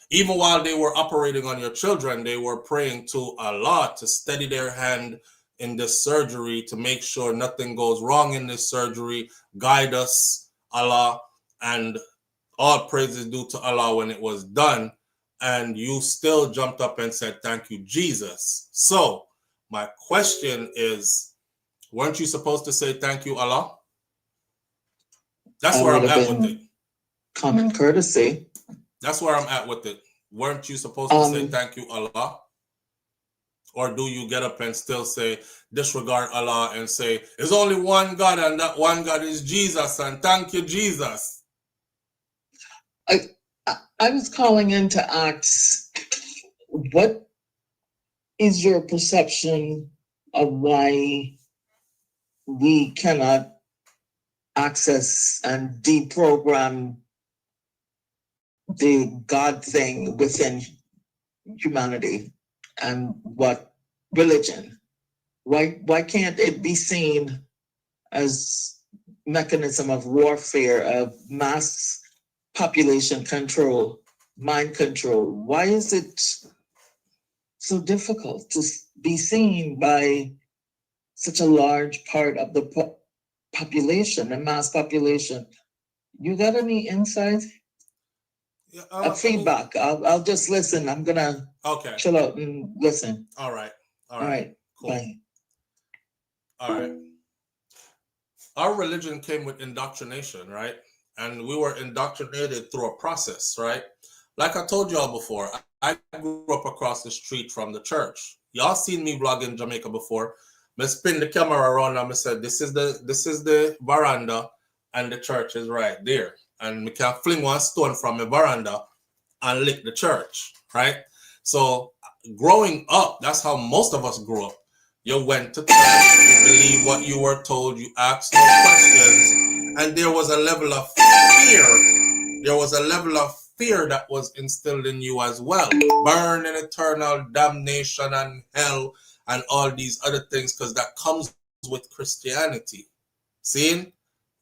A: Even while they were operating on your children, they were praying to Allah to steady their hand in this surgery, to make sure nothing goes wrong in this surgery. Guide us, Allah, and all praises due to Allah when it was done. And you still jumped up and said, thank you, Jesus. So my question is, weren't you supposed to say thank you, Allah? That's where I'm at with it.
J: Common courtesy.
A: That's where I'm at with it. Weren't you supposed to say thank you, Allah? Or do you get up and still say, disregard Allah and say, there's only one God and that one God is Jesus and thank you, Jesus?
J: I was calling in to ask, what is your perception of why we cannot access and deprogram the God thing within humanity, and what religion? Why can't it be seen as mechanism of warfare, of mass population control, mind control? Why is it so difficult to be seen by such a large part of the population, the mass population? You got any insight?
A: Yeah,
J: Feedback. I'll just listen. I'm gonna
A: okay.
J: chill out and listen.
A: All right.
J: All right.
A: Cool.
J: Bye.
A: All right. Our religion came with indoctrination, right? And we were indoctrinated through a process, right? Like I told y'all before, I grew up across the street from the church. Y'all seen me vlog in Jamaica before. I spin the camera around and I said, this is the veranda and the church is right there. And we can fling one stone from the veranda and lick the church, right? So growing up, that's how most of us grew up. You went to church, you believe what you were told, you asked no questions, and there was a level of fear. There was a level of fear that was instilled in you as well. Burn in eternal damnation and hell and all these other things, because that comes with Christianity. See?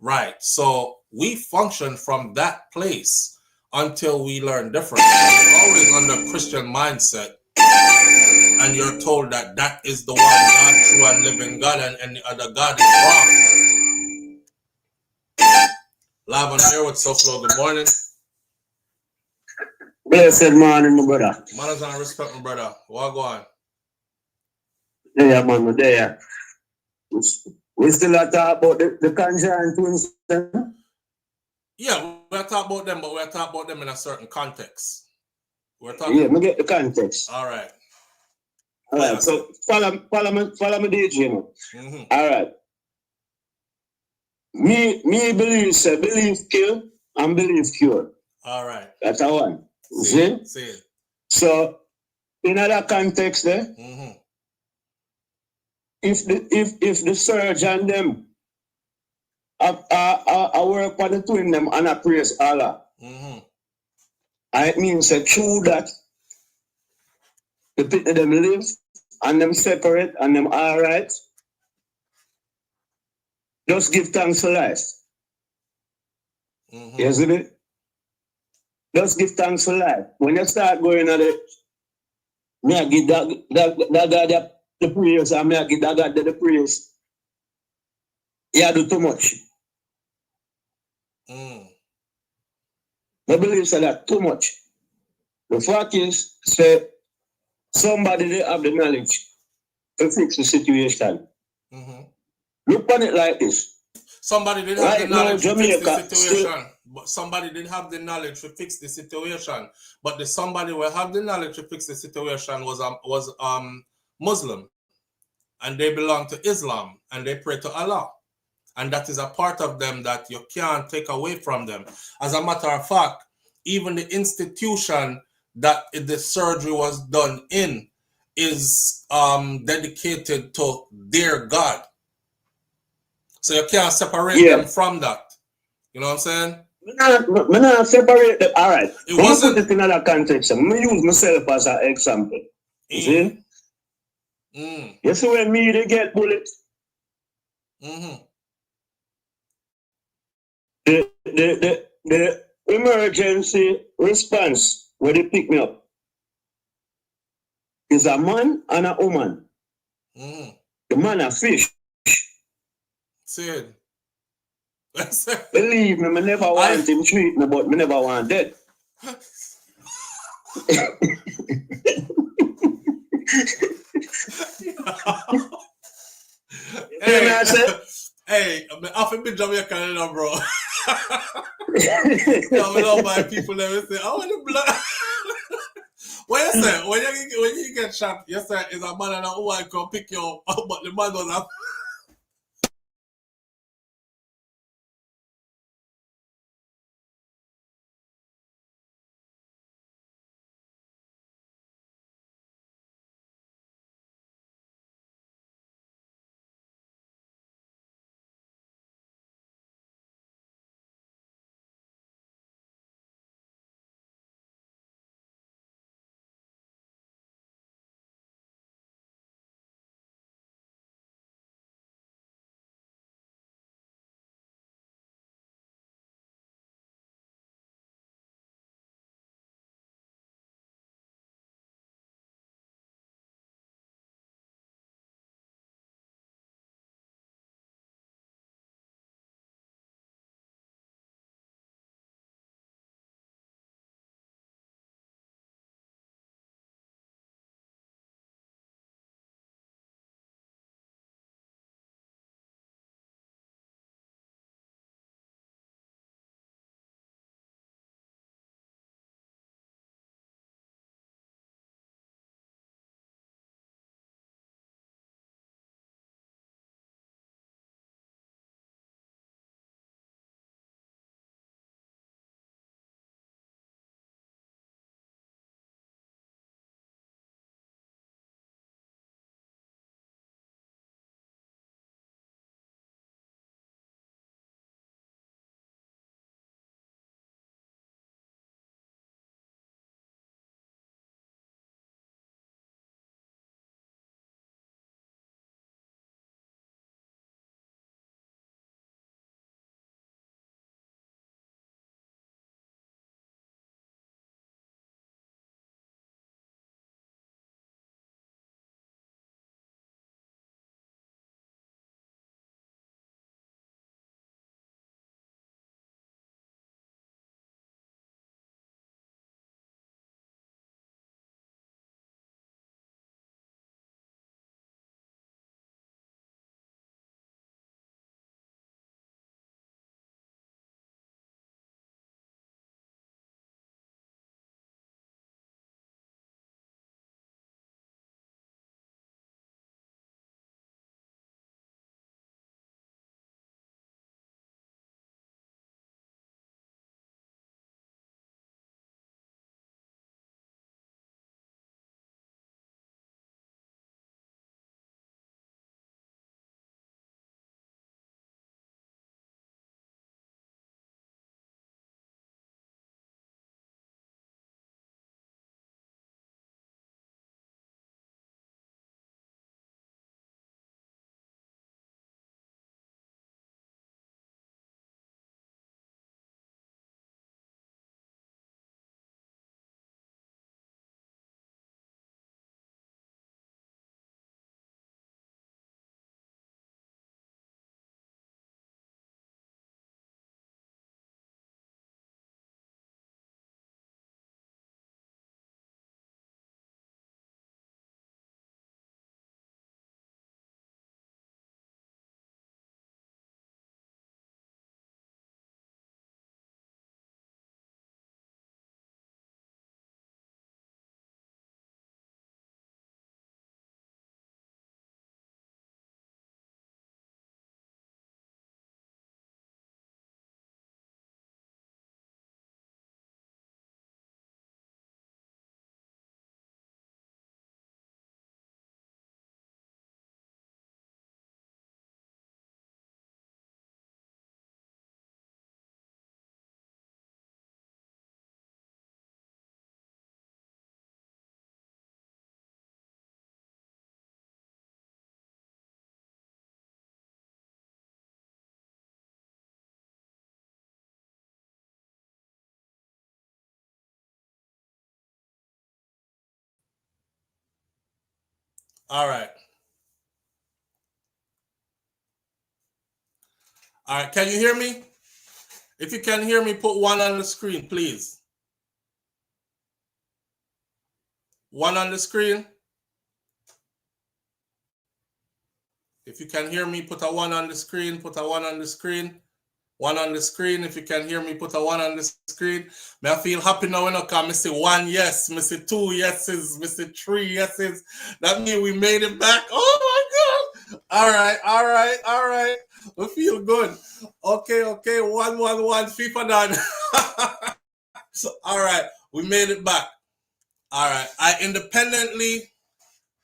A: Right. So we function from that place until we learn different. We're always under Christian mindset. And you're told that that is the one God, true and living God, and any other God is wrong. Live on air with SouFLo. Good morning.
D: Blessed morning, my brother.
A: Manners and respect, my brother. What go on?
D: Yeah, man, there. We still are talking about the Conjuring twins.
A: Yeah, we're talking about them, but we're talking about them in a certain context. We're talking.
D: Yeah, me get the context.
A: All right.
D: All right, so follow me, DJ.
A: Mm-hmm.
D: All right. Me believe kill and believe cure.
A: All right.
D: That's a one. See it. So in other context there,
A: mm-hmm.
D: if the surgeon them I work for the twin them and I praise Allah.
A: Mm-hmm.
D: And it means that true that the people them live and them separate and them alright. Just give thanks for life.
A: Mm-hmm.
D: You see it? Just give thanks for life. When you start going at it, me I give that God the praise and me I give that God the praise. You do too much. I believe that too much. The fact is, say, somebody they have the knowledge to fix the situation.
A: Mm-hmm.
D: Look on it like this.
A: Somebody didn't have the knowledge to fix the situation, but somebody didn't have the knowledge to fix the situation. But the somebody who have the knowledge to fix the situation was Muslim, and they belong to Islam, and they pray to Allah, and that is a part of them that you can't take away from them. As a matter of fact, even the institution that the surgery was done in is dedicated to their God. So you can't separate them from that. You know what I'm saying?
D: I'm not separate them. All right.
A: It wasn't.
D: Put it in another context. I'm going to use myself as an example. You see? You see when me they get bullets?
A: Mm-hmm.
D: The emergency response where they pick me up is a man and a woman.
A: Mm-hmm.
D: The man a fish.
A: Said.
D: Believe me, I never want him treat me, but I never want dead.
A: Hey, I'm often been Jamaican, bro. I love my people never say, I want the blood. What you say? When you get shot, you say is a man and a woman come pick you up, but the man doesn't have All right. All right. Can you hear me? If you can hear me, put 1 on the screen, please. 1 on the screen. If you can hear me, put a 1 on the screen. Put a 1 on the screen. 1 on the screen. If you can hear me, put a 1 on the screen. May I feel happy now when I come. I say 1 yes, I say 2 yeses, I say 3 yeses. That means we made it back. Oh my God. All right. We feel good. Okay. 1 FIFA done. All right, we made it back. All right, I independently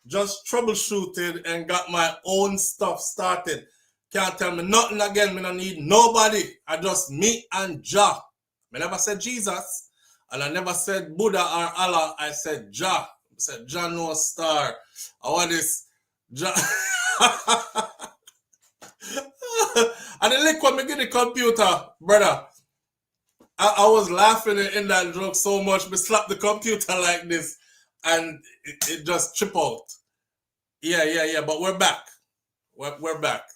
A: just troubleshooted and got my own stuff started. Can't tell me nothing again. Me don't need nobody. I just me and Jah. I never said Jesus, and I never said Buddha or Allah. I said Jah. I said Jah no star. I want this Jah. And the lick when me get the computer, brother. I was laughing in that joke so much, me slap the computer like this, and it just chip out. Yeah, but we're back. We're back.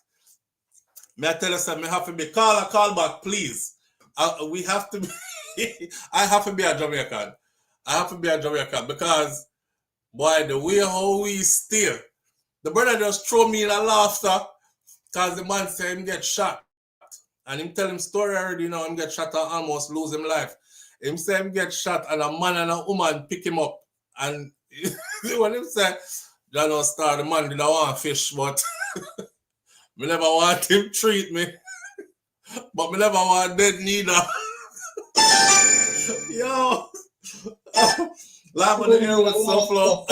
A: May I tell you something? Me have to be call back, please. We have to be. I have to be a Jamaican. I have to be a Jamaican because, boy, the way how we steer. The brother just throw me in a laughter because the man say him get shot. And him tell him story already, you know, him get shot and almost lose him life. Him say him get shot and a man and a woman pick him up. And when him say, John no star, the man didn't want fish, but me never want him treat me. But me never want dead neither. Yo. Laugh on the air with SouFlo.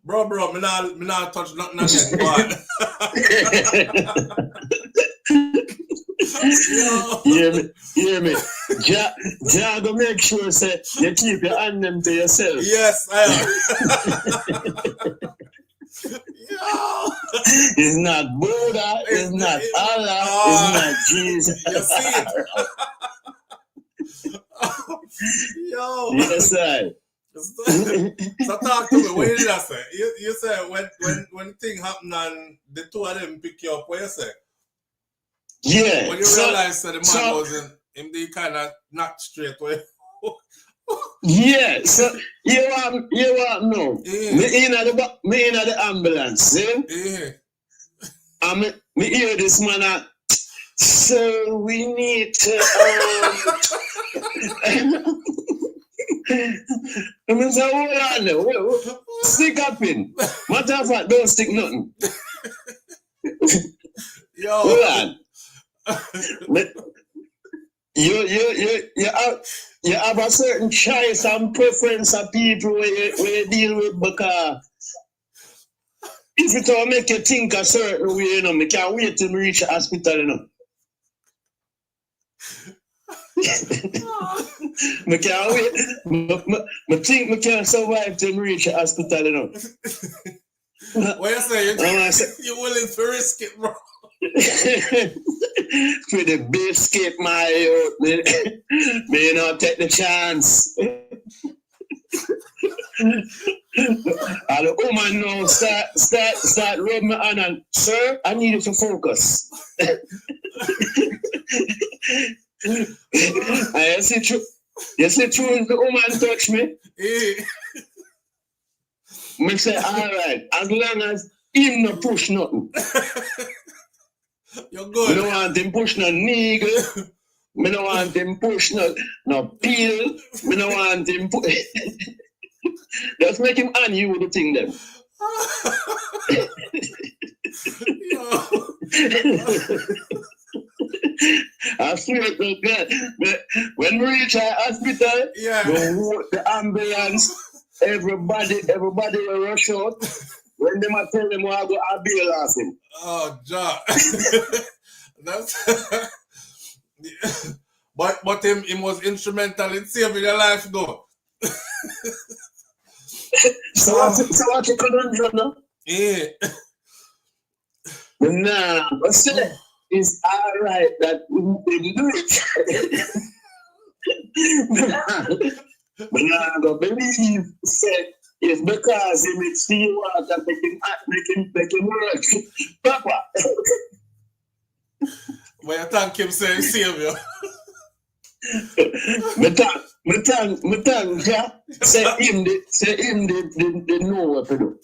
A: Bro, me not touch nothing again, but
K: Hear me. Ja go make sure say you keep your hand them to yourself.
A: Yes, I am. Yo.
K: It's not Buddha, it's not Allah, it's not Jesus.
A: You see it? Yo.
K: Yes, sir.
A: So talk to me. What did I say? You say when thing happen and the two of them pick you up, what you say?
K: Yeah.
A: When you realize that the man wasn't him, they kind of knocked straight away.
K: Yeah. So you want no? Me in the ambulance, see?
A: Yeah.
K: And me hear this man. So we need to. I mean, so hold on now. Stick up in. Matter of fact, don't stick nothing.
A: Yo.
K: Hold on. You have a certain choice and preference of people where you deal with because if it don't make you think a certain way, you know, me can't wait till me reach the hospital, you know. Me can't wait. Me think me can't survive till me reach the hospital, you know.
A: What you say? You're willing to risk it, bro.
K: For the biscuit, my youth, me not take the chance. And the woman now start rubbing my hand and, sir, I need you to focus. And you see true is the woman touch me? Me say, all right, as long as him no push nothing.
A: You're good.
K: Me don't want him push no needle. Me don't want him push no peel. Me don't want him push. Just make him on you with the thing then. I swear to God, when we reach our hospital, the ambulance, everybody will rush out. When they might tell them I go, I'll be last him.
A: Oh, John. That's but him was instrumental in saving your life though.
K: So what you conundrum now?
A: Yeah.
K: Nah, but still, it's alright that we didn't do it. But now I don't believe said, It's because he makes sea water make him work. Papa.
A: When you thank him, say save you.
K: Me thank, yeah. Say him they know what to do.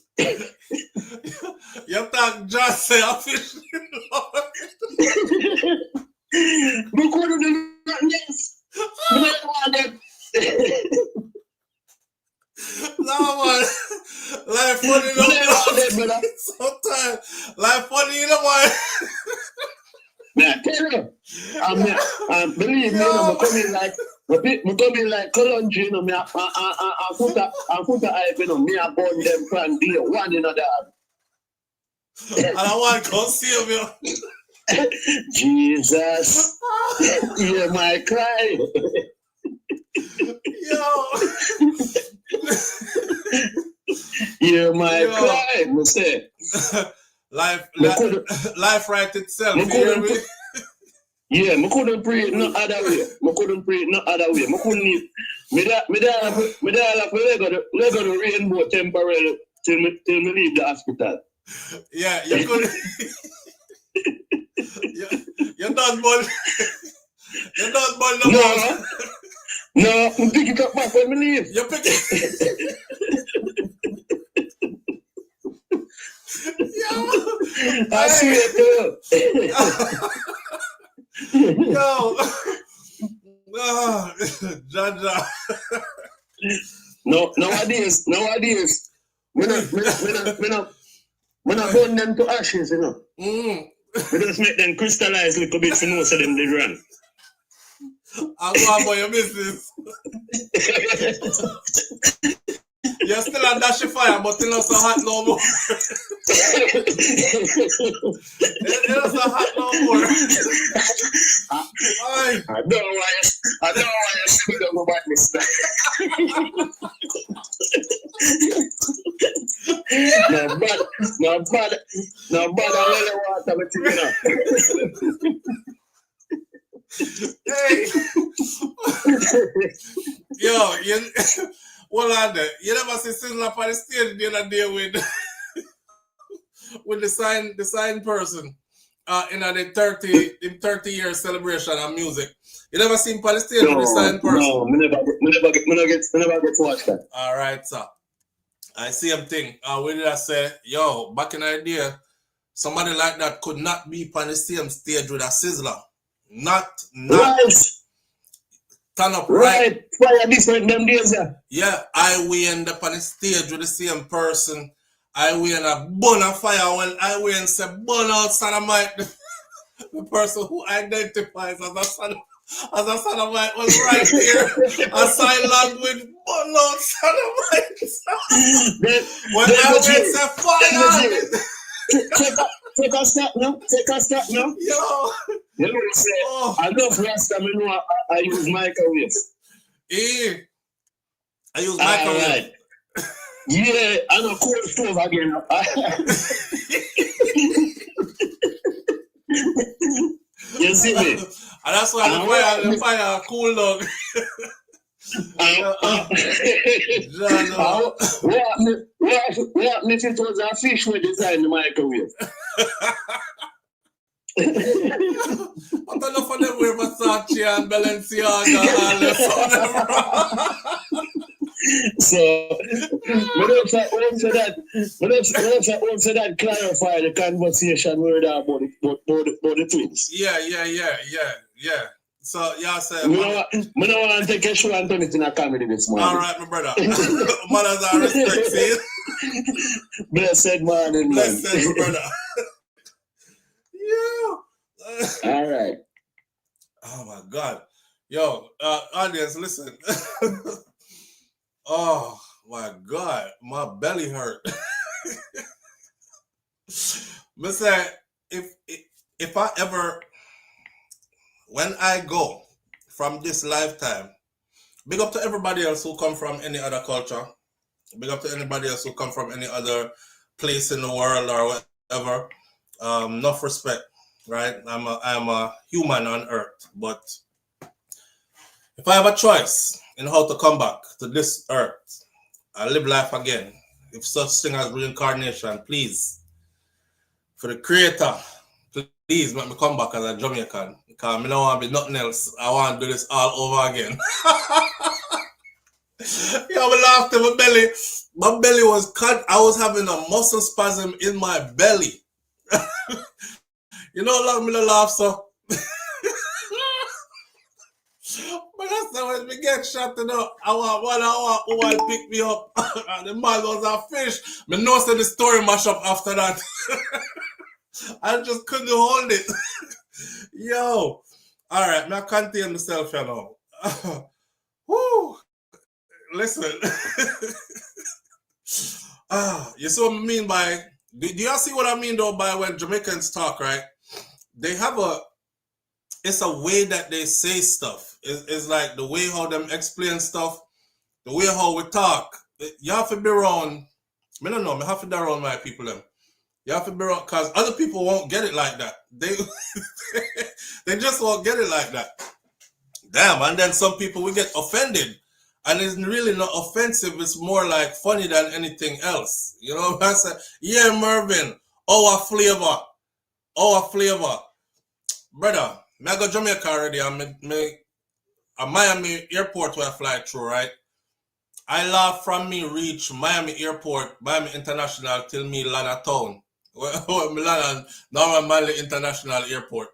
A: You thank just say a fish.
K: We couldn't do nothing else. We don't want them.
A: No man, life funny
K: We don't want
A: enough.
K: them, brother.
A: Sometimes life funny you know man.
K: Man, I tell you, believe me, you know, me come in like Colombia, you know, me I put a hype, you know, me I burn them from day one in a dog.
A: And I want to come save you.
K: Jesus, hear my cry.
A: Yo.
K: Hear my cry, me say.
A: Life right itself.
K: Me
A: You hear
K: couldn't
A: me?
K: Yeah, me couldn't pray it no other way. Me couldn't pray it no other way. Me couldn't need. Me da have to let go the rainbow temporarily till me leave the hospital.
A: Yeah, you could. You're not born. You're not born no more.
K: No, me pick it up back when me leave.
A: You pick it.
K: I swear to you.
A: Yo. Jaja.
K: No, nowadays, we not burn them to ashes, you know. We just make them crystallize a little bit to know so them they run.
A: I'll go about your business. You're still on dash fire, but you're not so hot no more. You're not so hot no more.
K: I don't know why you see me don't go back this time. No bad, I really want to be taken up.
A: Hey. Yo, hold on there. You never see Sizzler on the stage the other day with the sign person in the 30-year celebration of music. You never seen on the stage with the sign person?
K: No, me never get to watch that.
A: All right, sir. I see him thing. What did I say? Yo, back in the day, somebody like that could not be on the same stage with a Sizzler. Not
K: right.
A: Turn up
K: right. Fire different them days, yeah.
A: Yeah, I went up on the stage with the same person. I went a burn of fire when I went say burn out sodomite. The person who identifies as a sodomite was right there. A sign language burn out sodomite. When I went say fire.
K: Take a step now.
A: Yo.
K: You know, say, I know last time you know I use microwave.
A: I use microwave.
K: Right. Yeah, I know cold stove again. You see me?
A: And that's why the fire cool down.
K: What if it was a fish we designed the microwave?
A: I don't know for them wear Versace and Balenciaga and all
K: so, when I say that clarify the conversation we're there about the twins.
A: Yeah. So, yeah, sir.
K: We don't want to take a show and turn it in a comedy this morning.
A: All right, my brother. Mothers are respect, see?
K: Blessed morning, man.
A: Blessed, my brother. Yeah.
K: All right.
A: Oh, my God. Yo, audience, listen. Oh, my God. My belly hurt. But say, if I ever... When I go from this lifetime, big up to everybody else who come from any other culture. Big up to anybody else who come from any other place in the world or whatever. Enough respect, right? I'm a human on earth. But if I have a choice in how to come back to this earth, I live life again. If such thing as reincarnation, please, for the creator, please let me come back as a Jamaican. Because I don't want to be nothing else. I want to do this all over again. Yeah, I laughed in my belly. My belly was cut. I was having a muscle spasm in my belly. You know, love me to laugh, so. But that's not when we get shot up. I want who will pick me up. And the man was a fish. Me know said the story mash up after that. I just couldn't hold it. Yo. Alright, I contain myself, you know. Woo. Listen. You see what I mean by, do y'all see what I mean though by when Jamaicans talk, right? They have it's a way that they say stuff. It's like the way how them explain stuff, the way how we talk. You have to be around, I don't know, I have to be around my people them. You have to be around, because other people won't get it like that. They they just won't get it like that. Damn, and then some people will get offended. And it's really not offensive, it's more like funny than anything else. You know what I'm saying? Yeah, Mervin, our flavor. Brother, I go Jamaica already. I'm Miami airport where I fly through, right? I laugh from me reach Miami airport, Miami International till me land at town. Me land Norman Manley International Airport.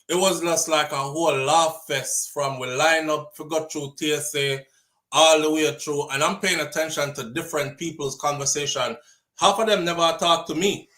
A: It was just like a whole laugh fest from we line up, forgot through TSA, all the way through, and I'm paying attention to different people's conversation. Half of them never talk to me.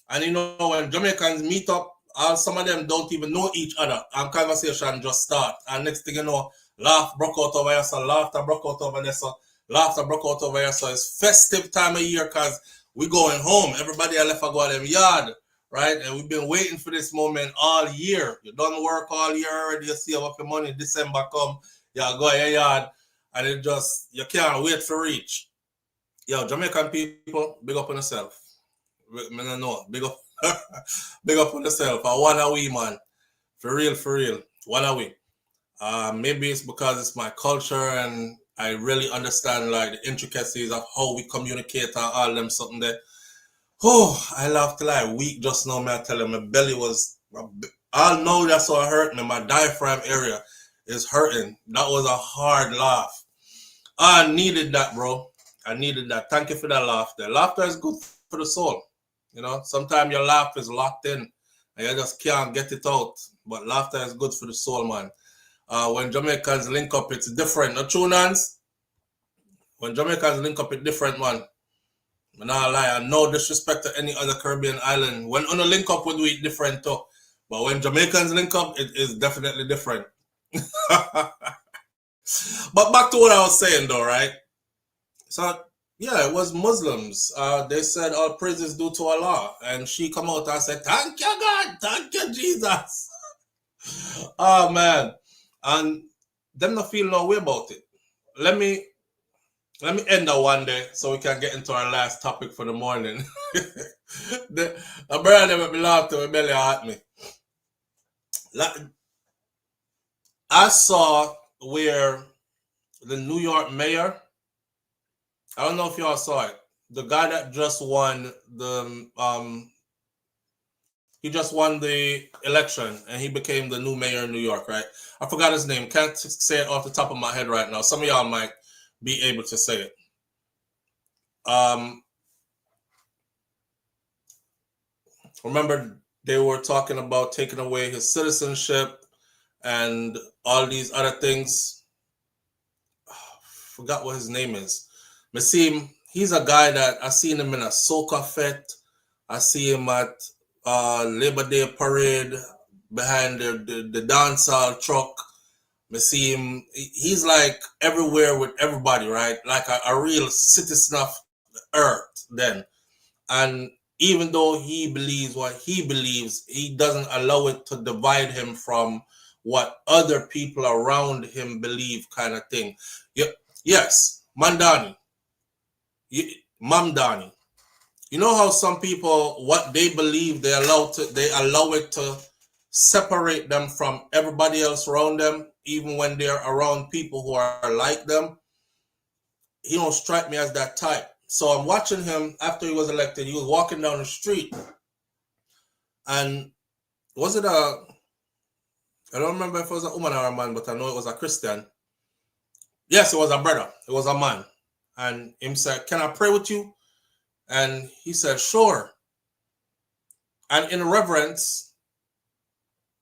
A: And you know, when Jamaicans meet up, some of them don't even know each other, and conversation just start. And next thing you know, laugh broke out over here, so laughter broke out over there, so laughter broke out over here. So it's festive time of year because we going home. Everybody left to go to them yard, right? And we've been waiting for this moment all year. You done work all year already, you see up your money, December come, you go to your yard, and it just, you can't wait for reach. Yo, Jamaican people, big up on yourself. No, big up. Big up on yourself. I want a wee, man. For real. One a wee. Maybe it's because it's my culture and I really understand like the intricacies of how we communicate and all them something there. Oh, I laughed till I weak just now, man. I tell you, my belly was, I know that's what hurt me. My diaphragm area is hurting. That was a hard laugh. I needed that, bro. I needed that. Thank you for that laughter. Laughter is good for the soul. You know, sometimes your laugh is locked in and you just can't get it out. But laughter is good for the soul, man. When Jamaicans link up, it's different. No true, Nance? When Jamaicans link up, it's different, man. I'm not lie. No disrespect to any other Caribbean island. When on a link up, we do it different too. But when Jamaicans link up, it is definitely different. But back to what I was saying, though, right? So, yeah, it was Muslims. They said all praises due to Allah. And she come out and said, thank you, God. Thank you, Jesus. Oh, man. And them not feel no way about it. Let me end that one day so we can get into our last topic for the morning. The brother never me laugh to my belly at me. I saw where the New York mayor, I don't know if y'all saw it. The guy that just won he just won the election and he became the new mayor of New York, right? I forgot his name. Can't say it off the top of my head right now. Some of y'all might be able to say it. Remember they were talking about taking away his citizenship and all these other things. Forgot what his name is. He's a guy that I seen him in a soca fete. I see him at Labor Day parade behind the dancehall truck. I see him. He's like everywhere with everybody, right? Like a real citizen of the earth then. And even though he believes what he believes, he doesn't allow it to divide him from what other people around him believe, kind of thing. Yes, Mamdani. You know how some people, what they believe, they allow it to separate them from everybody else around them, even when they're around people who are like them. he don't strike me as that type. So I'm watching him after he was elected. He was walking down the street, and was it a? I don't remember if it was a woman or a man, but I know it was a Christian. Yes, it was a brother. It was a man, and him said, "Can I pray with you?" And he said, "Sure." And in reverence,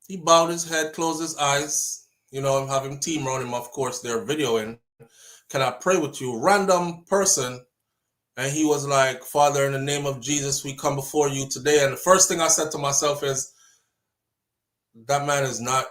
A: he bowed his head, closed his eyes. You know, having team around him, of course, they're videoing. "Can I pray with you?" Random person. And he was like, "Father, in the name of Jesus, we come before you today." And the first thing I said to myself is, that man is not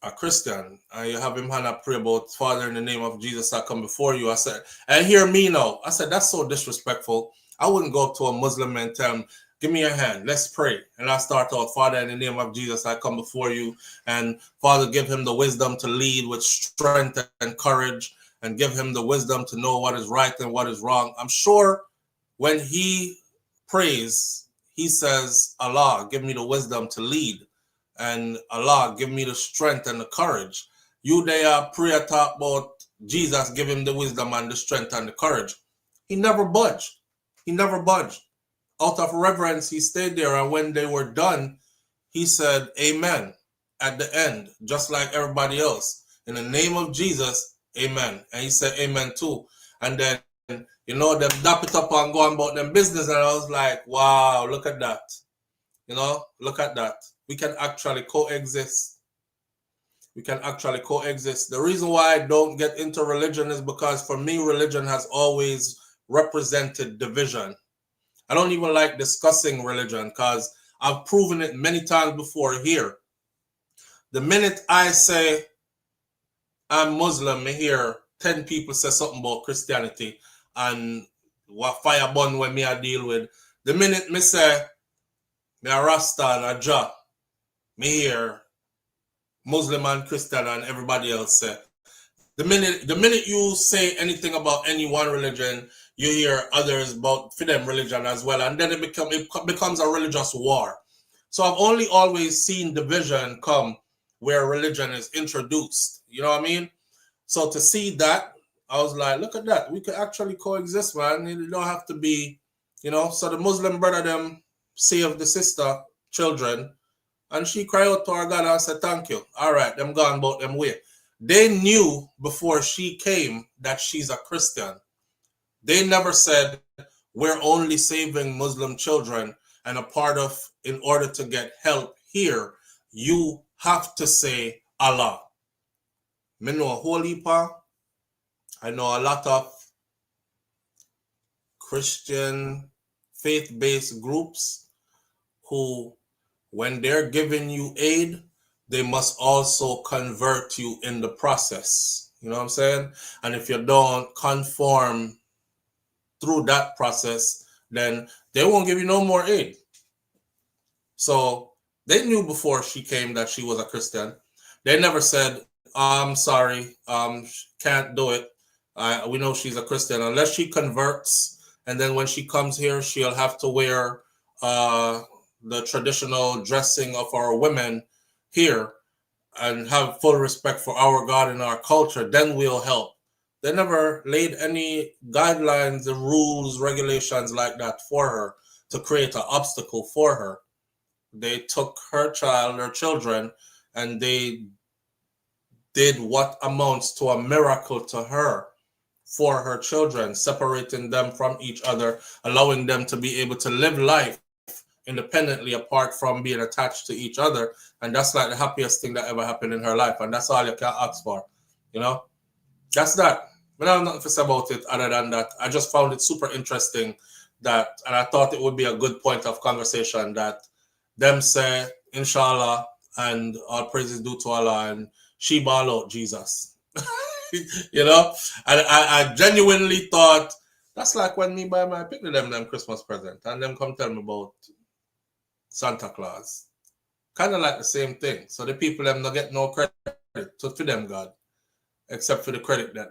A: a Christian. I have him hand up pray about, "Father, in the name of Jesus, I come before you." I said, and hear me now. I said, that's so disrespectful. I wouldn't go up to a Muslim and tell him, "Give me your hand, let's pray." And I start out, "Father, in the name of Jesus, I come before you." And Father, give him the wisdom to lead with strength and courage, and give him the wisdom to know what is right and what is wrong. I'm sure when he prays, he says, "Allah, give me the wisdom to lead. And Allah, give me the strength and the courage." You there prayer talk about Jesus, give him the wisdom and the strength and the courage. He never budged. He never budged. Out of reverence, he stayed there. And when they were done, he said, "Amen," at the end, just like everybody else. "In the name of Jesus, amen." And he said, "Amen," too. And then, you know, them dap it up and go on about them business. And I was like, wow, look at that. You know, look at that. We can actually coexist. We can actually coexist. The reason why I don't get into religion is because for me, religion has always represented division. I don't even like discussing religion because I've proven it many times before here. The minute I say I'm Muslim, I hear 10 people say something about Christianity and what fire burn when me I deal with. The minute me say me a Rasta and a Jah, me hear Muslim and Christian and everybody else say. The minute you say anything about any one religion, you hear others about for them religion as well, and then it becomes a religious war. So I've only always seen division come where religion is introduced. You know what I mean? So to see that, I was like, look at that. We could actually coexist, man. You don't have to be, you know. So the Muslim brother them saved the sister children, and she cried out to her God and said, "Thank you." All right, them gone about them way. They knew before she came that she's a Christian. They never said, "We're only saving Muslim children, and a part of, in order to get help here, you have to say Allah." Me know a whole heap. I know a lot of Christian faith-based groups who, when they're giving you aid, they must also convert you in the process. You know what I'm saying? And if you don't conform through that process, then they won't give you no more aid. So they knew before she came that she was a Christian. They never said, "I'm sorry, can't do it. We know she's a Christian," unless she converts. And then when she comes here, she'll have to wear the traditional dressing of our women here and have full respect for our God and our culture. Then we'll help. They never laid any guidelines, rules, regulations like that for her to create an obstacle for her. They took her child, her children, and they did what amounts to a miracle to her for her children, separating them from each other, allowing them to be able to live life independently apart from being attached to each other. And that's like the happiest thing that ever happened in her life. And that's all you can ask for, you know? That's that. I don't have nothing to say about it other than that. I just found it super interesting that, and I thought it would be a good point of conversation that them say, inshallah, and all praises due to Allah, and she ball out Jesus. You know? And I genuinely thought, that's like when me buy my pick them Christmas present, and them come tell me about Santa Claus. Kind of like the same thing. So the people them not get no credit to them God, except for the credit that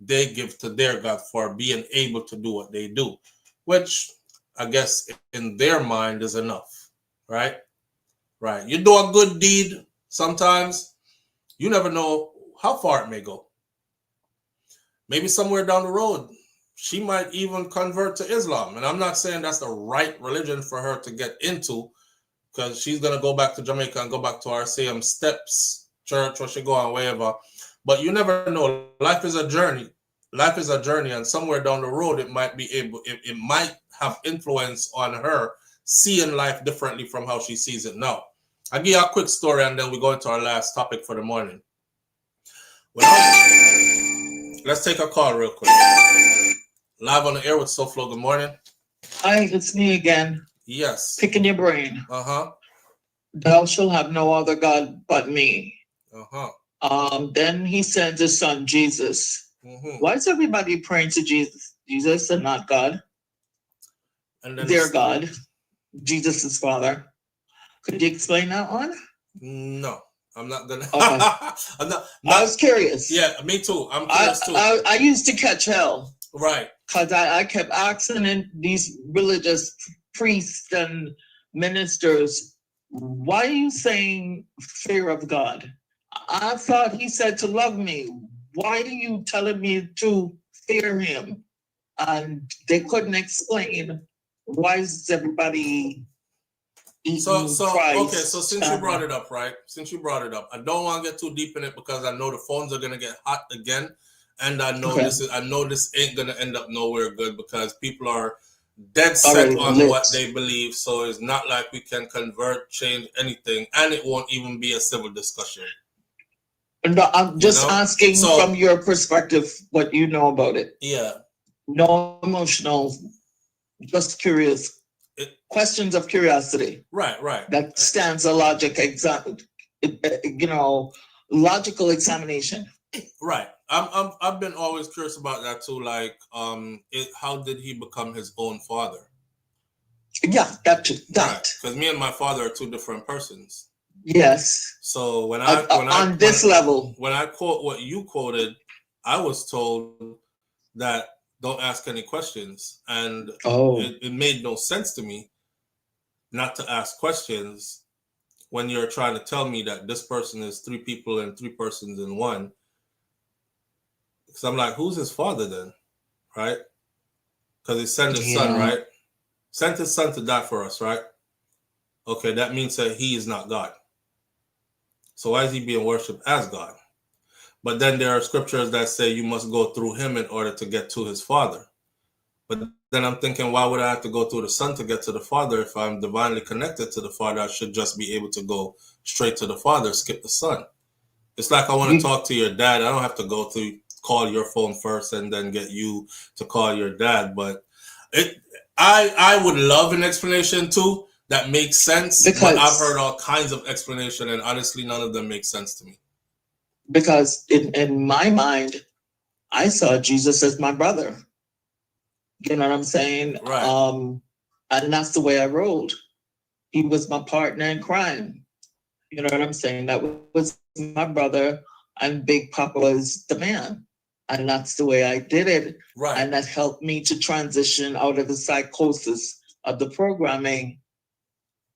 A: they give to their God for being able to do what they do, which I guess in their mind is enough, right? Right. You do a good deed sometimes, you never know how far it may go. maybe somewhere down the road, she might even convert to Islam. And I'm not saying that's the right religion for her to get into, because she's going to go back to Jamaica and go back to our same steps church, or she go on wherever. But you never know. Life is a journey. Life is a journey, and somewhere down the road, it might have influence on her seeing life differently from how she sees it now. I'll give you a quick story, and then we go into our last topic for the morning. Let's take a call real quick. Live on the air with SouFlo. Good morning.
J: Hi, it's me again.
A: Yes.
J: Picking your brain.
A: Uh-huh.
J: Thou shalt have no other God but me.
A: Uh-huh.
J: Then he sends his son Jesus.
A: Mm-hmm.
J: Why is everybody praying to Jesus? Jesus and not God?
A: And then
J: Their God. Jesus' father. Could you explain that one?
A: No, I'm not gonna.
J: Okay.
A: I'm not.
J: I was curious.
A: Yeah, me too. I'm curious too.
J: I used to catch hell.
A: Right.
J: Because I kept asking these religious priests and ministers, why are you saying fear of God? I thought he said to love me. Why are you telling me to fear him? And they couldn't explain why is everybody eating Christ.
A: Okay, so since you brought it up, right? Since you brought it up, I don't want to get too deep in it because I know the phones are gonna get hot again. And I know this ain't gonna end up nowhere good because people are dead set on what they believe. So it's not like we can convert, change anything, and it won't even be a civil discussion.
J: No, I'm just asking from your perspective what you know about it.
A: Yeah.
J: No emotional, just curious. Questions of curiosity.
A: Right, right.
J: That stands a logical examination.
A: Right. I've been always curious about that too. Like, how did he become his own father?
J: Yeah, that.
A: Because me and my father are two different persons.
J: Yes.
A: So when when I quote what you quoted, I was told that don't ask any questions, and it made no sense to me not to ask questions when you're trying to tell me that this person is three people and three persons in one. Because I'm like, who's his father then? Right? Because he sent his son, right? Sent his son to die for us, right? Okay, that means that he is not God. So why is he being worshipped as God? But then there are scriptures that say you must go through him in order to get to his father. But then I'm thinking, why would I have to go through the son to get to the father? If I'm divinely connected to the father, I should just be able to go straight to the father, skip the son. It's like I want to talk to your dad. I don't have to go through, call your phone first and then get you to call your dad. But I would love an explanation too that makes sense. But I've heard all kinds of explanation, and honestly, none of them make sense to me.
J: Because in my mind, I saw Jesus as my brother. You know what I'm saying?
A: Right.
J: And that's the way I rolled. He was my partner in crime. You know what I'm saying? That was my brother, and Big Papa was the man. And that's the way I did it.
A: Right.
J: And that helped me to transition out of the psychosis of the programming.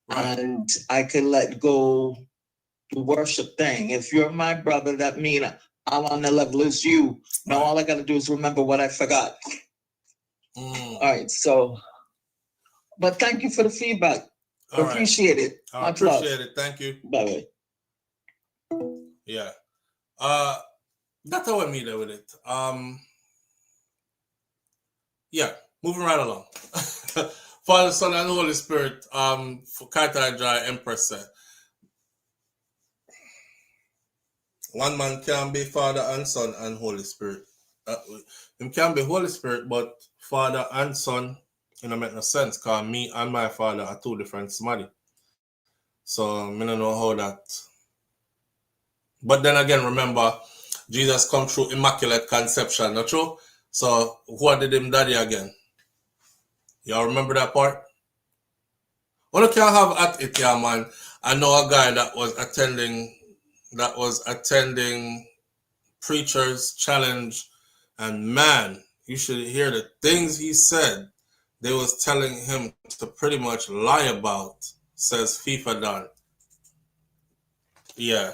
J: Right. And I could let go the worship thing. If you're my brother, that means I'm on the level as you. Now all I got to do is remember what I forgot. All right, so, but thank you for the feedback. Appreciate it.
A: I appreciate it. Thank you.
J: Bye.
A: Yeah. That's how I meet with it. Yeah, moving right along. Father, Son, and Holy Spirit, for Kaita Jai Empress said, one man can be Father and Son and Holy Spirit. Him can be Holy Spirit, but Father and Son, you know, make no sense, because me and my father are two different somebody. So I don't know how that. But then again, remember, Jesus come through Immaculate Conception, not true? So who did him daddy again? Y'all remember that part? Well, can't have at it, yeah, man. I know a guy that was attending Preacher's Challenge, and man, you should hear the things he said. They was telling him to pretty much lie about, says FIFA Don. Yeah.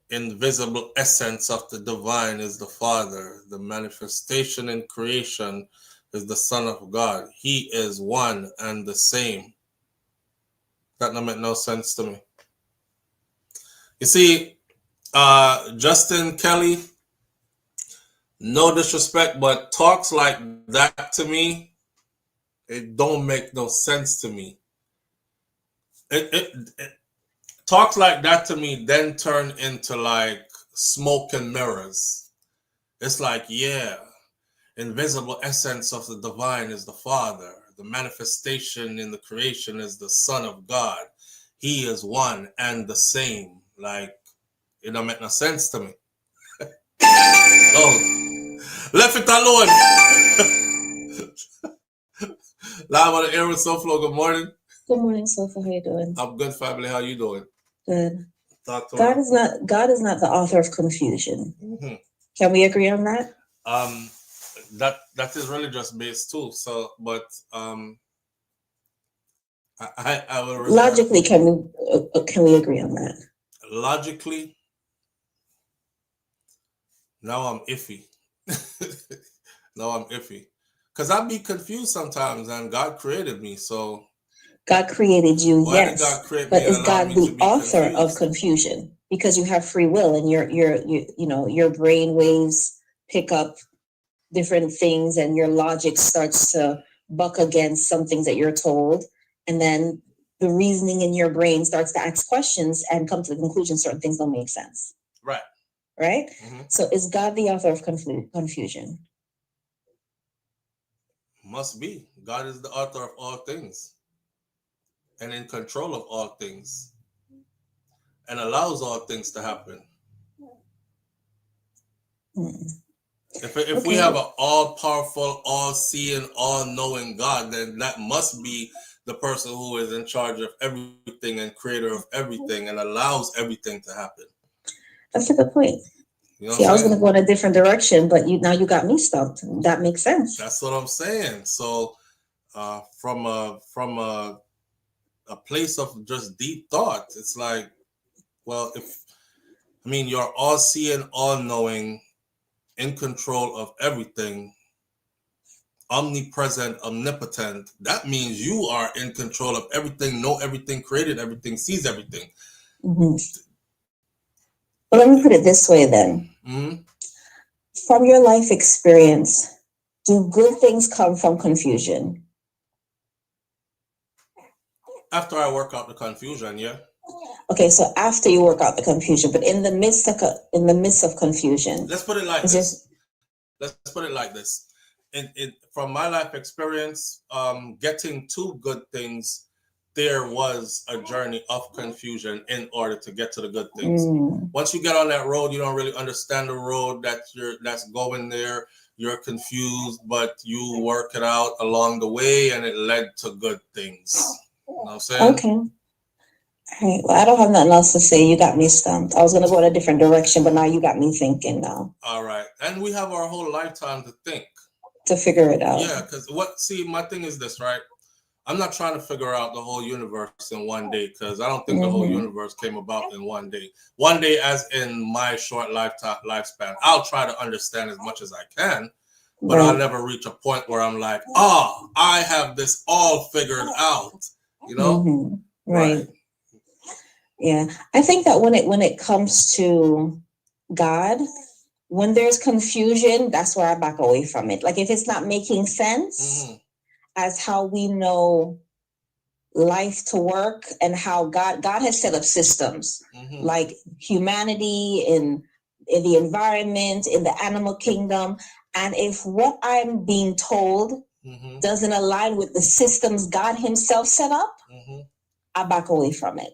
A: invisible essence of the divine is the Father. The manifestation in creation is the Son of God. He is one and the same. That don't make no sense to me. You see, Justin Kelly, no disrespect, but talks like that to me, it don't make no sense to me. It talks like that to me then turn into like smoke and mirrors. It's like, yeah, invisible essence of the divine is the Father. The manifestation in the creation is the Son of God. He is one and the same. Like, it don't make no sense to me. Oh, left it alone. Live on the air with SouFlo. Good morning.
L: Good morning, SouFlo. How you doing?
A: I'm good, family. How you doing?
L: Good.
A: Talk to
L: God
A: me.
L: is not the author of confusion.
A: Mm-hmm.
L: Can we agree on that?
A: That is religious based too. So, but I will reserve.
L: Logically, can we agree on that?
A: Logically, now I'm iffy. Now I'm iffy. Because I'd be confused sometimes, and God created me, so.
L: God created you,
A: Why did
L: yes.
A: God create
L: But
A: me and
L: is
A: allow
L: God
A: me to
L: the
A: be
L: author
A: confused?
L: of confusion? Because you have free will, and your brain waves pick up different things, and your logic starts to buck against some things that you're told, and then the reasoning in your brain starts to ask questions and come to the conclusion certain things don't make sense.
A: Right.
L: Right?
A: Mm-hmm.
L: So is God the author of confusion?
A: Must be. God is the author of all things and in control of all things and allows all things to happen. If we have an all-powerful, all-seeing, all-knowing God, then that must be the person who is in charge of everything and creator of everything and allows everything to happen.
L: That's a good point.
A: You know
L: See, I was
A: saying?
L: going to go in a different direction, but now you got me stumped. That makes sense.
A: That's what I'm saying. So, from a place of just deep thought, it's like, well, you're all-seeing, all-knowing, in control of everything, omnipresent, omnipotent. That means you are in control of everything, know everything, created everything, sees everything.
L: Mm-hmm. Well, let me put it this way then.
A: Mm-hmm.
L: From your life experience, do good things come from confusion?
A: After I work out the confusion, yeah.
L: Okay, so after you work out the confusion, but in the midst of confusion.
A: Let's put it like this. Let's put it like this. From my life experience, getting to good things, there was a journey of confusion in order to get to the good things. Once you get on that road, you don't really understand the road that's going there. You're confused, but you work it out along the way, and it led to good things. You know what I'm saying?
L: Okay. All right. Well, I don't have nothing else to say. You got me stumped. I was going to go in a different direction, but now you got me thinking now.
A: All right. And we have our whole lifetime to think.
L: To figure it out.
A: Yeah, because my thing is this, right? I'm not trying to figure out the whole universe in one day, because I don't think the whole universe came about in one day. One day, as in my short lifespan, I'll try to understand as much as I can, but I'll never reach a point where I'm like, I have this all figured out, you know?
L: Mm-hmm. Right. Yeah. I think that when it comes to God, when there's confusion, that's where I back away from it. Like if it's not making sense as how we know life to work and how God has set up systems like humanity in the environment, in the animal kingdom. And if what I'm being told doesn't align with the systems God himself set up, I back away from it.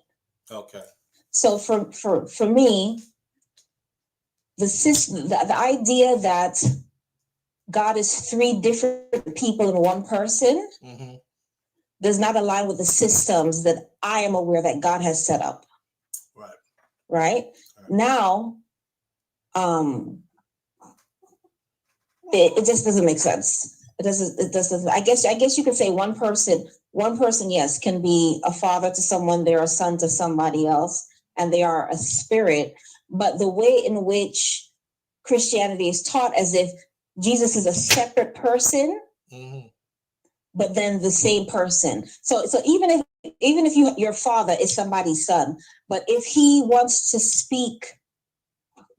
A: Okay.
L: So for me, the idea that God is three different people in one person does not align with the systems that I am aware that God has set up. Right? Now, it just doesn't make sense. It doesn't. I guess you could say one person, yes, can be a father to someone, they're a son to somebody else, and they are a spirit. but the way in which Christianity is taught as if Jesus is a separate person, but then the same person. So even if your father is somebody's son, but if he wants to speak,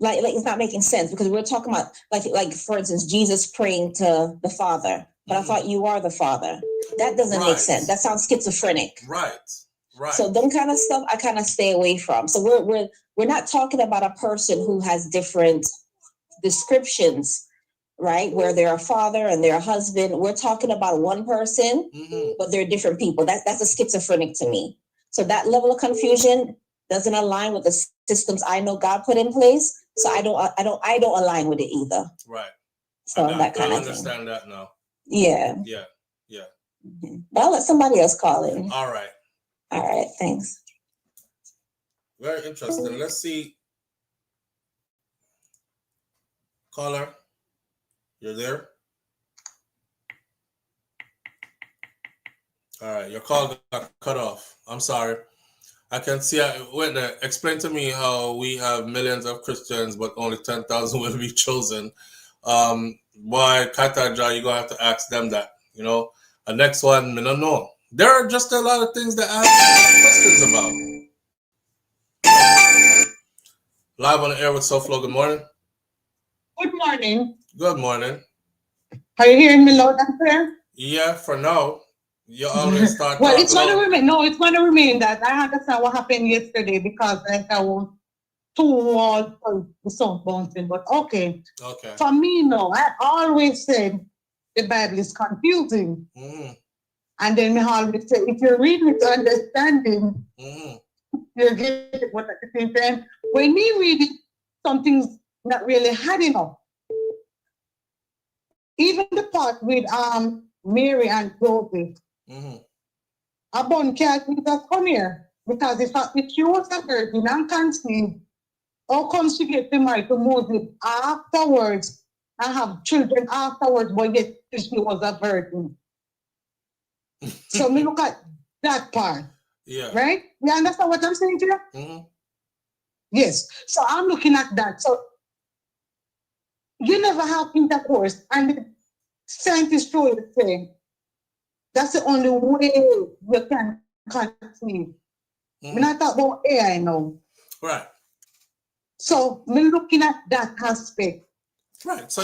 L: like it's not making sense, because we're talking about like for instance, Jesus praying to the Father, but I thought you are the Father. That doesn't make sense. That sounds schizophrenic.
A: Right.
L: So them kind of stuff I kind of stay away from. So we're not talking about a person who has different descriptions, right? Where they're a father and they're a husband. We're talking about one person, but they're different people. That's a schizophrenic to me. So that level of confusion doesn't align with the systems I know God put in place. So I don't align with it either.
A: Right.
L: So that kind
A: I
L: of thing.
A: understand that now.
L: Yeah.
A: Yeah.
L: But I'll let somebody else call in.
A: All right.
L: All right. Thanks.
A: Very interesting. Let's see. Caller, you're there? All right. Your call got cut off. I'm sorry. I can see. Wait there. Explain to me how we have millions of Christians, but only 10,000 will be chosen. Why, Kataja, you're going to have to ask them that, you know. The next one, I don't know. There are just a lot of things that I have questions about. Live on the air with SouFLo. Good morning.
M: Good morning.
A: Good morning.
M: Are you hearing me loud and clear?
A: Yeah, for now. You always start
M: well,
A: talking
M: it's going to
A: about...
M: remain. No, it's going to remain that. I understand what happened yesterday because like I was two walls for the sound bouncing. But okay. For me, no. I always said the Bible is confusing. And then me always say, if you read with understanding, you'll get it. But at the same time, when me read it, something's not really adding up. Even the part with Mary and Joseph. About can't Jesus come here because if she was a virgin and conceived, how come she get married to Moses afterwards and have children afterwards, but yet she was a virgin? So me look at that part.
A: Yeah.
M: Right? You understand what I'm saying to you? Yes. So I'm looking at that. So you never have intercourse, and the scientists show you the same. That's the only way you can conceive. We're not talking about AI now.
A: Right.
M: So we're looking at that aspect.
A: Right. So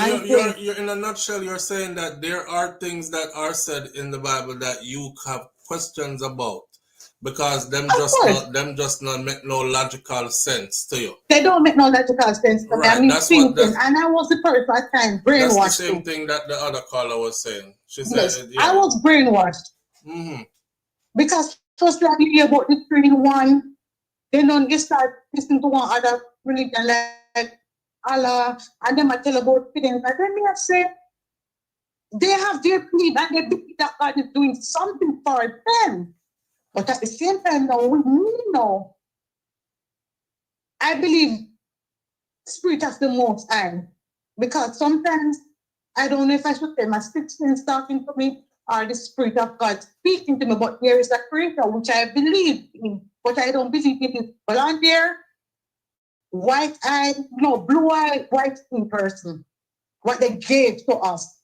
A: you're in a nutshell, you're saying that there are things that are said in the Bible that you have questions about because them just not make no logical sense to you.
M: They don't make no logical sense to me. I mean, thinking, and I was the person at time brainwashed.
A: That's the same thing that the other caller was saying. She said,
M: yes, I was brainwashed. Because first like you hear about the 3-in-1, then you start listening to one other religion like Allah, and then I tell about feelings. And then I say, they have their creed and they believe that God is doing something for them. But at the same time, now, with me now, I believe Spirit of the Most High. Because sometimes, I don't know if I should say my sixth sense talking to me or the Spirit of God speaking to me, but there is a creator which I believe in, but I don't believe it is blonde hair, white-eyed, no, blue-eyed, white-skin person. What they gave to us,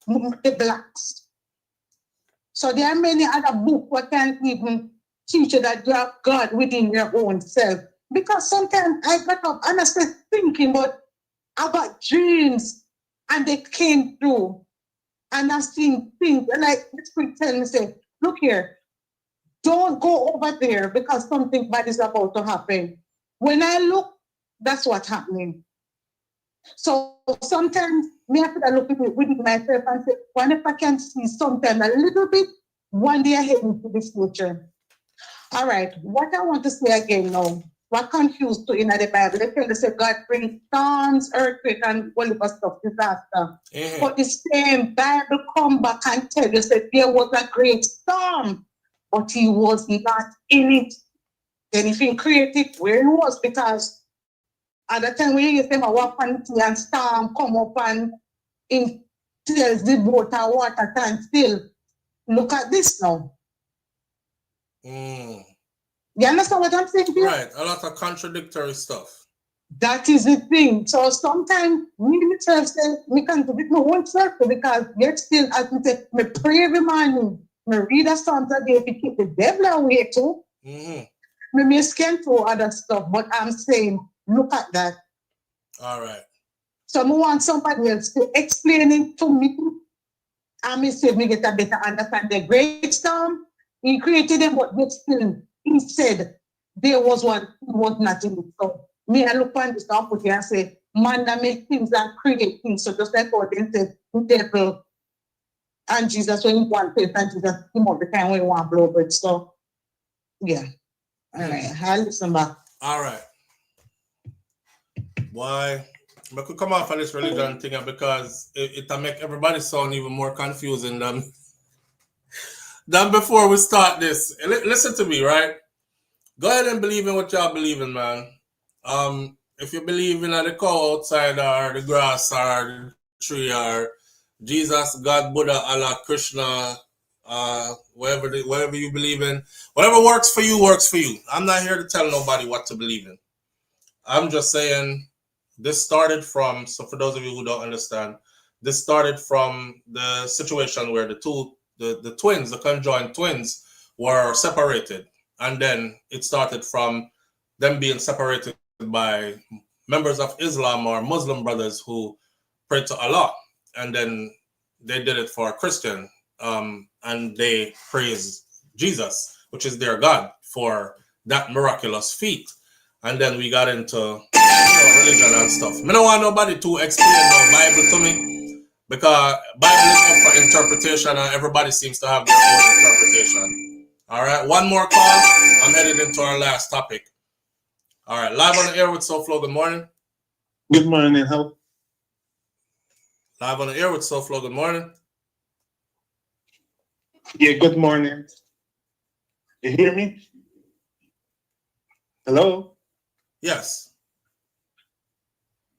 M: the blacks. So there are many other books that can't even teach you that you have God within your own self. Because sometimes I got up and I started thinking, but I got dreams and they came through. And I've seen things, and like the Spirit tell me, say, look here, don't go over there because something bad is about to happen. When I look, that's what's happening. So sometimes me have to look at it within myself and say, what if I can see sometimes a little bit, one day ahead into the future. All right, what I want to say again now, what confused to in the Bible, they say God brings storms, earthquake, and all of stuff, disaster. But the same Bible come back and tell you that there was a great storm, but he was not in it. Then if he created where he was, because at the time when you say my weapon and storm come up and it tells the boat and water stand still. Look at this now. You understand what I'm saying here?
A: Right, a lot of contradictory stuff.
M: That is the thing. So sometimes me myself say me can do it my own circle because yet still as me say me pray every morning. Me read a psalm a day to keep the devil away too.
A: Mm-hmm.
M: Me may scan through other stuff, but I'm saying look at that.
A: All right.
M: So I want somebody else to explain it to me. And me say me get a better understand the great storm. He created them, but yet still he said there was one who was not in it. So me I look on this and put here and say, man that make things and create things. So just like how they said the devil and Jesus when you want faith and Jesus him all the time when you want blow bread. So yeah. All right, I'll listen back.
A: All right. Why? I could come off of this religion thing because it make everybody sound even more confusing than before we start this. Listen to me, right? Go ahead and believe in what y'all believe in, man. If you believe in the cow outside or the grass or the tree or Jesus, God, Buddha, Allah, Krishna, whatever you believe in, whatever works for you works for you. I'm not here to tell nobody what to believe in. I'm just saying this started from, so for those of you who don't understand, this started from the situation where the twins, the conjoined twins, were separated. And then it started from them being separated by members of Islam or Muslim brothers who prayed to Allah. And then they did it for a Christian. And they praised Jesus, which is their God, for that miraculous feat. And then we got into religion and stuff. I don't want nobody to explain the Bible to me because Bible is up for interpretation and everybody seems to have their own interpretation. All right, one more call. I'm headed into our last topic. All right, live on the air with SouFlo. Good morning.
N: Good morning. How?
A: Live on the air with SouFlo. Good morning.
N: Yeah, good morning. You hear me? Hello?
A: Yes.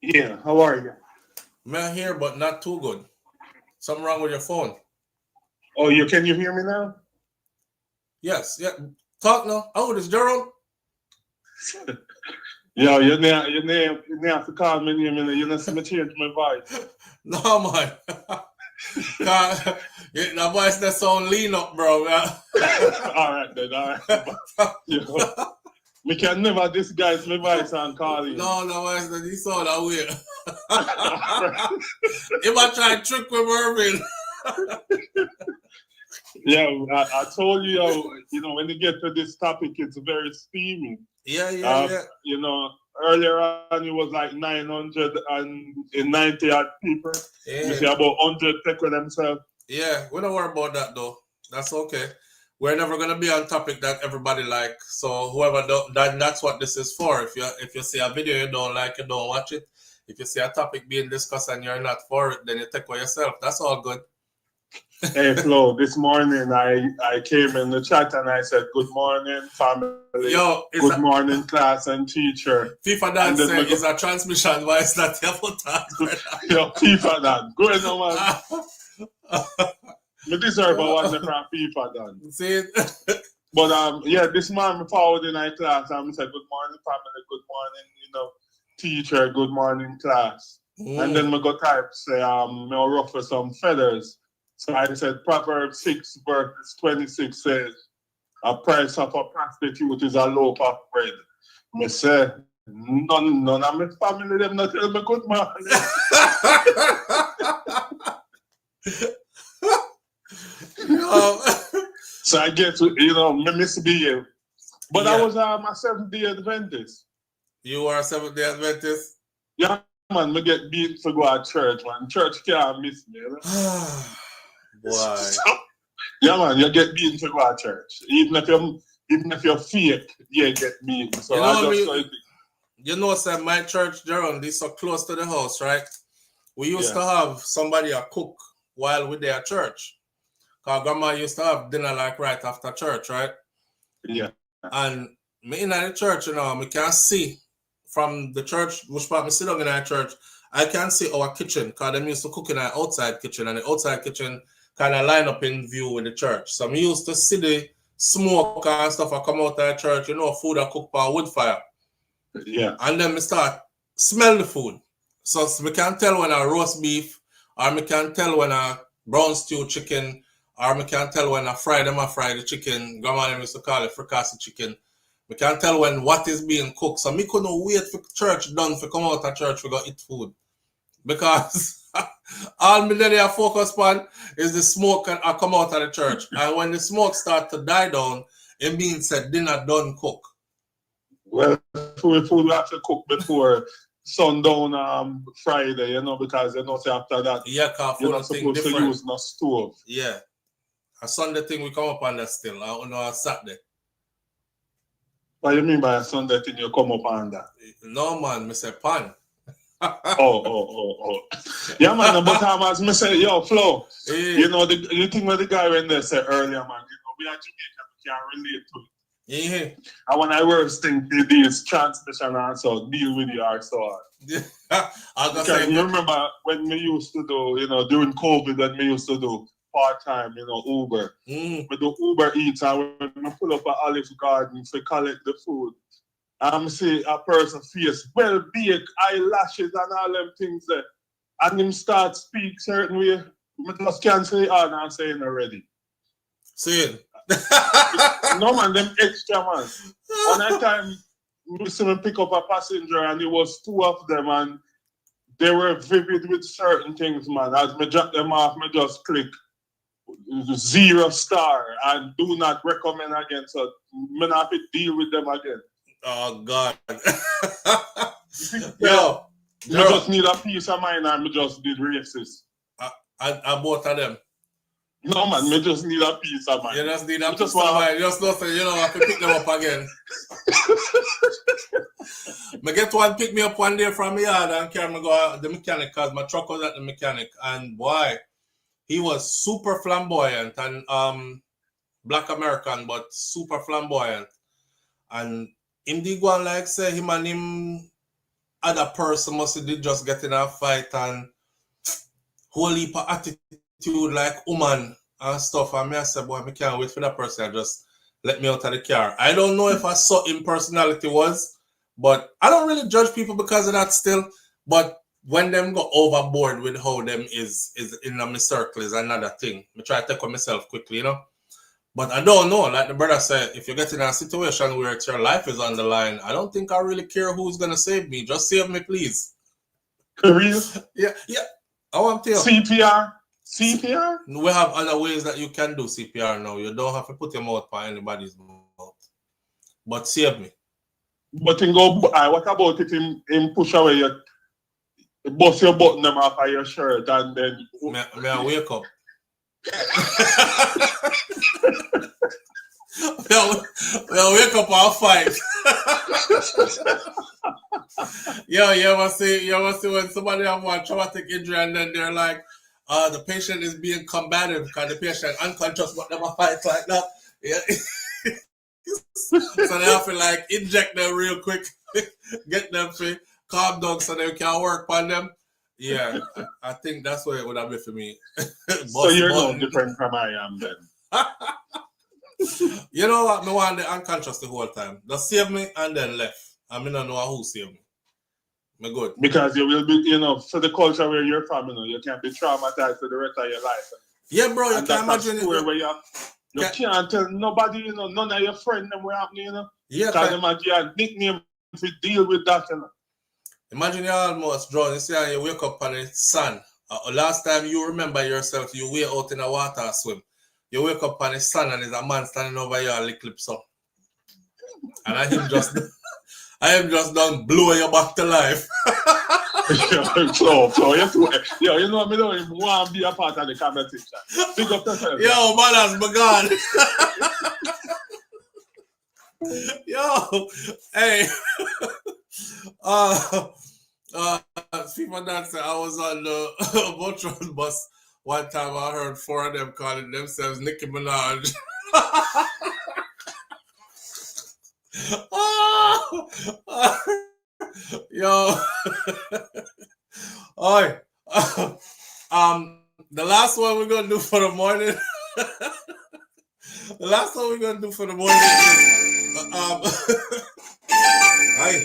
N: Yeah, how are you?
A: I'm here, but not too good. Something wrong with your phone.
N: Oh, can you hear me now?
A: Yes, yeah. Talk now. Oh, this Jerome?
N: Yeah, you have to call me name, you know, see me change my voice.
A: No, man. That voice that sound lean up, bro.
N: All right, then, all right. You know, we can never disguise my voice and call you.
A: No, voice that he saw that way. If I try to trick with Mervin.
N: Yeah, I told you, you know, when you get to this topic, it's very steamy.
A: Yeah.
N: You know, earlier on, it was like 990 odd people.
A: Yeah.
N: You see about 100 take with themselves.
A: Yeah, we don't worry about that, though. That's okay. We're never going to be on topic that everybody like. So whoever don't, that's what this is for. If you see a video you don't like, you don't watch it. If you see a topic being discussed and you're not for it, then you take for yourself. That's all good.
N: Hey Flo, this morning I came in the chat and I said, good morning, family.
A: Yo,
N: good morning, class and teacher.
A: FIFA Dan said it's a transmission, but it's not your fault.
N: Yo, FIFA Dan. Go ahead, no man. I deserve a one from FIFA Dan.
A: See it?
N: But yeah, this morning forward in our class and I said, good morning, family, good morning, you know, teacher, good morning, class. And then we go type say me ruffle some feathers. So I said Proverbs 6 verse 26 says, a price of a prostitute is a loaf of bread. Me say, none of my family them not tell me good morning. So I get to, you know, me misbehave. But I was a Seventh-day Adventist.
A: You are a Seventh-day Adventist?
N: Yeah, man, me get beat to go to church, man. Church can't miss me, you know?
A: Boy.
N: Yeah, man, you get beaten to go to church. Even if you're fake, you get beaten. So
A: you know, sir, my church, Jerome, this so close to the house, right? We used to have somebody a cook while we're there at church. Because grandma used to have dinner like right after church, right?
N: Yeah.
A: And me in the church, you know, we can see from the church, which part me sit down in our church, I can see our kitchen, because them used to cook in our outside kitchen, and the outside kitchen kind of line up in view with the church. So we used to see the smoke and stuff that come out of the church, you know, food that cooked by wood fire.
N: Yeah.
A: And then we start smell the food. So we can tell when a roast beef, or we can tell when a brown stew chicken, or we can tell when a fry the chicken. Grandma used to call it fricassee chicken. We can tell when what is being cooked. So me couldn't wait for church done for come out of church we go eat food. Because all me there focus on is the smoke I come out of the church. And when the smoke start to die down, it means that dinner done cook.
N: Well, food we have to cook before sundown Friday, you know, because you know say after that
A: Yeah,
N: you're not supposed to use no stove.
A: Yeah. A Sunday thing we come up on that still. I don't know a Saturday.
N: What do you mean by a Sunday thing you come up on that?
A: No man, me say pan.
N: oh. Yeah man, but as me say, yo, Flo, you know the thing with the guy when they said earlier, man, you know, we are Jamaican, we can't relate to it.
A: Yeah.
N: And when I worst think this transmission also deal with you are so hard. Because you remember when we used to do, you know, during COVID when we used to do part-time, you know, Uber. We do Uber Eats and when we pull up at Olive Garden to collect the food. See a person face well baked eyelashes and all them things there. And him start speak certain way. I just can't say on and saying already.
A: See it.
N: No man, them extra man. On that time, we see me pick up a passenger and it was two of them and they were vivid with certain things, man. As me drop them off, me just click 0 star and do not recommend again. So me not have to deal with them again.
A: Oh God.
N: Yo, you just need a peace of mind and me just did racist.
A: I both of them.
N: No man, me just need a peace of mind.
A: You just need a peace of mind. Just don't say, you know, I have to pick them up again. I get one pick me up one day from my yard and carry me go to the mechanic because my truck was at the mechanic. And boy, he was super flamboyant and black American, but super flamboyant. And him did go on like say him and him other person must have just get in a fight and whole heap of attitude like woman and stuff. And me I said, boy, I can't wait for that person to just let me out of the car. I don't know if I saw him personality was, but I don't really judge people because of that still. But when them go overboard with how them is in my circle is another thing. I try to take on myself quickly, you know. But I don't know, like the brother said, if you get in a situation where it's your life is on the line, I don't think I really care who's gonna save me. Just save me, please.
N: For real?
A: Yeah. I want to.
N: CPR? CPR?
A: We have other ways that you can do CPR now. You don't have to put your mouth on anybody's mouth. But save me.
N: But in go, what about if him push away your bust your button them off of your shirt and then
A: may I wake up? We'll wake up and fight. Yo, you ever see when somebody have one traumatic injury and then they're like, the patient is being combative because the patient unconscious but never fights like that. Yeah. So they have to like inject them real quick, get them to calm down so they can work on them. Yeah, I think that's what it would have been for me.
N: So you're no different from I am then.
A: You know what? Me want the unconscious the whole time. Just save me and then left. I mean, I don't know who saved me. Me good.
N: Because you will be, you know, for the culture where you're from, you know, you can't be traumatized for the rest of your life.
A: Yeah, bro, you can't imagine it.
N: Where you can't tell nobody, you know, none of your friends them what happening, you know.
A: Yeah,
N: because them have your nickname to deal with that, you know.
A: Imagine you almost drown. You see how you wake up on the sun. Last time you remember yourself, you were out in the water swim. You wake up on the sun and there's a man standing over you, a little so. And I am just done blowing you back to life.
N: So you know me don't even want to be a part of the conversation. Pick up yourself.
A: Yo, man, my God. Yo, hey. People that say I was on the Voltron bus one time. I heard 4 of them calling themselves Nicki Minaj. Yo, oi. The last one we're gonna do for the morning. The last one we're gonna do for the morning is, hi.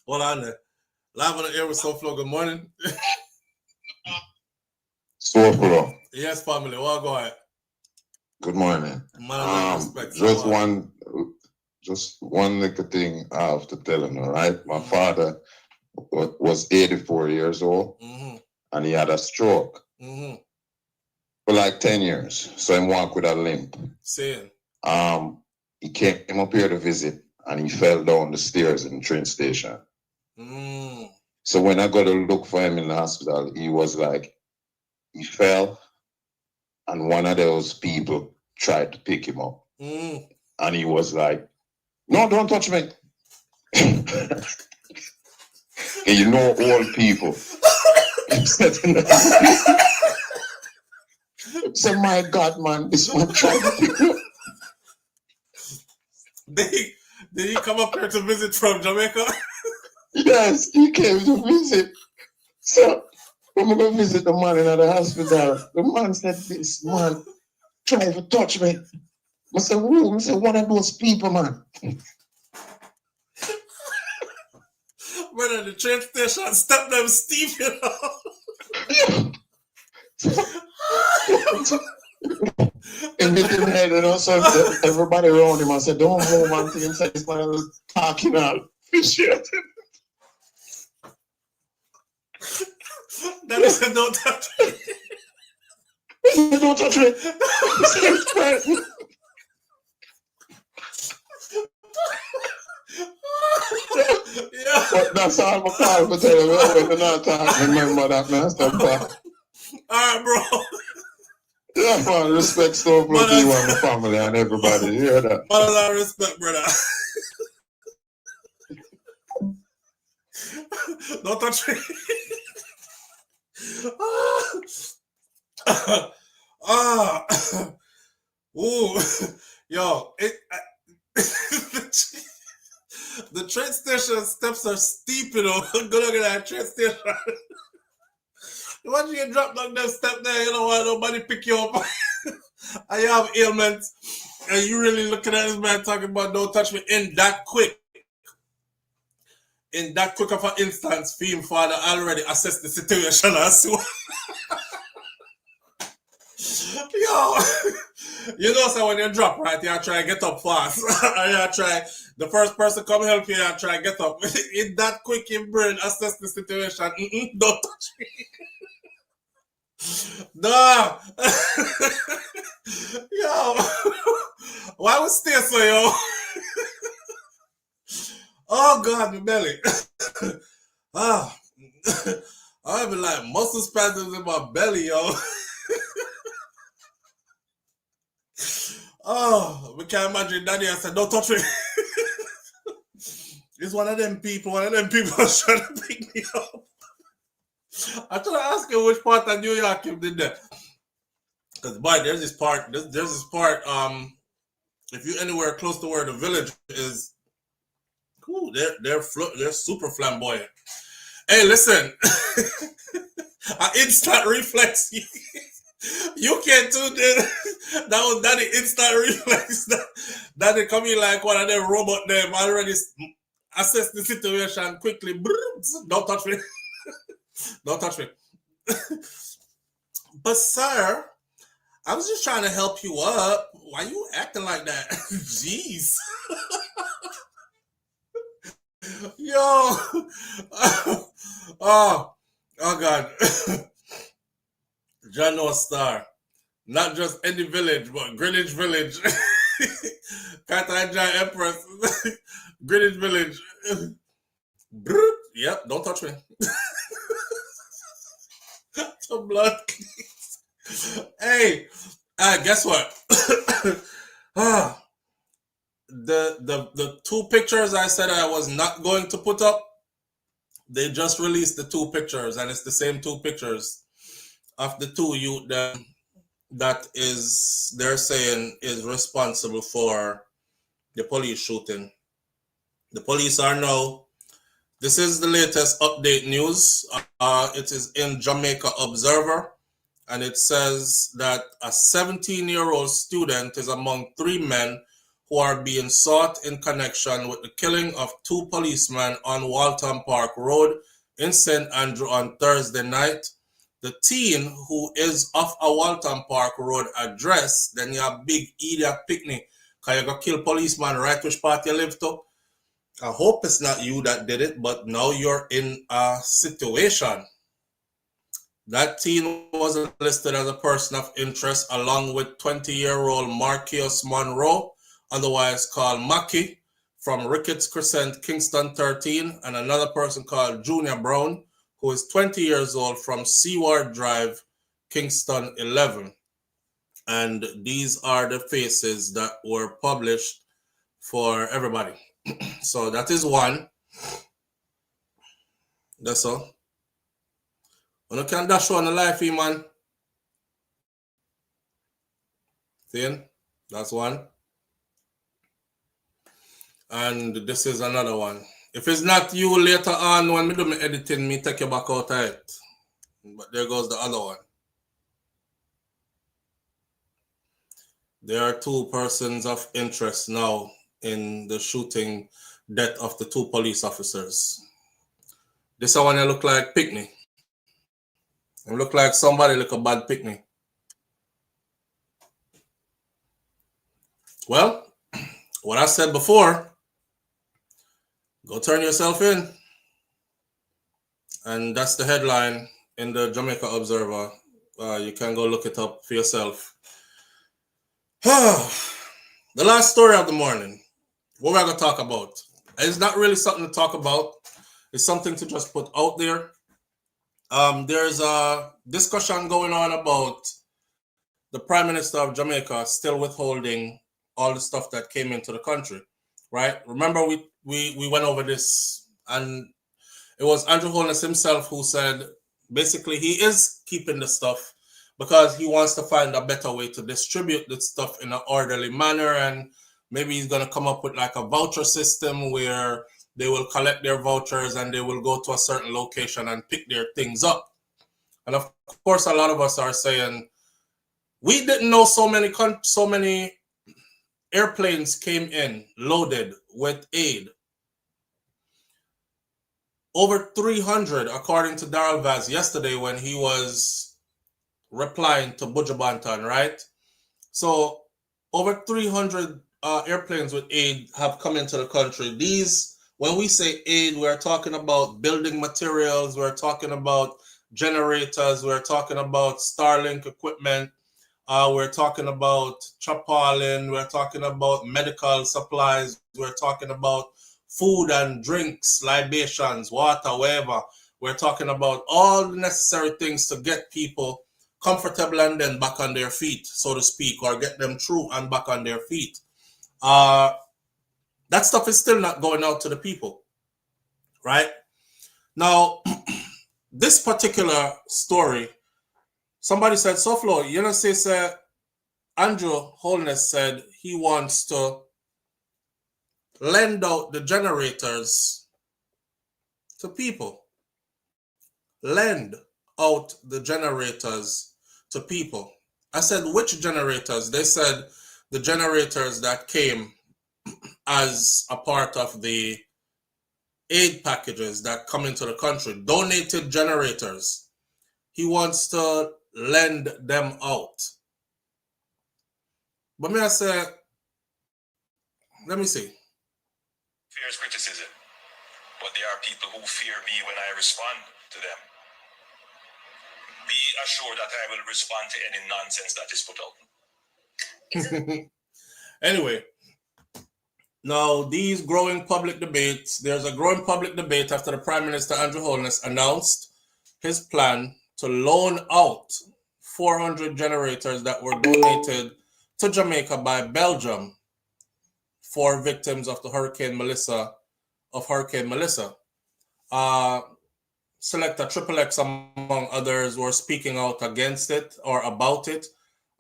A: Hold on there. Live on the air with SouFlo. Good morning.
O: SouFlo.
A: Yes, family. Well, go ahead.
O: Good morning.
A: Respect,
O: Just one little thing I have to tell him, all right? My father was 84 years old, and he had a stroke for like 10 years. So he walked with a limp.
A: Saying.
O: He came up here to visit, and he fell down the stairs in the train station. So when I go to look for him in the hospital, he was like, he fell, and one of those people tried to pick him up. And he was like, no, don't touch me. And you know old people. So my God, man, this one tried to pick me up.
A: Did he come up here to visit from Jamaica?
O: Yes, he came to visit. So when we go visit the man in the hospital, the man said, this man tried to touch me. I said, who? I said, one of those people, man.
A: Brother, the train station stepped them steep, you know.
O: In between head, you know, so everybody around him, I said, don't move until him said, this man was talking out. Shit.
A: That is a don't touch me.
O: Don't touch me.
A: Yeah.
O: But that's all my call for tell you. When you're not talking, remember that, man. Step back.
A: Alright, bro.
O: Yeah, man. Respect SouFLoTV and the family and everybody. You hear that?
A: But a lot of respect, brother. Don't touch me. Ooh, yo, the train station steps are steep, you know. Go look at that train station. Imagine you drop down them step there, you don't want nobody pick you up. And you have ailments, and you really looking at this man talking about don't touch me in that quick. In that quick of an instance, Fim Father already assessed the situation as well. Yo, you know, so when you drop, right, you try to get up fast. And you try, the first person come help you, you try to get up. In that quick, your brain assess the situation. Don't touch me. Nah. Yo, why would stay so, yo? Oh God, my belly. I be like muscle spasms in my belly, yo. Oh, we can't imagine Daddy. I said, don't touch me. It's one of them people trying to pick me up. I try to ask him which part of New York he did that. Because boy, there's this part, if you're anywhere close to where the village is, cool, they're super flamboyant. Hey, listen, an instant reflex. You can't do that. That was Daddy instant reflex. Daddy come in like one of them robot them already assess the situation quickly. Don't touch me. Don't touch me. But sir, I was just trying to help you up. Why you acting like that? Jeez. Yo. Oh God. John Noah Star. Not just any village, but Greenwich Village. Carthage Empress. Greenwich Village. Yep, don't touch me. The blood. Hey, guess what? The two pictures I said I was not going to put up, they just released the two pictures, and it's the same two pictures of the two youth that is they're saying is responsible for the police shooting. The police are now. This is the latest update news. It is in Jamaica Observer, and it says that a 17-year-old student is among 3 men who are being sought in connection with the killing of 2 policemen on Waltham Park Road in St. Andrew on Thursday night. The teen who is off a Walton Park Road address, then you have big idiot picnic, because you go kill policeman right which part you live to. I hope it's not you that did it, but now you're in a situation. That teen was listed as a person of interest along with 20-year-old Marcus Monroe, otherwise called Mackie, from Ricketts Crescent, Kingston 13, and another person called Junior Brown, who is 20 years old, from Seward Drive, Kingston 11. And these are the faces that were published for everybody. So that is one. That's all. You can dash on the life, man. See? That's one. And this is another one. If it's not you later on when me do my editing, me take you back out of it. But there goes the other one. There are two persons of interest now in the shooting death of the two police officers. This one look like picnic. It look like somebody look a bad picnic. Well, what I said before, go turn yourself in. And that's the headline in the Jamaica Observer. You can go look it up for yourself. The last story of the morning. What we're going to talk about. It's not really something to talk about. It's something to just put out there. There's a discussion going on about the Prime Minister of Jamaica still withholding all the stuff that came into the country, right? Remember we went over this, and it was Andrew Holness himself who said basically he is keeping the stuff because he wants to find a better way to distribute the stuff in an orderly manner, and maybe he's going to come up with like a voucher system where they will collect their vouchers and they will go to a certain location and pick their things up. And of course, a lot of us are saying, we didn't know so many airplanes came in loaded with aid. Over 300, according to Darrell Vaz yesterday when he was replying to Buju Banton, right? So over 300 airplanes with aid have come into the country. These, when we say aid, we're talking about building materials, we're talking about generators, we're talking about Starlink equipment, we're talking about tarpaulin, we're talking about medical supplies, we're talking about food and drinks, libations, water, whatever. We're talking about all the necessary things to get people comfortable and then back on their feet, so to speak, or get them through and back on their feet. That stuff is still not going out to the people, right? Now, this particular story, somebody said, SouFLo, you know, say Andrew Holness said he wants to lend out the generators to people. Lend out the generators to people. I said, which generators? They said the generators that came as a part of the aid packages that come into the country, donated generators. He wants to lend them out. But me I say, let me see.
B: Fears criticism, but there are people who fear me when I respond to them. Be assured that I will respond to any nonsense that is put out.
A: Anyway, now these growing public debates, there's a growing public debate after the Prime Minister Andrew Holness announced his plan to loan out 400 generators that were donated to Jamaica by Belgium for victims of the Hurricane Melissa. Selector Triple X, among others, were speaking out against it or about it,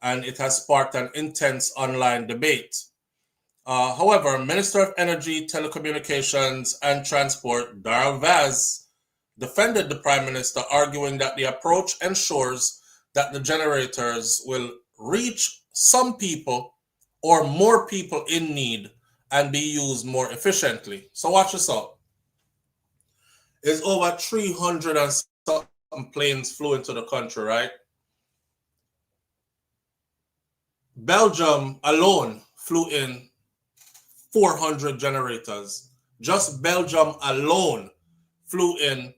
A: and it has sparked an intense online debate. However, Minister of Energy, Telecommunications, and Transport, Darrell Vaz, defended the Prime Minister, arguing that the approach ensures that the generators will reach some people or more people in need and be used more efficiently. So watch this out. is over 300 and something planes flew into the country, right? Belgium alone flew in 400 generators. Just Belgium alone flew in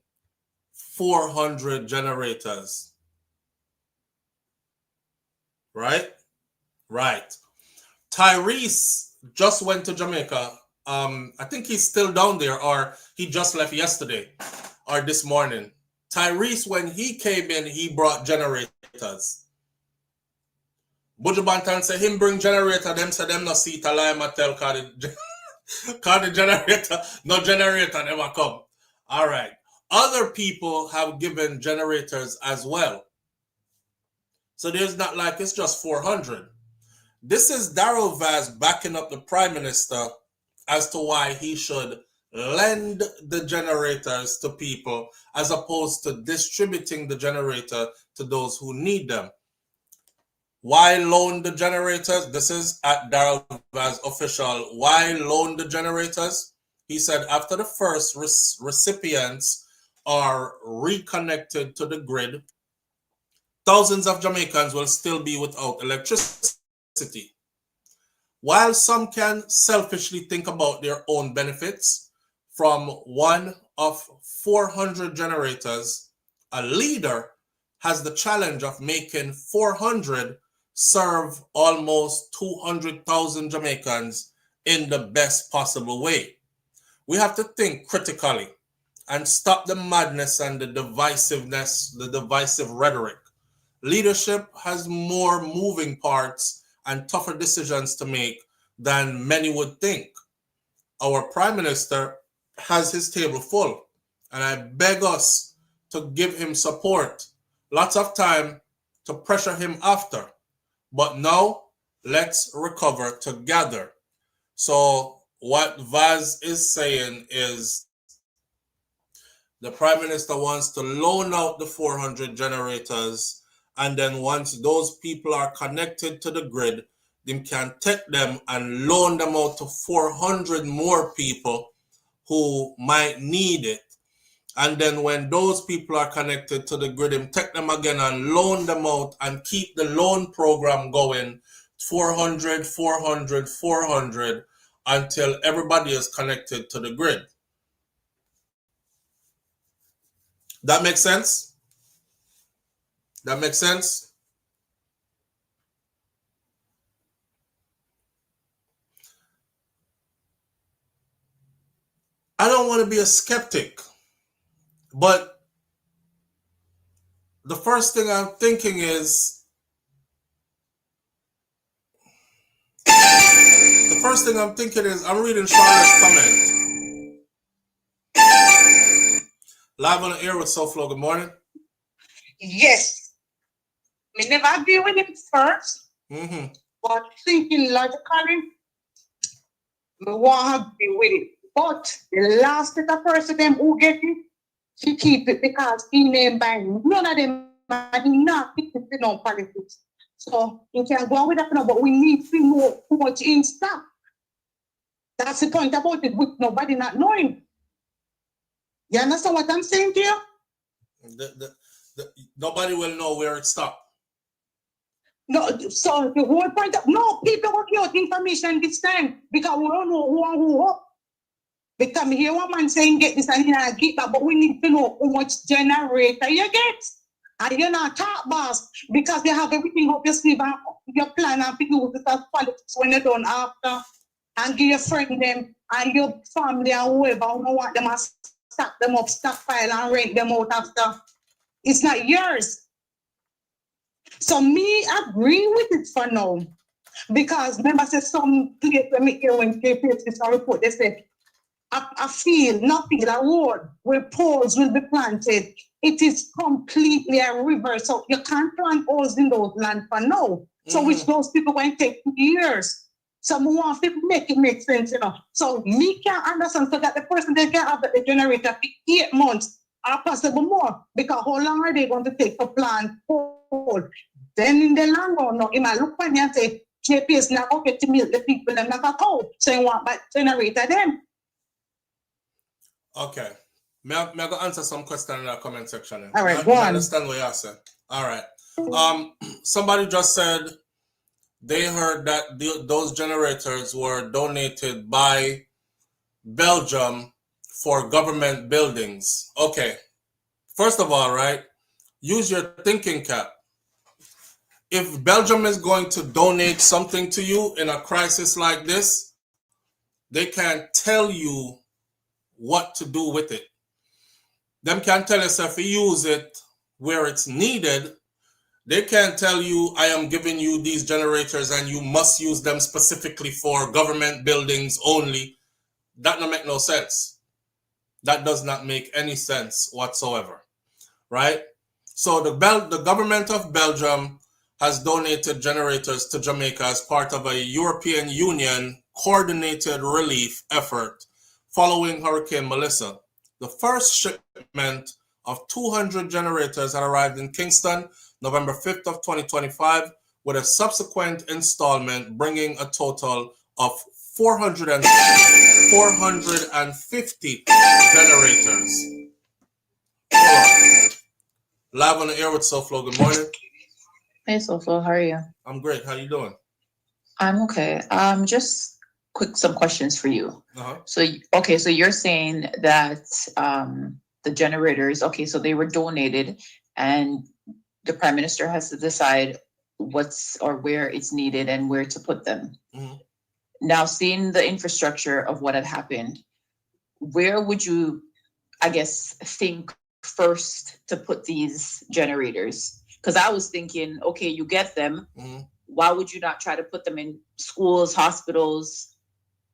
A: 400 generators. Right? Right. Tyrese just went to Jamaica. I think he's still down there, or he just left yesterday or this morning. Tyrese, when he came in, he brought generators. Buju Banton said him bring generator, them say them no see it alive Mattel call the generator, no generator never come. All right. Other people have given generators as well. So there's not like it's just 400. This is Darrell Vaz backing up the Prime Minister as to why he should lend the generators to people as opposed to distributing the generator to those who need them. Why loan the generators? This is at Darrell Vaz official. Why loan the generators? He said after the first recipients are reconnected to the grid, thousands of Jamaicans will still be without electricity. While some can selfishly think about their own benefits, from one of 400 generators, a leader has the challenge of making 400 serve almost 200,000 Jamaicans in the best possible way. We have to think critically and stop the madness and the divisiveness, the divisive rhetoric. Leadership has more moving parts and tougher decisions to make than many would think. Our Prime Minister has his table full, and I beg us to give him support. Lots of time to pressure him after. But now, let's recover together. So what Vaz is saying is the Prime Minister wants to loan out the 400 generators, and then once those people are connected to the grid, they can take them and loan them out to 400 more people who might need it. And then when those people are connected to the grid, him take them again and loan them out and keep the loan program going 400, 400, 400 until everybody is connected to the grid. That makes sense? That makes sense? I don't want to be a skeptic, but the first thing I'm thinking is, I'm reading Charlotte's comment. Live on the air with SouFLo, good morning.
M: Yes. I never agree with him first, but thinking logically, I want to agree with it. But the last little person them who get it, she keep it because he named by none of them are not fitting no politics. So you can go on with that now, but we need to know too much in stock. That's the point about it, with nobody not knowing. You understand what I'm saying to you?
A: Nobody will know where it stopped.
M: No, so the whole point of people will get information this time because we don't know who and who up. Because me hear one man saying get this and get that, but we need to know how much generator you get. And you're not top boss because you have everything up your sleeve and your plan and people with the politics when you're done after. And give your friend them and your family and whoever who don't want them to stack them up, stockpile and rent them out after. It's not yours. So me agree with it for now. Because remember, say some place when me hear when KPS is a report, they say a road where poles will be planted. It is completely a river. So you can't plant poles in those land for now. So which those people going to take years. So we want to make it make sense, you know. So me can understand so that the person they can have the generator for 8 months or possible more. Because how long are they going to take to plant pole? Then in the long run, no, you might look for me and say, JP is not okay to meet the people them not at all. So you want that generator then.
A: Okay. May I go answer some question in the comment section?
F: All right, go
A: I
F: on.
A: understand what you said. All right. Somebody just said they heard that those generators were donated by Belgium for government buildings. Okay. First of all, right, use your thinking cap. If Belgium is going to donate something to you in a crisis like this, they can't tell you what to do with it. Them can tell us if you use it where it's needed. They can't tell you, I am giving you these generators and you must use them specifically for government buildings only. That don't make no sense. That does not make any sense whatsoever, right? So the government of Belgium has donated generators to Jamaica as part of a European Union coordinated relief effort following Hurricane Melissa. The first shipment of 200 generators had arrived in Kingston November 5th of 2025, with a subsequent installment bringing a total of 450 generators. Live on the air with SouFLo. Good morning.
F: Hey, SouFLo, how are you?
A: I'm great. How you doing?
F: I'm okay. Just some questions for you.
A: Uh-huh.
F: So you're saying that the generators, so they were donated, and the Prime Minister has to decide what's or where it's needed and where to put them.
A: Mm-hmm.
F: Now, seeing the infrastructure of what had happened, where would you, I guess, think first to put these generators? Because I was thinking, okay, you get them.
A: Mm-hmm.
F: Why would you not try to put them in schools, hospitals?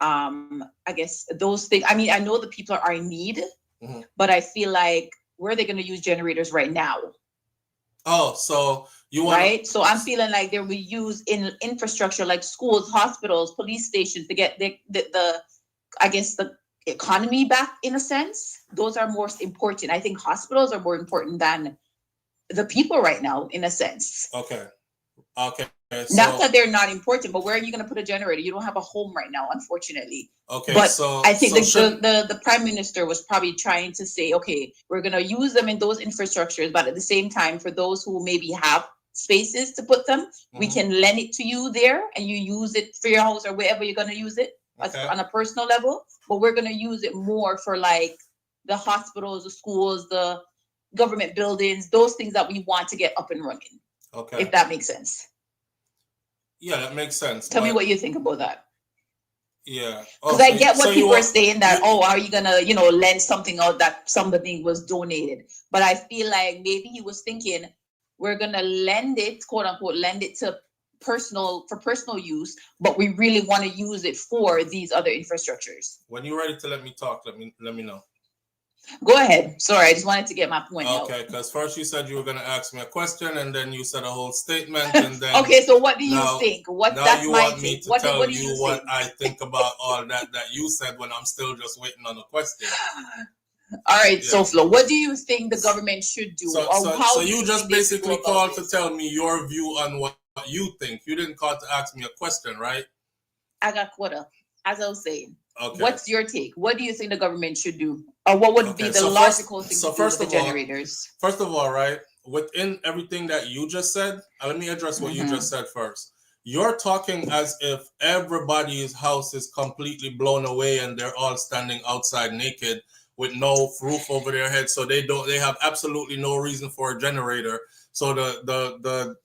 F: I guess those things. I mean, I know the people are in need,
A: mm-hmm.
F: but I feel like where are they going to use generators right now?
A: Oh, so you want
F: right? So I'm feeling like they will be used in infrastructure like schools, hospitals, police stations to get the I guess the economy back in a sense. Those are most important. I think hospitals are more important than the people right now in a sense.
A: Okay. So,
F: not that they're not important, but where are you going to put a generator? You don't have a home right now, unfortunately.
A: Okay.
F: But
A: so
F: I think the Prime Minister was probably trying to say, okay, we're going to use them in those infrastructures, but at the same time, for those who maybe have spaces to put them, we can lend it to you there and you use it for your house or wherever you're going to use it on a personal level. But we're going to use it more for like the hospitals, the schools, the government buildings, those things that we want to get up and running.
A: Okay.
F: If that makes sense.
A: Yeah, that makes sense.
F: Tell me what you think about that.
A: Yeah.
F: Because I get what people are saying that, are you gonna, lend something out that somebody was donated? But I feel like maybe he was thinking we're gonna lend it, quote unquote, lend it to personal use, but we really want to use it for these other infrastructures.
A: When you're ready to let me talk, let me know.
F: Go ahead. Sorry, I just wanted to get my point out.
A: Okay, because first you said you were going to ask me a question, and then you said a whole statement, and then
F: okay. So what do you think?
A: Now you want me to tell you what I think about all that you said when I'm still just waiting on a question.
F: All right, yeah. SouFLo, what do you think the government should do?
A: So you just basically called to tell me your view on what you think. You didn't call to ask me a question, right?
F: I got quota, as I was saying.
A: Okay.
F: What's your take? What do you think the government should do? Or what would be the logical thing to do with the generators?
A: First of all, right, within everything that you just said, let me address what you just said first. You're talking as if everybody's house is completely blown away and they're all standing outside naked with no roof over their head, so they have absolutely no reason for a generator. So the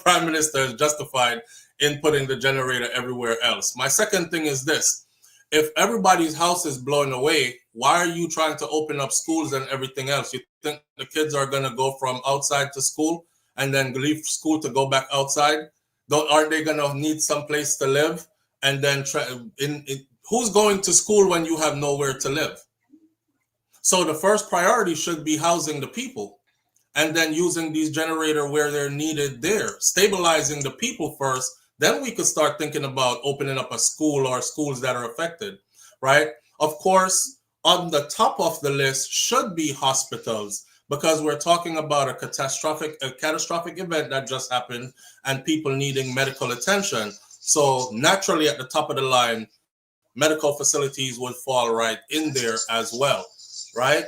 A: Prime Minister is justified in putting the generator everywhere else. My second thing is this. If everybody's house is blown away, why are you trying to open up schools and everything else? You think the kids are going to go from outside to school and then leave school to go back outside? Aren't they going to need some place to live? And then who's going to school when you have nowhere to live? So the first priority should be housing the people and then using these generators where they're needed there, stabilizing the people first. Then we could start thinking about opening up a school or schools that are affected, right? Of course, on the top of the list should be hospitals, because we're talking about a catastrophic event that just happened and people needing medical attention. So naturally at the top of the line, medical facilities would fall right in there as well, right?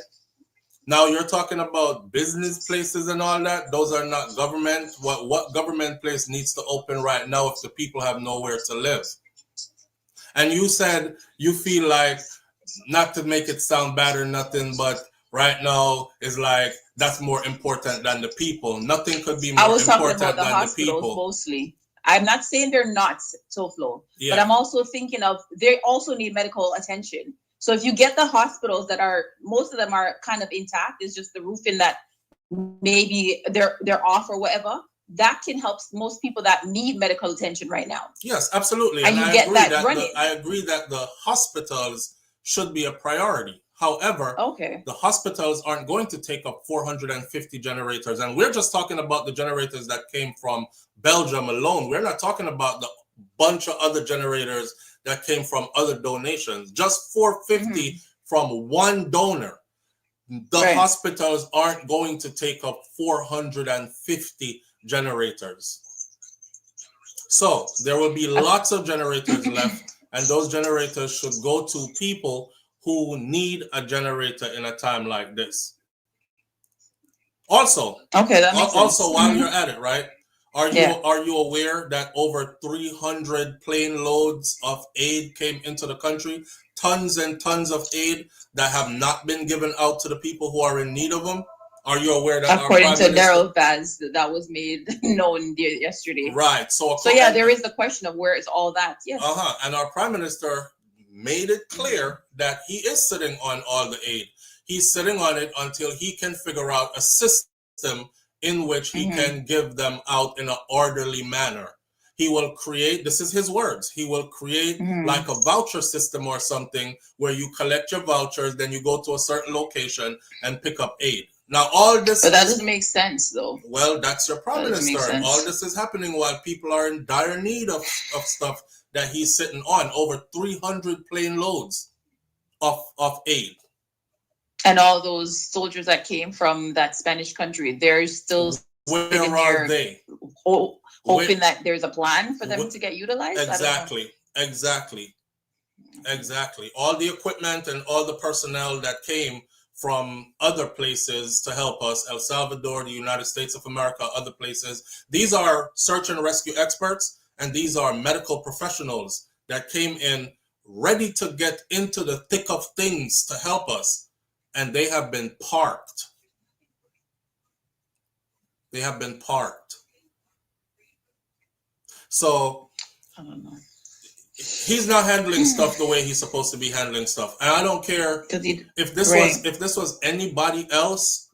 A: Now you're talking about business places and all that. Those are not government. What government place needs to open right now if the people have nowhere to live? And you said you feel like, not to make it sound bad or nothing, but right now is like that's more important than the people. Nothing could be more
F: I was talking about
A: important
F: the
A: than the
F: hospitals
A: people.
F: mostly. I'm not saying they're not SouFlo,
A: Yeah.
F: but I'm also thinking of they also need medical attention. So if you get the hospitals that are, most of them are kind of intact, it's just the roofing that maybe they're off or whatever, that can help most people that need medical attention right now.
A: Yes, absolutely.
F: And you
A: I
F: get
A: agree
F: that
A: that
F: running.
A: I agree that the hospitals should be a priority. However,
F: Okay.
A: the hospitals aren't going to take up 450 generators. And we're just talking about the generators that came from Belgium alone. We're not talking about the bunch of other generators that came from other donations. Just 450 from one donor. The
F: Right.
A: hospitals aren't going to take up 450 generators. So there will be lots of generators left, and those generators should go to people who need a generator in a time like this. Also,
F: okay, that makes
A: also
F: sense.
A: while you're at it, right? Are you
F: Yeah.
A: are you aware that over 300 plane loads of aid came into the country? Tons and tons of aid that have not been given out to the people who are in need of them. Are you aware that
F: According
A: our
F: to
A: Prime Minister,
F: Daryl Vaz, that was made known yesterday.
A: right?
F: So yeah, there is the question of where is all that? Yes.
A: And our Prime Minister made it clear that he is sitting on all the aid. He's sitting on it until he can figure out a system in which he can give them out in an orderly manner. He will create, this is his words, he will create like a voucher system or something where you collect your vouchers, then you go to a certain location and pick up aid. Now, all this,
F: but that doesn't make sense, though.
A: Well, that's your Prime
F: That doesn't make
A: Minister.
F: sense.
A: All this is happening while people are in dire need of stuff that he's sitting on. Over 300 plane loads of aid.
F: And all those soldiers that came from that Spanish country, they're still
A: Where are they?
F: Hoping that there's a plan for them to get utilized.
A: Exactly. All the equipment and all the personnel that came from other places to help us, El Salvador, the United States of America, other places. These are search and rescue experts, and these are medical professionals that came in ready to get into the thick of things to help us, and they have been parked. They have been parked. So
F: I don't know.
A: He's not handling stuff the way he's supposed to be handling stuff, and I don't care if this was anybody else,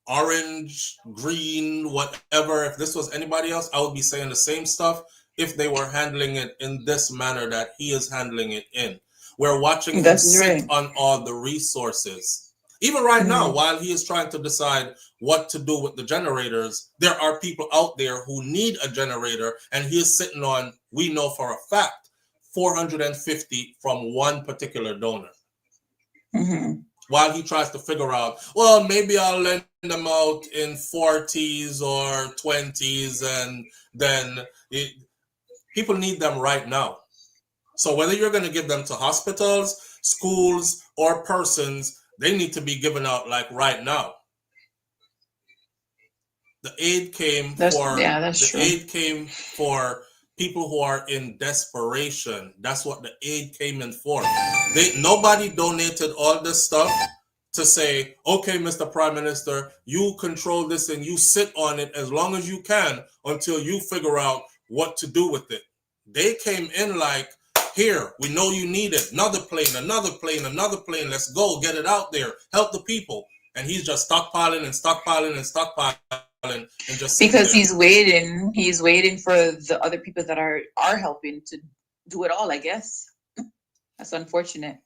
A: orange, green, whatever. If this was anybody else, I would be saying the same stuff if they were handling it in this manner that he is handling it in. We're watching him sit on all the resources. Even right now, while he is trying to decide what to do with the generators, there are people out there who need a generator, and he is sitting on, we know for a fact, 450 from one particular donor. While he tries to figure out, well, maybe I'll lend them out in 40s or 20s, and then people need them right now. So whether you're going to give them to hospitals, schools, or persons, they need to be given out like right now. The aid came aid came for people who are in desperation. That's what the aid came in for. Nobody donated all this stuff to say, okay, Mr. Prime Minister, you control this and you sit on it as long as you can until you figure out what to do with it. They came in like, here, we know you need it. Another plane, another plane, another plane. Let's go, get it out there. Help the people. And he's just stockpiling and stockpiling and stockpiling and just
F: because he's waiting for the other people that are helping to do it all, I guess. That's unfortunate.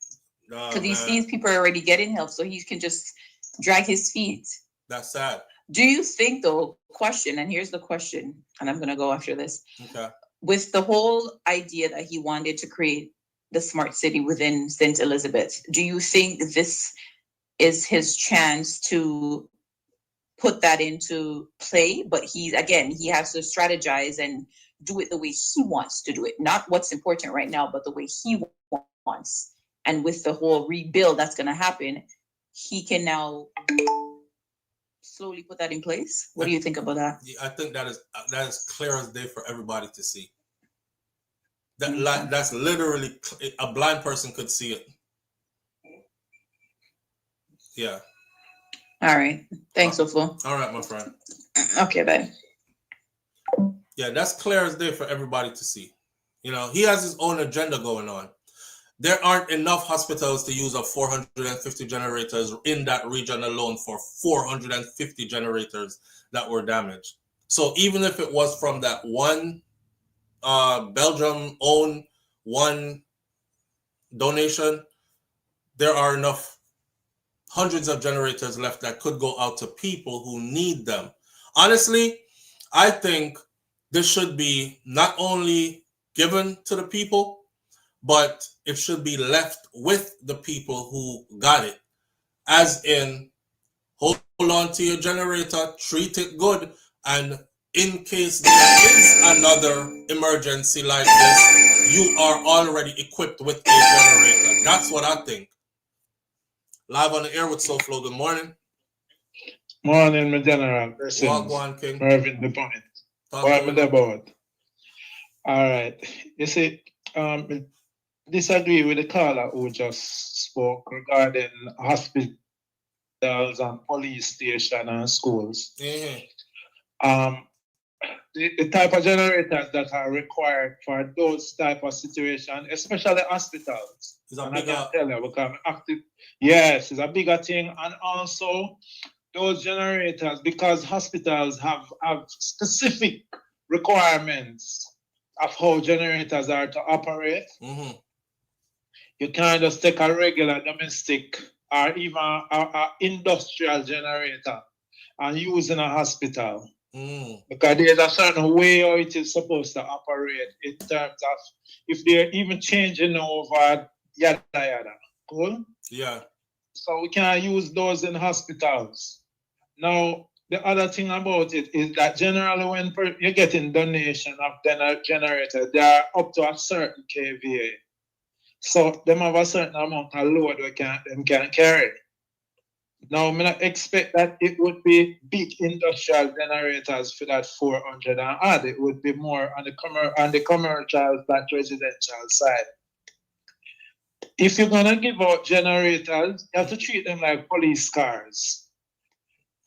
F: Because he sees people are already getting help, so he can just drag his feet.
A: That's sad.
F: Do you think, though, and here's the question, and I'm going to go after this.
A: Okay.
F: With the whole idea that he wanted to create the smart city within St. Elizabeth, do you think this is his chance to put that into play? But he has to strategize and do it the way he wants to do it, not what's important right now, but the way he wants. And with the whole rebuild that's going to happen, he can now slowly put that in place. What do you think about that?
A: Yeah, I think that is clear as day for everybody to see. That
F: Okay.
A: that's literally a blind person could see it. Yeah.
F: All right. Thanks, SouFlo.
A: All right, my friend.
F: Okay, bye.
A: Yeah, that's clear as day for everybody to see. You know, he has his own agenda going on. There aren't enough hospitals to use up 450 generators in that region alone for 450 generators that were damaged. So even if it was from that one Belgium-owned one donation, there are enough hundreds of generators left that could go out to people who need them. Honestly, I think this should be not only given to the people, but it should be left with the people who got it. As in, hold on to your generator, treat it good, and in case there is another emergency like this, you are already equipped with a generator. That's what I think. Live on the air with SouFlo. Good morning.
P: Morning, my general.
A: Wagwan King.
P: Mervyn the point. What am I about? All right. You see, disagree with the caller who just spoke regarding hospitals and police station and schools.
A: Mm-hmm.
P: The type of generators that are required for those type of situations, especially hospitals. And I can tell you because I'm active. Yes, it's a bigger thing. And also those generators, because hospitals have specific requirements of how generators are to operate.
A: Mm-hmm.
P: You can't just take a regular domestic or even a industrial generator and use in a hospital. Because there's a certain way how it is supposed to operate in terms of if they're even changing over yada yada. Cool?
A: Yeah.
P: So we can't use those in hospitals. Now, the other thing about it is that generally when you're getting donation of generator, they are up to a certain kVA. So them have a certain amount of load them can carry. Now, I not expect that it would be big industrial generators for that 400 and odd. It would be more on the commercial, that residential side. If you're gonna give out generators, you have to treat them like police cars.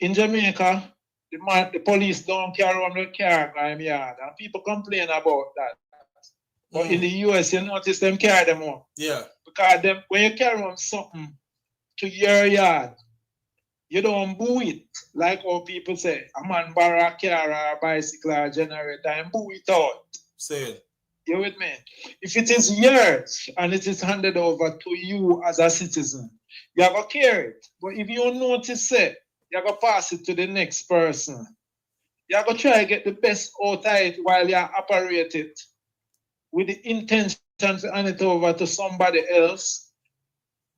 P: In Jamaica, the police don't carry on the car by the yard, and people complain about that. But in the US, you notice them carry them on.
A: Yeah.
P: Because when you carry on something to your yard, you don't boo it, like how people say. A man borrow a car or a bicycle or a generator and boo it out.
A: Say it.
P: You with me? If it is yours and it is handed over to you as a citizen, you have to carry it. But if you notice it, you have to pass it to the next person. You have to try to get the best out of it while you operate it with the intention to hand it over to somebody else.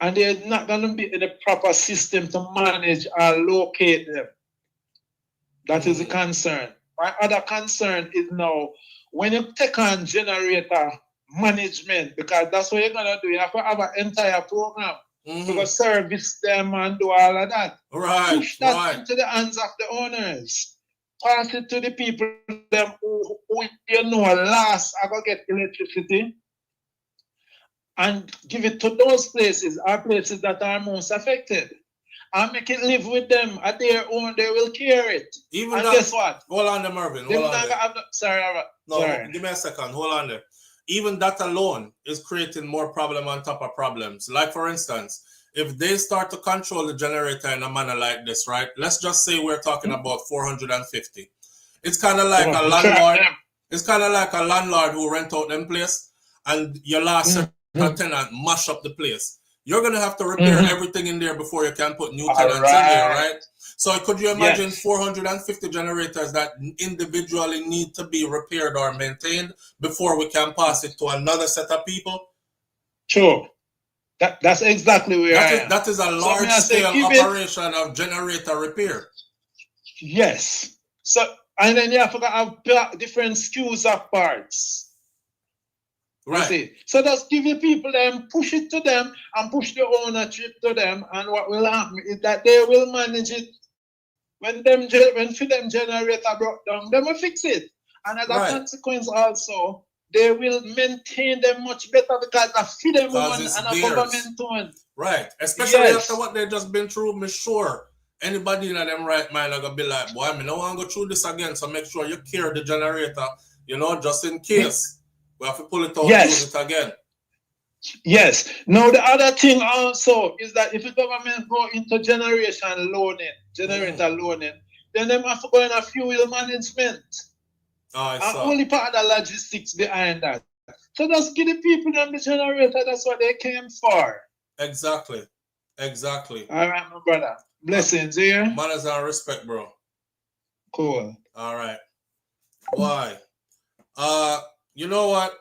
P: And there's not going to be any proper system to manage or locate them. That is the concern. My other concern is now, when you take on generator management, because that's what you're going to do, you have to have an entire program to service them and do all of that.
A: Right.
P: Push that into the hands of the owners. Pass it to the people them who you know last are going to get electricity. And give it to those places, places that are most affected. And make it live with them at their own, they will carry it.
A: Even
P: and
A: that,
P: guess what?
A: Hold on there, Mervyn. Hold on there.
P: Sorry.
A: Give me a second. Hold on there. Even that alone is creating more problem on top of problems. Like, for instance, if they start to control the generator in a manner like this, right? Let's just say we're talking about 450. It's kind of like a landlord. It's kind of like a landlord who rent out them place, and your last tenant mash up the place. You're going to have to repair everything in there before you can put new tenants in there, right? So could you imagine 450 generators that individually need to be repaired or maintained before we can pass it to another set of people?
P: Sure. That's exactly where
A: that is a large-scale operation of generator repair.
P: Yes. So, and then you have to have different SKUs of parts. You
A: Right.
P: see? So just give the people them, push it to them, and push the ownership to them. And what will happen is that they will manage it. When for them generator broke down, they will fix it. And as a
A: Right.
P: consequence also, they will maintain them much better because I feed them
A: Because
P: one
A: it's
P: and a
A: theirs.
P: government one.
A: Right. Especially
P: Yes.
A: after what they just been through, me sure anybody in them right mind are gonna be like, boy, me no want to go through this again. So make sure you clear the generator, you know, just in case. We have to pull it out,
P: Yes.
A: use it again.
P: Yes. Now the other thing also is that if the government go into generator loaning, then they have to go in a fuel management.
A: I
P: And
A: saw.
P: only part of the logistics behind that. So just give the people them the generator, that's what they came for.
A: Exactly. Exactly.
P: All right, my brother. Blessings here.
A: Manners and respect, bro.
P: Cool.
A: All right. Why? You know what?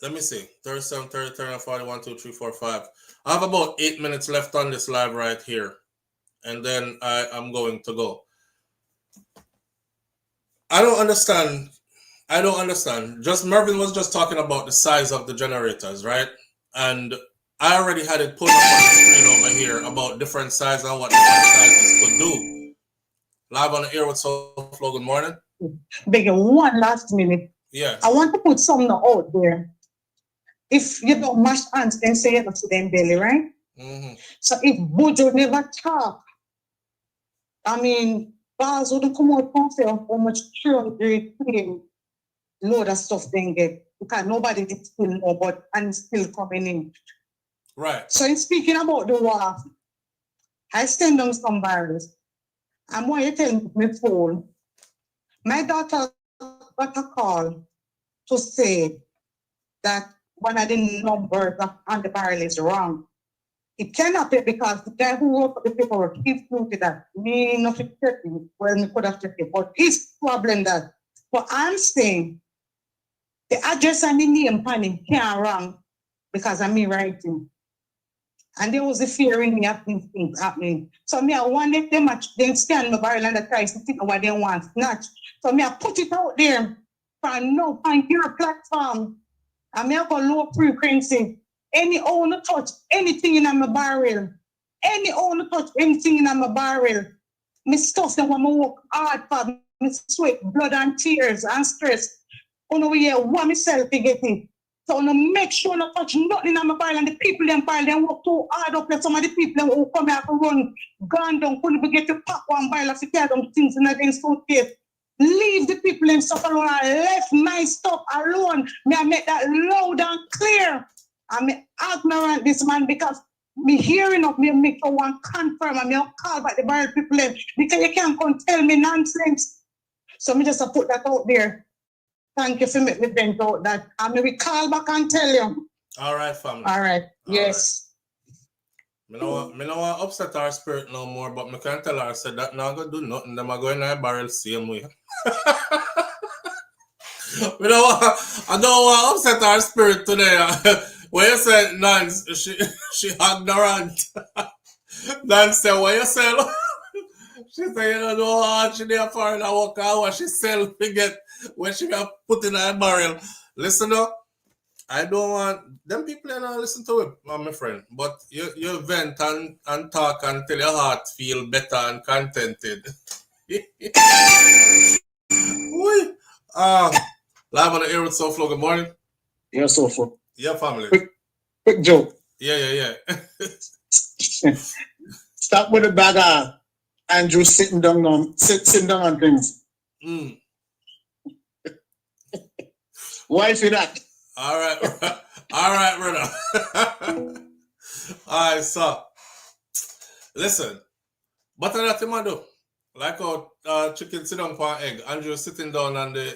A: Let me see. 37, 30, 30, 41, 2, 3, 4, 5. I have about 8 minutes left on this live right here. And then I'm going to go. I don't understand. Just Mervin was just talking about the size of the generators, right? And I already had it put up on the screen over here about different sizes and what different sizes could do. Live on the air with SouFLo. Good morning.
M: Beg you, one last minute.
A: Yeah.
M: I want to put something out there. If you don't mash hands, then say it to them belly, right?
A: Mm-hmm.
M: So if Bojo never talk, I mean, bars wouldn't come out and say how much great load of stuff they get because nobody did still know, but and still coming in.
A: Right.
M: So in speaking about the war, I stand on some barrels. And when you tell me phone, my daughter got a call to say that one of the numbers on the barrel is wrong. It cannot be because the guy who wrote the paperwork, he proved that. Me not check it. Well, me could have checked it, but his problem that. But I'm saying the address and the name on him can't wrong because of me writing. And there was a fear in me of these things happening. So me, I wanted them to stand my barrel and the price to think what they want, snatch. So me, I put it out there for no on your platform. And me, I go low frequency. Any owner touch anything in my barrel. Any owner touch anything in my barrel. Me stuff them when I work hard for. Me sweat, blood and tears and stress. You know, we want myself to get it. So no make sure not touch nothing in my barrel and the people them barrel them work too hard up there. Some of the people them who come here to run gone down, couldn't be get to pack one barrel of carry them things in their suitcase. Leave the people and stuff alone. I left my stuff alone. Me I make that loud and clear. I'm ignorant this man because me hearing of me make for one confirm and me call back the barrel people them because you can't come tell me nonsense. So me just put that out there. Thank you for making me bent out that. And me will call back and tell you.
A: All right, family.
M: All right.
A: All
M: Yes.
A: Right. Me no want upset our spirit no more, but me can tell her I said that now go do nothing. Them are going in a barrel same way. I don't want to upset our spirit today. When you said Nance, she ignorant. Nance said, what you sell? She said, you don't know how hard she there for and I walk out what she sell forget when she got put in a barrel. Listen up. I don't want them people not listen to it, my friend. But you vent and talk until your heart feel better and contented. Live on the air with SouFLo. Good morning.
K: Yeah, SouFLo.
A: Yeah, family.
K: Quick joke.
A: Yeah.
K: Stop with the bag Andrew sitting down on things.
A: Mm.
K: Why for that?
A: All right, brother. All right, so listen, but that's what I do. Like how chicken sit down for an egg. Andrew sitting down on the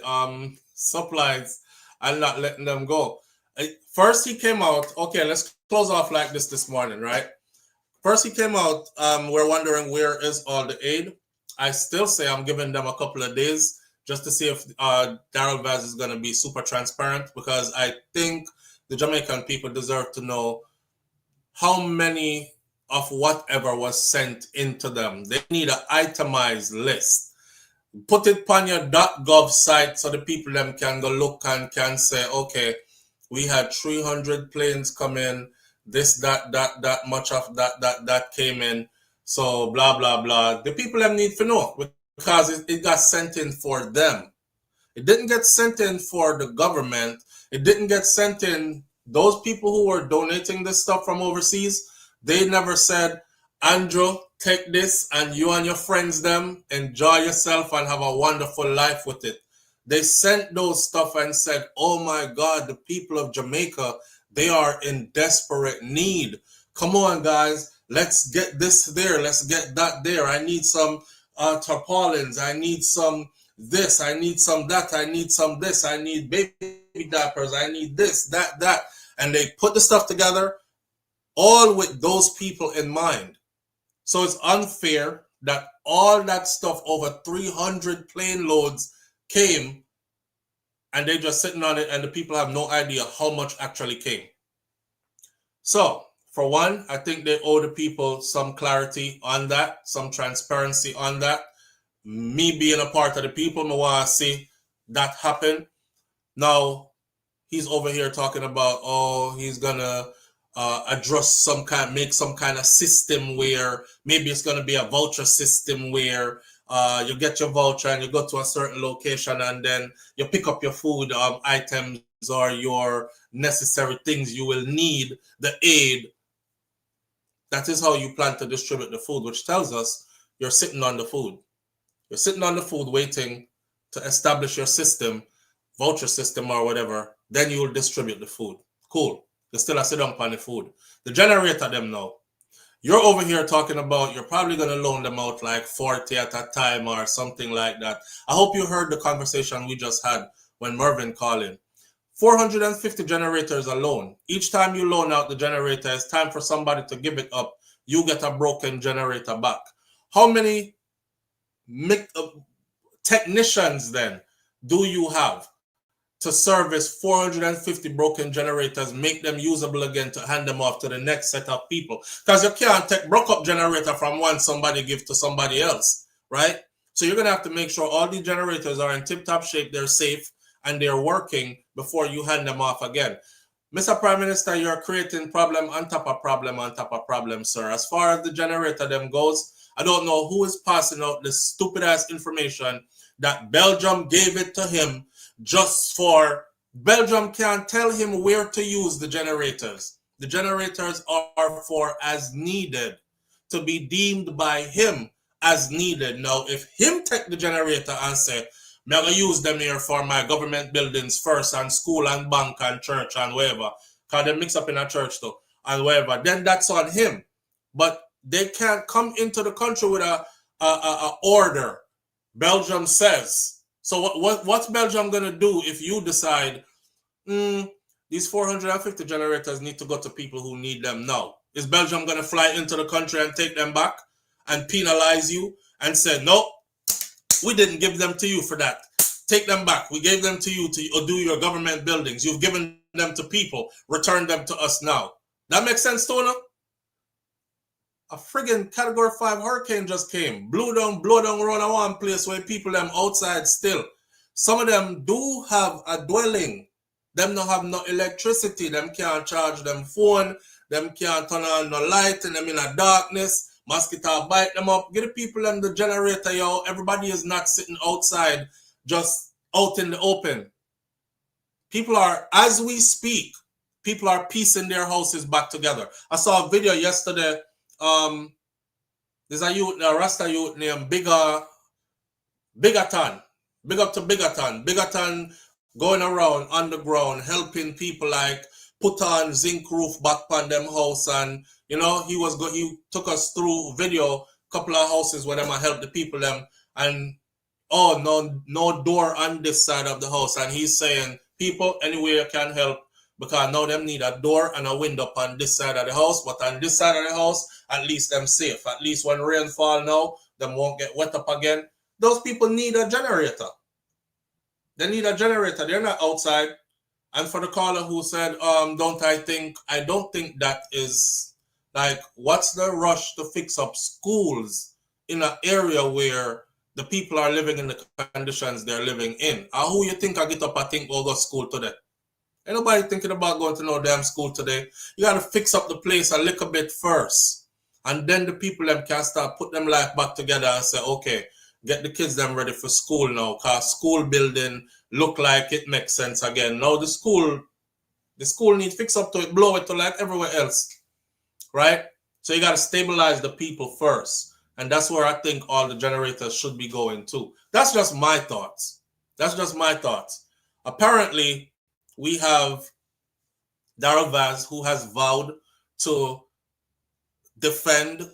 A: supplies and not letting them go. First he came out. Okay, let's close off like this morning, right? First he came out. We're wondering where is all the aid. I still say I'm giving them a couple of days just to see if Daryl Vaz is going to be super transparent, because I think the Jamaican people deserve to know how many of whatever was sent into them. They need an itemized list. Put it on your .gov site so the people them can go look and can say, okay, We had 300 planes come in. This, that much of that came in. So blah blah blah. The people them need to know because it got sent in for them. It didn't get sent in for the government. It didn't get sent in. Those people who were donating this stuff from overseas, they never said, Andrew, take this and you and your friends them enjoy yourself and have a wonderful life with it. They sent those stuff and said, oh my God, the people of Jamaica, they are in desperate need. Come on, guys, let's get this there. Let's get that there. I need some tarpaulins. I need some this. I need some that. I need some this. I need baby diapers. I need this, that. And they put the stuff together all with those people in mind. So it's unfair that all that stuff, over 300 plane loads, came and they're just sitting on it and the people have no idea how much actually came. So for one, I think they owe the people some clarity on that, some transparency on that. Me being a part of the people, I want to see that happen. Now, he's over here talking about, oh, he's going to address make some kind of system where maybe it's going to be a voucher system where you get your voucher and you go to a certain location and then you pick up your food items or your necessary things you will need, the aid. That is how you plan to distribute the food, which tells us you're sitting on the food. You're sitting on the food waiting to establish your system, voucher system or whatever. Then you will distribute the food. Cool. You still sit down on the food. The generator them now. You're over here talking about you're probably going to loan them out like 40 at a time or something like that. I hope you heard the conversation we just had when Mervin called in. 450 generators alone. Each time you loan out the generator, it's time for somebody to give it up. You get a broken generator back. How many technicians then do you have to service 450 broken generators, make them usable again to hand them off to the next set of people? Because you can't take broke up generator from one somebody give to somebody else, right? So you're going to have to make sure all these generators are in tip-top shape, they're safe, and they're working before you hand them off again. Mr. Prime Minister, you're creating problem on top of problem on top of problem, sir. As far as the generator them goes, I don't know who is passing out this stupid-ass information that Belgium gave it to him just for Belgium can't tell him where to use the generators. The generators are for as needed, to be deemed by him as needed. Now, if him take the generator and say, I'm going to use them here for my government buildings first and school and bank and church and wherever, because they mix up in a church too, and wherever, then that's on him. But they can't come into the country with a order. Belgium says. So what's Belgium going to do if you decide these 450 generators need to go to people who need them now? Is Belgium going to fly into the country and take them back and penalize you and say, no, we didn't give them to you for that. Take them back. We gave them to you to do your government buildings. You've given them to people. Return them to us now. That makes sense, Tona? A friggin' Category 5 hurricane just came. Blow down around one place where people them outside still. Some of them do have a dwelling. Them don't have no electricity. Them can't charge them phone. Them can't turn on no light. And them in a darkness. Mosquito bite them up. Get the people in the generator, yo. Everybody is not sitting outside, just out in the open. People are, as we speak, people are piecing their houses back together. I saw a video yesterday. There's a youth, a Rasta youth named Bigaton. Big up to Bigaton. Bigaton going around underground, helping people like put on zinc roof back on them house, and you know he took us through video couple of houses where them help the people them, and no door on this side of the house, and he's saying people anywhere can help. Because now them need a door and a window on this side of the house, but on this side of the house, at least them safe. At least when rain fall now, them won't get wet up again. Those people need a generator. They need a generator. They're not outside. And for the caller who said, I don't think that is like, what's the rush to fix up schools in an area where the people are living in the conditions they're living in? Who you think I get up and think we'll go to school today? Ain't nobody thinking about going to no damn school today. You got to fix up the place a little bit first. And then the people them can start put them life back together and say, okay, get the kids them ready for school now. Because school building look like it makes sense again. Now the school needs fix up to it, blow it to like everywhere else. Right? So you got to stabilize the people first. And that's where I think all the generators should be going to. That's just my thoughts. That's just my thoughts. Apparently, we have Darrell Vaz, who has vowed to defend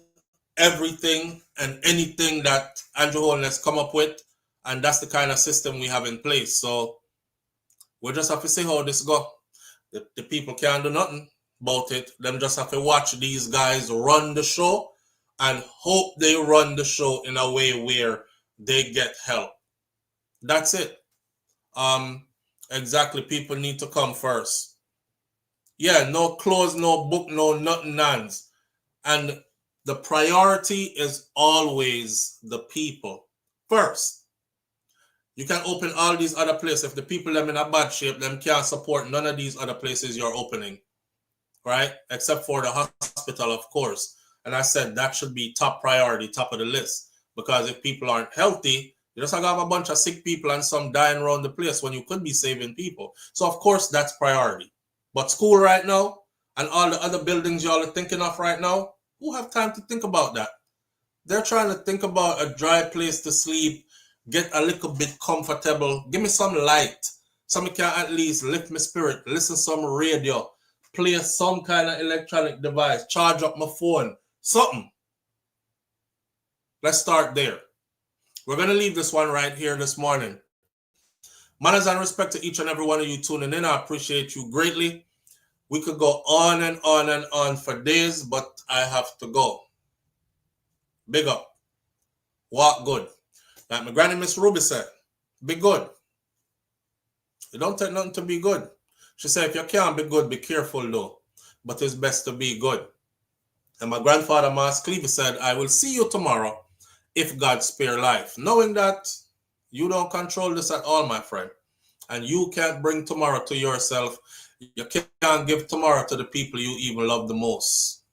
A: everything and anything that Andrew Holness come up with. And that's the kind of system we have in place. So we'll just have to see how this go. The people can't do nothing about it. Them just have to watch these guys run the show and hope they run the show in a way where they get help. That's it. Exactly. People need to come first. Yeah, no clothes, no book, no nothing, nans. And the priority is always the people first. You can open all these other places. If the people them in a bad shape, them can't support none of these other places you're opening, right? Except for the hospital, of course. And I said that should be top priority, top of the list. Because if people aren't healthy, you just have a bunch of sick people and some dying around the place when you could be saving people. So, of course, that's priority. But school right now and all the other buildings y'all are thinking of right now, who have time to think about that? They're trying to think about a dry place to sleep, get a little bit comfortable. Give me some light. Somebody can at least lift my spirit, listen some radio, play some kind of electronic device, charge up my phone, something. Let's start there. We're going to leave this one right here this morning. Manners and respect to each and every one of you tuning in. I appreciate you greatly. We could go on and on and on for days, but I have to go. Big up. Walk good. Like my granny Miss Ruby said, be good. It don't take nothing to be good. She said, if you can't be good, be careful though. But it's best to be good. And my grandfather, Mas Cleaver, said, I will see you tomorrow if God spare life. Knowing that you don't control this at all, my friend. And you can't bring tomorrow to yourself. You can't give tomorrow to the people you even love the most.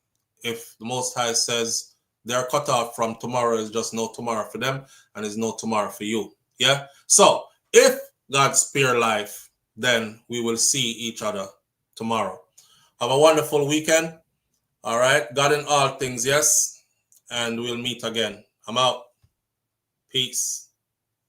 A: If the Most High says they're cut off from tomorrow, is just no tomorrow for them and is no tomorrow for you. Yeah? So, if God spare life, then we will see each other tomorrow. Have a wonderful weekend. All right? God in all things, yes? And we'll meet again. I'm out. Peace.